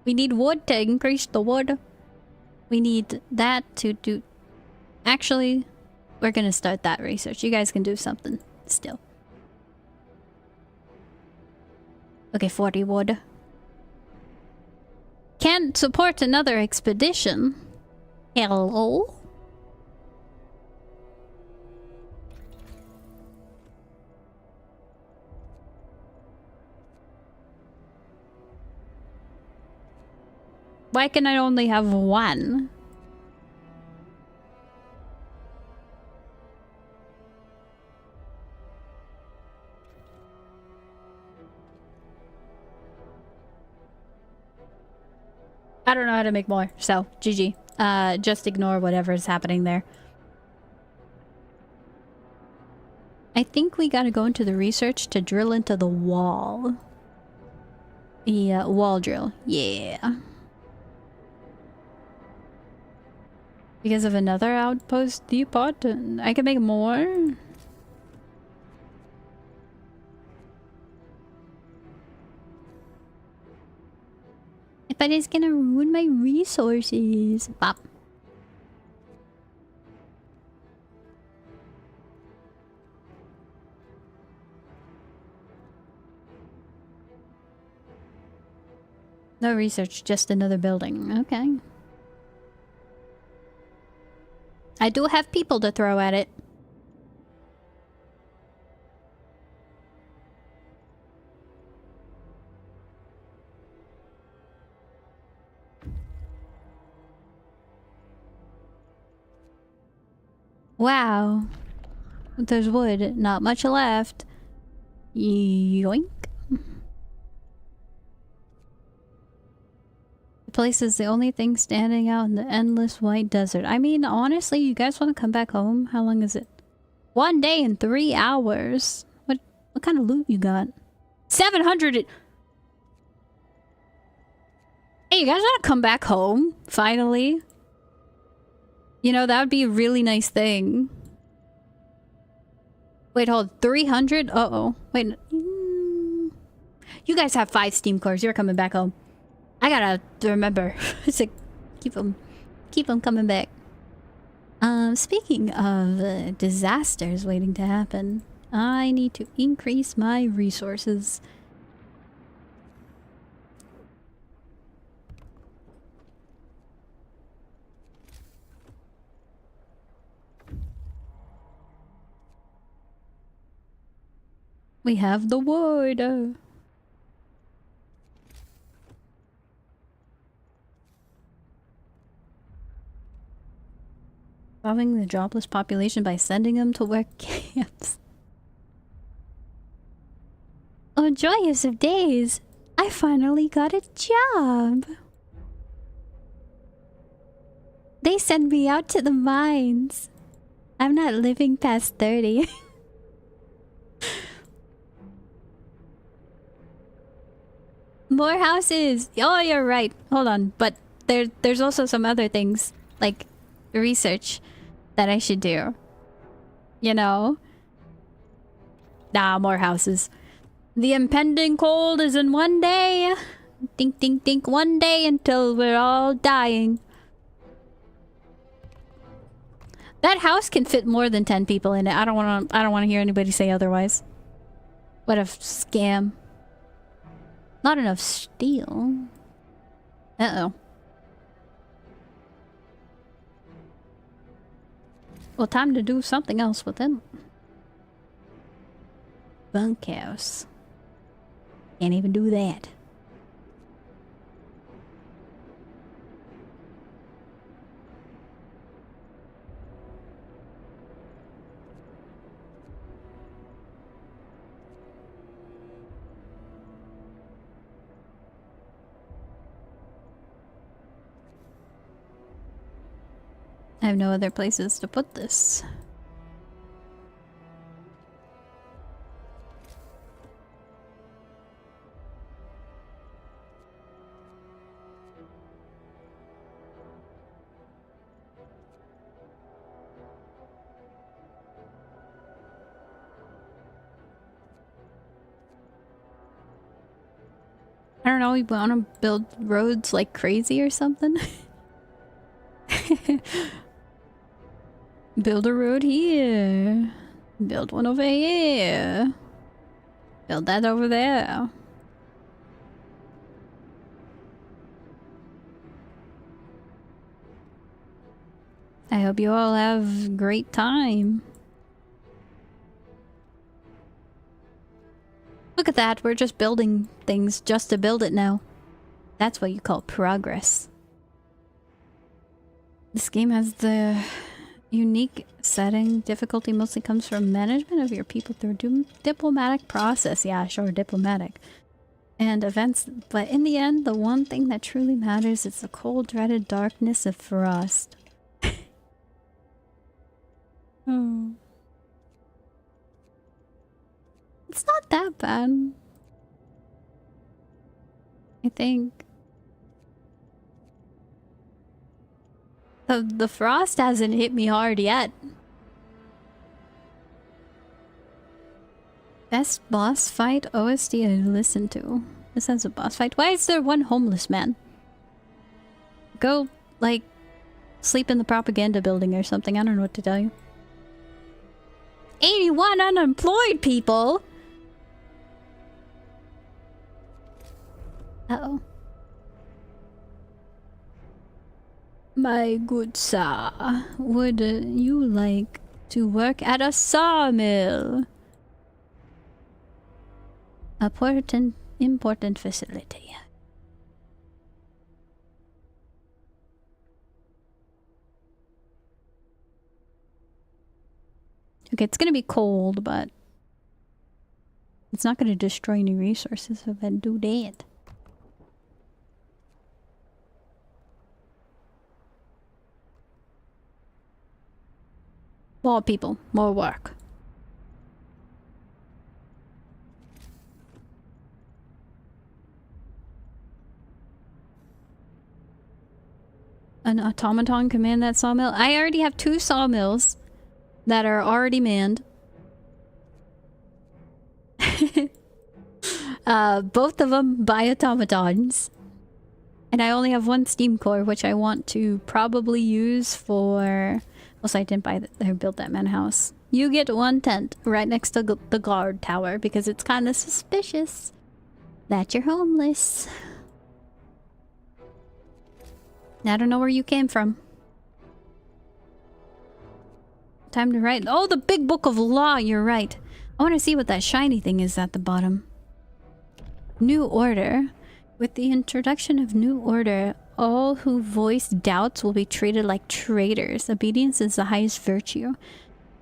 Speaker 1: We need wood to increase the wood. We need that to do... Actually, we're gonna start that research. You guys can do something still. Okay, 40 wood. Can't support another expedition. Hello? Why can I only have 1? I don't know how to make more, so GG. Just ignore whatever is happening there. I think we gotta go into the research to drill into the wall. The wall drill, yeah. Because of another outpost depot? I can make more? But it's gonna ruin my resources. Bop. No research, just another building. Okay. I do have people to throw at it. Wow. There's wood. Not much left. Yoink. The place is the only thing standing out in the endless white desert. I mean, honestly, you guys want to come back home? How long is it? 1 day and 3 hours. What kind of loot you got? 700. you guys want to come back home? Finally? You know, that would be a really nice thing. Wait, hold. 300? Uh-oh. Wait. You guys have 5 steam cores. You're coming back home. I gotta remember. It's like, keep them coming back. Speaking of disasters waiting to happen, I need to increase my resources. We have the wood. Solving the jobless population by sending them to work camps. Oh, joyous of days! I finally got a job! They sent me out to the mines. I'm not living past 30. More houses! Oh, you're right. Hold on. But there's also some other things, like research, that I should do. You know? Nah, more houses. The impending cold is in one day. Dink, dink, dink. One day until we're all dying. That house can fit more than 10 people in it. I don't want to hear anybody say otherwise. What a scam. Not enough steel. Uh-oh. Well, time to do something else with them. Bunkhouse. Can't even do that. I have no other places to put this. I don't know, we want to build roads like crazy or something? Build a road here. Build one over here. Build that over there. I hope you all have a great time. Look at that, we're just building things just to build it now. That's what you call progress. This game has the unique setting. Difficulty mostly comes from management of your people through diplomatic process. Yeah, sure, diplomatic. And events, but in the end, the one thing that truly matters is the cold, dreaded darkness of frost. Oh. It's not that bad. I think. The frost hasn't hit me hard yet. Best boss fight OSD I listened to. This has a boss fight. Why is there one homeless man? Go, like, sleep in the propaganda building or something. I don't know what to tell you. 81 unemployed people! Uh-oh. My good sir, would you like to work at a sawmill? Important facility. Okay, it's gonna be cold, but it's not gonna destroy any resources if I do that. More people, more work. an automaton command that sawmill? I already have 2 sawmills that are already manned. Both of them by automatons. And I only have 1 steam core, which I want to probably use for... Also, I didn't buy or build that man house. You get 1 tent right next to the guard tower because it's kind of suspicious that you're homeless. I don't know where you came from. Time to write. Oh, the big book of law. You're right. I want to see what that shiny thing is at the bottom. New order. With the introduction of new order, all who voice doubts will be treated like traitors. Obedience is the highest virtue,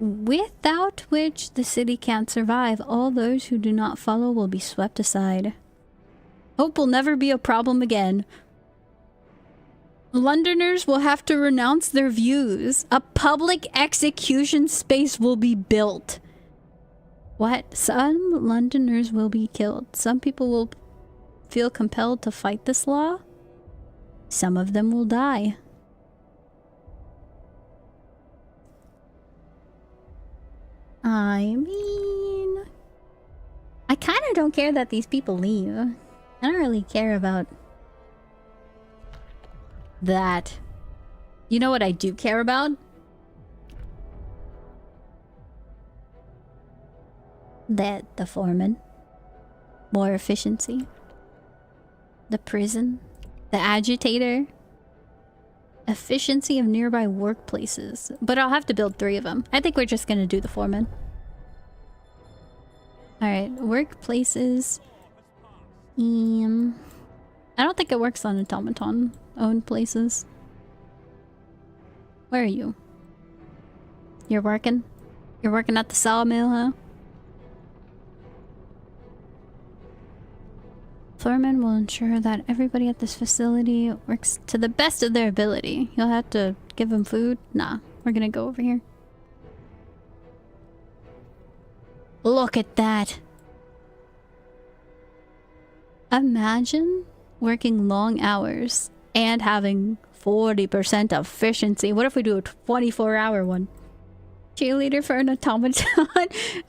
Speaker 1: without which the city can't survive. All those who do not follow will be swept aside. Hope will never be a problem again. Londoners will have to renounce their views. A public execution space will be built. What? Some Londoners will be killed. Some people will feel compelled to fight this law. Some of them will die. I mean... I kind of don't care that these people leave. I don't really care about... that. You know what I do care about? That the foreman. More efficiency. The prison. The agitator. Efficiency of nearby workplaces. But I'll have to build 3 of them. I think we're just gonna do the foreman. Alright, workplaces. I don't think it works on automaton owned places. Where are you? You're working? You're working at the sawmill, huh? Foreman will ensure that everybody at this facility works to the best of their ability. You'll have to give them food? Nah, we're gonna go over here. Look at that! Imagine working long hours and having 40% efficiency. What if we do a 24-hour one? Cheerleader for an automaton?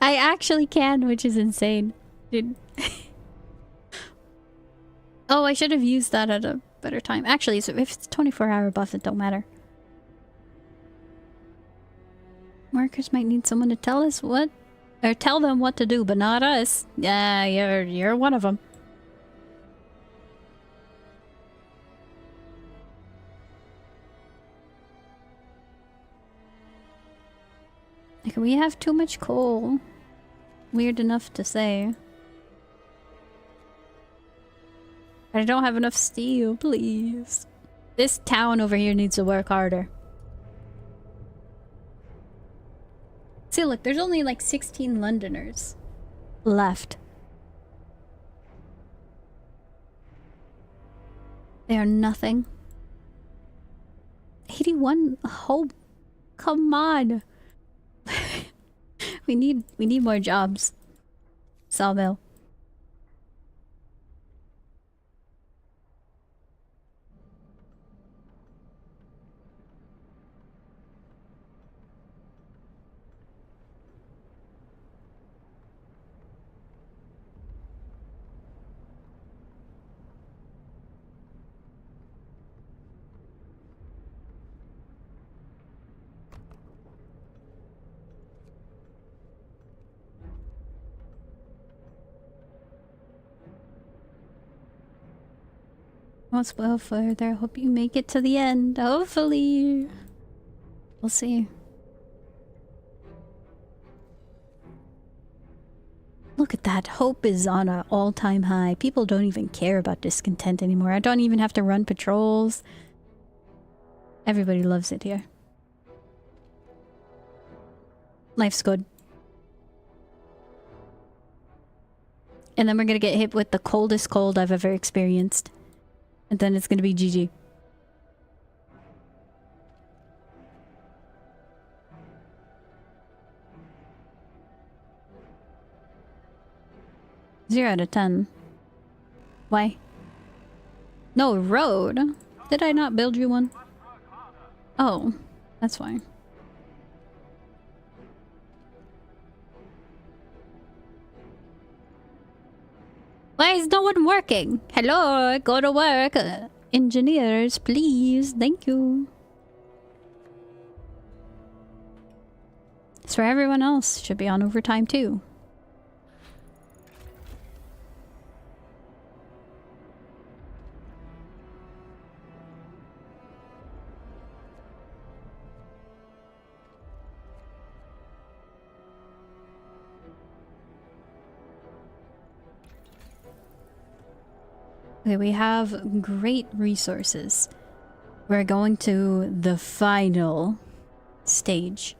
Speaker 1: I actually can, which is insane. Dude. Oh, I should have used that at a better time. Actually, so if it's 24-hour buff, it don't matter. Workers might need someone to tell us what... or tell them what to do, but not us. Yeah, you're one of them. Like, we have too much coal. Weird enough to say. I don't have enough steel, please. This town over here needs to work harder. See, look, there's only like 16 Londoners left. They are nothing. 81 hope. Come on. we need more jobs. Sawmill. All's well further. Hope you make it to the end. Hopefully. We'll see. Look at that. Hope is on an all-time high. People don't even care about discontent anymore. I don't even have to run patrols. Everybody loves it here. Life's good. And then we're gonna get hit with the coldest cold I've ever experienced. And then it's gonna be GG. Zero out of 10. Why? No, road? Did I not build you one? Oh, that's why. Why is no one working? Hello, go to work. Engineers, please. Thank you. So everyone else should be on overtime too. Okay, we have great resources. We're going to the final stage.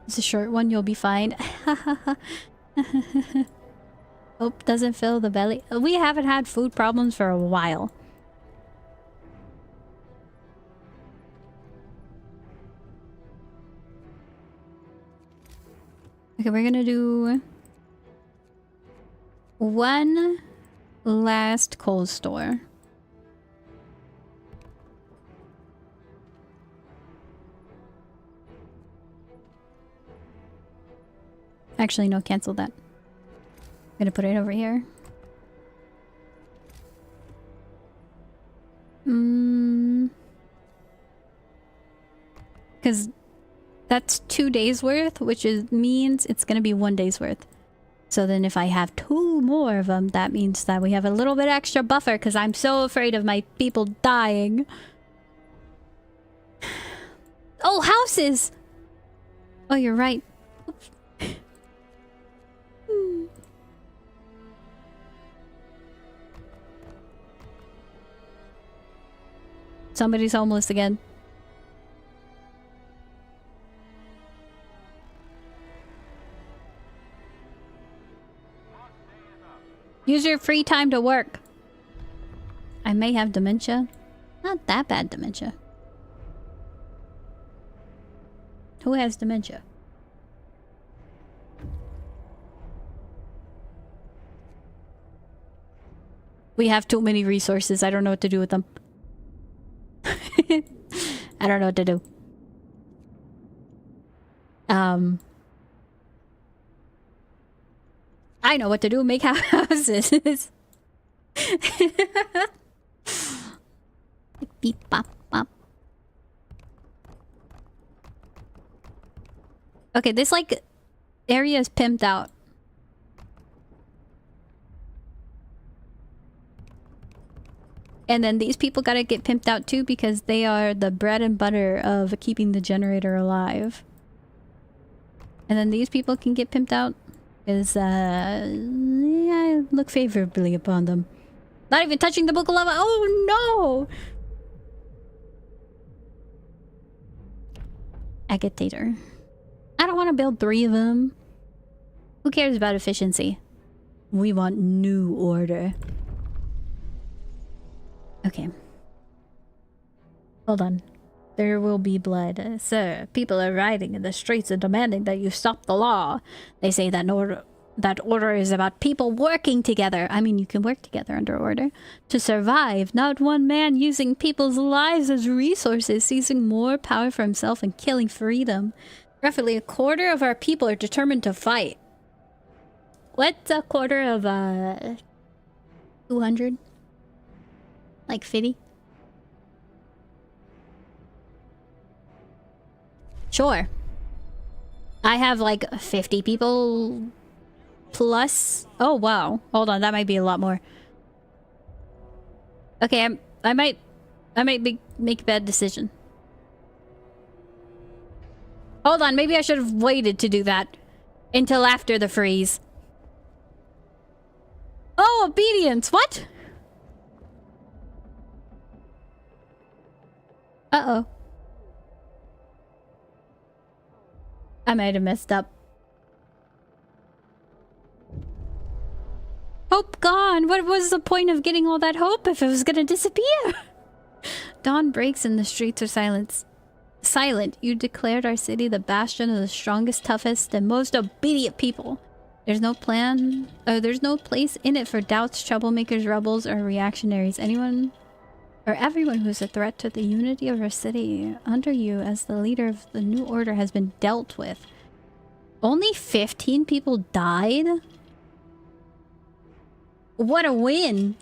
Speaker 1: It's a short one, you'll be fine. Hope doesn't fill the belly. We haven't had food problems for a while. Okay, we're gonna do one last cold store. Actually, no, cancel that. I'm gonna put it over here. Because that's 2 days worth, which means it's gonna be 1 day's worth. So then if I have 2 more of them, that means that we have a little bit extra buffer because I'm so afraid of my people dying. Oh, houses! Oh, you're right. Oops. Somebody's homeless again. Use your free time to work. I may have dementia. Not that bad dementia. Who has dementia? We have too many resources. I don't know what to do with them. I don't know what to do. I know what to do. Make houses. Beep bop bop. Okay, this like area is pimped out. And then these people gotta get pimped out too because they are the bread and butter of keeping the generator alive. And then these people can get pimped out because yeah, I look favorably upon them. Not even touching the book of lava. Oh no! Agitator. I don't want to build 3 of them. Who cares about efficiency? We want new order. Okay. Hold on. There will be blood. Sir, people are rioting in the streets and demanding that you stop the law. They say that order is about people working together. I mean, you can work together under order. To survive, not one man using people's lives as resources, seizing more power for himself and killing freedom. Roughly a quarter of our people are determined to fight. What's a quarter of, 200? Like 50? Sure. I have like 50 people plus. Oh wow. Hold on, that might be a lot more. Okay, I might make a bad decision. Hold on, maybe I should have waited to do that until after the freeze. Oh, obedience. What? Uh-oh. I might have messed up. Hope gone. What was the point of getting all that hope if it was gonna disappear? Dawn breaks and the streets are silent. You declared our city the bastion of the strongest, toughest, and most obedient people. There's no plan. There's no place in it for doubts, troublemakers, rebels, or reactionaries. Anyone For everyone who is a threat to the unity of our city, under you as the leader of the new order has been dealt with. Only 15 people died? What a win!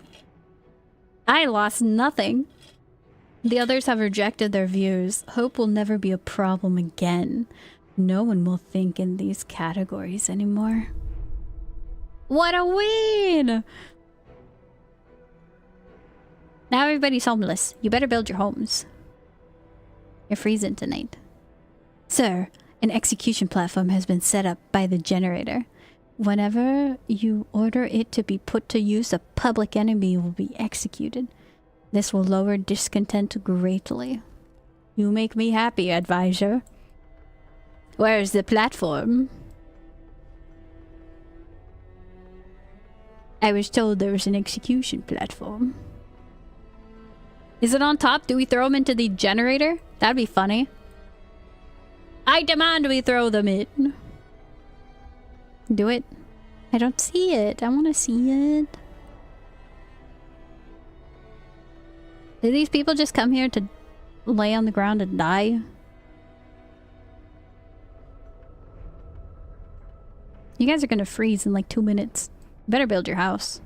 Speaker 1: I lost nothing. The others have rejected their views. Hope will never be a problem again. No one will think in these categories anymore. What a win! Now everybody's homeless. You better build your homes. You're freezing tonight. Sir, an execution platform has been set up by the generator. Whenever you order it to be put to use, a public enemy will be executed. This will lower discontent greatly. You make me happy, advisor. Where's the platform? I was told there was an execution platform. Is it on top? Do we throw them into the generator? That'd be funny. I demand we throw them in. Do it. I don't see it. I want to see it. Did these people just come here to lay on the ground and die? You guys are gonna freeze in like 2 minutes. You better build your house.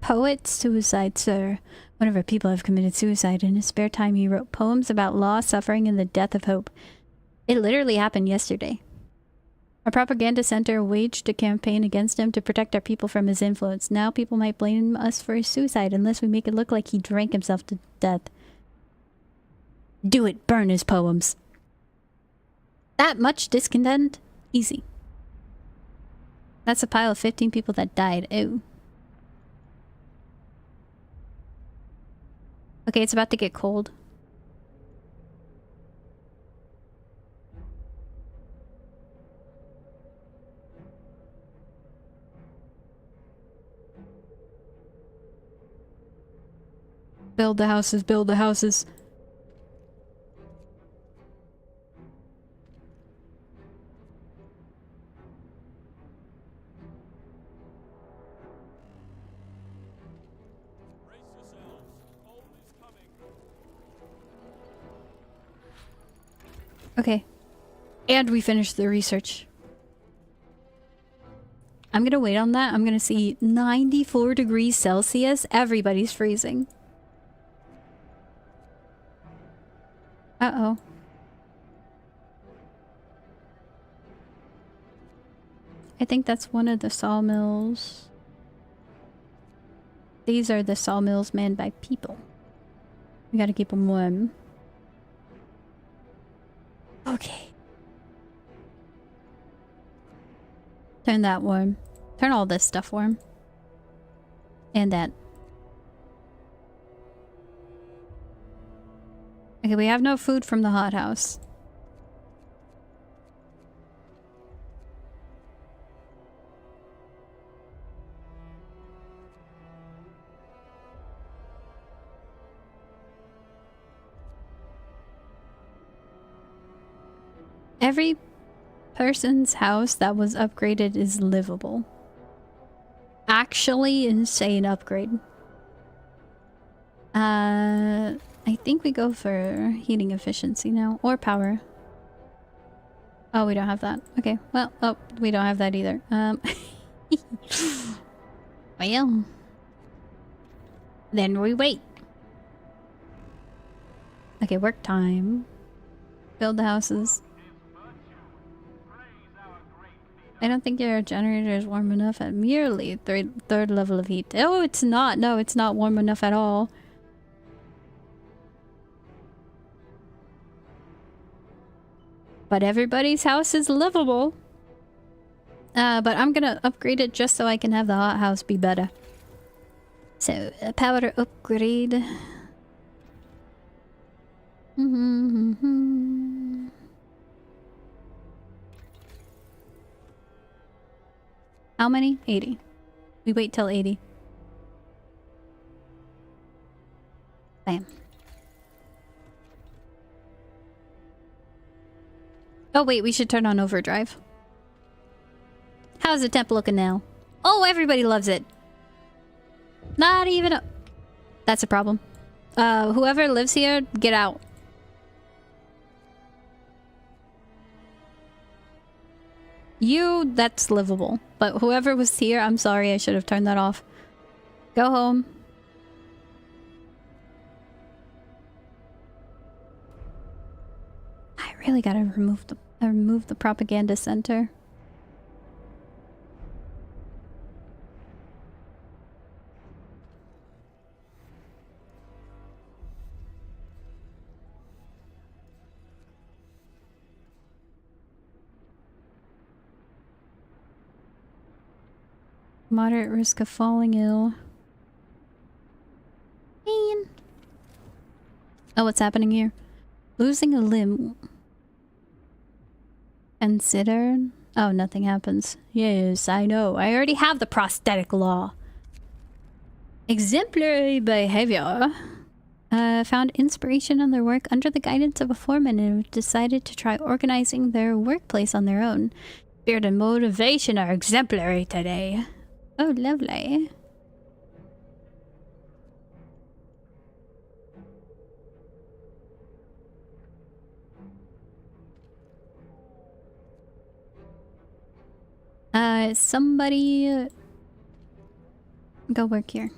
Speaker 1: Poet suicide, sir. One of our people have committed suicide. In his spare time, he wrote poems about loss, suffering, and the death of hope. It literally happened yesterday. Our propaganda center waged a campaign against him to protect our people from his influence. Now people might blame us for his suicide unless we make it look like he drank himself to death. Do it. Burn his poems. That much discontent? Easy. That's a pile of 15 people that died. Ew. Okay, it's about to get cold. Build the houses, build the houses.
Speaker 3: Brace yourselves. Cold is coming.
Speaker 1: Okay. And we finished the research. I'm gonna wait on that. I'm gonna see 94 degrees Celsius. Everybody's freezing. Uh-oh. I think that's one of the sawmills. These are the sawmills manned by people. We gotta keep them warm. Okay. Turn that warm. Turn all this stuff warm. And that. Okay, we have no food from the hothouse. Every person's house that was upgraded is livable. Actually, insane upgrade. I think we go for heating efficiency now, or power. Oh, we don't have that. Okay, well, oh, we don't have that either. Well, then we wait. Okay, work time. Build the houses. I don't think your generator is warm enough at merely third level of heat. Oh, it's not. No, it's not warm enough at all. But everybody's house is livable. But I'm gonna upgrade it just so I can have the hothouse be better. So, power upgrade. How many? 80. We wait till 80. Bam. Oh wait, we should turn on overdrive. How's the temp looking now? Oh, everybody loves it. Not even a... That's a problem. Whoever lives here, get out. You, that's livable. But whoever was here, I'm sorry, I should have turned that off. Go home. I really gotta remove the propaganda center. Moderate risk of falling ill. Man. Oh, what's happening here? Losing a limb. Consider... Oh, nothing happens. Yes, I know. I already have the prosthetic law. Exemplary behavior. Found inspiration in their work under the guidance of a foreman and have decided to try organizing their workplace on their own. Spirit and motivation are exemplary today. Oh, lovely. Somebody... go work here.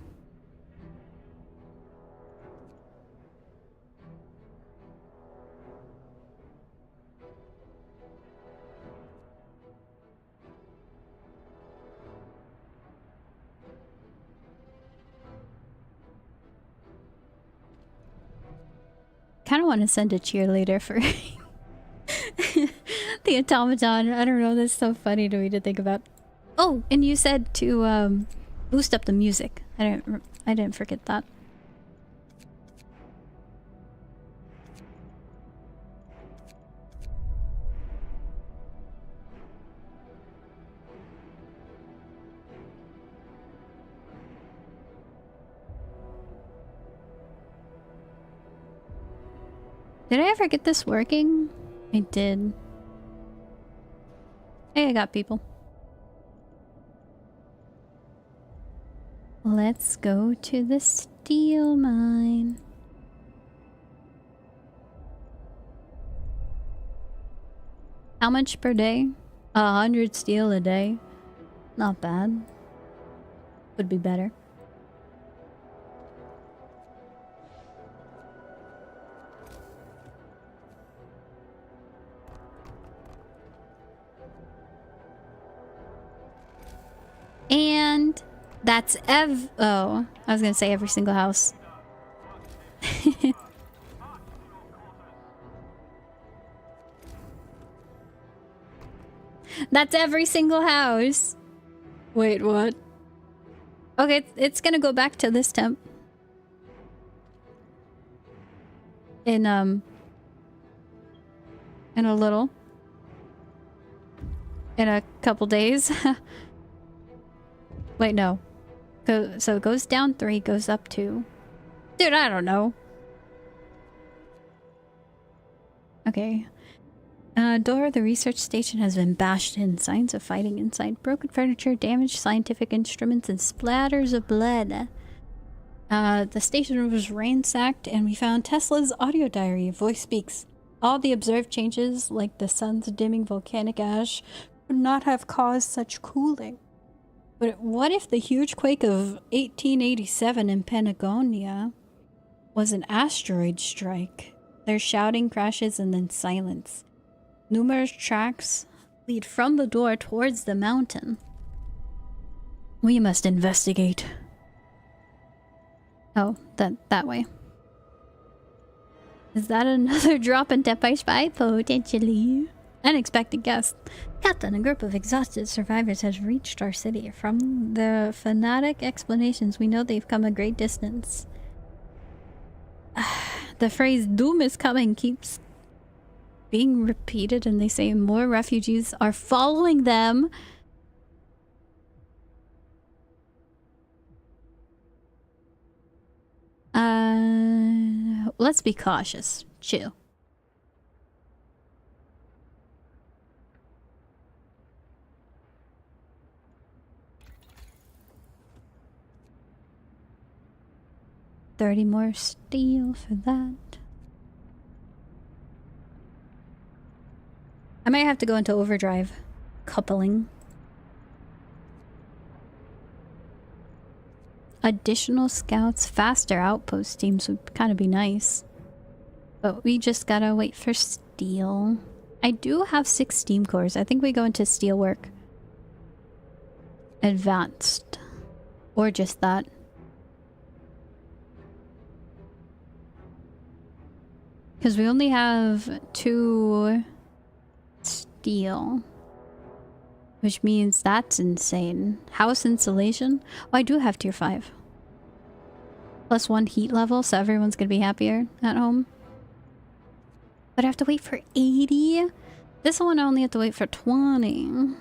Speaker 1: Kind of want to send a cheerleader for the automaton. I don't know, that's so funny to me to think about. Oh, and you said to boost up the music. I didn't forget that. Did I ever get this working? I did. Hey, I got people. Let's go to the steel mine. How much per day? 100 steel a day. Not bad. Would be better. And that's oh, I was gonna say every single house. That's every single house. Wait, what? Okay, it's gonna go back to this temp. In a little. In a couple days. Wait, no. So it goes down 3, goes up 2. Dude, I don't know. Okay. Door of the research station has been bashed in. Signs of fighting inside. Broken furniture, damaged scientific instruments, and splatters of blood. The station was ransacked, and we found Tesla's audio diary. Voice speaks. All the observed changes, like the sun's dimming volcanic ash, would not have caused such cooling. But what if the huge quake of 1887 in Patagonia was an asteroid strike? There's shouting, crashes, and then silence. Numerous tracks lead from the door towards the mountain. We must investigate. Oh, that way. Is that another drop in Death by Spy? Potentially. Unexpected guest. Captain, a group of exhausted survivors has reached our city. From the fanatic explanations, we know they've come a great distance. The phrase "doom is coming" keeps being repeated, and they say more refugees are following them. Let's be cautious. Chill. 30 more steel for that. I might have to go into overdrive. Coupling. Additional scouts, faster outpost teams would kind of be nice. But we just gotta wait for steel. I do have 6 steam cores. I think we go into steel work. Advanced. Or just that. Because we only have 2 steel. Which means that's insane. House insulation? Oh, I do have tier 5. Plus 1 heat level, so everyone's gonna be happier at home. But I have to wait for 80? This one I only have to wait for 20.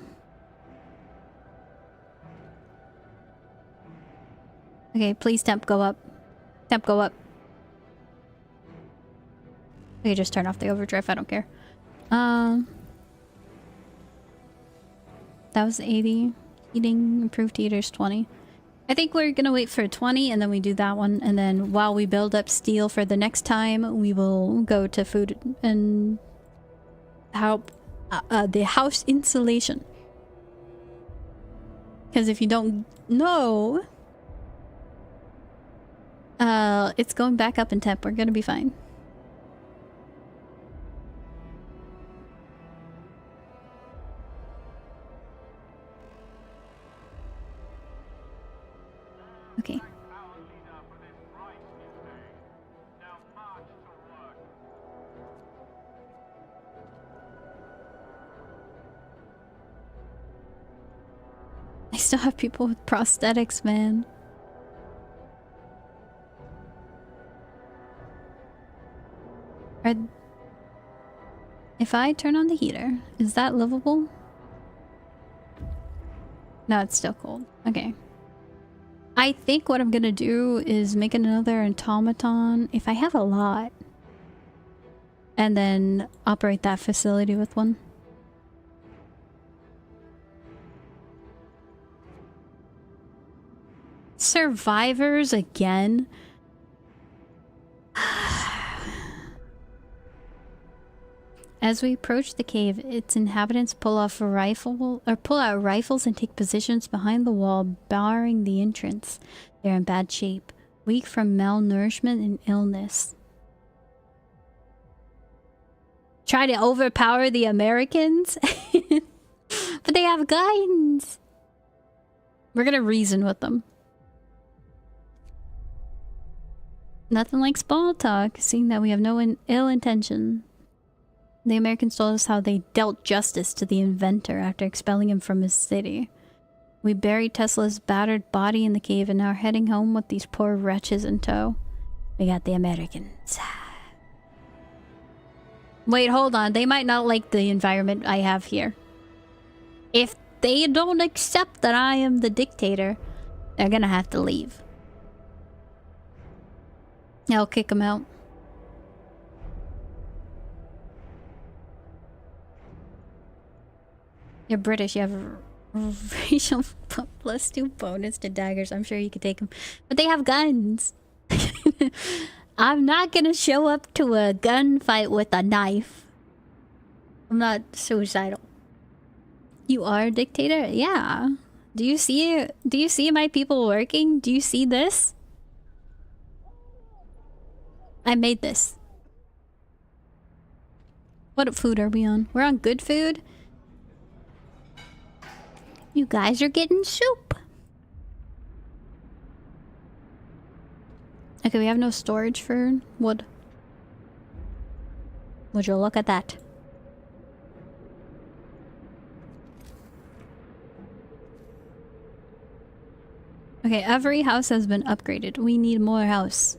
Speaker 1: Okay, please temp go up. Temp go up. Okay, just turn off the overdrive, I don't care. That was 80. Heating, improved heaters, 20. I think we're gonna wait for 20 and then we do that one. And then while we build up steel for the next time, we will go to food and help the house insulation. Because if you don't know, it's going back up in temp. We're gonna be fine. Okay. I still have people with prosthetics, man. If I turn on the heater, is that livable? No, it's still cold. Okay. I think what I'm gonna do is make another automaton if I have a lot. And then operate that facility with one. Survivors again? As we approach the cave, its inhabitants pull out rifles and take positions behind the wall, barring the entrance. They're in bad shape, weak from malnourishment and illness. Try to overpower the Americans? But they have guns! We're gonna reason with them. Nothing like small talk, seeing that we have no ill intention. The Americans told us how they dealt justice to the inventor after expelling him from his city. We buried Tesla's battered body in the cave and now are heading home with these poor wretches in tow. We got the Americans. Wait, hold on. They might not like the environment I have here. If they don't accept that I am the dictator, they're gonna have to leave. I'll kick them out. You're British, you have a racial +2 bonus to daggers. I'm sure you could take them. But they have guns. I'm not gonna show up to a gunfight with a knife. I'm not suicidal. You are a dictator? Yeah. Do you see my people working? Do you see this? I made this. What food are we on? We're on good food? You guys are getting soup. Okay, we have no storage for wood. Would you look at that? Okay, every house has been upgraded. We need more house.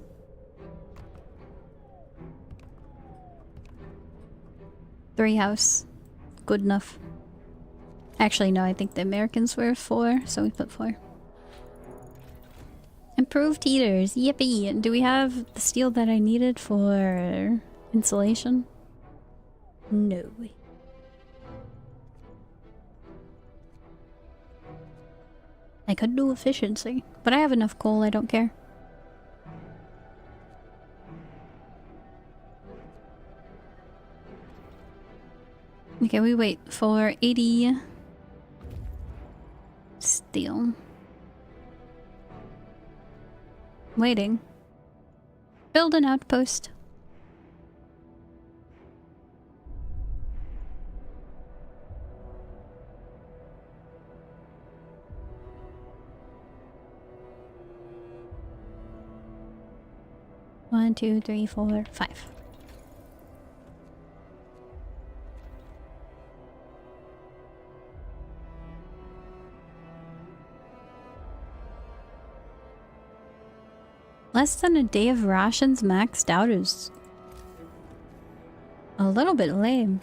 Speaker 1: Three house. Good enough. Actually, no, I think the Americans were 4, so we put 4. Improved heaters. Yippee! Do we have the steel that I needed for insulation? No. I could do efficiency, but I have enough coal, I don't care. Okay, we wait for 80 steel. Waiting. Build an outpost. One, two, three, four, five. Less than a day of rations maxed out is a little bit lame.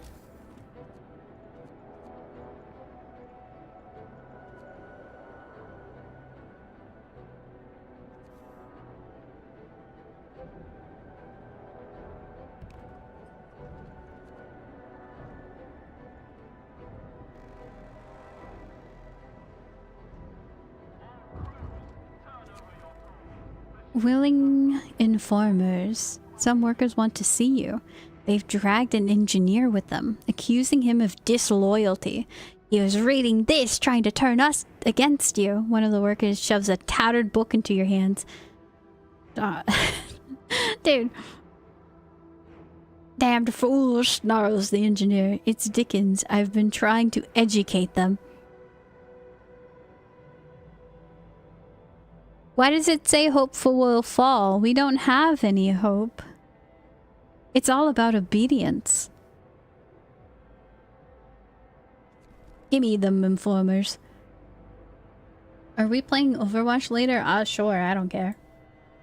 Speaker 1: Willing informers. Some workers want to see you. They've dragged an engineer with them, accusing him of disloyalty. He was reading this, trying to turn us against you. One of the workers shoves a tattered book into your hands. Dude. Damned fools, snarls the engineer. It's Dickens. I've been trying to educate them. Why does it say hopeful will fall? We don't have any hope. It's all about obedience. Gimme them informers. Are we playing Overwatch later? Sure, I don't care.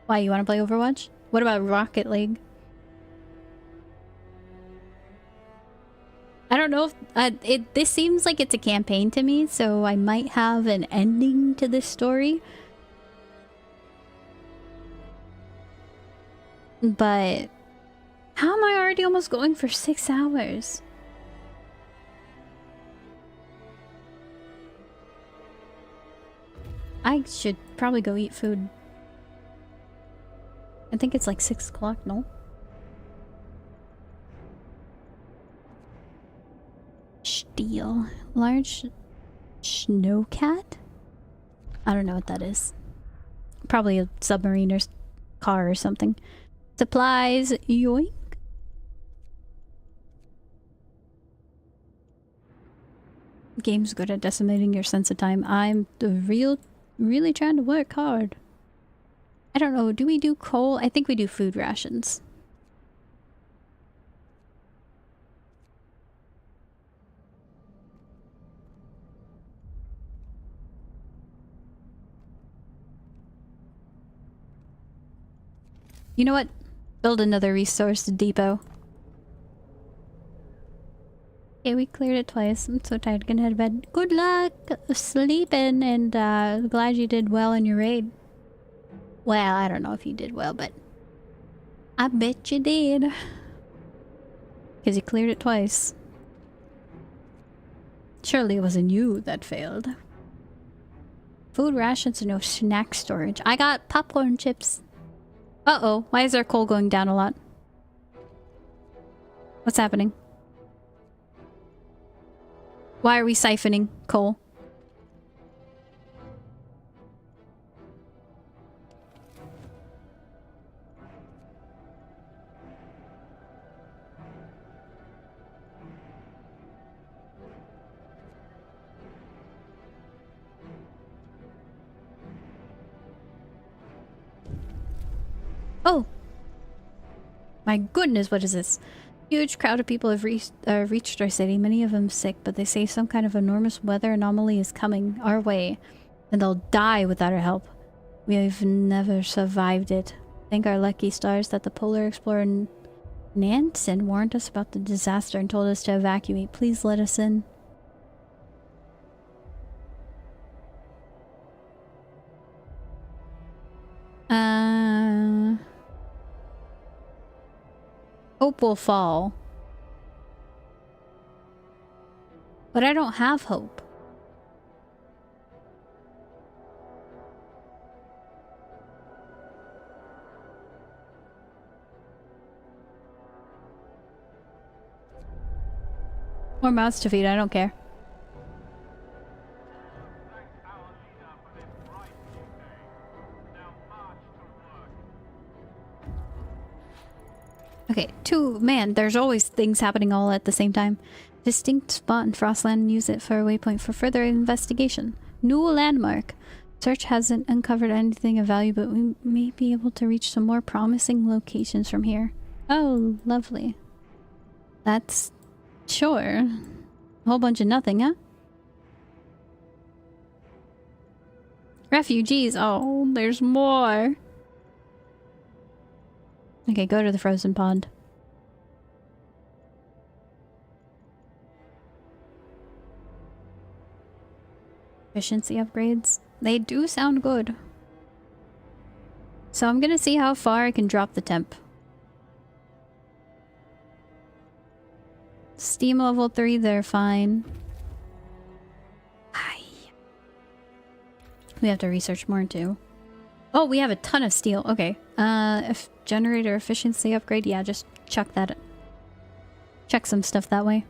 Speaker 1: Why, you want to play Overwatch? What about Rocket League? I don't know if... this seems like it's a campaign to me, so I might have an ending to this story. But how am I already almost going for 6 hours? I should probably go eat food. I think it's like 6 o'clock, no? Steel. Large snowcat? I don't know what that is. Probably a submarine or car or something. Supplies, yoink. Game's good at decimating your sense of time. I'm really trying to work hard. I don't know, do we do coal? I think we do food rations. You know what? Build another resource depot. Okay, we cleared it twice. I'm so tired. Gonna head to bed. Good luck sleeping, and glad you did well in your raid. Well, I don't know if you did well, but I bet you did. Because you cleared it twice. Surely it wasn't you that failed. Food rations and no snack storage. I got popcorn chips. Uh-oh, why is our coal going down a lot? What's happening? Why are we siphoning coal? Oh! My goodness, what is this? Huge crowd of people have reached our city, many of them sick, but they say some kind of enormous weather anomaly is coming our way, and they'll die without our help. We've never survived it. Thank our lucky stars that the polar explorer Nansen warned us about the disaster and told us to evacuate. Please let us in. Hope will fall. But I don't have hope. More mouths to feed, I don't care. Okay, man, there's always things happening all at the same time. Distinct spot in Frostland, use it for a waypoint for further investigation. New landmark. Search hasn't uncovered anything of value, but we may be able to reach some more promising locations from here. Oh, lovely. That's... sure. A whole bunch of nothing, huh? Refugees! Oh, there's more! Okay, go to the frozen pond. Efficiency upgrades. They do sound good. So I'm gonna see how far I can drop the temp. Steam level 3, they're fine. Hi. We have to research more too. Oh, we have a ton of steel. Okay. If generator efficiency upgrade, yeah, just chuck that. Check some stuff that way.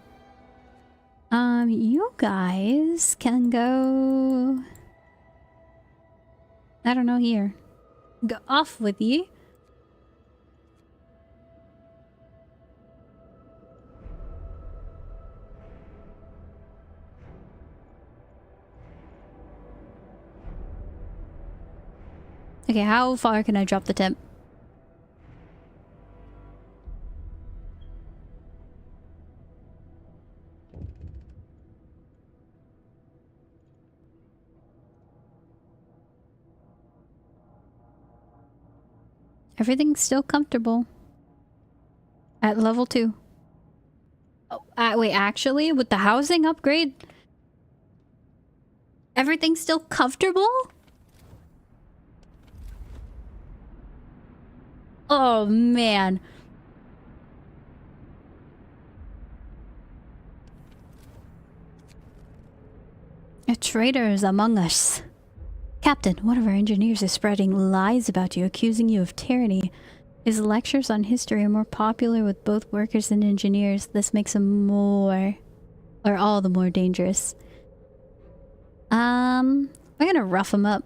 Speaker 1: You guys can go... I don't know, here. Go off with ye. Okay, how far can I drop the temp? Everything's still comfortable. At level 2. Oh, wait, actually, with the housing upgrade? Everything's still comfortable? Oh, man. A traitor is among us. Captain, one of our engineers is spreading lies about you, accusing you of tyranny. His lectures on history are more popular with both workers and engineers. This makes him more... or all the more dangerous. I'm gonna rough him up.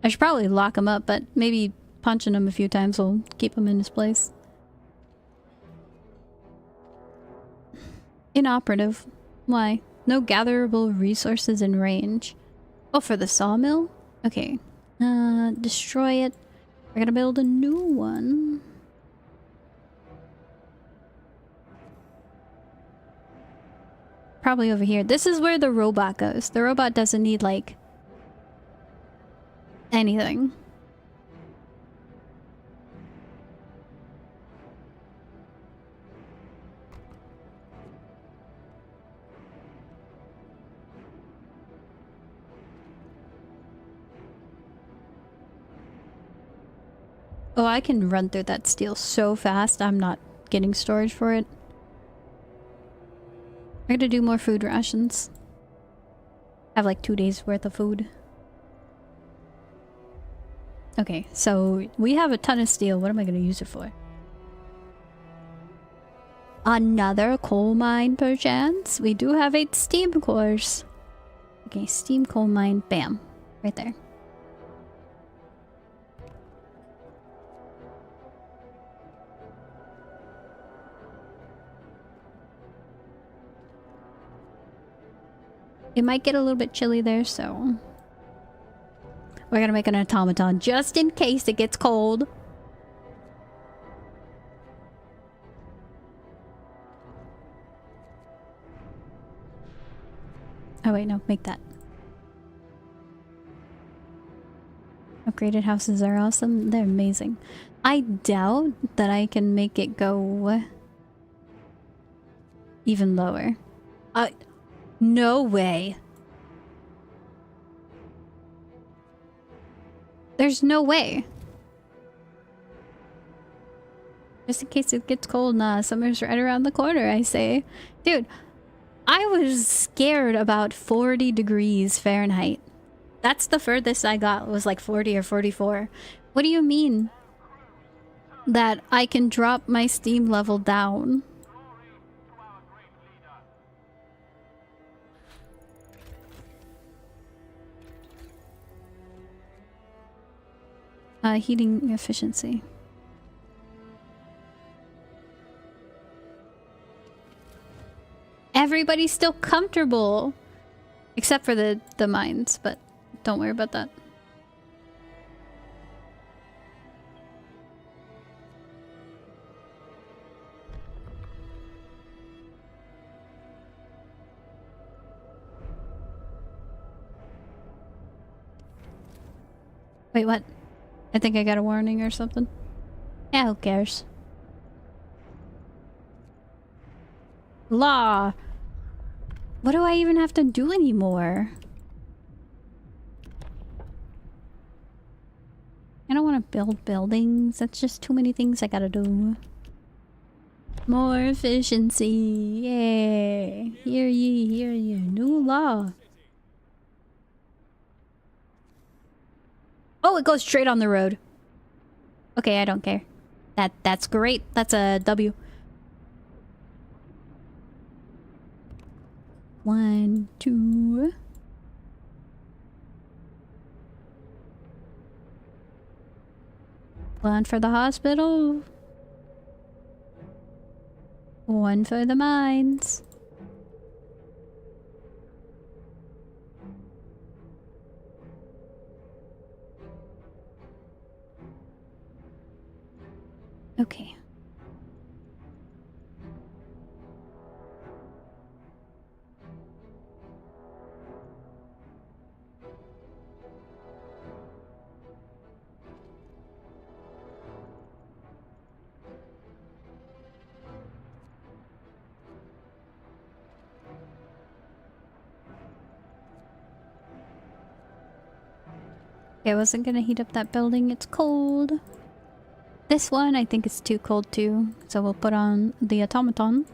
Speaker 1: I should probably lock him up, but maybe punching him a few times will keep him in his place. Inoperative. Why? No gatherable resources in range. Oh, for the sawmill? Okay. Destroy it. We're gonna build a new one. Probably over here. This is where the robot goes. The robot doesn't need, like, anything. Oh, I can run through that steel so fast. I'm not getting storage for it. I gotta do more food rations. I have like 2 days worth of food. Okay, so we have a ton of steel. What am I gonna use it for? Another coal mine, perchance? We do have 8 steam cores. Okay, steam coal mine. Bam. Right there. It might get a little bit chilly there, so... we're gonna make an automaton just in case it gets cold. Oh wait, no, make that. Upgraded houses are awesome. They're amazing. I doubt that I can make it go... even lower. No way. There's no way. Just in case it gets cold, nah, summer's right around the corner, I say. Dude, I was scared about 40 degrees Fahrenheit. That's the furthest I got, was like 40 or 44. What do you mean that I can drop my steam level down? Heating efficiency. Everybody's still comfortable. Except for the mines, but don't worry about that. Wait, what? I think I got a warning or something. Yeah, who cares? Law! What do I even have to do anymore? I don't want to build buildings. That's just too many things I gotta do. More efficiency. Yay. Hear ye, hear ye. New law. Oh, it goes straight on the road. Okay, I don't care. That's great. That's a W. 1, 2. One for the hospital. One for the mines. Okay. Okay, I wasn't gonna heat up that building. It's cold. This one, I think it's too cold too. So we'll put on the automaton.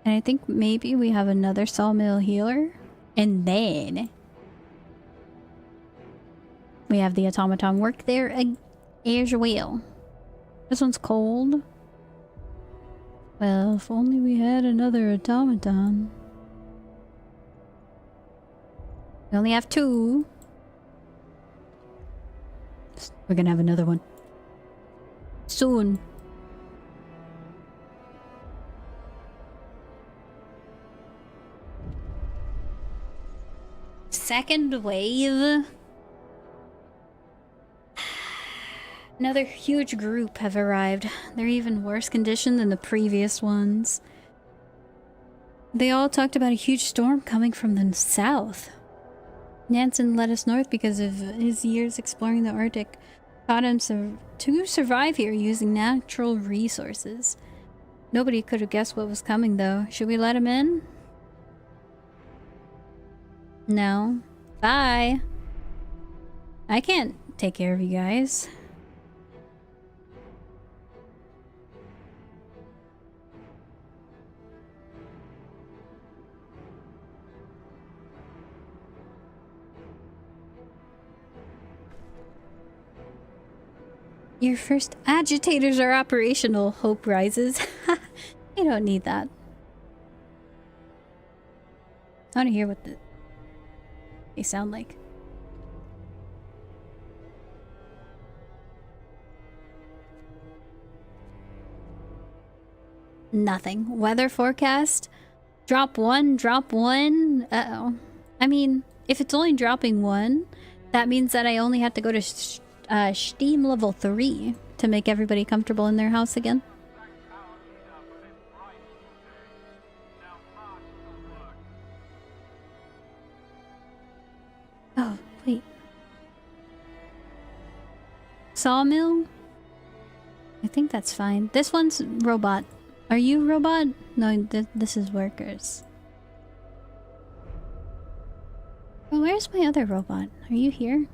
Speaker 1: And I think maybe we have another sawmill healer. And then we have the automaton work there as well. This one's cold. Well, if only we had another automaton. We only have 2. We're gonna have another one. Soon. Second wave. Another huge group have arrived. They're even worse condition than the previous ones. They all talked about a huge storm coming from the south. Nansen led us north because of his years exploring the Arctic. Taught him to survive here using natural resources. Nobody could have guessed what was coming though. Should we let him in? No. Bye. I can't take care of you guys. Your first agitators are operational. Hope rises. You don't need that. I want to hear what they sound like. Nothing. Weather forecast? Drop 1, drop 1. Uh-oh. I mean, if it's only dropping 1, that means that I only have to go to Steam level 3 to make everybody comfortable in their house again. Oh, wait. Sawmill? I think that's fine. This one's robot. Are you robot? No, this is workers. Oh, where's my other robot? Are you here?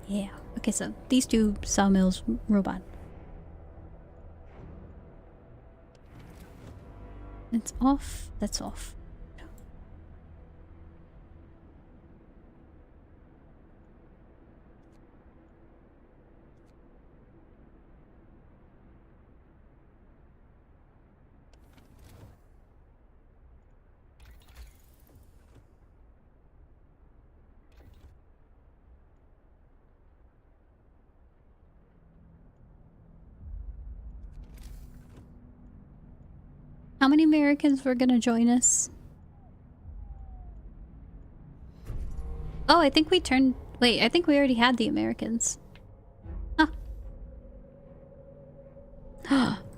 Speaker 1: Yeah. Okay, so these 2 sawmills robot. It's off. That's off. How many Americans were gonna join us? Oh, I think we turned... Wait, I think we already had the Americans. Huh.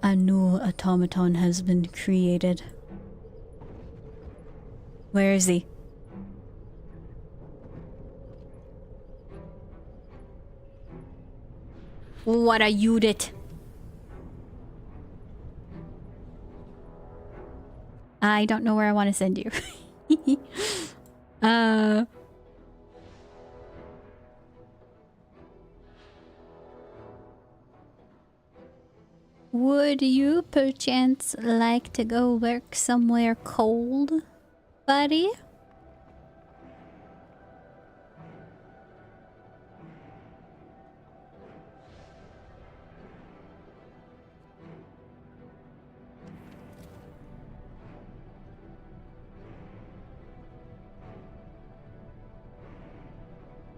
Speaker 1: A new automaton has been created. Where is he? What a unit! I don't know where I want to send you. Would you perchance like to go work somewhere cold, buddy?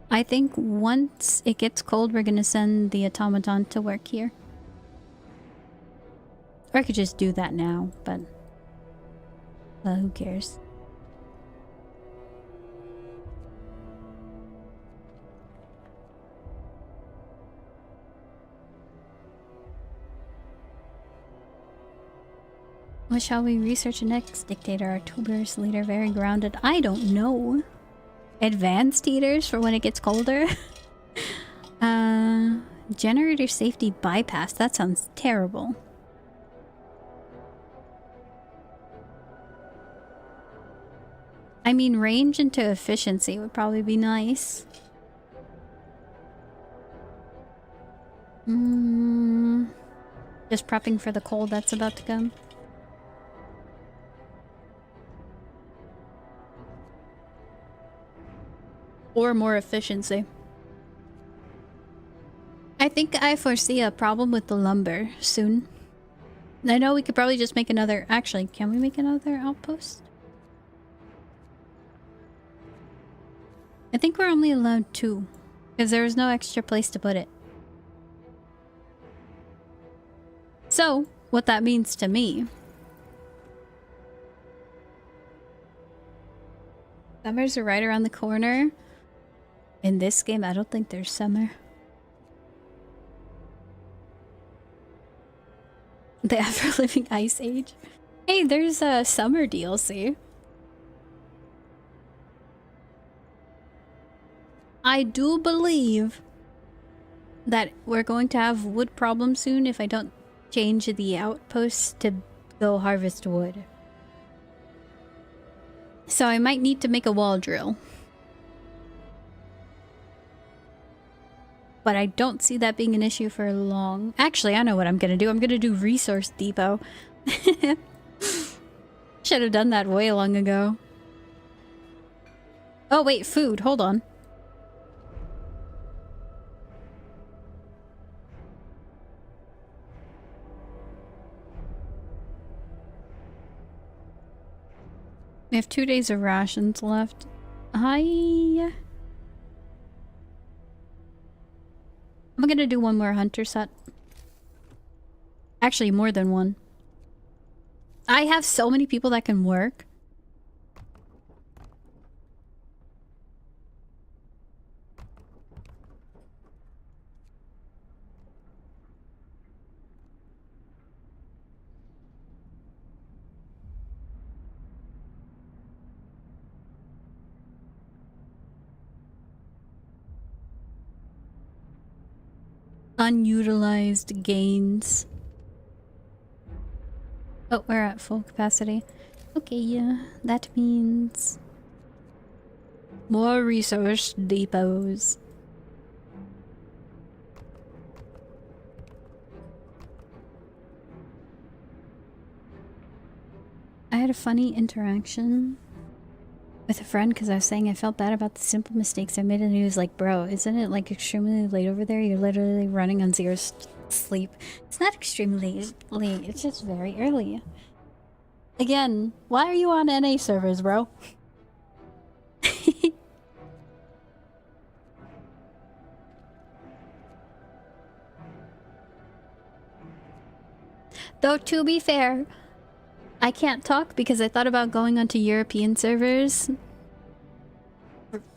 Speaker 1: I think once it gets cold, we're gonna send the automaton to work here. Or I could just do that now, but who cares? What shall we research next? Dictator, our tuberous leader, very grounded. I don't know. Advanced heaters for when it gets colder? Generator safety bypass. That sounds terrible. I mean, range into efficiency would probably be nice. Just prepping for the cold that's about to come. Or more efficiency. I think I foresee a problem with the lumber soon. I know we could probably just make another... Actually, can we make another outpost? I think we're only allowed 2. Because there was no extra place to put it. So, what that means to me... Summers are right around the corner. In this game, I don't think there's summer. The ever-living ice age. Hey, there's a summer DLC. I do believe that we're going to have wood problems soon if I don't change the outposts to go harvest wood. So I might need to make a wall drill. But I don't see that being an issue for long. Actually, I know what I'm gonna do. I'm gonna do Resource Depot. Should have done that way long ago. Oh wait, food. Hold on. We have 2 days of rations left. Hi. I'm gonna do one more hunter set. Actually, more than one. I have so many people that can work. Unutilized gains. Oh, we're at full capacity. Okay, yeah, that means more resource depots. I had a funny interaction with a friend because I was saying I felt bad about the simple mistakes I made, and he was like, bro, isn't it like extremely late over there? You're literally running on zero sleep. It's not extremely late, it's just very early. Again, why are you on NA servers, bro? Though, to be fair, I can't talk because I thought about going onto European servers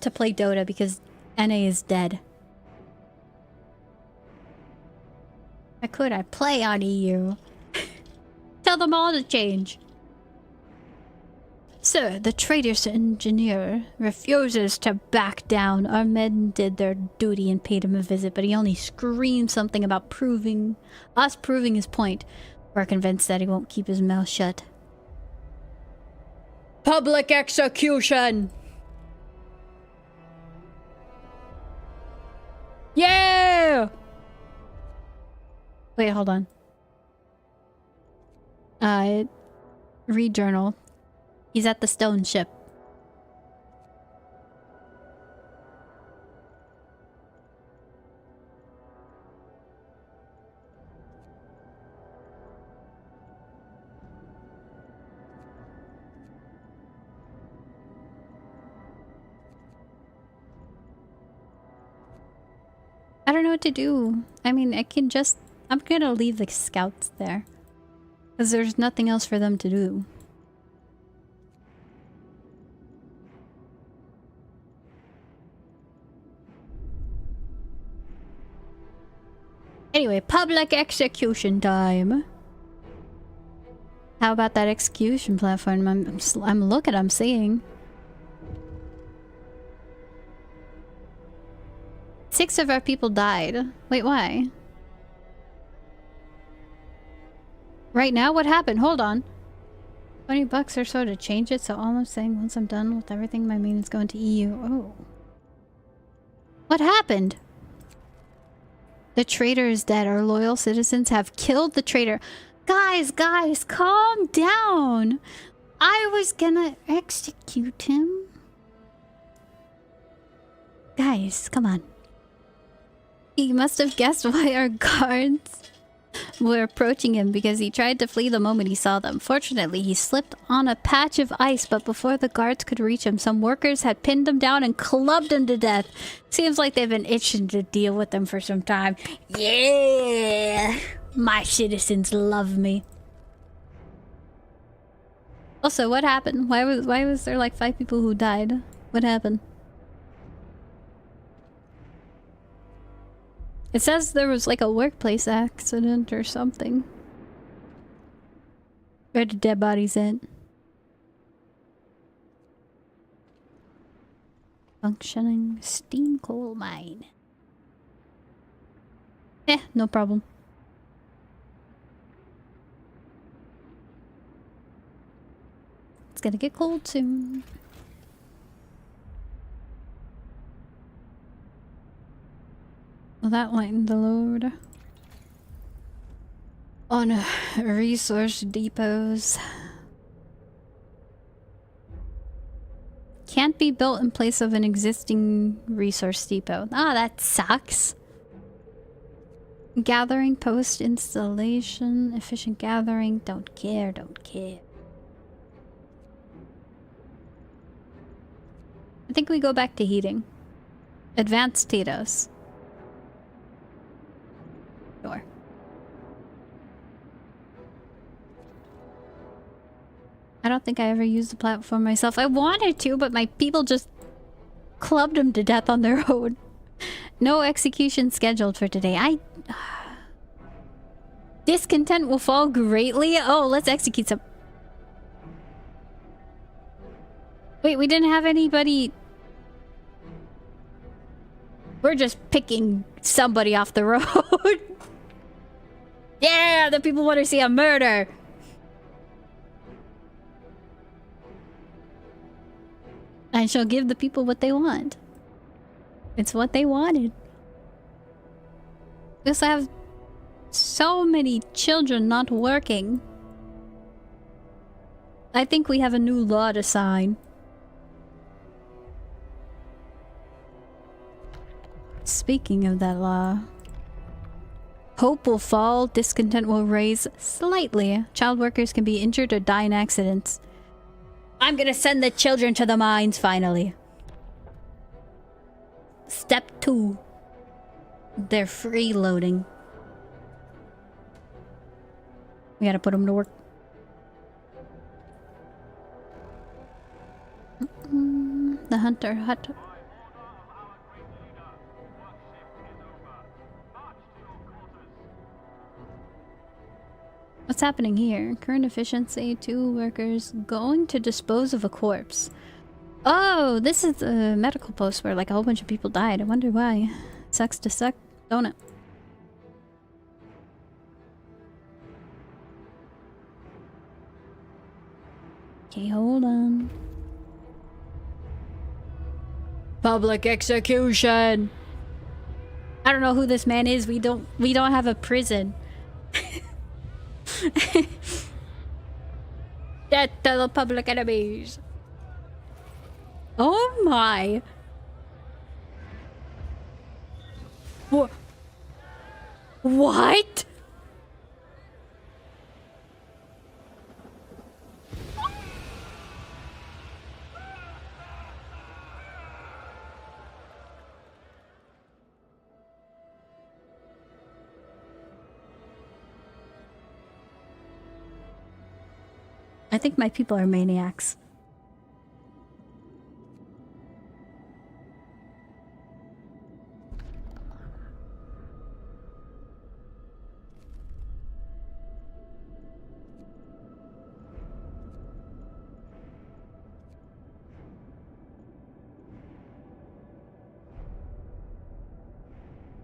Speaker 1: to play Dota because NA is dead. I'd play on EU. Tell them all to change. Sir, the traitorous engineer refuses to back down. Our men did their duty and paid him a visit, but he only screamed something about proving his point. We're convinced that he won't keep his mouth shut. Public execution! Yeah! Wait, hold on. Read journal. He's at the stone ship. I don't know what to do. I mean, I'm gonna leave the scouts there. Because there's nothing else for them to do. Anyway, public execution time. How about that execution platform? I'm seeing. 6 of our people died. Wait, why? Right now? What happened? Hold on. $20 or so to change it, so all I'm saying once I'm done with everything, my main is going to EU. Oh. What happened? The traitor is dead. Our loyal citizens have killed the traitor. Guys, calm down. I was gonna execute him. Guys, come on. He must have guessed why our guards were approaching him because he tried to flee the moment he saw them. Fortunately, he slipped on a patch of ice, but before the guards could reach him, some workers had pinned him down and clubbed him to death. Seems like they've been itching to deal with him for some time. Yeah! My citizens love me. Also, what happened? Why was there like 5 people who died? What happened? It says there was like a workplace accident or something. Where the dead bodies at? Functioning steam coal mine. No problem. It's gonna get cold soon. Well, that went in the load. On resource depots. Can't be built in place of an existing resource depot. Ah, that sucks. Gathering post installation. Efficient gathering. Don't care, don't care. I think we go back to heating. Advanced Tato's. Sure. I don't think I ever used the platform myself. I wanted to, but my people just clubbed them to death on their own. No execution scheduled for today. Discontent will fall greatly? Oh, let's execute some. Wait, we didn't have anybody. We're just picking somebody off the road. Yeah, the people want to see a murder. I shall give the people what they want. It's what they wanted. We also have so many children not working. I think we have a new law to sign. Speaking of that law, hope will fall, discontent will raise slightly. Child workers can be injured or die in accidents. I'm gonna send the children to the mines finally. Step 2. They're freeloading. We gotta put them to work. The hunter hut. What's happening here? Current efficiency, 2 workers going to dispose of a corpse. Oh, this is a medical post where like a whole bunch of people died. I wonder why. Sucks to suck, don't it? Okay, hold on. Public execution. I don't know who this man is. We don't have a prison. Death to the public enemies. Oh my. What? I think my people are maniacs.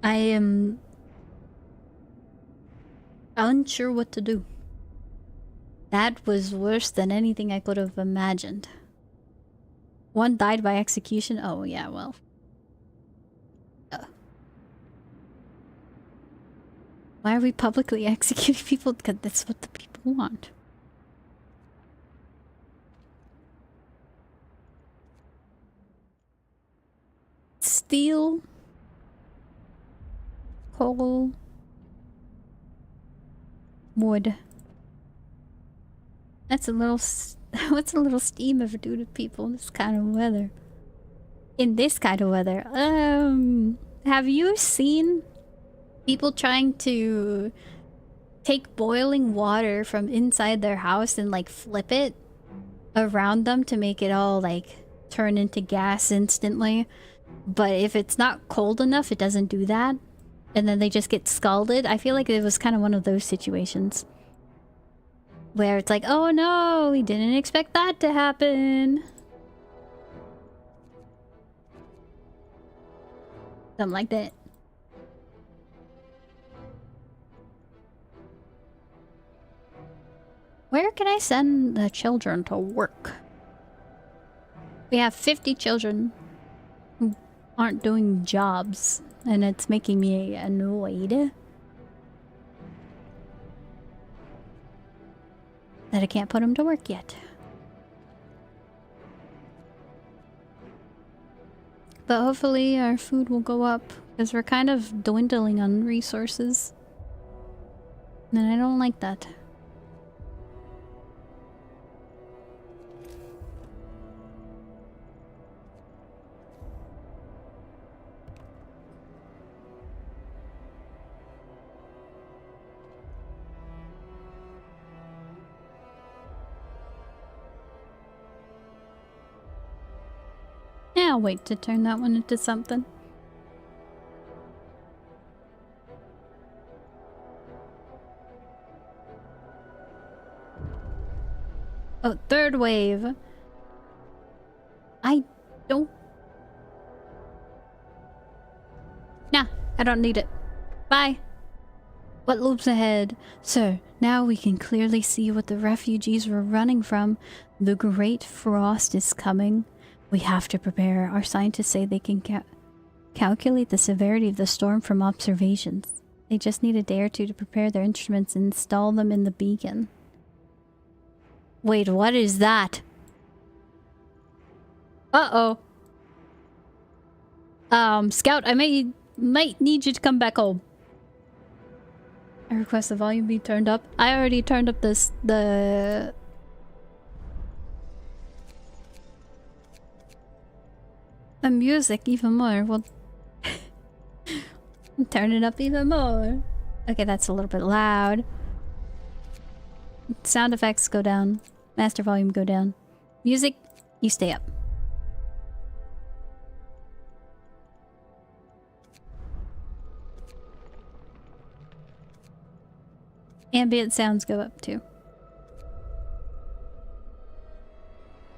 Speaker 1: I am unsure what to do. That was worse than anything I could have imagined. One died by execution? Oh, yeah, well. Why are we publicly executing people? Because that's what the people want. Steel. Coal. Wood. That's a little... What's a little steam ever do to people in this kind of weather? In this kind of weather. Have you seen people trying to take boiling water from inside their house and like flip it around them to make it all like turn into gas instantly? But if it's not cold enough, it doesn't do that. And then they just get scalded. I feel like it was kind of one of those situations. Where it's like, oh no, we didn't expect that to happen. Something like that. Where can I send the children to work? We have 50 children who aren't doing jobs, and it's making me annoyed. That I can't put them to work yet. But hopefully our food will go up, because we're kind of dwindling on resources. And I don't like that. Yeah, I'll wait to turn that one into something. Oh, third wave. I don't... Nah, I don't need it. Bye. What looms ahead? Sir, now we can clearly see what the refugees were running from. The Great Frost is coming. We have to prepare. Our scientists say they can calculate the severity of the storm from observations. They just need a day or two to prepare their instruments and install them in the beacon. Wait, what is that? Uh-oh. Scout, I might need you to come back home. I request the volume be turned up. I already turned up the music even more. Well, turn it up even more. Okay, that's a little bit loud. Sound effects go down. Master volume go down. Music, you stay up. Ambient sounds go up too.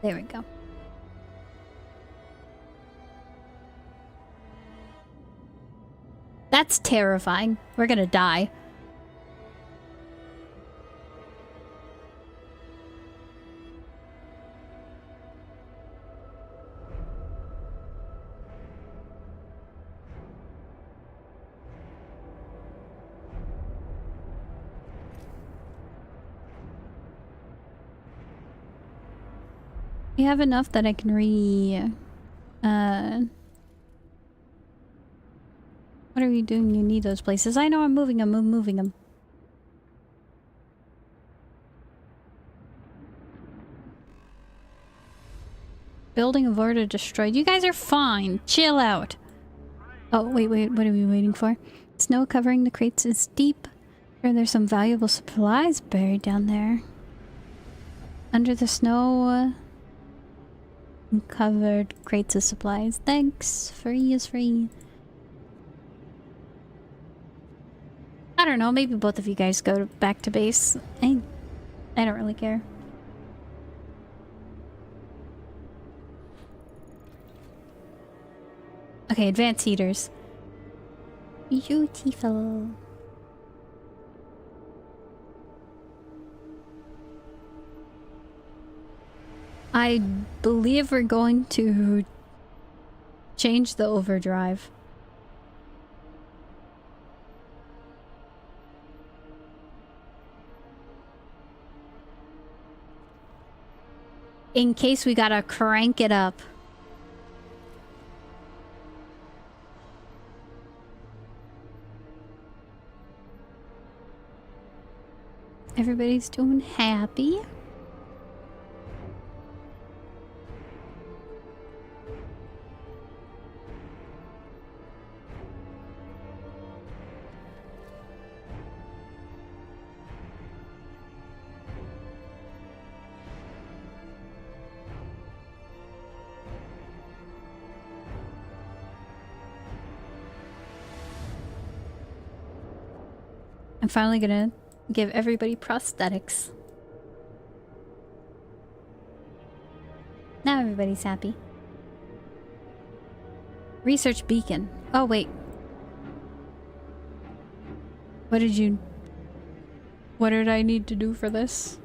Speaker 1: There we go. That's terrifying. We're gonna die. You have enough that I can what are you doing? You need those places. I know I'm moving them. I'm moving them. Building of order destroyed. You guys are fine. Chill out. Oh, wait. What are we waiting for? Snow covering the crates is deep. Sure, there's some valuable supplies buried down there. Under the snow... covered crates of supplies. Thanks. Free is free. I don't know. Maybe both of you guys go back to base. I don't really care. Okay, advanced heaters. Beautiful. I believe we're going to change the overdrive. In case we gotta crank it up. Everybody's doing happy. I'm finally gonna give everybody prosthetics. Now everybody's happy. Research beacon. Oh, wait. What did I need to do for this?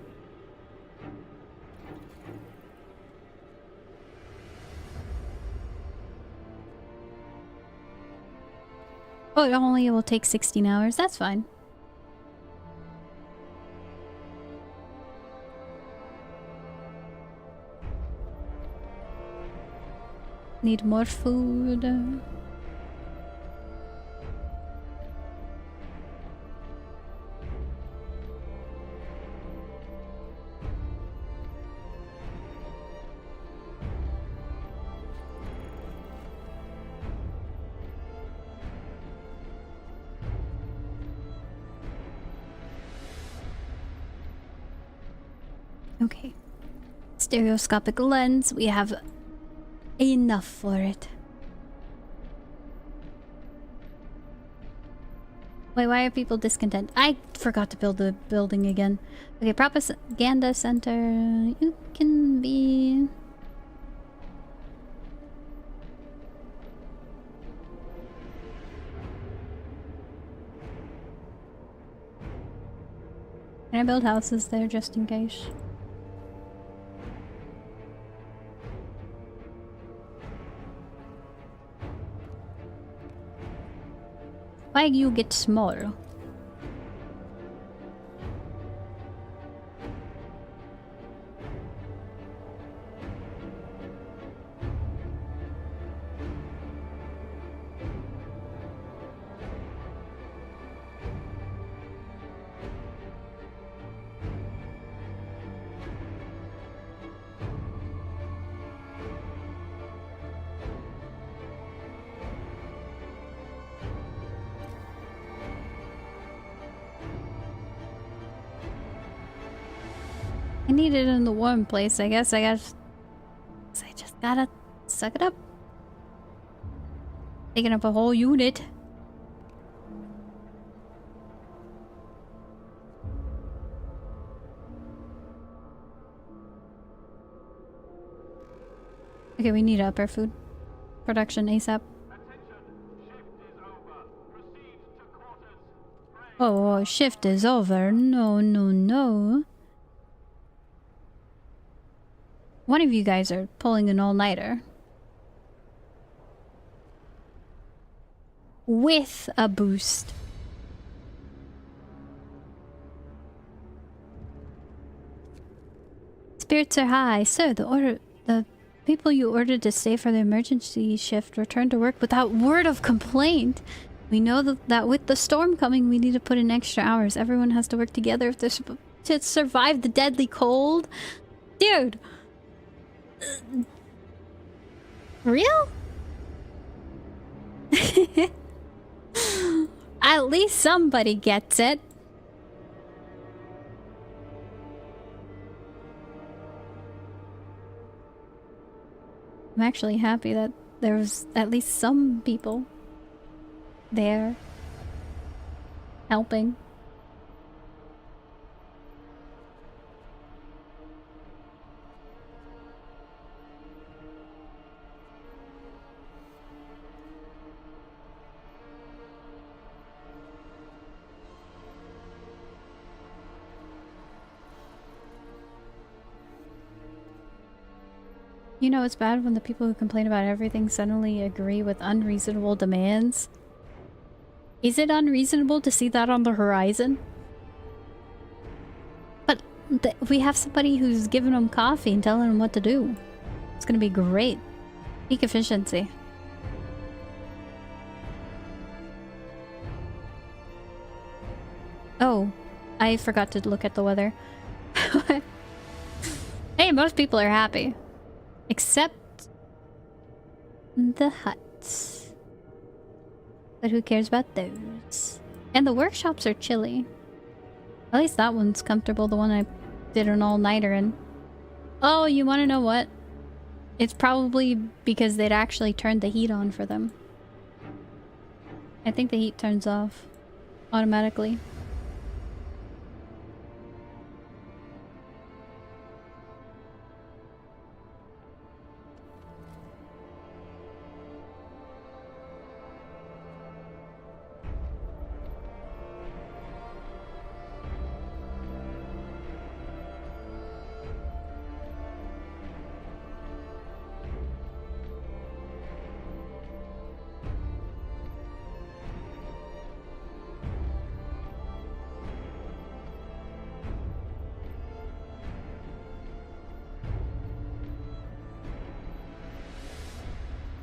Speaker 1: Oh, it only will take 16 hours. That's fine. Need more food. Okay. Stereoscopic lens. We have enough for it. Wait, why are people discontent? I forgot to build the building again. Okay, propaganda center. You can be... Can I build houses there just in case? Why you get small? I need it in the warm place, I guess. I just gotta suck it up. Taking up a whole unit. Okay, we need to up our food production ASAP. Oh, shift is over. No, no, no. One of you guys are pulling an all-nighter. With a boost. Spirits are high. Sir, the people you ordered to stay for the emergency shift returned to work without word of complaint. We know that with the storm coming, we need to put in extra hours. Everyone has to work together if they're to survive the deadly cold. Dude. Real? At least somebody gets it. I'm actually happy that there was at least some people there helping. You know, it's bad when the people who complain about everything suddenly agree with unreasonable demands. Is it unreasonable to see that on the horizon? But we have somebody who's giving them coffee and telling them what to do. It's gonna be great. Peak efficiency. Oh, I forgot to look at the weather. Hey, most people are happy. Except the huts. But who cares about those? And the workshops are chilly. At least that one's comfortable, the one I did an all-nighter in. Oh, you want to know what? It's probably because they'd actually turned the heat on for them. I think the heat turns off automatically.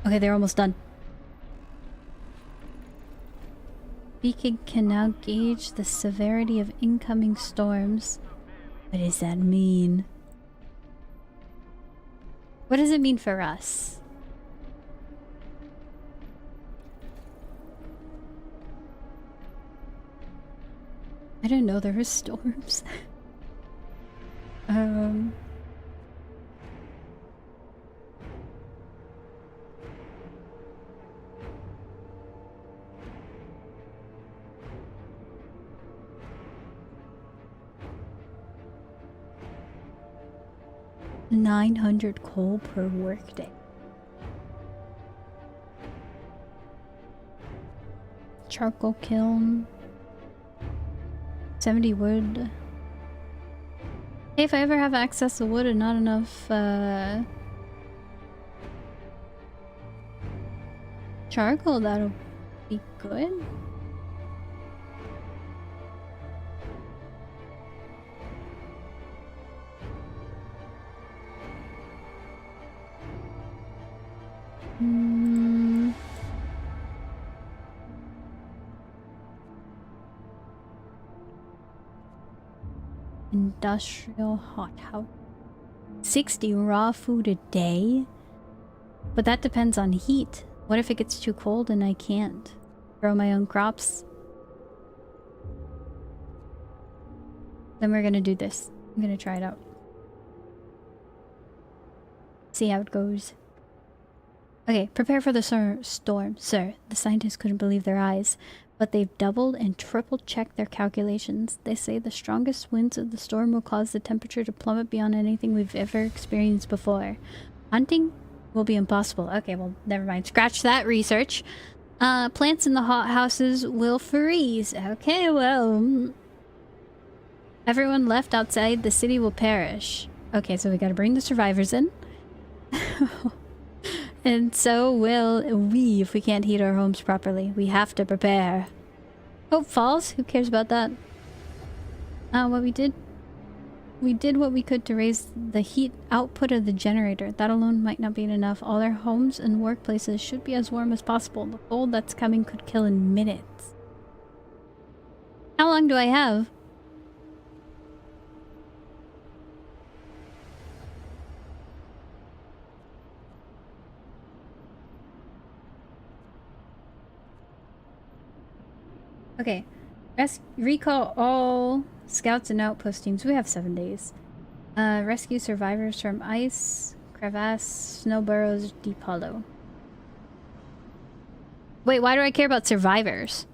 Speaker 1: Okay, they're almost done. Beacon can now gauge the severity of incoming storms. What does that mean? What does it mean for us? I didn't know there were storms. 900 coal per workday. Charcoal kiln. 70 wood. Hey, if I ever have access to wood and not enough charcoal, that'll be good. Industrial hothouse. 60 raw food a day? But that depends on heat. What if it gets too cold and I can't grow my own crops? Then we're gonna do this. I'm gonna try it out. See how it goes. Okay, prepare for the storm. Sir, the scientists couldn't believe their eyes, but they've doubled and triple checked their calculations. They say the strongest winds of the storm will cause the temperature to plummet beyond anything we've ever experienced before. Hunting will be impossible. Okay, well, never mind. Scratch that research. Plants in the hothouses will freeze. Okay, well... Everyone left outside the city will perish. Okay, so we gotta bring the survivors in. And so will we if we can't heat our homes properly. We have to prepare. Hope falls? Who cares about that? What we did what we could to raise the heat output of the generator. That alone might not be enough. All our homes and workplaces should be as warm as possible. The cold that's coming could kill in minutes. How long do I have? Okay. Recall all scouts and outpost teams. We have 7 days. Rescue survivors from ice, crevasse, snow burrows, deep hollow. Wait, why do I care about survivors?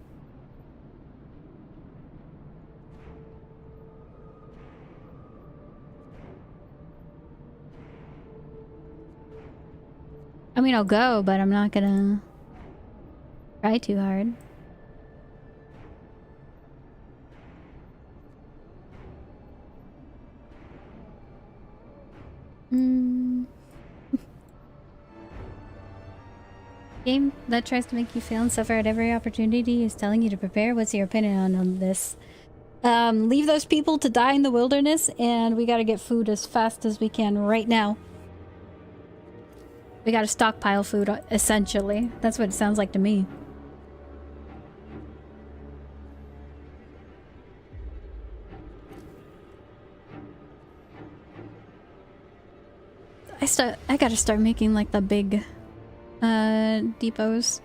Speaker 1: I mean, I'll go, but I'm not gonna try too hard. Game that tries to make you fail and suffer at every opportunity is telling you to prepare. What's your opinion on this? Leave those people to die in the wilderness, and we gotta get food as fast as we can right now. We gotta stockpile food, essentially. That's what it sounds like to me. I gotta start making like the big depots.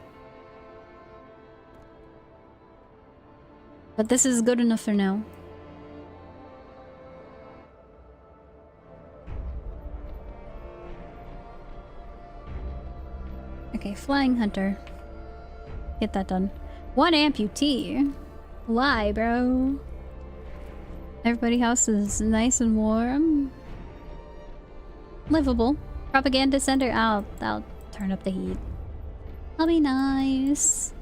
Speaker 1: But this is good enough for now. Okay, flying hunter. Get that done. 1 amputee. Why, bro? Everybody house is nice and warm. Livable. Propaganda center. I'll turn up the heat. I'll be nice.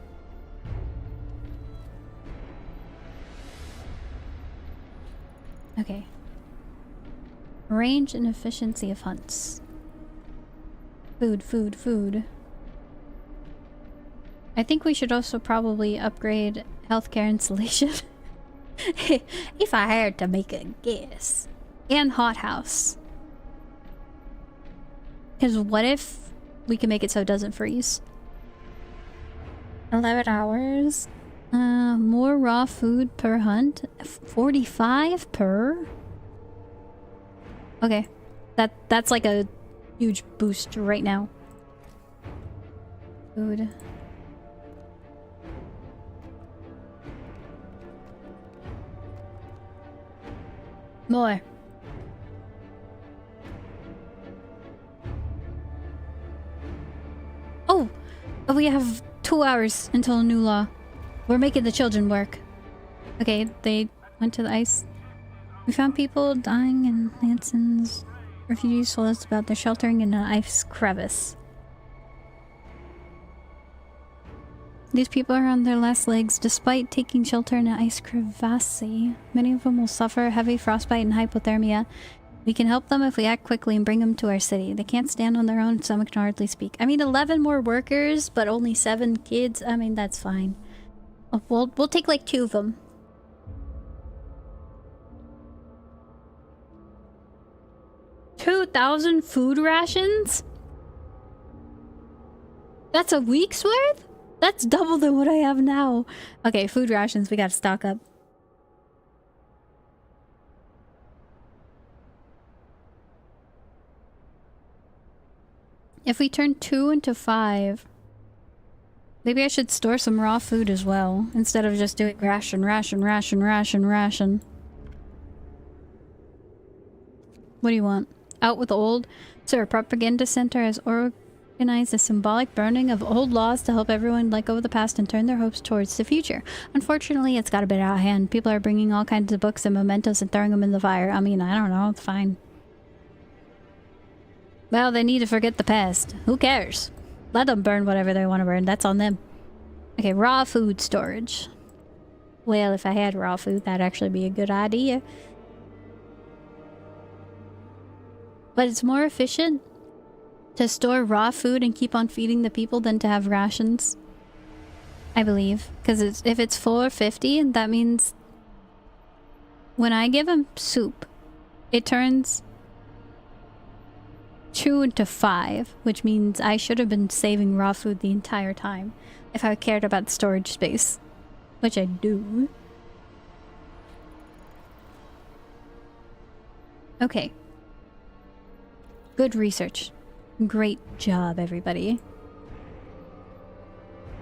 Speaker 1: Okay. Range and efficiency of hunts. Food, food, food. I think we should also probably upgrade healthcare insulation. If I had to make a guess. And hothouse. Because what if we can make it so it doesn't freeze? 11 hours. More raw food per hunt. 45 per? Okay. That's like a huge boost right now. Food. More. Oh! We have 2 hours until a new law. We're making the children work. Okay, they went to the ice. We found people dying in Lanson's. Refugees told us about their sheltering in an ice crevice. These people are on their last legs despite taking shelter in an ice crevasse. Many of them will suffer heavy frostbite and hypothermia. We can help them if we act quickly and bring them to our city. They can't stand on their own, some can hardly speak. I mean, 11 more workers, but only 7 kids. I mean, that's fine. Oh, we'll take like 2 of them. $2,000 food rations? That's a week's worth? That's double than what I have now. Okay, food rations. We gotta stock up. If we turn 2 into 5... Maybe I should store some raw food as well, instead of just doing ration. What do you want? Out with old? Sir, Propaganda Center has organized a symbolic burning of old laws to help everyone let go of the past and turn their hopes towards the future. Unfortunately, it's got a bit out of hand. People are bringing all kinds of books and mementos and throwing them in the fire. I mean, I don't know, it's fine. Well, they need to forget the past. Who cares? Let them burn whatever they want to burn. That's on them. Okay, raw food storage. Well, if I had raw food, that'd actually be a good idea. But it's more efficient to store raw food and keep on feeding the people than to have rations. I believe. Because if it's 450, that means when I give them soup, it turns 2 into 5, which means I should have been saving raw food the entire time if I cared about storage space, which I do. Okay. Good research. Great job, everybody.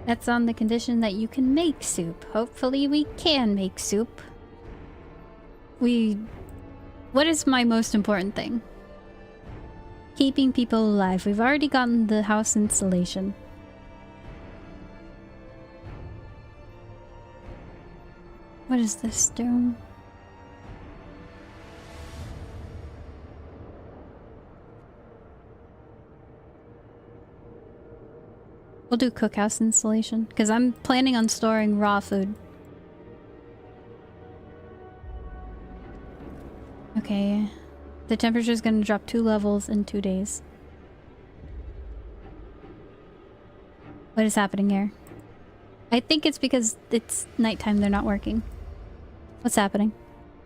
Speaker 1: That's on the condition that you can make soup. Hopefully we can make soup. What is my most important thing? Keeping people alive. We've already gotten the house installation. What is this doing? We'll do cookhouse installation, because I'm planning on storing raw food. Okay. The temperature is going to drop 2 levels in 2 days. What is happening here? I think it's because it's nighttime, they're not working. What's happening?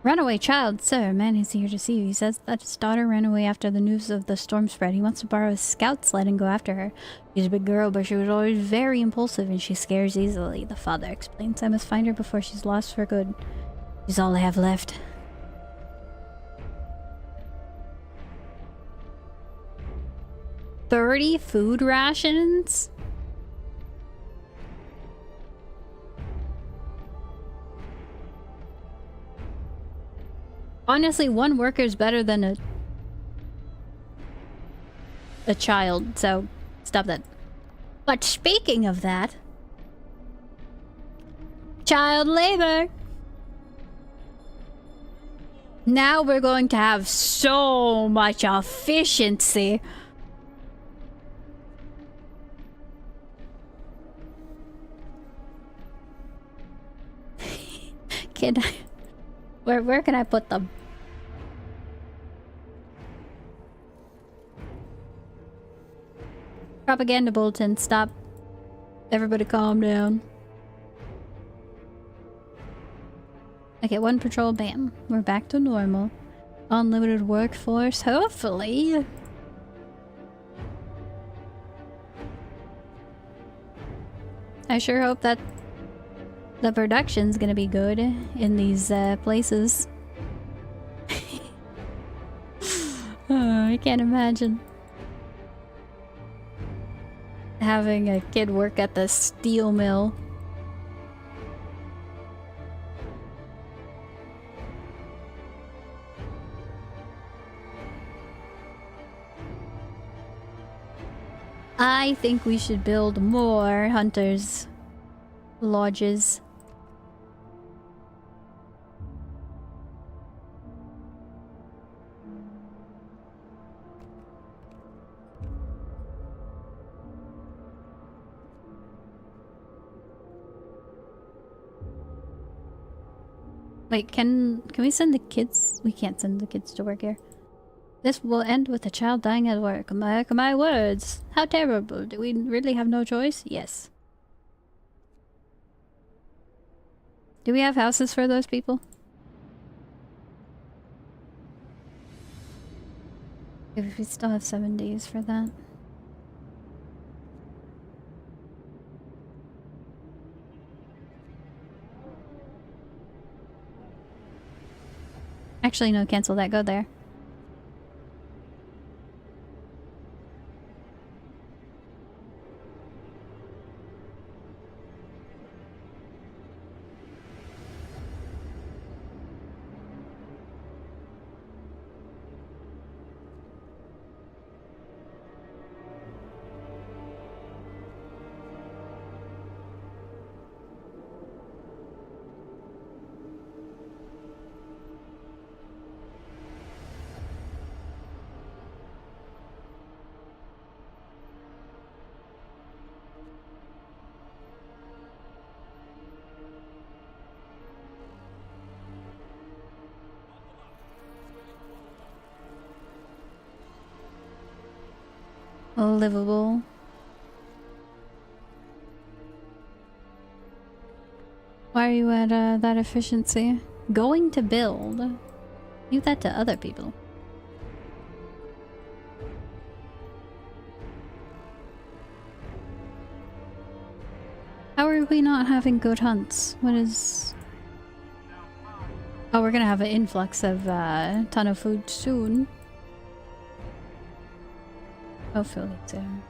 Speaker 1: Runaway child, sir. Man is here to see you. He says that his daughter ran away after the news of the storm spread. He wants to borrow a scout sled and go after her. She's a big girl, but she was always very impulsive and she scares easily. The father explains, I must find her before she's lost for good. She's all I have left. $30 food rations? Honestly, one worker is better than a child, so stop that. But speaking of that, child labor. Now we're going to have so much efficiency. Can I... Where can I put them? Propaganda bulletin, stop. Everybody calm down. Okay, 1 patrol, bam. We're back to normal. Unlimited workforce, hopefully. I sure hope that the production's gonna be good in these places. Oh, I can't imagine having a kid work at the steel mill. I think we should build more hunters' lodges. Wait, can we send the kids? We can't send the kids to work here. This will end with a child dying at work. My words. How terrible. Do we really have no choice? Yes. Do we have houses for those people? If we still have 7 days for that. Actually, no, cancel that. Go there. livable. Why are you at that efficiency? Going to build. Leave that to other people. How are we not having good hunts? What is... Oh, we're gonna have an influx of ton of food soon. Hopefully soon.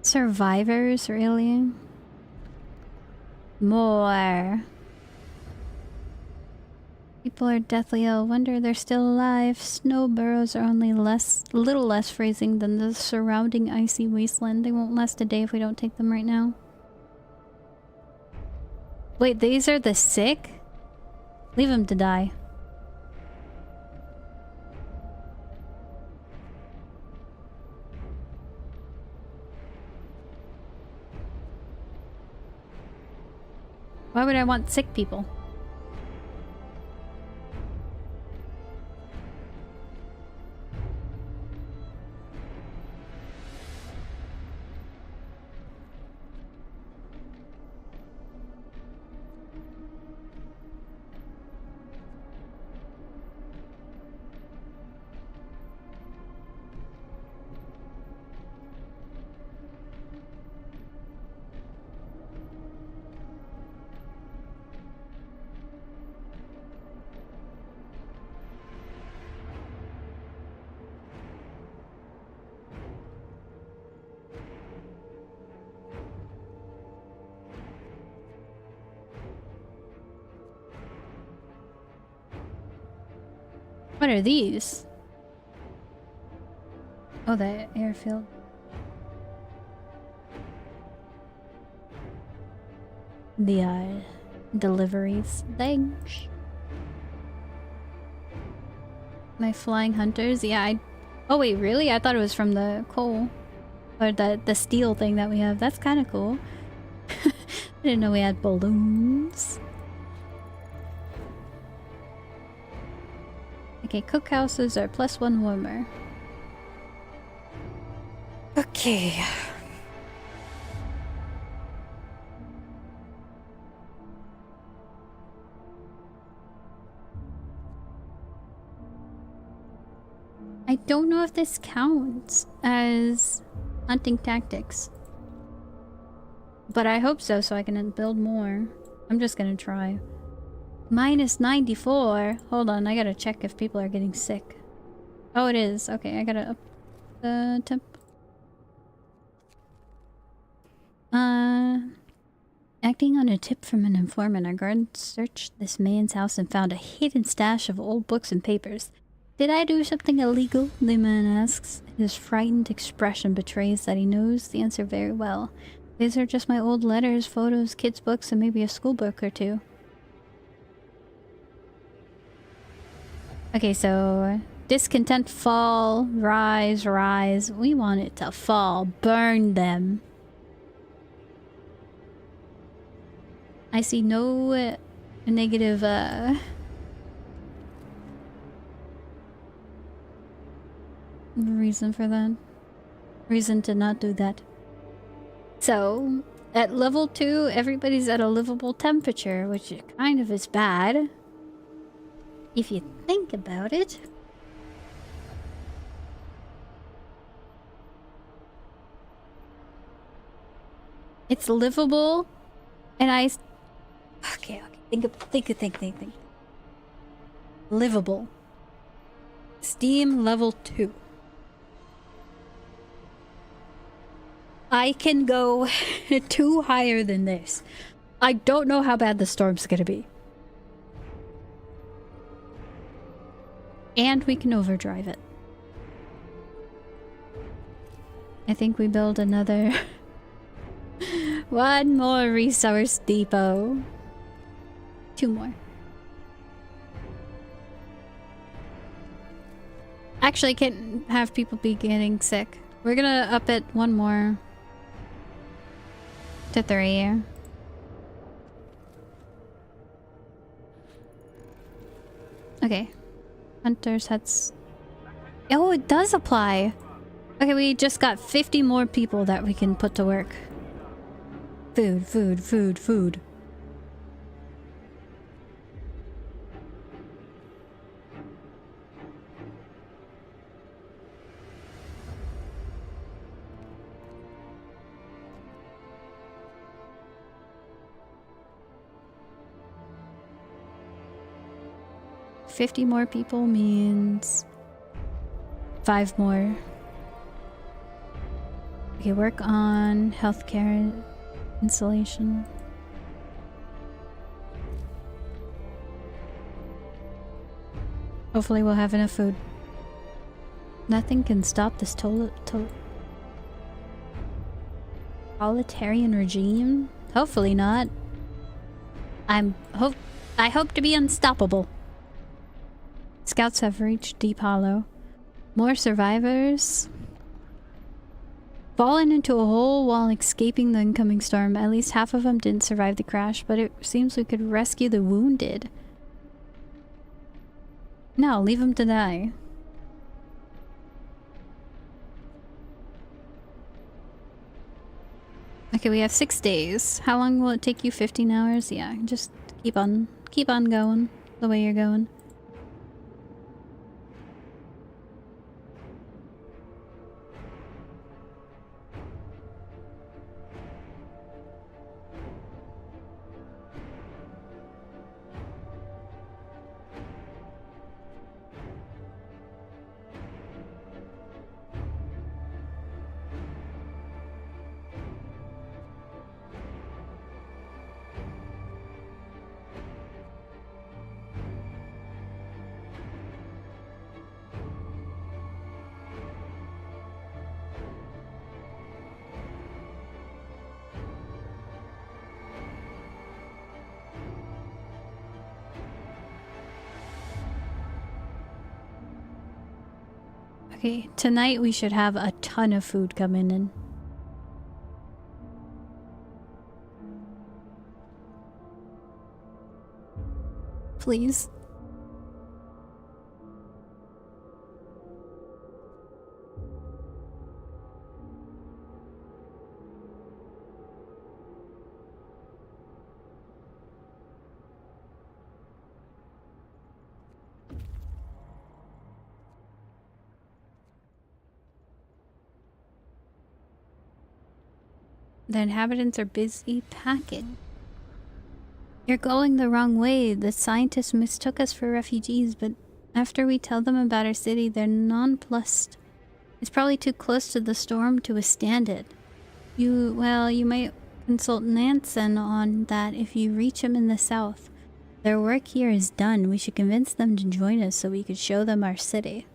Speaker 1: Survivors, really? More. People are deathly ill. Wonder they're still alive. Snow burrows are only little less freezing than the surrounding icy wasteland. They won't last a day if we don't take them right now. Wait, these are the sick? Leave them to die. Why would I want sick people? What are these? Oh, the airfield. The deliveries. Thanks. My flying hunters? Yeah, oh wait, really? I thought it was from the coal. Or the steel thing that we have. That's kind of cool. I didn't know we had balloons. Okay, cookhouses are +1 warmer. Okay. I don't know if this counts as hunting tactics. But I hope so, so I can build more. I'm just gonna try. -94. Hold on, I gotta check if people are getting sick. Oh, it is. Okay, I gotta up the temp. Acting on a tip from an informant, our guards searched this man's house and found a hidden stash of old books and papers. Did I do something illegal? The man asks. His frightened expression betrays that he knows the answer very well. These are just my old letters, photos, kids' books, and maybe a school book or two. Okay, so discontent fall, rise, rise. We want it to fall. Burn them. I see no negative reason for that. Reason to not do that. So, at level 2, everybody's at a livable temperature, which kind of is bad. If you think about it. It's livable, and okay, think. Livable. Steam level 2. I can go 2 higher than this. I don't know how bad the storm's gonna be. And we can overdrive it. I think we build another... one more resource depot. 2 more. Actually, can't have people be getting sick. We're gonna up it one more to 3. Okay. Hunter's huts. Oh, it does apply. Okay, we just got 50 more people that we can put to work. Food, food, food, food. $50 more people means 5 more. Okay, work on healthcare installation. Hopefully we'll have enough food. Nothing can stop this totalitarian regime. Hopefully not. I hope to be unstoppable. Scouts have reached Deep Hollow. More survivors. Fallen into a hole while escaping the incoming storm. At least half of them didn't survive the crash, but it seems we could rescue the wounded. No, leave them to die. Okay, we have 6 days. How long will it take you? 15 hours? Yeah, just keep on going the way you're going. Okay, tonight we should have a ton of food coming in. Please. The inhabitants are busy packing. You're going the wrong way. The scientists mistook us for refugees, but after we tell them about our city, they're nonplussed. It's probably too close to the storm to withstand it. You might consult Nansen on that if you reach him in the south. Their work here is done. We should convince them to join us so we could show them our city.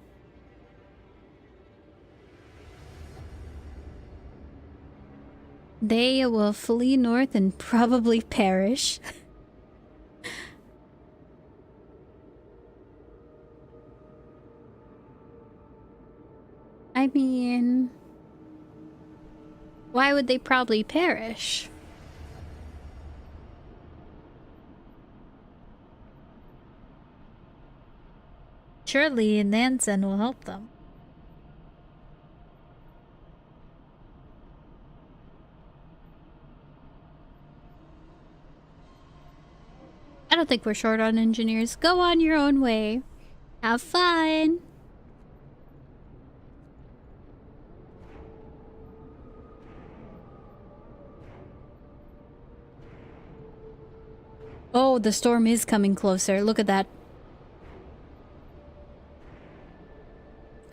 Speaker 1: They will flee north and probably perish. I mean, why would they probably perish? Surely Nansen will help them. I don't think we're short on engineers. Go on your own way. Have fun. Oh, the storm is coming closer. Look at that.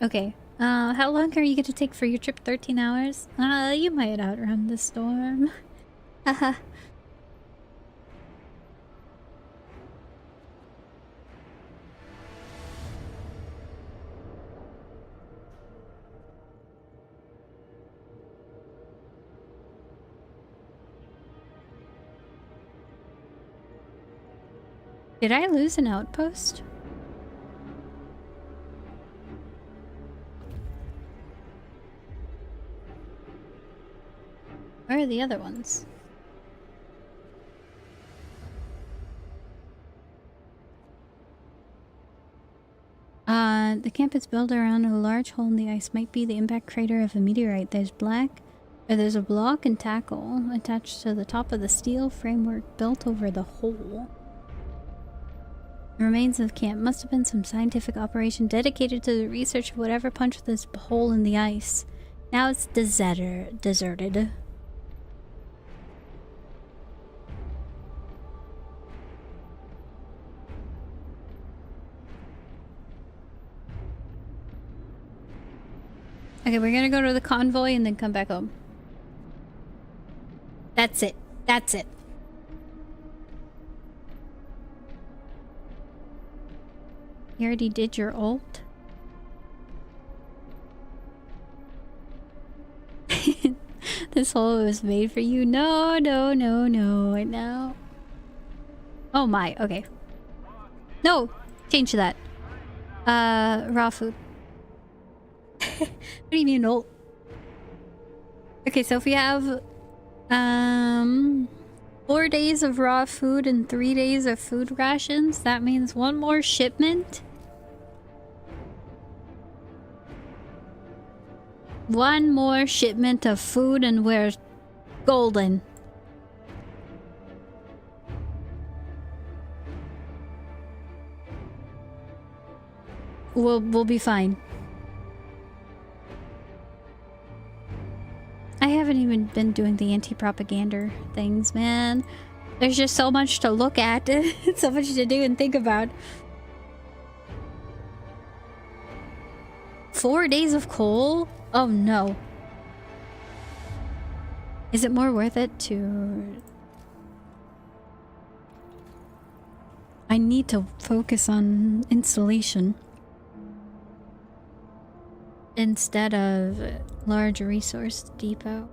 Speaker 1: Okay. How long are you going to take for your trip? 13 hours? You might outrun the storm. Haha. Did I lose an outpost? Where are the other ones? The camp is built around a large hole in the ice. Might be the impact crater of a meteorite. There's a block and tackle attached to the top of the steel framework built over the hole. The remains of camp must have been some scientific operation dedicated to the research of whatever punched this hole in the ice. Now it's deserted. Okay, we're gonna go to the convoy and then come back home. That's it. That's it. You already did your ult? This hole was made for you. No, no, no, no, no. Oh my, okay. No! Change that. Raw food. What do you mean ult? Okay, so if we have 4 days of raw food and 3 days of food rations, that means one more shipment. One more shipment of food and we're golden. We'll be fine. I haven't even been doing the anti-propaganda things, man. There's just so much to look at. So much to do and think about. 4 days of coal? Oh no. Is it more worth it to... I need to focus on installation instead of large resource depot.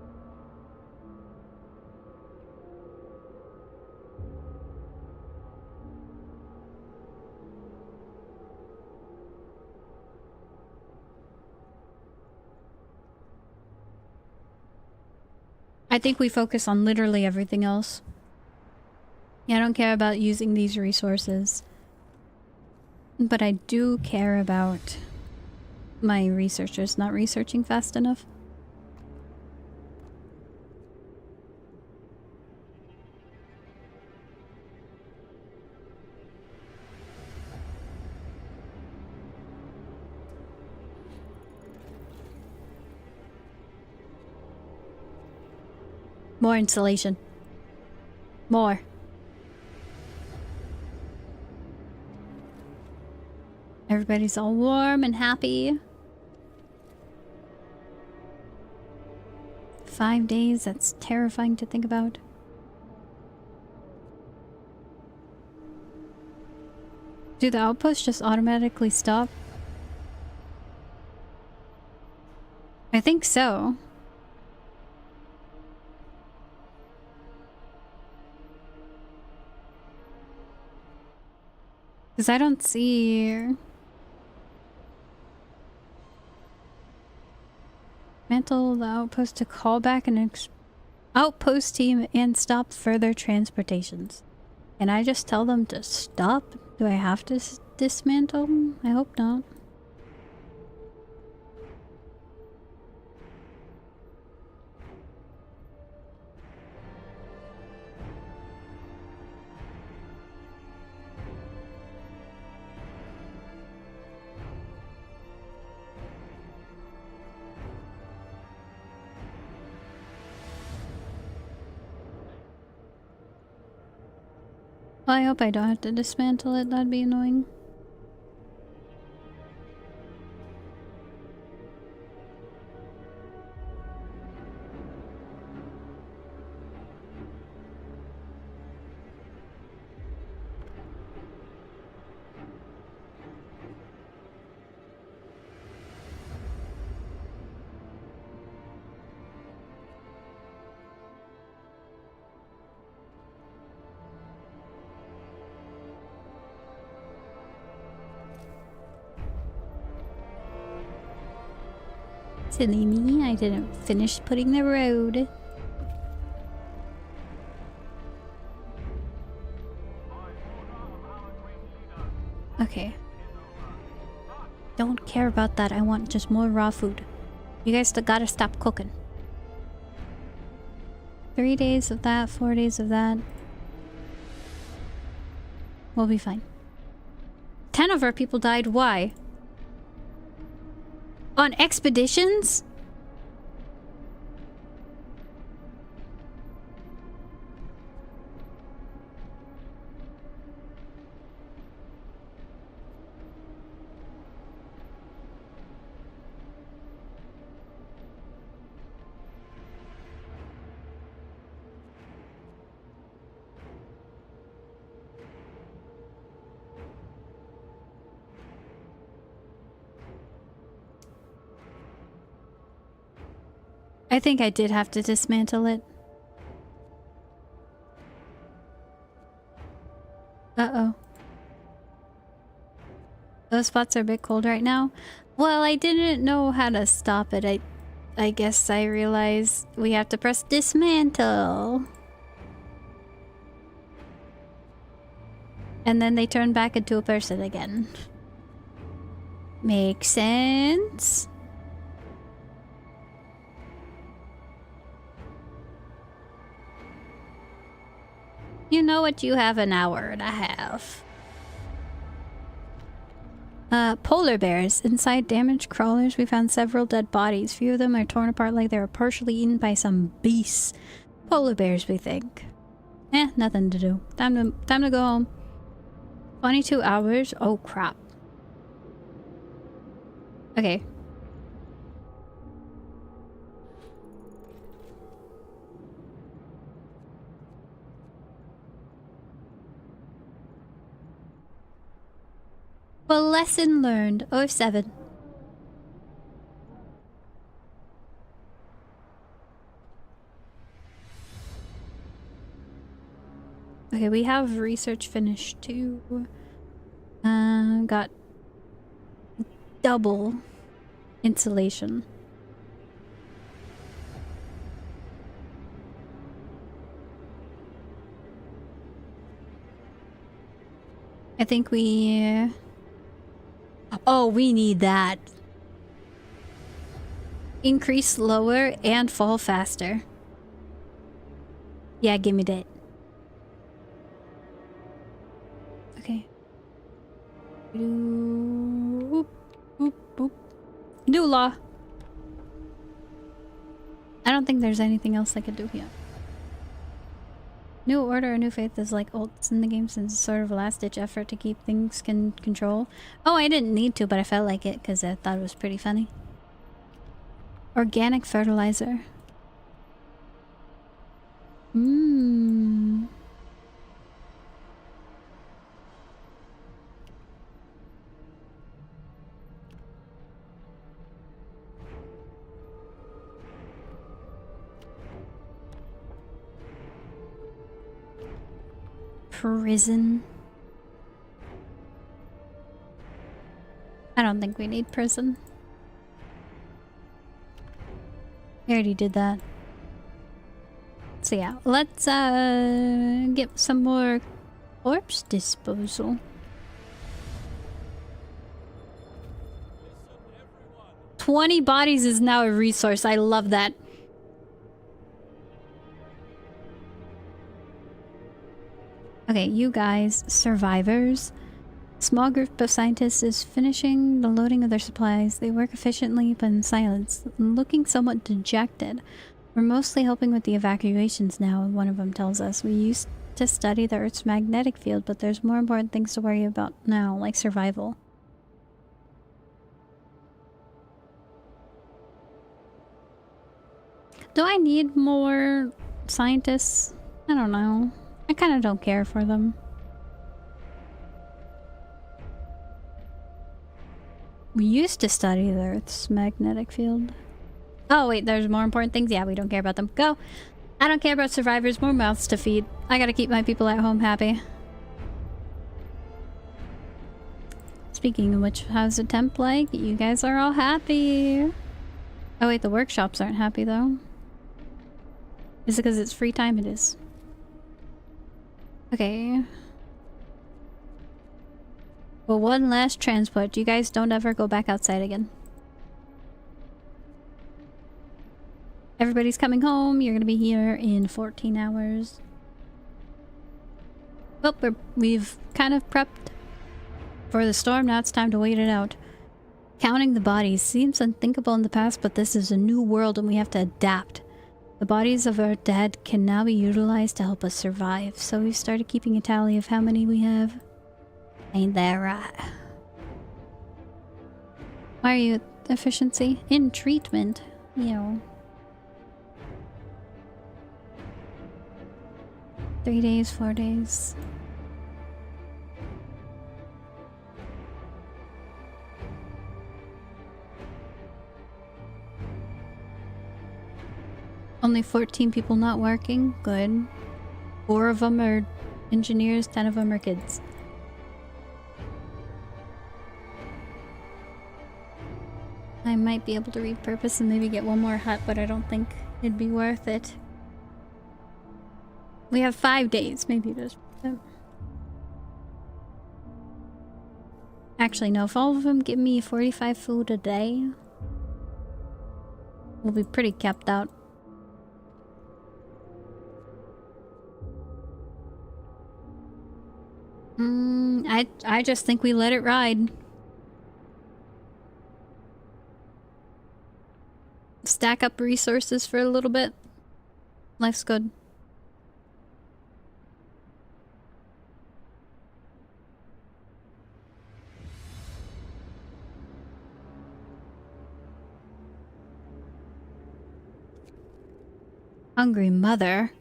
Speaker 1: I think we focus on literally everything else. Yeah, I don't care about using these resources. But I do care about my researchers not researching fast enough. More insulation. More. Everybody's all warm and happy. 5 days, that's terrifying to think about. Do the outposts just automatically stop? I think so. Because I don't see... Mantle the outpost to call back an outpost team and stop further transportations. Can I just tell them to stop? Do I have to dismantle them? I hope not. Well, I hope I don't have to dismantle it. That'd be annoying. Silly me, I didn't finish putting the road. don't care about that. I want just more raw food. You guys gotta stop cooking. 3 days of that, 4 days of that. We'll be fine. 10 of our people died. Why? On expeditions? I think I did have to dismantle it. Uh-oh. Those spots are a bit cold right now. Well, I didn't know how to stop it. I guess I realized we have to press dismantle. And then they turn back into a person again. Makes sense. You know what? You have an hour and a half. Polar bears. Inside damaged crawlers, we found several dead bodies. Few of them are torn apart like they were partially eaten by some beasts. Polar bears, we think. Nothing to do. Time to go home. 22 hours? Oh, crap. Okay. Well, lesson learned. 07. Okay, we have research finished too. Got double insulation. I think we... Oh, we need that. Increase slower and fall faster. Yeah, give me that. Okay. Boop, boop, boop. New law. I don't think there's anything else I could do here. New Order or New Faith is like ults in the game since it's sort of a last-ditch effort to keep things in control. Oh, I didn't need to, but I felt like it because I thought it was pretty funny. Organic fertilizer. Mmm. Prison. I don't think we need prison. We already did that. So yeah, let's get some more corpse disposal. 20 bodies is now a resource. I love that. Okay, you guys, survivors. Small group of scientists is finishing the loading of their supplies. They work efficiently but in silence, looking somewhat dejected. We're mostly helping with the evacuations now, one of them tells us. We used to study the Earth's magnetic field, but there's more important things to worry about now, like survival. Do I need more scientists? I don't know. I kind of don't care for them. We used to study the Earth's magnetic field. Oh wait, there's more important things? Yeah, we don't care about them. Go! I don't care about survivors, more mouths to feed. I gotta keep my people at home happy. Speaking of which, how's the temp like? You guys are all happy. Oh wait, the workshops aren't happy though. Is it because it's free time? It is. Okay. Well, one last transport. You guys don't ever go back outside again. Everybody's coming home. You're gonna be here in 14 hours. Well, we've kind of prepped for the storm. Now it's time to wait it out. Counting the bodies seems unthinkable in the past, but this is a new world and we have to adapt. The bodies of our dead can now be utilized to help us survive, so we've started keeping a tally of how many we have. Ain't that right? Why are you at efficiency? In treatment. You know. 3 days, 4 days. Only 14 people not working. Good. 4 of them are engineers, 10 of them are kids. I might be able to repurpose and maybe get one more hut, but I don't think it'd be worth it. We have 5 days. Maybe it is. Actually, no. If all of them give me 45 food a day, we'll be pretty kept out. I just think we let it ride. Stack up resources for a little bit. Life's good. Hungry mother.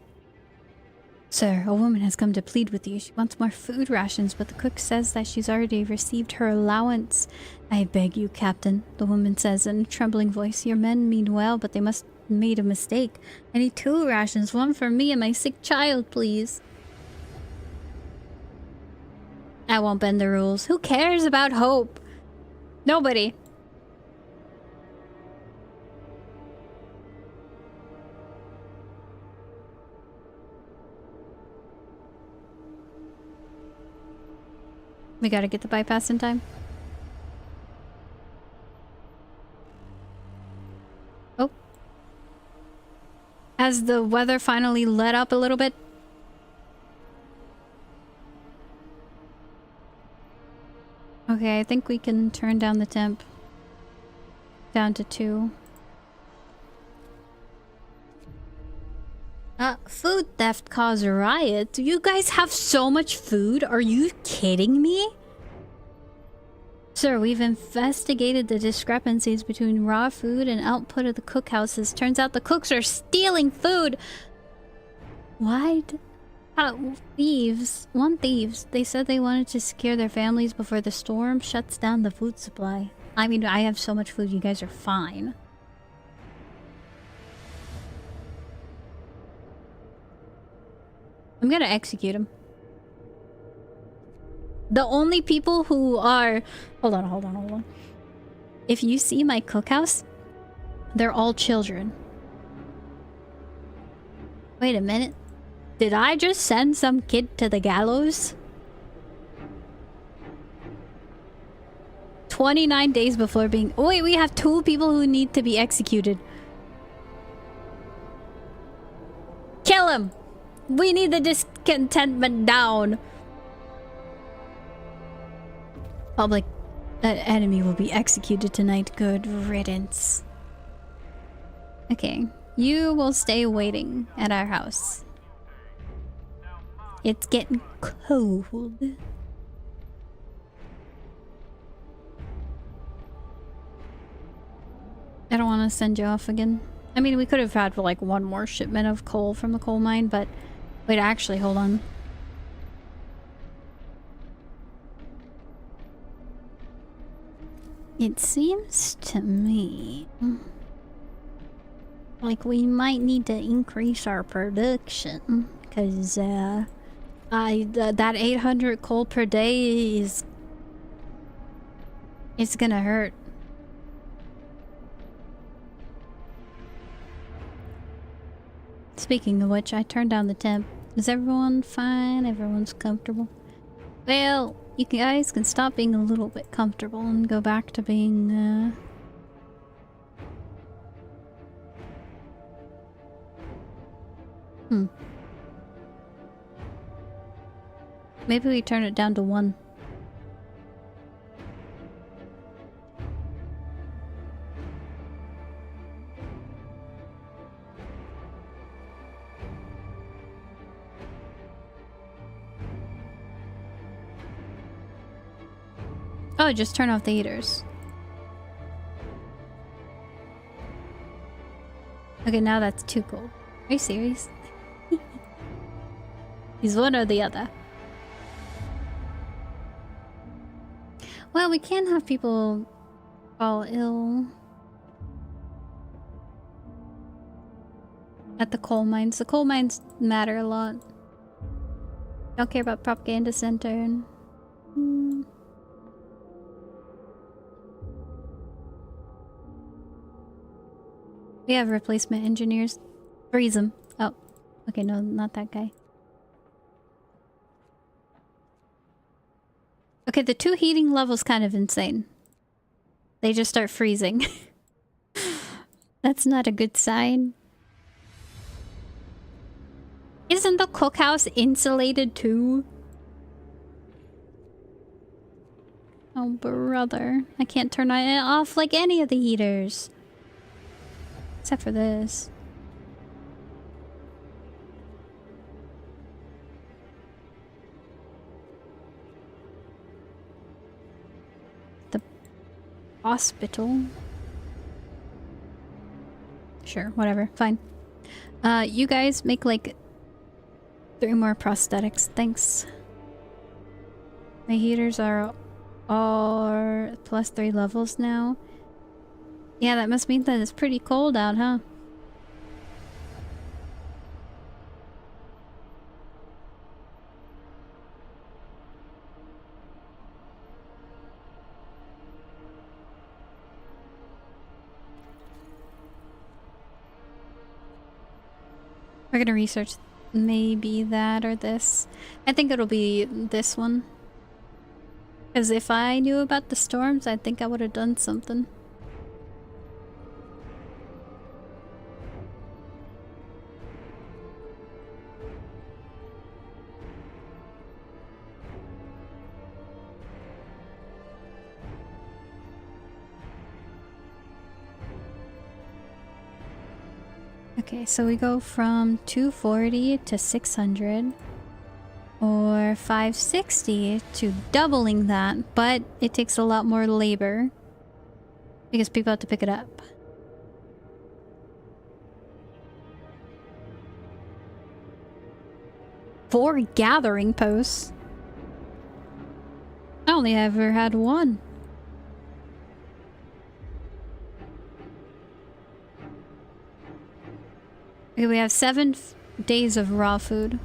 Speaker 1: Sir, a woman has come to plead with you. She wants more food rations, but the cook says that she's already received her allowance. I beg you, Captain, the woman says in a trembling voice. Your men mean well, but they must have made a mistake. I need 2 rations, one for me and my sick child, please. I won't bend the rules. Who cares about hope? Nobody. We gotta get the bypass in time. Oh. Has the weather finally let up a little bit? Okay, I think we can turn down the temp. Down to 2. Food theft caused a riot. Do you guys have so much food? Are you kidding me? Sir, we've investigated the discrepancies between raw food and output of the cookhouses. Turns out the cooks are stealing food. Why? Thieves. Thieves. They said they wanted to secure their families before the storm shuts down the food supply. I mean, I have so much food, you guys are fine. I'm gonna execute him. The only people who are... Hold on. If you see my cookhouse, they're all children. Wait a minute. Did I just send some kid to the gallows? 29 days before being... Oh, wait, we have 2 people who need to be executed. Kill him! We need the discontentment down. Public enemy will be executed tonight. Good riddance. Okay, you will stay waiting at our house. It's getting cold. I don't want to send you off again. I mean, we could have had like 1 more shipment of coal from the coal mine, but... Wait, actually, hold on. It seems to me... like we might need to increase our production. Because, that 800 coal per day is... It's gonna hurt. Speaking of which, I turned down the temp. Is everyone fine? Everyone's comfortable? Well, you guys can stop being a little bit comfortable and go back to being, Maybe we turn it down to 1. Oh, just turn off the heaters. Okay, now that's too cold. Are you serious? He's one or the other. Well, we can't have people fall ill at the coal mines. The coal mines matter a lot. Don't care about propaganda center and... We have replacement engineers. Freeze them. Oh, okay, no, not that guy. Okay, the 2 heating level's kind of insane. They just start freezing. That's not a good sign. Isn't the cookhouse insulated too? Oh, brother. I can't turn it off like any of the heaters. Except for this. The hospital. Sure, whatever. Fine. You guys make like 3 more prosthetics. Thanks. My heaters are plus 3 levels now. Yeah, that must mean that it's pretty cold out, huh? We're gonna research maybe that or this. I think it'll be this one. Because if I knew about the storms, I think I would have done something. Okay, so we go from 240 to 600 or 560 to doubling that, but it takes a lot more labor because people have to pick it up. Four gathering posts? I only ever had 1. Okay, we have 7 days of raw food.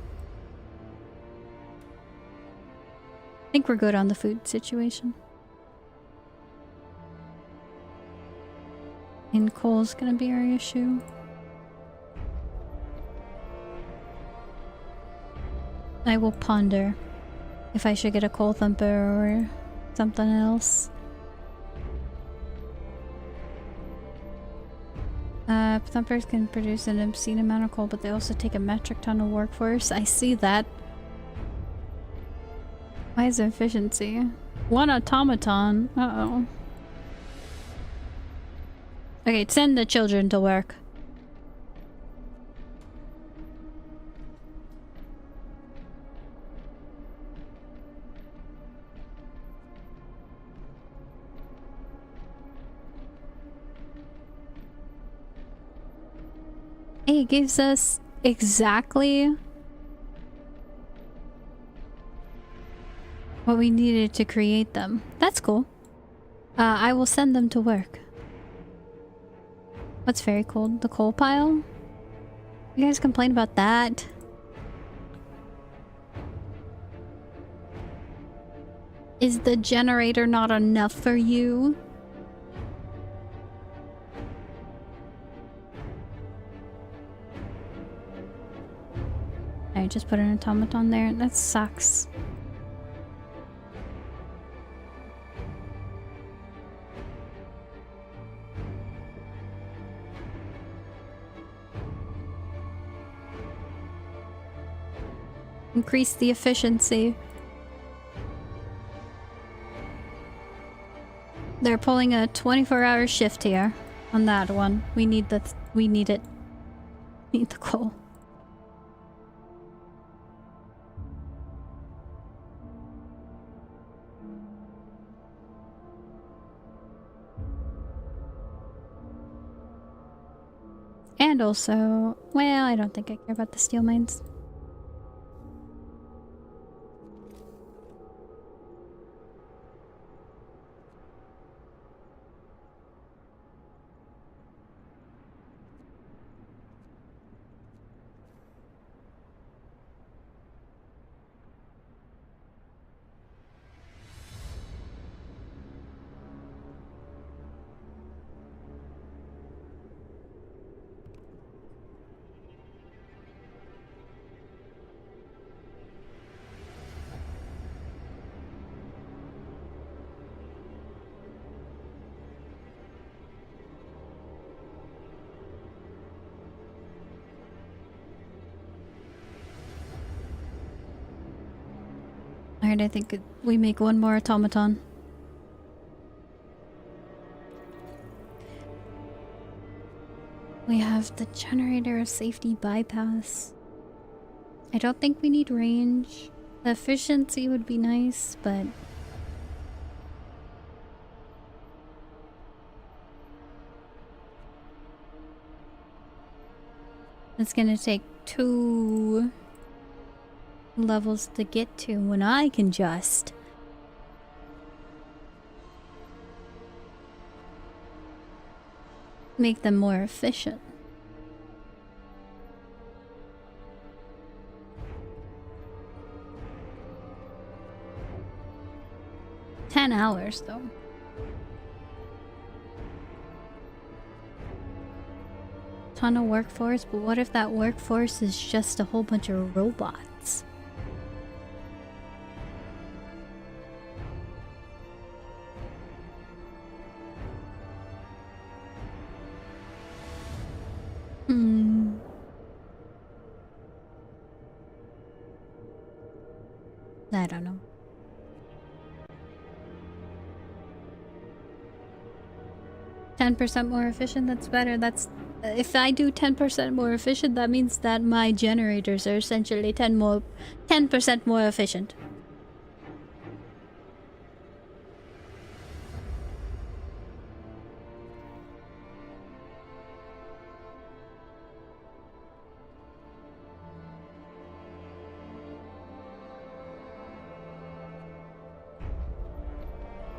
Speaker 1: I think we're good on the food situation. And coal's gonna be our issue. I will ponder if I should get a coal thumper or something else. Thumpers can produce an obscene amount of coal, but they also take a metric ton of workforce. I see that. Why is there efficiency? 1 automaton. Uh-oh. Okay, send the children to work. It gives us exactly what we needed to create them. That's cool. I will send them to work. What's very cold? The coal pile? You guys complain about that? Is the generator not enough for you? I just put an automaton there. That sucks. Increase the efficiency. They're pulling a 24-hour shift here on that one. We need it. Need the coal. And also, well, I don't think I care about the steel mines. Alright, I think we make one more automaton. We have the generator of safety bypass. I don't think we need range. The efficiency would be nice, but... it's gonna take 2 levels to get to when I can just... make them more efficient. $10 though. Ton of workforce, but what if that workforce is just a whole bunch of robots? I don't know. 10% more efficient, that's better. That's if I do 10% more efficient, that means that my generators are essentially 10% more efficient.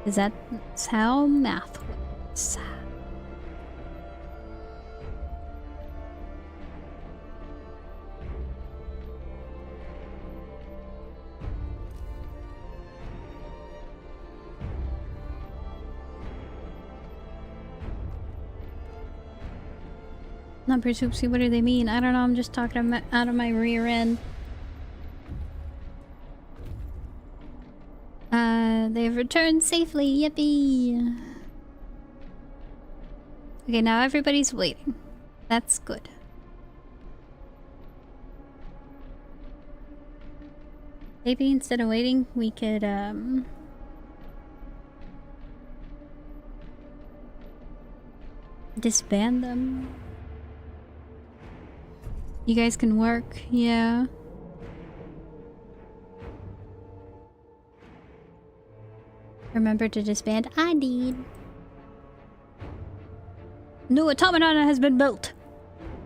Speaker 1: Is that's how math works. Number soupsy, what do they mean? I don't know, I'm just talking out of my rear end. They've returned safely, yippee! Okay, now everybody's waiting. That's good. Maybe instead of waiting, we could, disband them. You guys can work, yeah. Remember to disband? I did. New automaton has been built.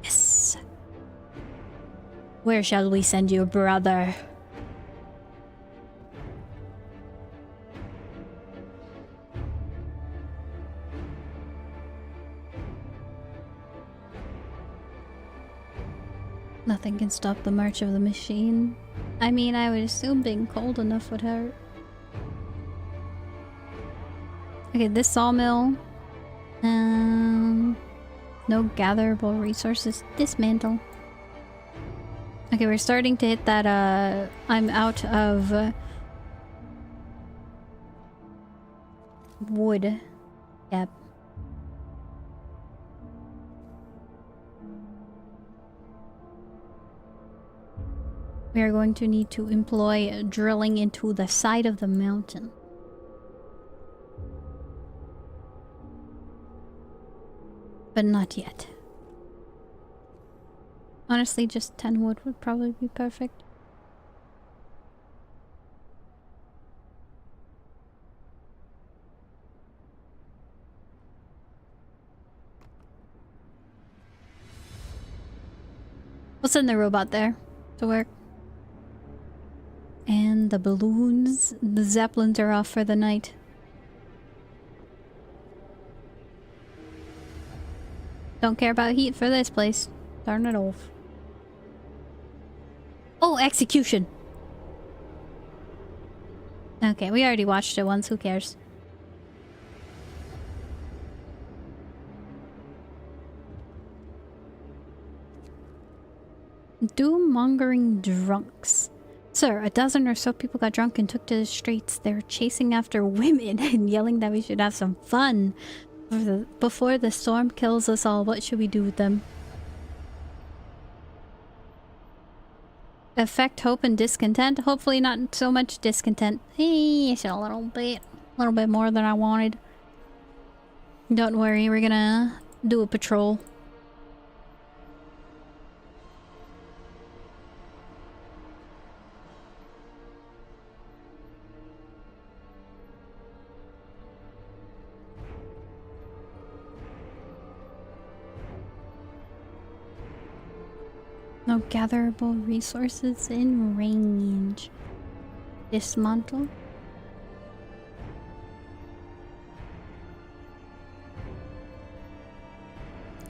Speaker 1: Yes. Where shall we send you, brother? Nothing can stop the march of the machine. I mean, I would assume being cold enough would hurt. Okay, this sawmill. No gatherable resources. Dismantle. Okay, we're starting to hit that, I'm out of wood. Yep. We are going to need to employ drilling into the side of the mountain. But not yet. Honestly, just 10 wood would probably be perfect. We'll send the robot there to work. And the balloons, the zeppelins are off for the night. Don't care about heat for this place. Turn it off. Oh, execution! Okay, we already watched it once, who cares? Doom-mongering drunks. Sir, a dozen or so people got drunk and took to the streets. They were chasing after women and yelling that we should have some fun. Before the storm kills us all, what should we do with them? Affect hope and discontent? Hopefully not so much discontent. Hey, it's a little bit more than I wanted. Don't worry, we're gonna do a patrol. No gatherable resources in range. Dismantle.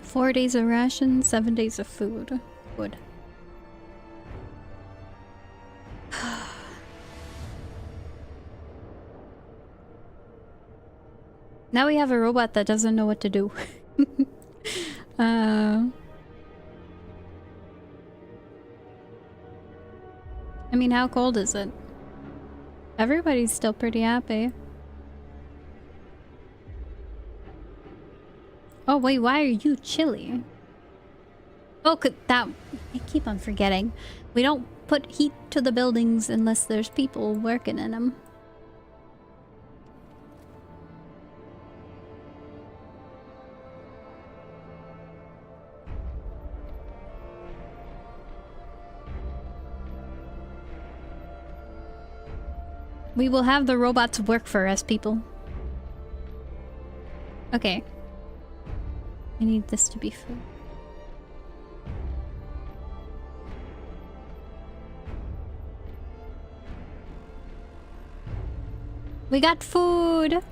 Speaker 1: Four days of ration, 7 days of food. Wood. Now we have a robot that doesn't know what to do. I mean, how cold is it? Everybody's still pretty happy. Oh wait, why are you chilly? Oh, that... I keep on forgetting. We don't put heat to the buildings unless there's people working in them. We will have the robots work for us, people. Okay. I need this to be food. We got food!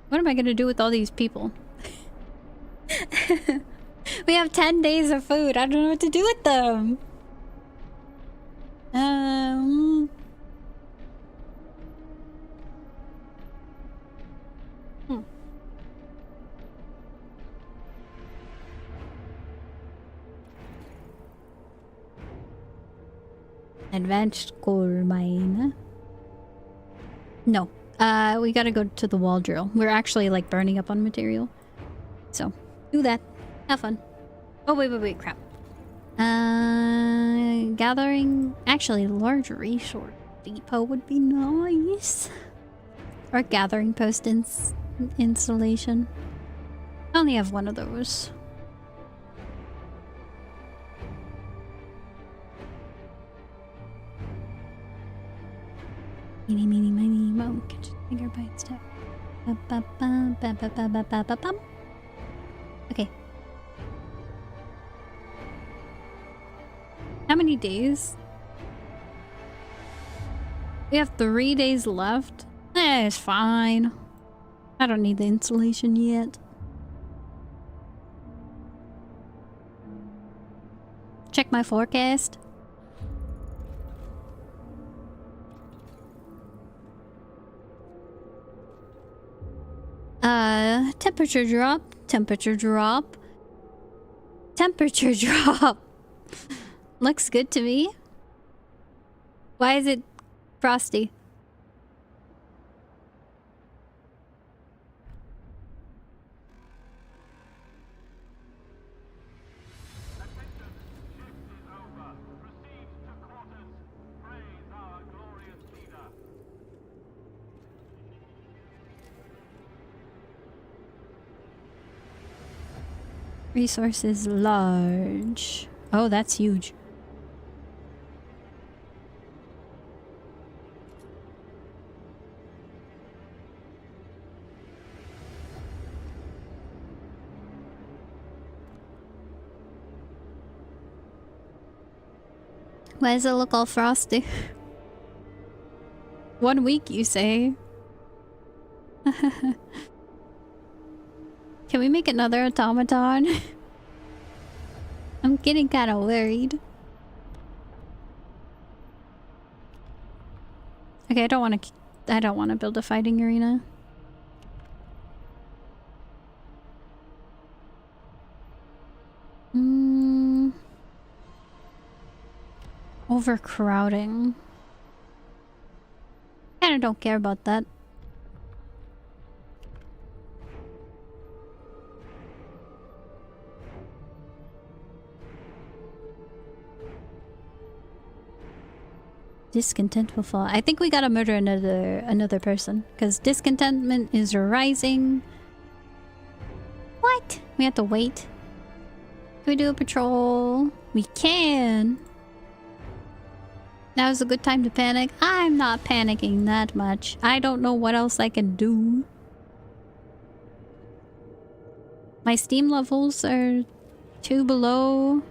Speaker 1: What am I gonna do with all these people? We have 10 days of food. I don't know what to do with them. Advanced coal mine. No. We gotta go to the wall drill. We're actually like burning up on material. So, do that. Have fun. Oh, wait, crap. Gathering... Actually, large resource depot would be nice. Or gathering post installation. I only have one of those. Meeny, meeny, miny, mo. Catch a finger by its tail. Okay. How many days? We have 3 days left. It's fine. I don't need the insulation yet. Check my forecast. Temperature drop, temperature drop, temperature drop. Looks good to me. Why is it frosty? Resources large. Oh, that's huge. Why does it look all frosty? 1 week, you say? Can we make another automaton? I'm getting kind of worried. Okay, I don't want to build a fighting arena. Overcrowding. Kinda don't care about that. Discontent will fall. I think we gotta murder another person because discontentment is rising. What? We have to wait. Can we do a patrol? We can. Now is a good time to panic. I'm not panicking that much. I don't know what else I can do. My steam levels are 2 below.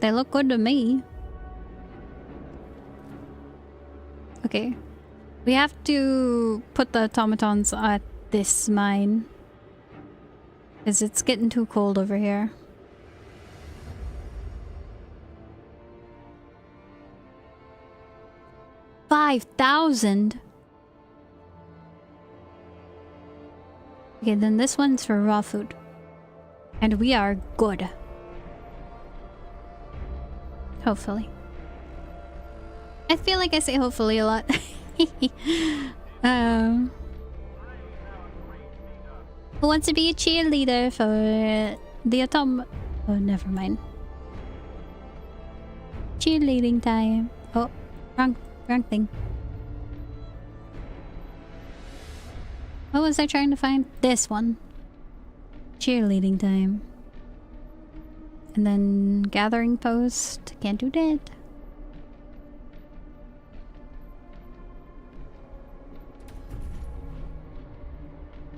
Speaker 1: They look good to me. Okay. We have to put the automatons at this mine. Because it's getting too cold over here. $5,000. Okay, then this one's for raw food. And we are good. Hopefully. I feel like I say hopefully a lot. Who wants to be a cheerleader for the atom? Oh, never mind. Cheerleading time. Oh, wrong thing. What was I trying to find? This one. Cheerleading time. And then gathering post. Can't do that.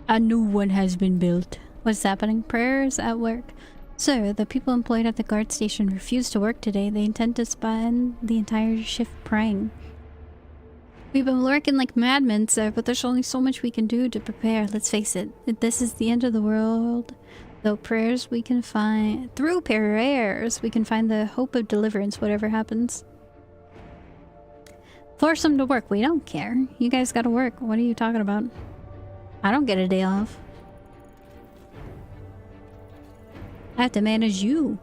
Speaker 1: A new one has been built. What's happening? Prayers at work. Sir, the people employed at the guard station refuse to work today. They intend to spend the entire shift praying. We've been working like madmen, sir, but there's only so much we can do to prepare. Let's face it, this is the end of the world. Through prayers we can find the hope of deliverance, whatever happens. Force them to work. We don't care. You guys gotta work. What are you talking about? I don't get a day off. I have to manage you.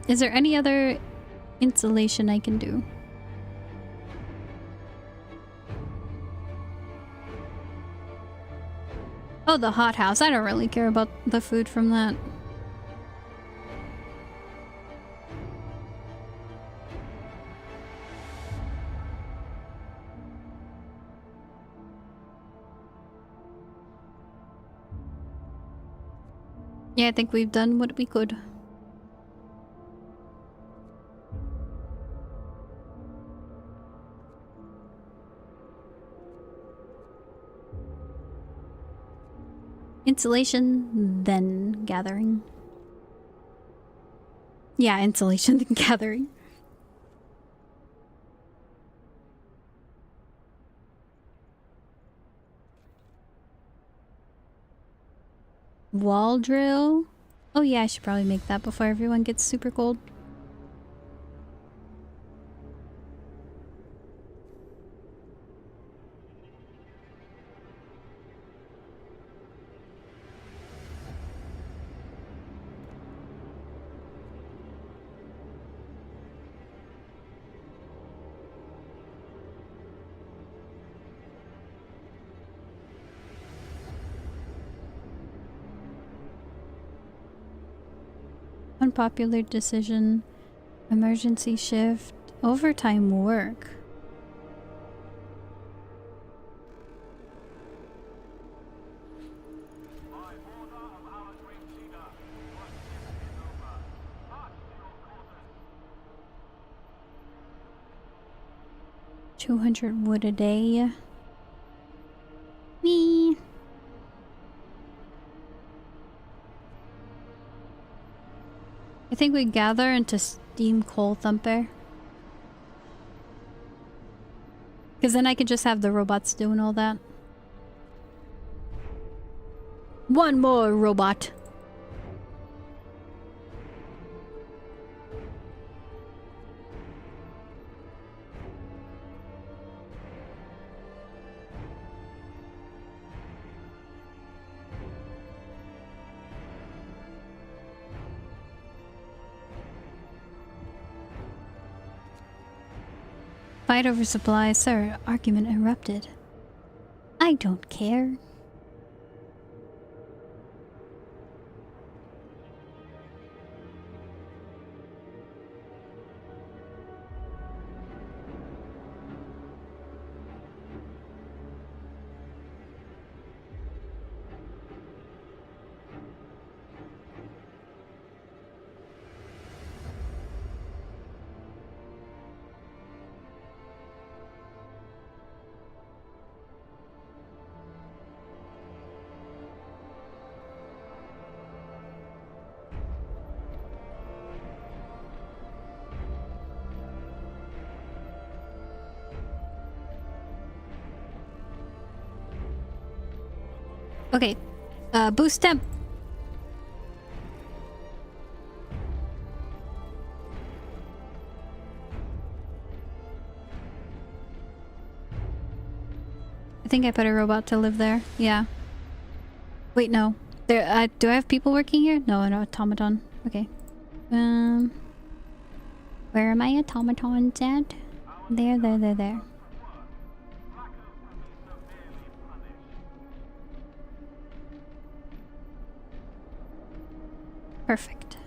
Speaker 1: Is there any other insulation I can do? Oh, the hothouse. I don't really care about the food from that. Yeah, I think we've done what we could. Insulation, then gathering. Yeah, insulation, then gathering. Wall drill? Oh yeah, I should probably make that before everyone gets super cold. Unpopular decision. Emergency shift. Overtime work. 200 wood a day. Me. I think we gather into Steam Coal Thumper. Because then I could just have the robots doing all that. One more robot. Fight over supplies, sir. Argument erupted. I don't care. Okay, boost temp. I think I put a robot to live there. Yeah. Wait, no. There. Do I have people working here? No, an automaton. Okay. Where are my automatons at? There. Perfect.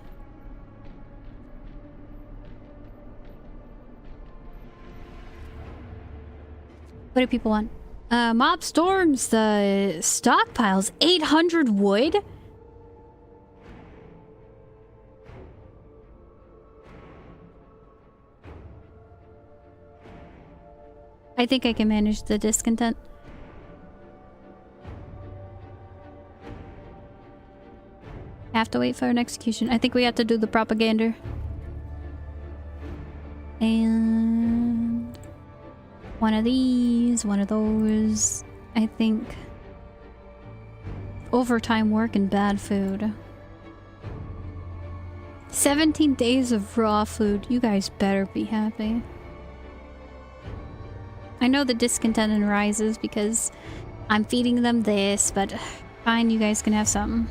Speaker 1: What do people want? Mob storms the stockpiles. 800 wood? I think I can manage the discontent. Have to wait for an execution. I think we have to do the propaganda. And one of these, one of those. I think overtime work and bad food. 17 days of raw food. You guys better be happy. I know the discontent rises because I'm feeding them this, but fine, you guys can have something.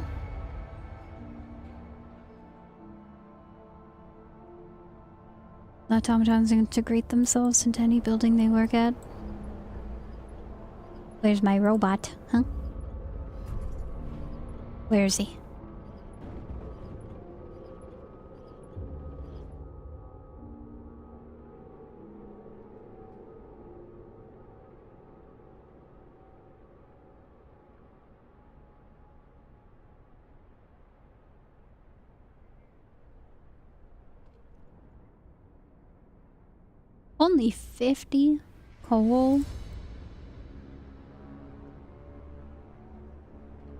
Speaker 1: The automatons integrate themselves into any building they work at. Where's my robot? Huh? Where is he? Only 50 coal.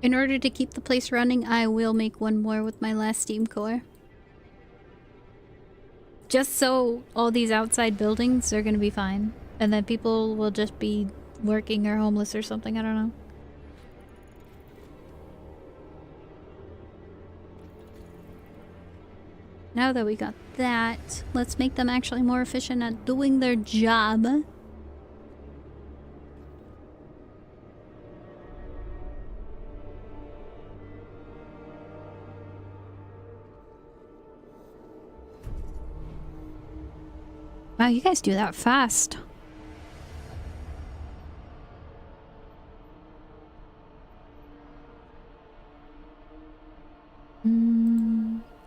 Speaker 1: In order to keep the place running, I will make one more with my last steam core. Just so all these outside buildings are gonna be fine. And then people will just be working or homeless or something, I don't know. Now that we got that, let's make them actually more efficient at doing their job. Wow, you guys do that fast.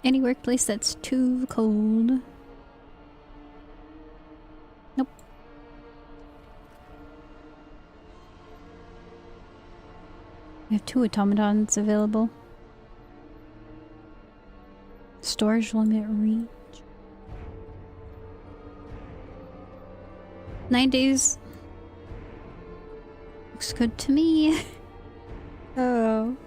Speaker 1: Any workplace that's too cold. Nope. We have 2 automatons available. Storage limit reach. 9 days. Looks good to me. Oh.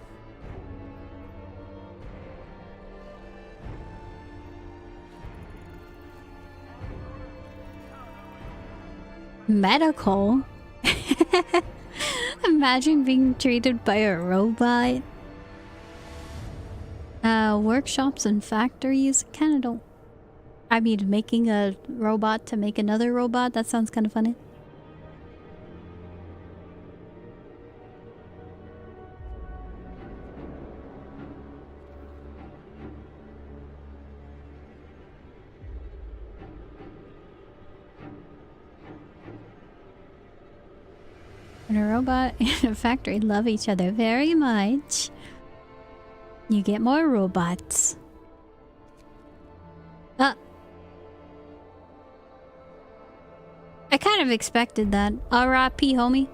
Speaker 1: Medical? Imagine being treated by a robot. Workshops and factories. Kinda don't. I mean, making a robot to make another robot? That sounds kind of funny. And a robot and a factory love each other very much. You get more robots. I kind of expected that. R.I.P. homie.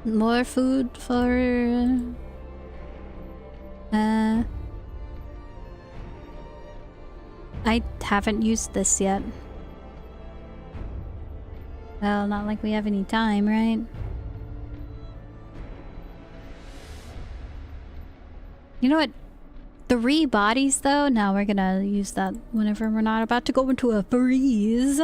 Speaker 1: More food for... I haven't used this yet. Well, not like we have any time, right? You know what? 3 bodies, though? Now we're gonna use that whenever we're not about to go into a freeze.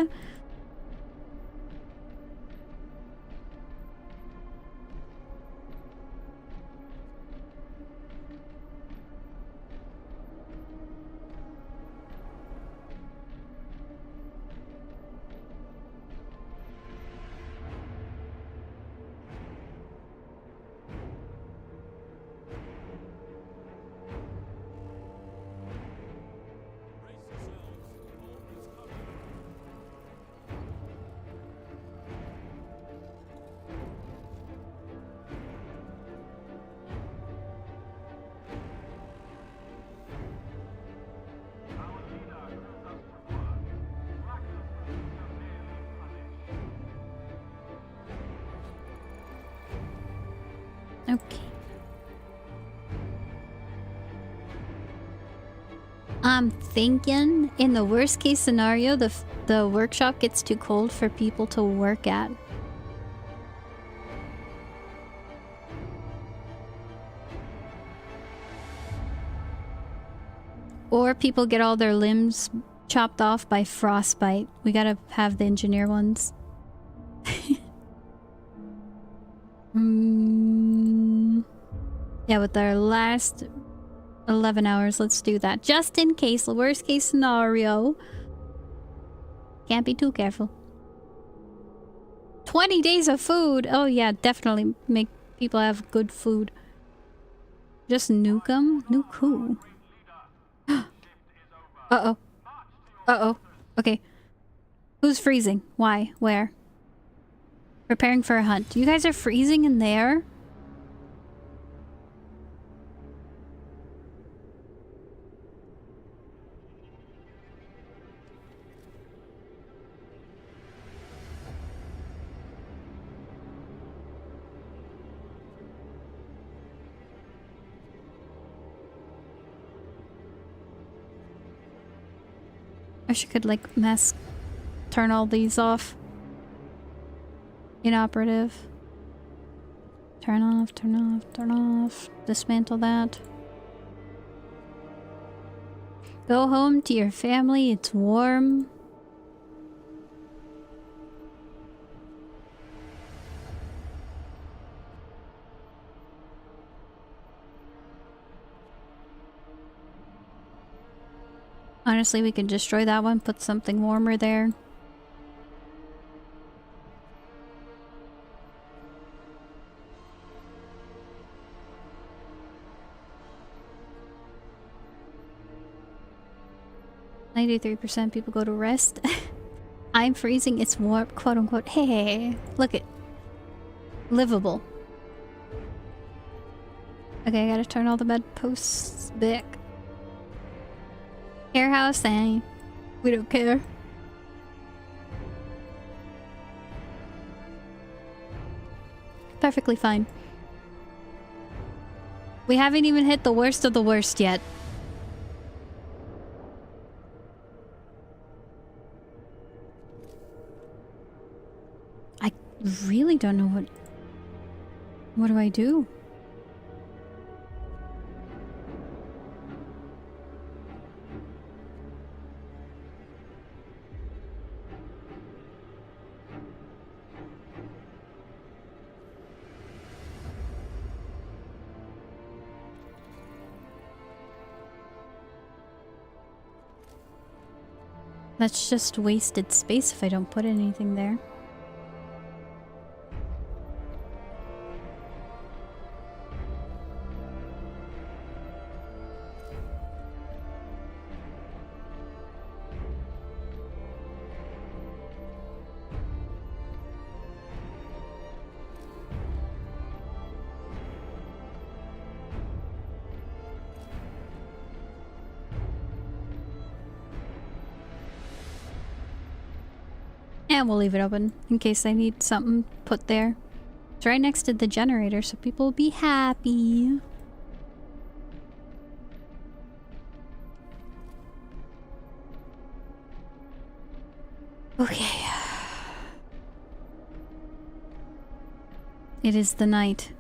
Speaker 1: Okay. I'm thinking in the worst case scenario, the workshop gets too cold for people to work at. Or people get all their limbs chopped off by frostbite. We gotta have the engineer ones. Yeah, with our last 11 hours, let's do that. Just in case, the worst case scenario. Can't be too careful. 20 days of food! Oh yeah, definitely make people have good food. Just nuke them? Nuke who? Uh-oh. Uh-oh. Okay. Who's freezing? Why? Where? Preparing for a hunt. You guys are freezing in there? I wish I could, like, turn all these off. Inoperative. Turn off, turn off, turn off. Dismantle that. Go home to your family, it's warm. Honestly, we could destroy that one, put something warmer there. %, people go to rest. I'm freezing, it's warm, quote unquote. Hey, look it. Livable. Okay, I gotta turn all the bedposts back. Care house, saying we don't care. Perfectly fine. We haven't even hit the worst of the worst yet. really don't know what... What do I do? That's just wasted space if I don't put anything there. And we'll leave it open in case I need something put there. It's right next to the generator, so people will be happy. Okay. It is the night.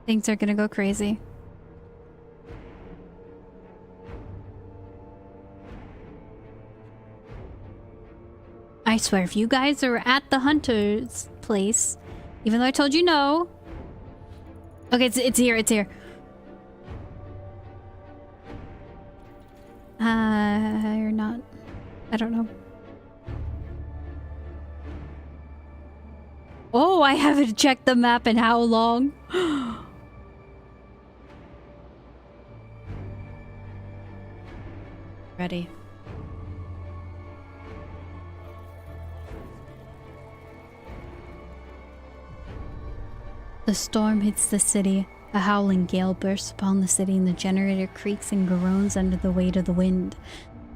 Speaker 1: Things are gonna go crazy. I swear, if you guys are at the hunter's place, even though I told you no. Okay, it's here, it's here. Or not. I don't know. Oh, I haven't checked the map in how long? Ready. The storm hits the city. A howling gale bursts upon the city and the generator creaks and groans under the weight of the wind.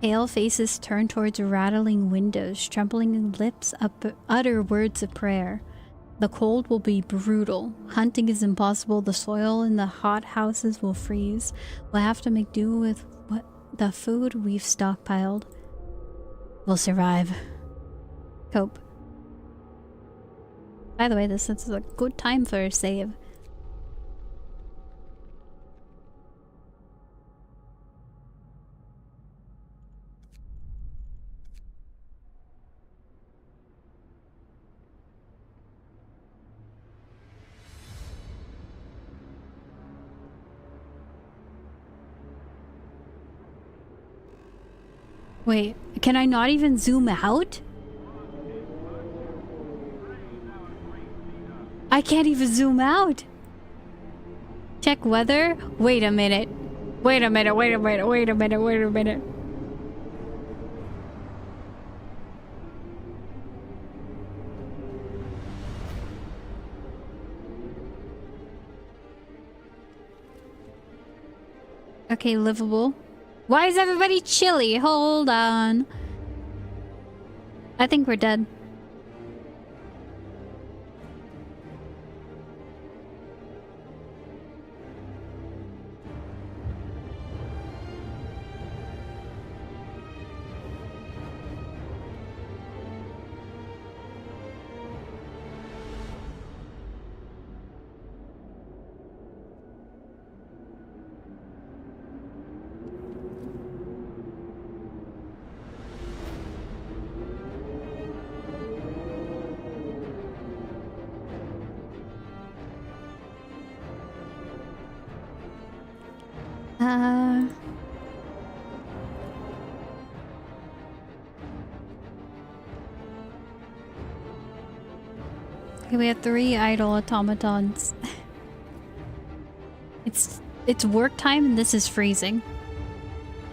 Speaker 1: Pale faces turn towards rattling windows, trembling lips utter words of prayer. The cold will be brutal. Hunting is impossible. The soil in the hot houses will freeze. We'll have to make do with the food we've stockpiled. We'll survive. Cope. By the way, this is a good time for a save. Wait, can I not even zoom out? I can't even zoom out. Check weather. Wait a minute. Wait a minute, wait a minute, wait a minute, wait a minute. Okay, livable. Why is everybody chilly? Hold on. I think we're dead. Okay, we have 3 idle automatons. It's work time and this is freezing.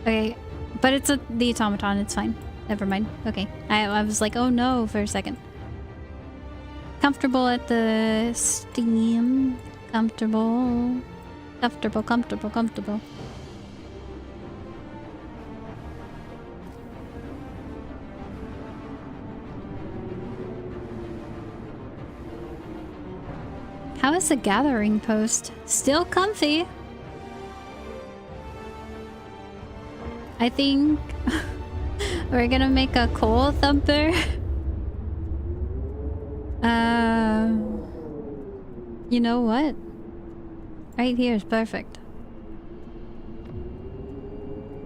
Speaker 1: Okay, but it's the automaton, it's fine. Never mind. Okay. I was like, oh no, for a second. Comfortable at the steam. Comfortable. Comfortable, comfortable, comfortable. How is the gathering post? Still comfy. I think We're gonna make a coal thumper. You know what? Right here is perfect.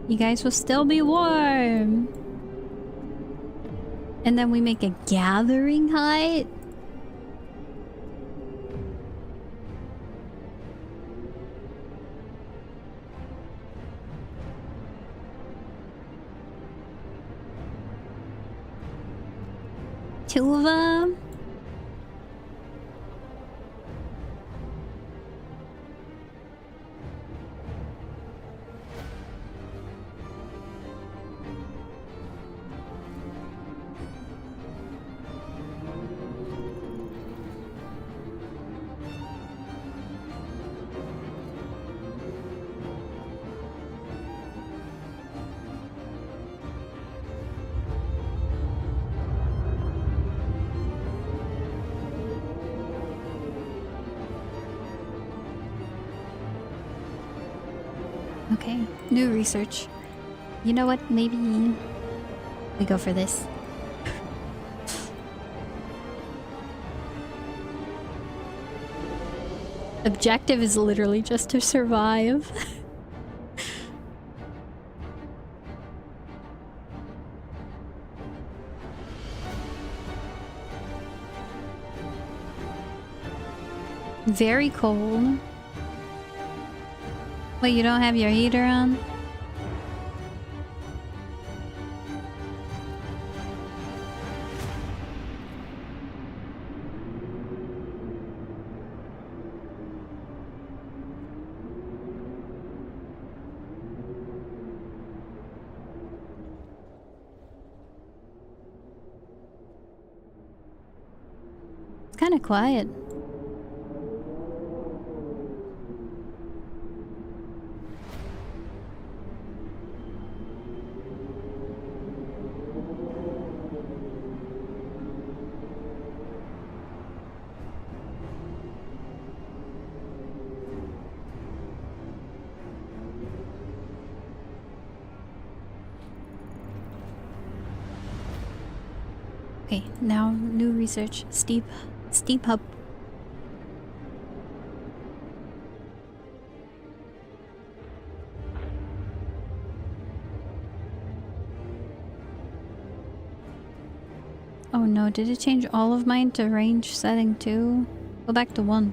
Speaker 1: You guys will still be warm. And then we make a gathering hut. Two of them. Okay, new research. You know what? Maybe we go for this. Objective is literally just to survive. Very cold. Wait, you don't have your heater on? It's kind of quiet. Okay, now new research. Steep hub. Oh no, did it change all of mine to range setting too? Go back to 1.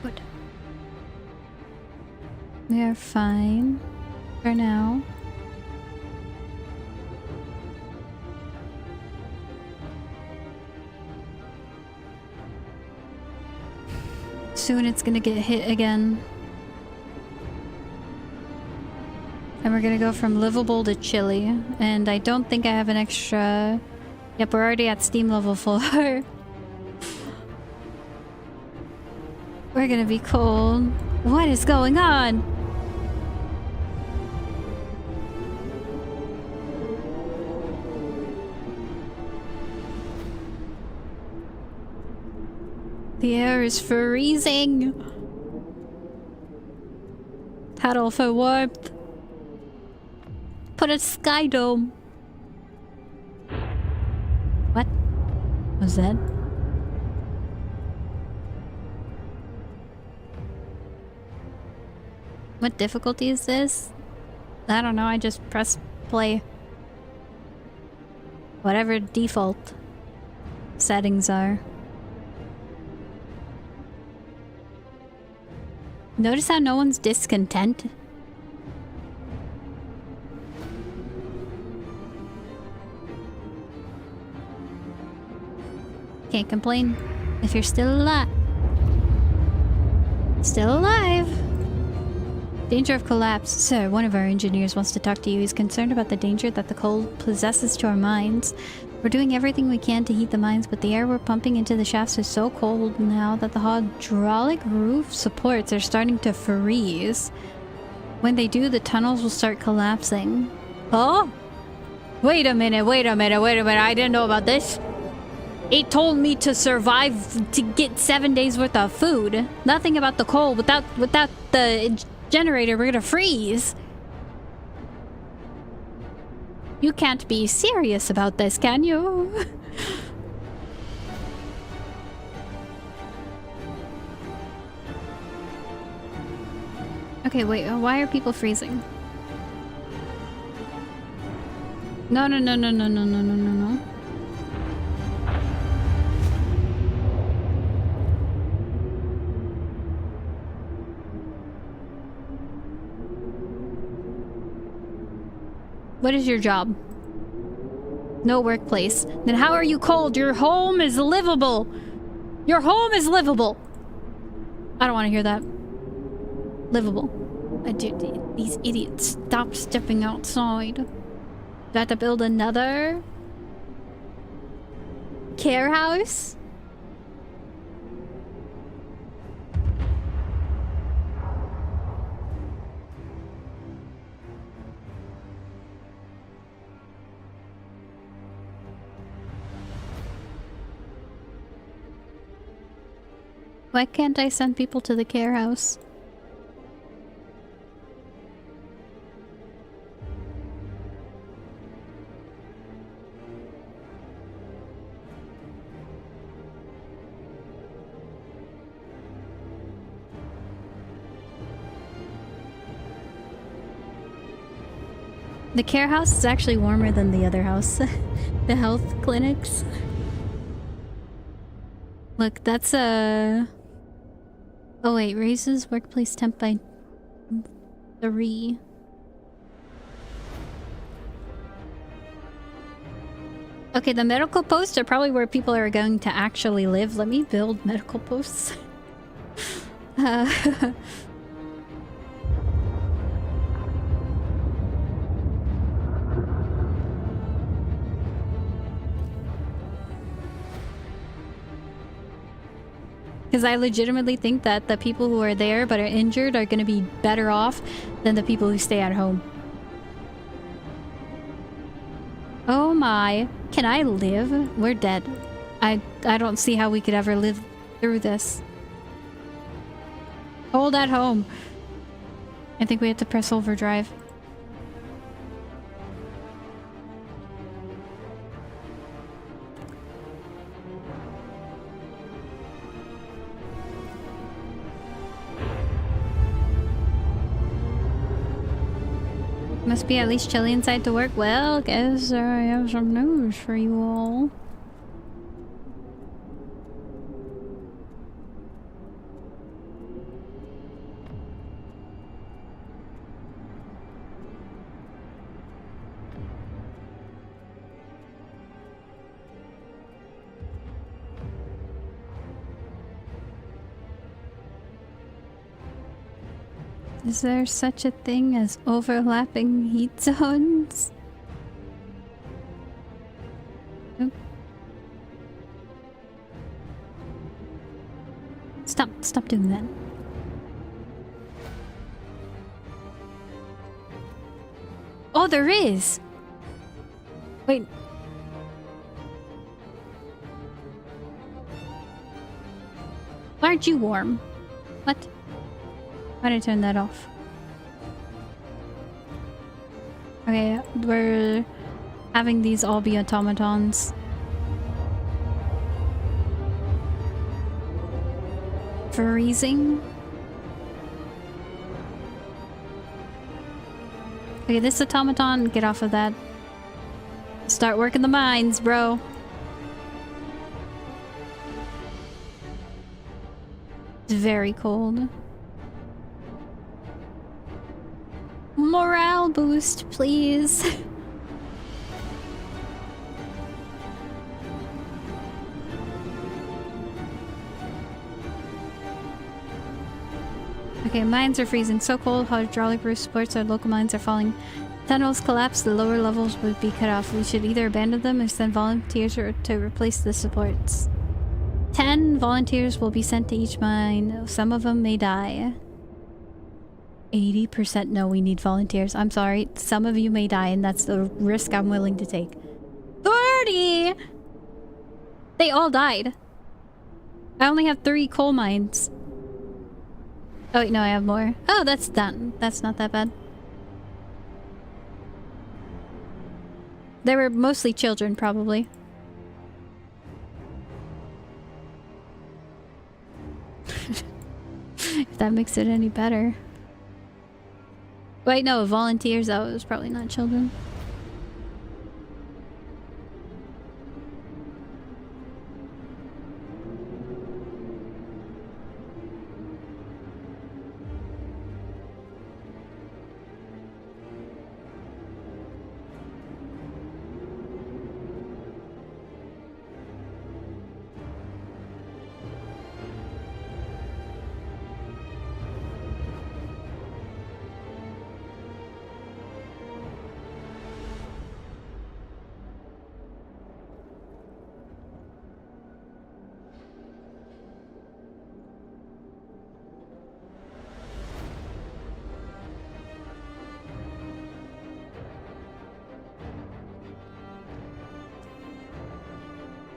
Speaker 1: Good. We are fine for now. Soon it's gonna get hit again. And we're gonna go from livable to chilly. And I don't think I have an extra... Yep, we're already at steam level 4. We're gonna be cold. What is going on? The air is freezing. Paddle for warmth. Put a sky dome. What was that? What difficulty is this? I don't know, I just press play. Whatever default settings are. Notice how no one's discontent? Can't complain. If you're still alive. Still alive. Danger of collapse. Sir, one of our engineers wants to talk to you. He's concerned about the danger that the cold possesses to our mines. We're doing everything we can to heat the mines, but the air we're pumping into the shafts is so cold now that the hydraulic roof supports are starting to freeze. When they do, the tunnels will start collapsing. Oh? Wait a minute, wait a minute, wait a minute. I didn't know about this. It told me to survive to get 7 days worth of food. Nothing about the coal. Without the generator, we're gonna freeze. You can't be serious about this, can you? Okay, wait, why are people freezing? No, no, no, no, no, no, no, no, no, no. What is your job? No workplace. Then how are you cold? Your home is livable. Your home is livable. I don't want to hear that. Livable. Dude, these idiots, stop stepping outside. Do I have to build another care house? Why can't I send people to the care house? The care house is actually warmer than the other house. The health clinics. Look, that's a... Oh wait, raises workplace temp by 3. Okay, the medical posts are probably where people are going to actually live. Let me build medical posts. Because I legitimately think that the people who are there but are injured are going to be better off than the people who stay at home. Oh my. Can I live? We're dead. I don't see how we could ever live through this. Hold at home. I think we have to press overdrive. Must be at least chilly inside to work. Well, guess I have some news for you all. Is there such a thing as overlapping heat zones? Oop. Stop doing that. Oh, there is! Wait. Why aren't you warm? What? Why did I turn that off? Okay, we're having these all be automatons. Freezing. Okay, this automaton, get off of that. Start working the mines, bro. It's very cold. Morale boost, please. Okay, mines are freezing so cold, hydraulic roof supports our local mines are falling. Tunnels collapse, the lower levels would be cut off. We should either abandon them or send volunteers to replace the supports. 10 volunteers will be sent to each mine. Some of them may die. 80% no, we need volunteers. I'm sorry. Some of you may die, and that's the risk I'm willing to take. 30! They all died. I only have 3 coal mines. Oh, wait, no, I have more. Oh, that's done. That's not that bad. They were mostly children, probably. If that makes it any better. Wait, no, volunteers, that was probably not children.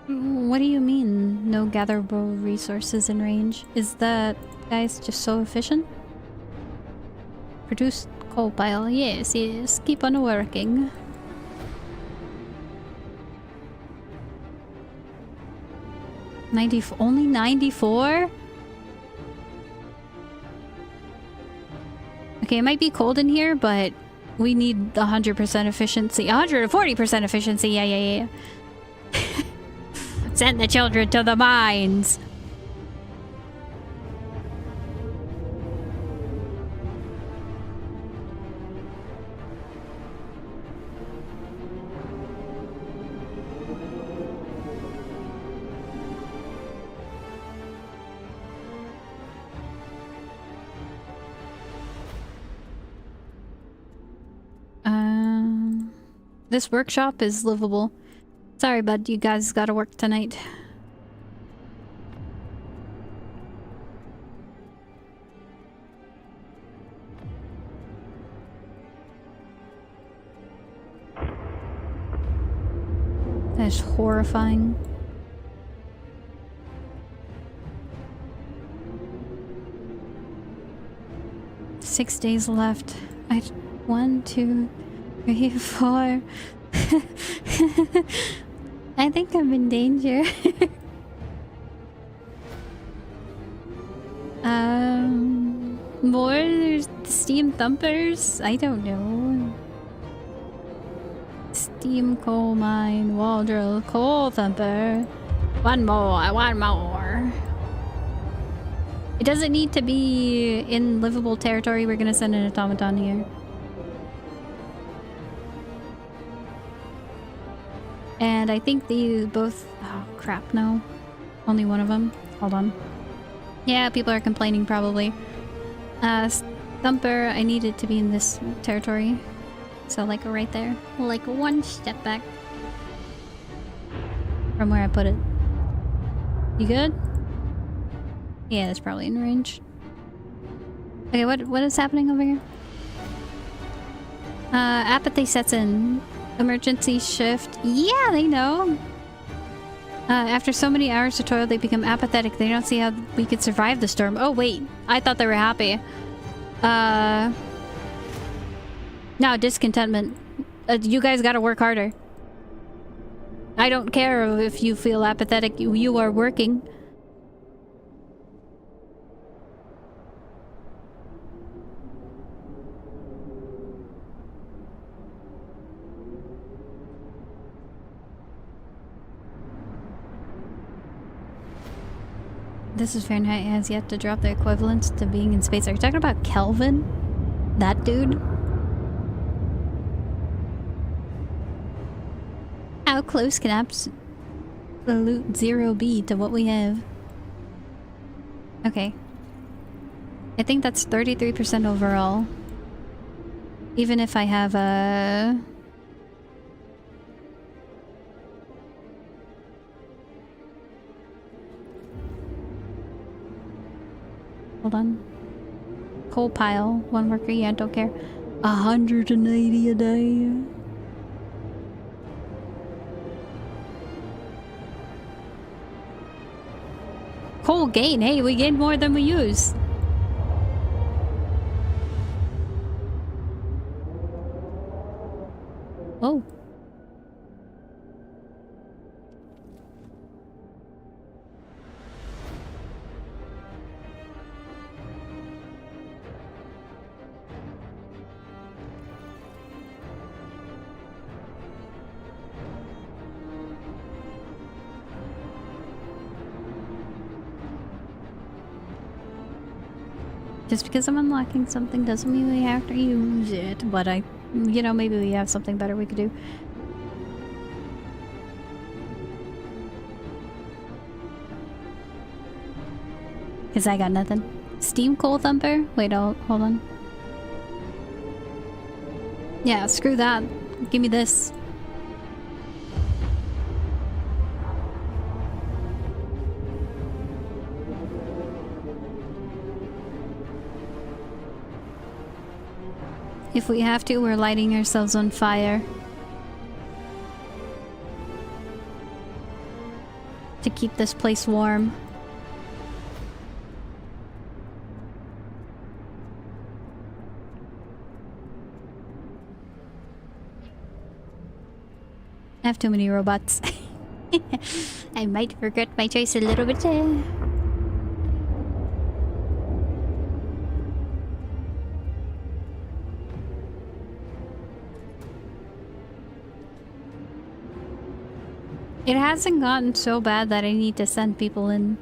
Speaker 1: What do you mean, no gatherable resources in range? Is that guys just so efficient? Produce coal pile. Yes, yes. Keep on working. Only 94? Okay, it might be cold in here, but we need 100% efficiency. 140% efficiency. Yeah, yeah, yeah. Send the children to the mines. This workshop is livable. Sorry, bud, you guys gotta work tonight. That's horrifying. Six days left. 1, 2, 3, 4. I think I'm in danger. More steam thumpers? I don't know. Steam coal mine, wall drill, coal thumper. One more. It doesn't need to be in livable territory. We're gonna send an automaton here. And I think these both... Oh, crap, no. Only one of them. Hold on. Yeah, people are complaining, probably. Thumper, I need it to be in this territory. So, like, right there. Like, one step back. From where I put it. You good? Yeah, that's probably in range. Okay, what is happening over here? Apathy sets in. Emergency shift. Yeah, they know. After so many hours of toil, they become apathetic. They don't see how we could survive the storm. Oh, wait. I thought they were happy. No, discontentment. You guys gotta work harder. I don't care if you feel apathetic. You are working. This is Fahrenheit has yet to drop the equivalence to being in space. Are you talking about Kelvin? That dude? How close can absolute zero be to what we have? Okay. I think that's 33% overall. Even if I have a... Hold on. Coal pile. One worker, yeah, don't care. 180 a day. Coal gain. Hey, we gain more than we use. Oh. Just because I'm unlocking something doesn't mean we have to use it, but you know, maybe we have something better we could do. Because I got nothing. Steam Coal Thumper? Wait, hold on. Yeah, screw that. Give me this. If we have to, we're lighting ourselves on fire. To keep this place warm. I have too many robots. I might regret my choice a little bit. It hasn't gotten so bad that I need to send people in.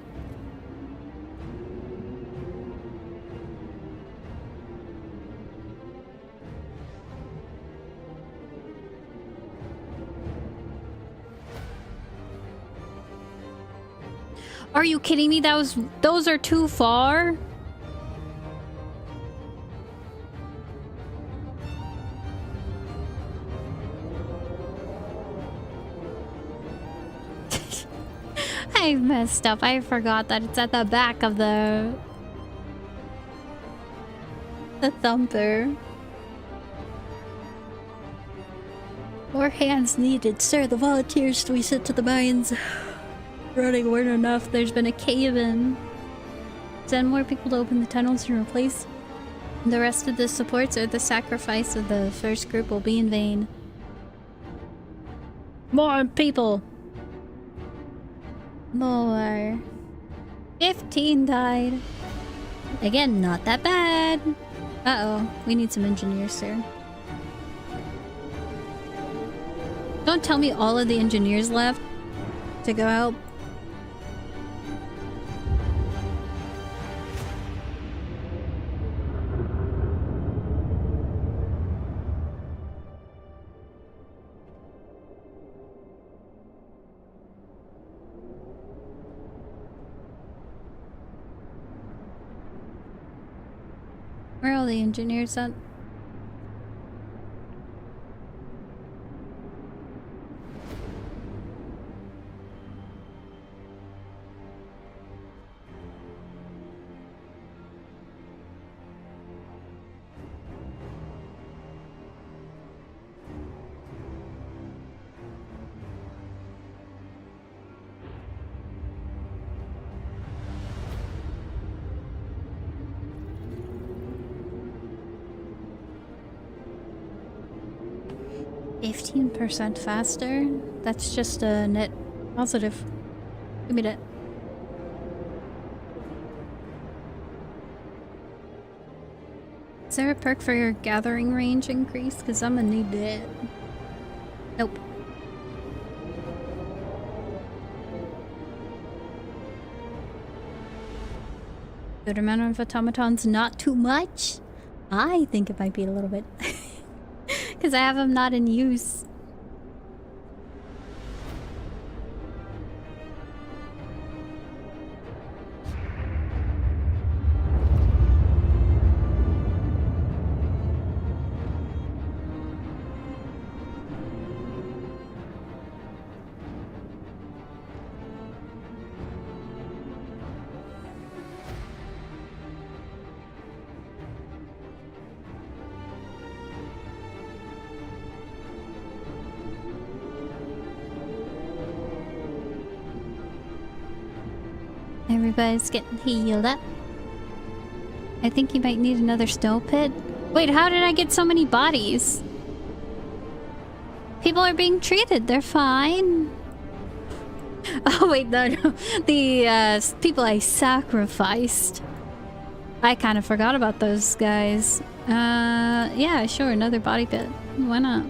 Speaker 1: Are you kidding me? Those are too far? I messed up. I forgot that it's at the back of the thumper. More hands needed, sir. The volunteers we sent to the mines running weren't enough. There's been a cave-in. Send more people to open the tunnels and replace the rest of the supports, or the sacrifice of the first group will be in vain. More people! More. 15 died. Again, not that bad. Uh-oh. We need some engineers, sir. Don't tell me all of the engineers left to go help. Where are all the engineers at? %, faster? That's just a net positive. Give me that. Is there a perk for your gathering range increase? Because I'm gonna need that. Nope. Good amount of automatons, not too much. I think it might be a little bit. Because I have them not in use. Everybody's getting healed up. I think you might need another snow pit. Wait, how did I get so many bodies? People are being treated. They're fine. Oh, wait, no. The people I sacrificed. I kind of forgot about those guys. Yeah, sure. Another body pit. Why not?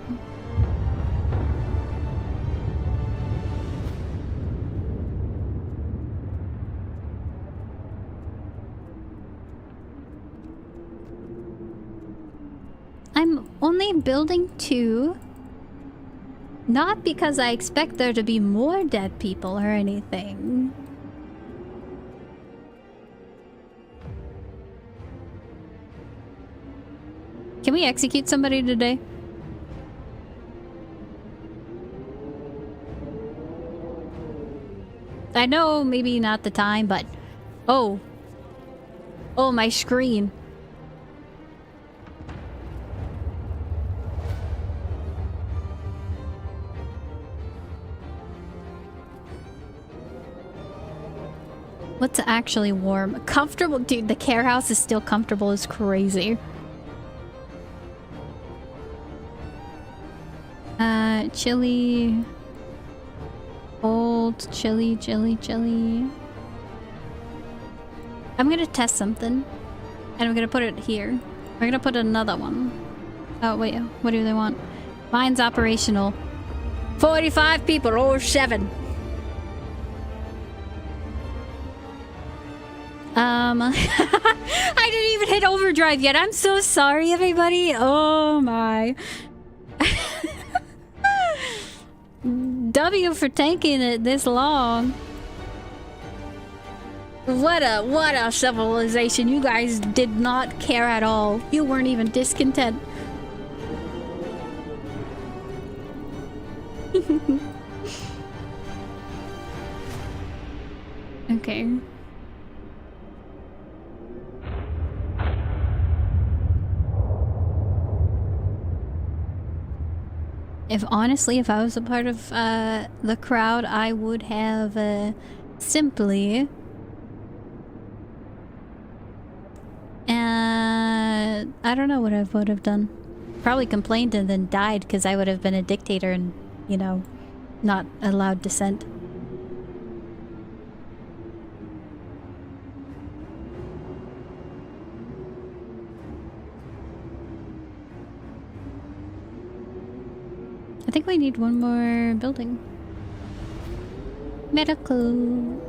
Speaker 1: I'm only building 2. Not because I expect there to be more dead people or anything. Can we execute somebody today? I know maybe not the time, but... Oh. Oh, my screen. What's actually warm? Comfortable? Dude, the care house is still comfortable as crazy. Chili. Old chili. I'm gonna test something. And I'm gonna put it here. We're gonna put another one. Oh, wait. What do they want? Mine's operational. 45 people. Oh, 7. I didn't even hit overdrive yet. I'm so sorry, everybody. Oh my. W for taking it this long. What a civilization. You guys did not care at all. You weren't even discontent. Okay. If honestly, if I was a part of the crowd, I would have simply I don't know what I would have done. Probably complained and then died because I would have been a dictator and, you know, not allowed dissent. I think we need one more building. Medical.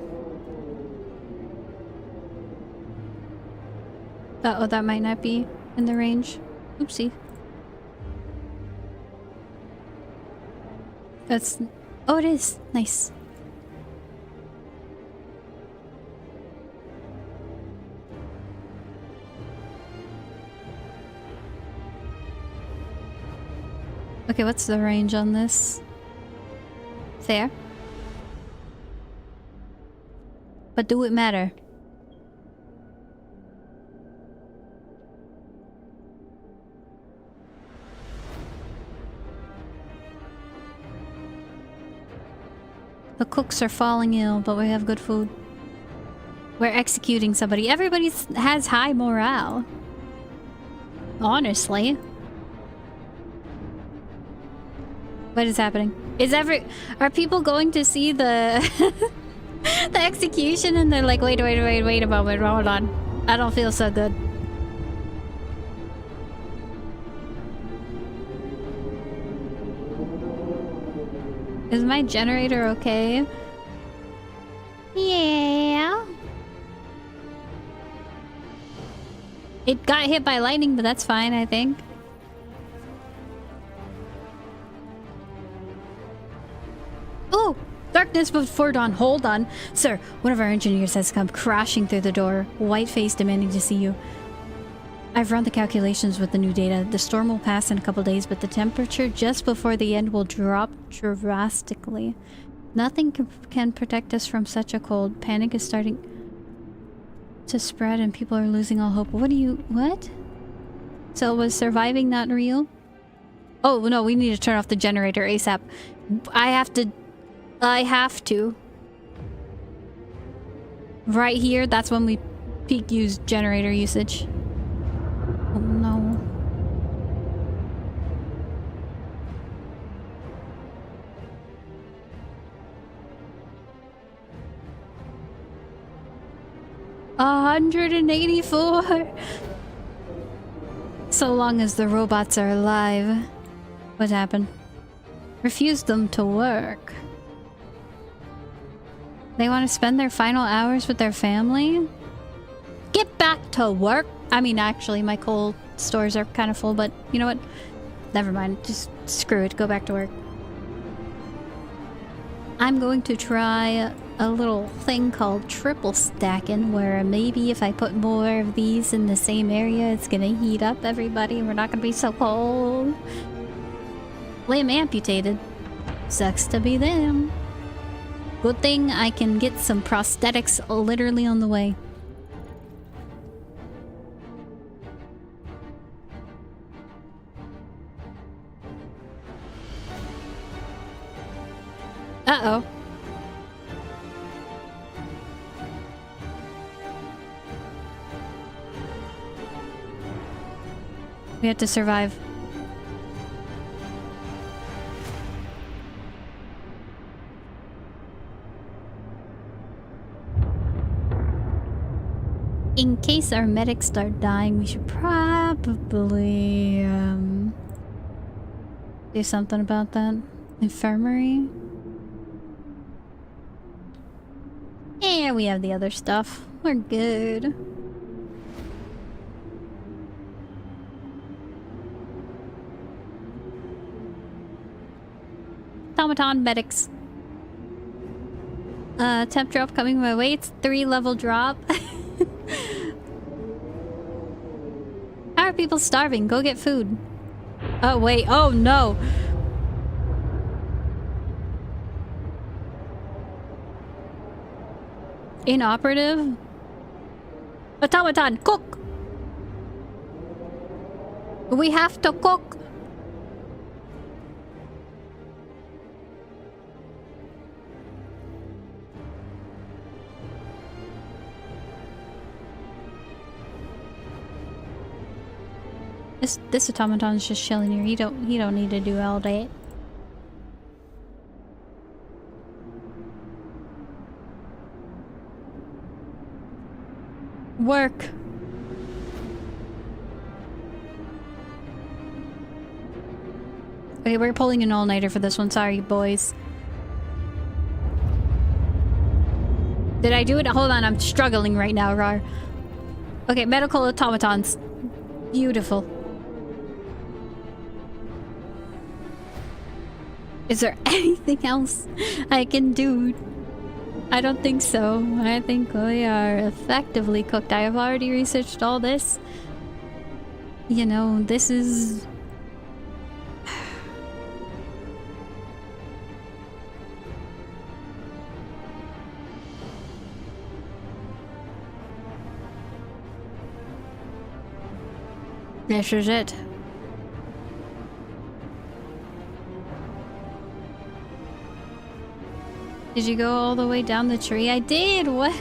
Speaker 1: Oh, that might not be in the range. Oopsie. That's... Oh, it is. Nice. Okay, what's the range on this? There. But do it matter? The cooks are falling ill, but we have good food. We're executing somebody. Everybody has high morale. Honestly. What is happening? Are people going to see the the execution and they're like, wait a moment, hold on. I don't feel so good. Is my generator okay? Yeah. It got hit by lightning, but that's fine, I think. Oh! Darkness before dawn. Hold on. Sir, one of our engineers has come crashing through the door, white-faced, demanding to see you. I've run the calculations with the new data. The storm will pass in a couple days, but the temperature just before the end will drop drastically. Nothing can protect us from such a cold. Panic is starting to spread and people are losing all hope. What? So was surviving not real? Oh, no, we need to turn off the generator ASAP. I have to. Right here, that's when we peak use generator usage. Oh no. $184. So long as the robots are alive. What happened? Refused them to work. They want to spend their final hours with their family? Get back to work! I mean, actually, my coal stores are kind of full, but you know what? Never mind. Just screw it. Go back to work. I'm going to try a little thing called triple stacking, where maybe if I put more of these in the same area, it's gonna heat up everybody and we're not gonna be so cold. Limb amputated. Sucks to be them. Good thing I can get some prosthetics literally on the way. Uh-oh. We have to survive. In case our medics start dying, we should probably do something about that. Infirmary. And we have the other stuff. We're good. Automaton medics. Temp drop coming my way. It's 3-level drop. How are people starving? Go get food. Oh wait, oh no! Inoperative? Automaton, cook! We have to cook! This automaton's just chilling here. He don't need to do all that. Work. Okay, we're pulling an all-nighter for this one. Sorry, boys. Did I do it? Hold on, I'm struggling right now, Rar. Okay, medical automatons. Beautiful. Is there anything else I can do? I don't think so. I think we are effectively cooked. I have already researched all this. You know, this is... This is it. Did you go all the way down the tree? I did! What?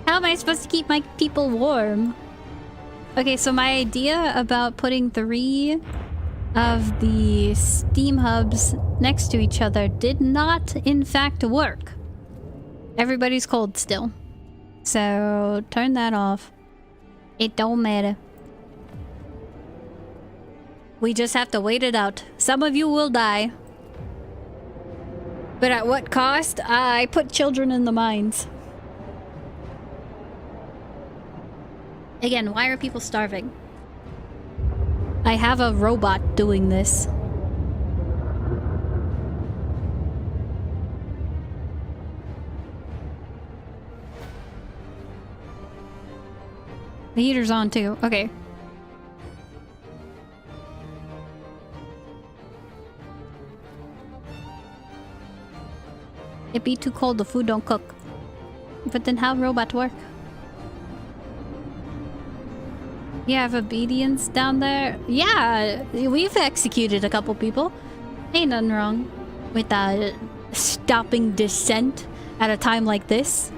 Speaker 1: How am I supposed to keep my people warm? Okay, so my idea about putting 3 of the steam hubs next to each other did not, in fact, work. Everybody's cold still. So, turn that off. It don't matter. We just have to wait it out. Some of you will die. But at what cost? I put children in the mines. Again, why are people starving? I have a robot doing this. The heater's on too. Okay. It be too cold, the food don't cook. But then how robot work? You have obedience down there? Yeah, we've executed a couple people. Ain't nothing wrong with stopping dissent at a time like this.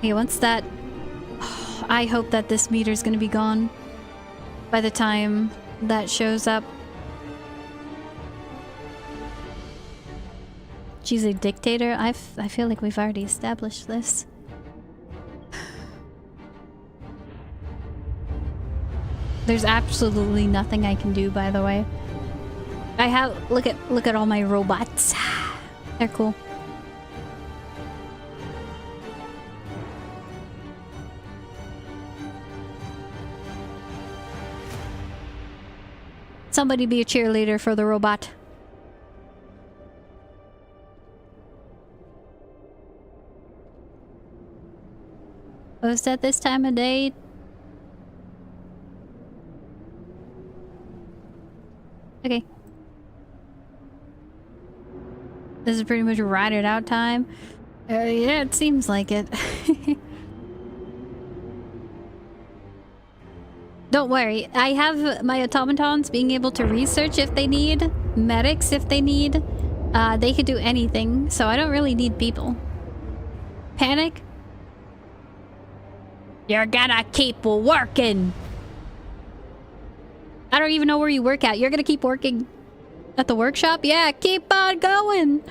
Speaker 1: Okay, once that... I hope that this meter's gonna be gone by the time that shows up. She's a dictator? I feel like we've already established this. There's absolutely nothing I can do, by the way. I have... Look at all my robots. They're cool. Somebody be a cheerleader for the robot. Post at this time of day. Okay. This is pretty much ride it out time. Yeah, it seems like it. Don't worry, I have my automatons being able to research if they need, medics if they need. They could do anything, so I don't really need people. Panic? You're gonna keep working! I don't even know where you work at. You're gonna keep working at the workshop? Yeah, keep on going!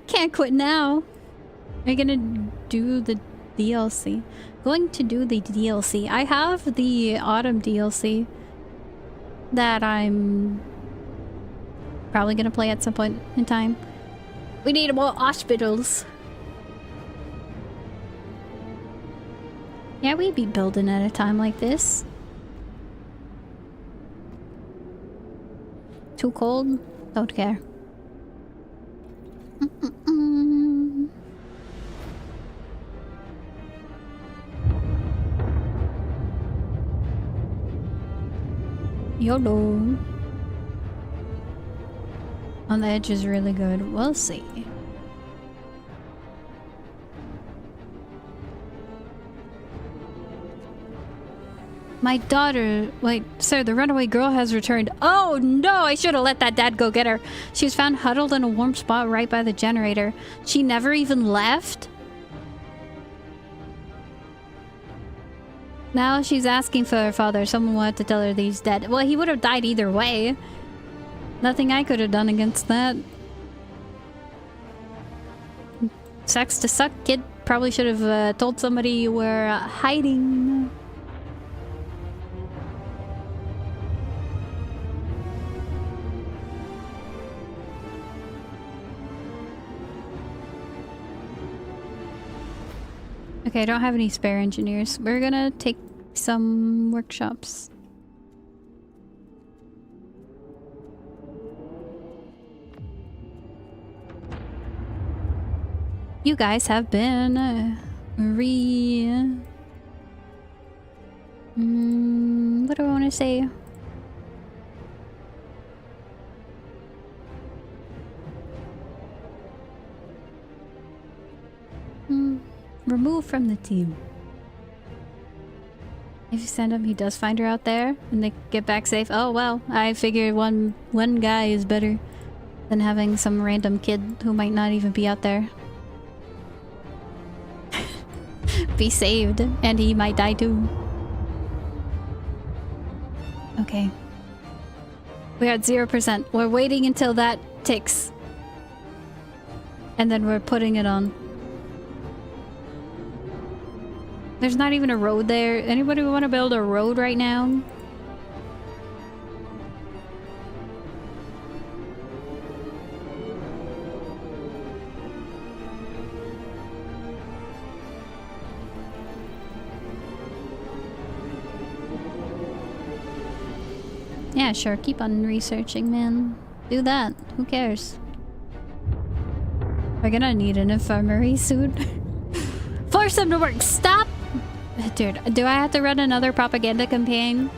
Speaker 1: Can't quit now. Are you gonna do the DLC? Going to do the DLC. I have the autumn DLC that I'm probably gonna play at some point in time. We need more hospitals. Yeah, we'd be building at a time like this. Too cold? Don't care. YOLO. On the edge is really good. We'll see. My daughter... Wait, sir, the runaway girl has returned. Oh no, I should have let that dad go get her. She was found huddled in a warm spot right by the generator. She never even left? Now she's asking for her father. Someone will have to tell her that he's dead. Well, he would have died either way. Nothing I could have done against that. Sucks to suck, kid. Probably should have told somebody you were hiding. Okay, I don't have any spare engineers. We're gonna take some workshops. You guys have been what do I want to say? Removed from the team. If you send him, he does find her out there and they get back safe. Oh well, I figure one guy is better than having some random kid who might not even be out there. Be saved, and he might die too. Okay. We're at 0%. We're waiting until that ticks. And then we're putting it on. There's not even a road there. Anybody want to build a road right now? Yeah, sure. Keep on researching, man. Do that. Who cares? We're gonna need an infirmary soon. Force them to work. Stop! Dude, do I have to run another propaganda campaign?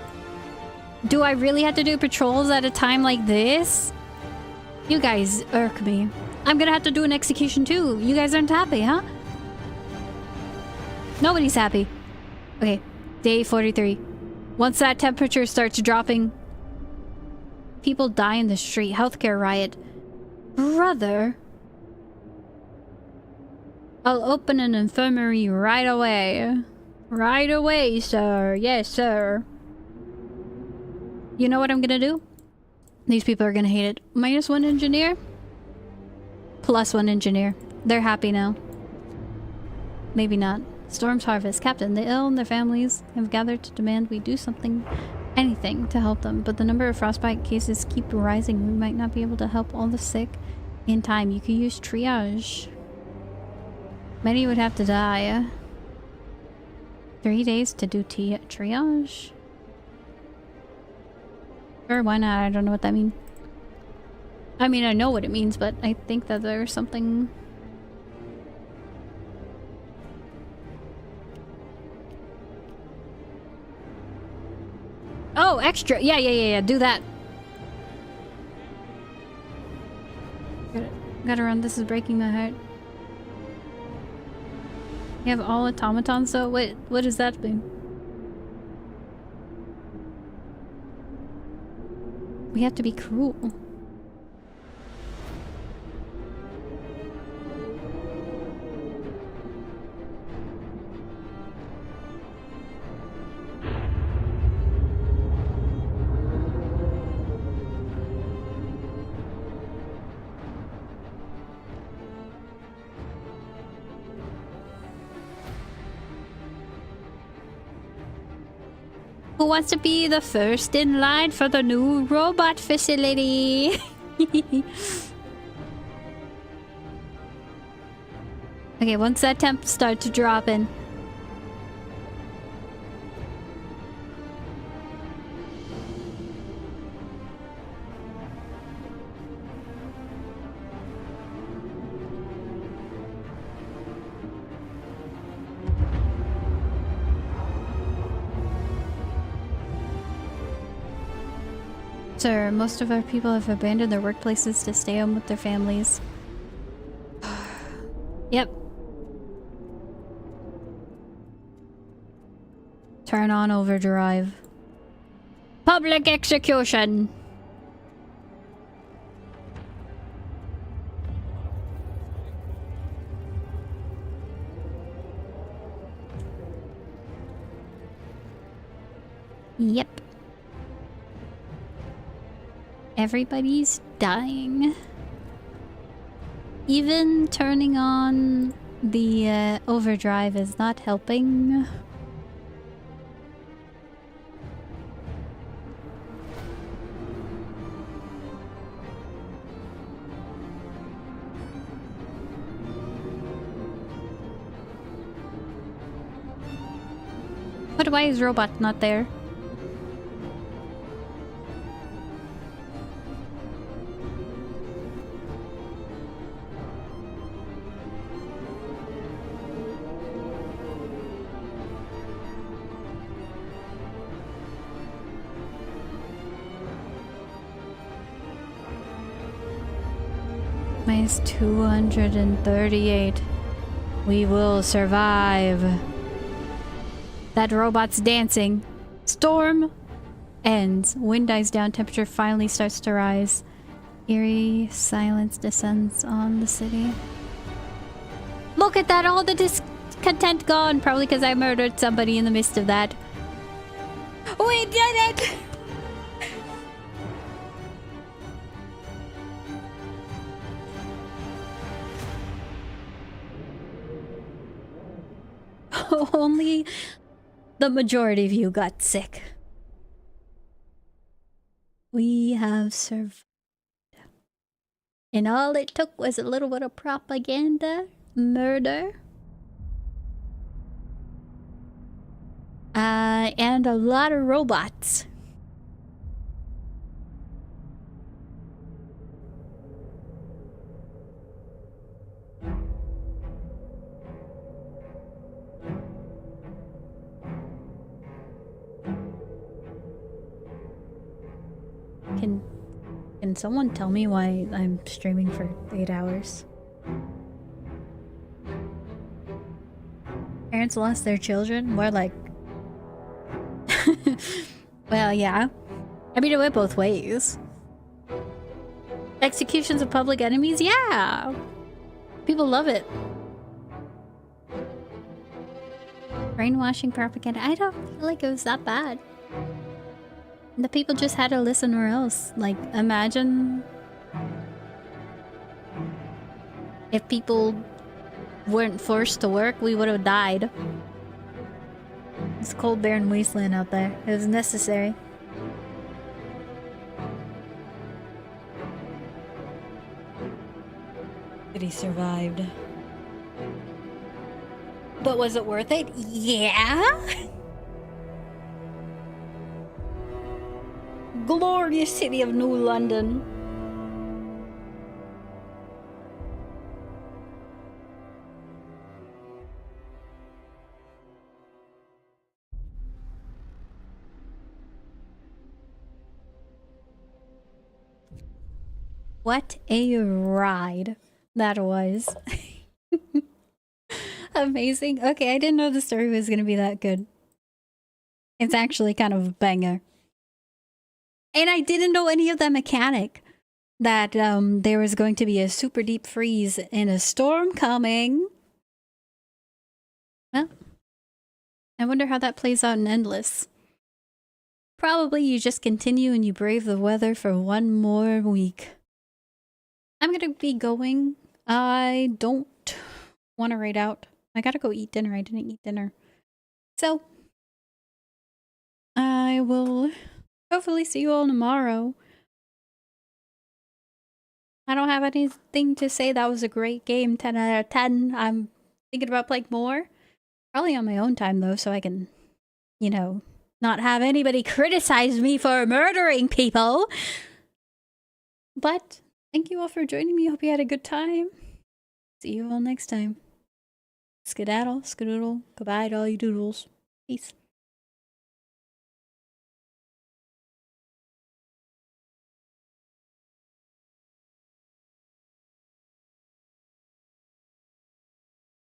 Speaker 1: Do I really have to do patrols at a time like this? You guys irk me. I'm gonna have to do an execution too. You guys aren't happy, huh? Nobody's happy. Okay, day 43. Once that temperature starts dropping, people die in the street. Healthcare riot. Brother. I'll open an infirmary right away. Right away, sir. Yes, sir. You know what I'm gonna do? These people are gonna hate it. -1 engineer? +1 engineer. They're happy now. Maybe not. Storm's Harvest. Captain, the ill and their families have gathered to demand we do something, anything, to help them. But the number of frostbite cases keep rising. We might not be able to help all the sick in time. You could use triage. Many would have to die. 3 days to do triage? Sure, why not? I don't know what that means. I mean, I know what it means, but I think that there's something... Oh, extra! Yeah, do that. Gotta run, this is breaking my heart. You have all automatons, so what does that mean? We have to be cruel. Who wants to be the first in line for the new robot facility? Okay, once that temp starts dropping. Sir, most of our people have abandoned their workplaces to stay home with their families. Yep. Turn on overdrive. Public execution! Yep. Everybody's dying. Even turning on the overdrive is not helping. But why is Robot not there? Minus 238. We will survive. That robot's dancing. Storm ends. Wind dies down. Temperature finally starts to rise. Eerie silence descends on the city. Look at that! All the discontent gone! Probably because I murdered somebody in the midst of that. We did it! Only the majority of you got sick. We have survived. And all it took was a little bit of propaganda, murder, and a lot of robots. Can someone tell me why I'm streaming for 8 hours? Parents lost their children? More like... Well, yeah. I mean, it went both ways. Executions of public enemies? Yeah! People love it. Brainwashing propaganda. I don't feel like it was that bad. The people just had to listen or else. Like, imagine if people weren't forced to work, we would have died. It's cold, barren wasteland out there. It was necessary. But he survived. But was it worth it? Yeah! Glorious city of New London. What a ride that was. Amazing. Okay, I didn't know the story was going to be that good. It's actually kind of a banger. And I didn't know any of the mechanic that there was going to be a super deep freeze and a storm coming. Well, I wonder how that plays out in Endless. Probably you just continue and you brave the weather for one more week. I'm gonna be going. I don't want to raid out. I gotta go eat dinner. I didn't eat dinner. So, I will hopefully see you all tomorrow. I don't have anything to say. That was a great game. 10 out of 10. I'm thinking about playing more. Probably on my own time, though, so I can, you know, not have anybody criticize me for murdering people. But thank you all for joining me. Hope you had a good time. See you all next time. Skedaddle, skedoodle, goodbye to all you doodles. Peace.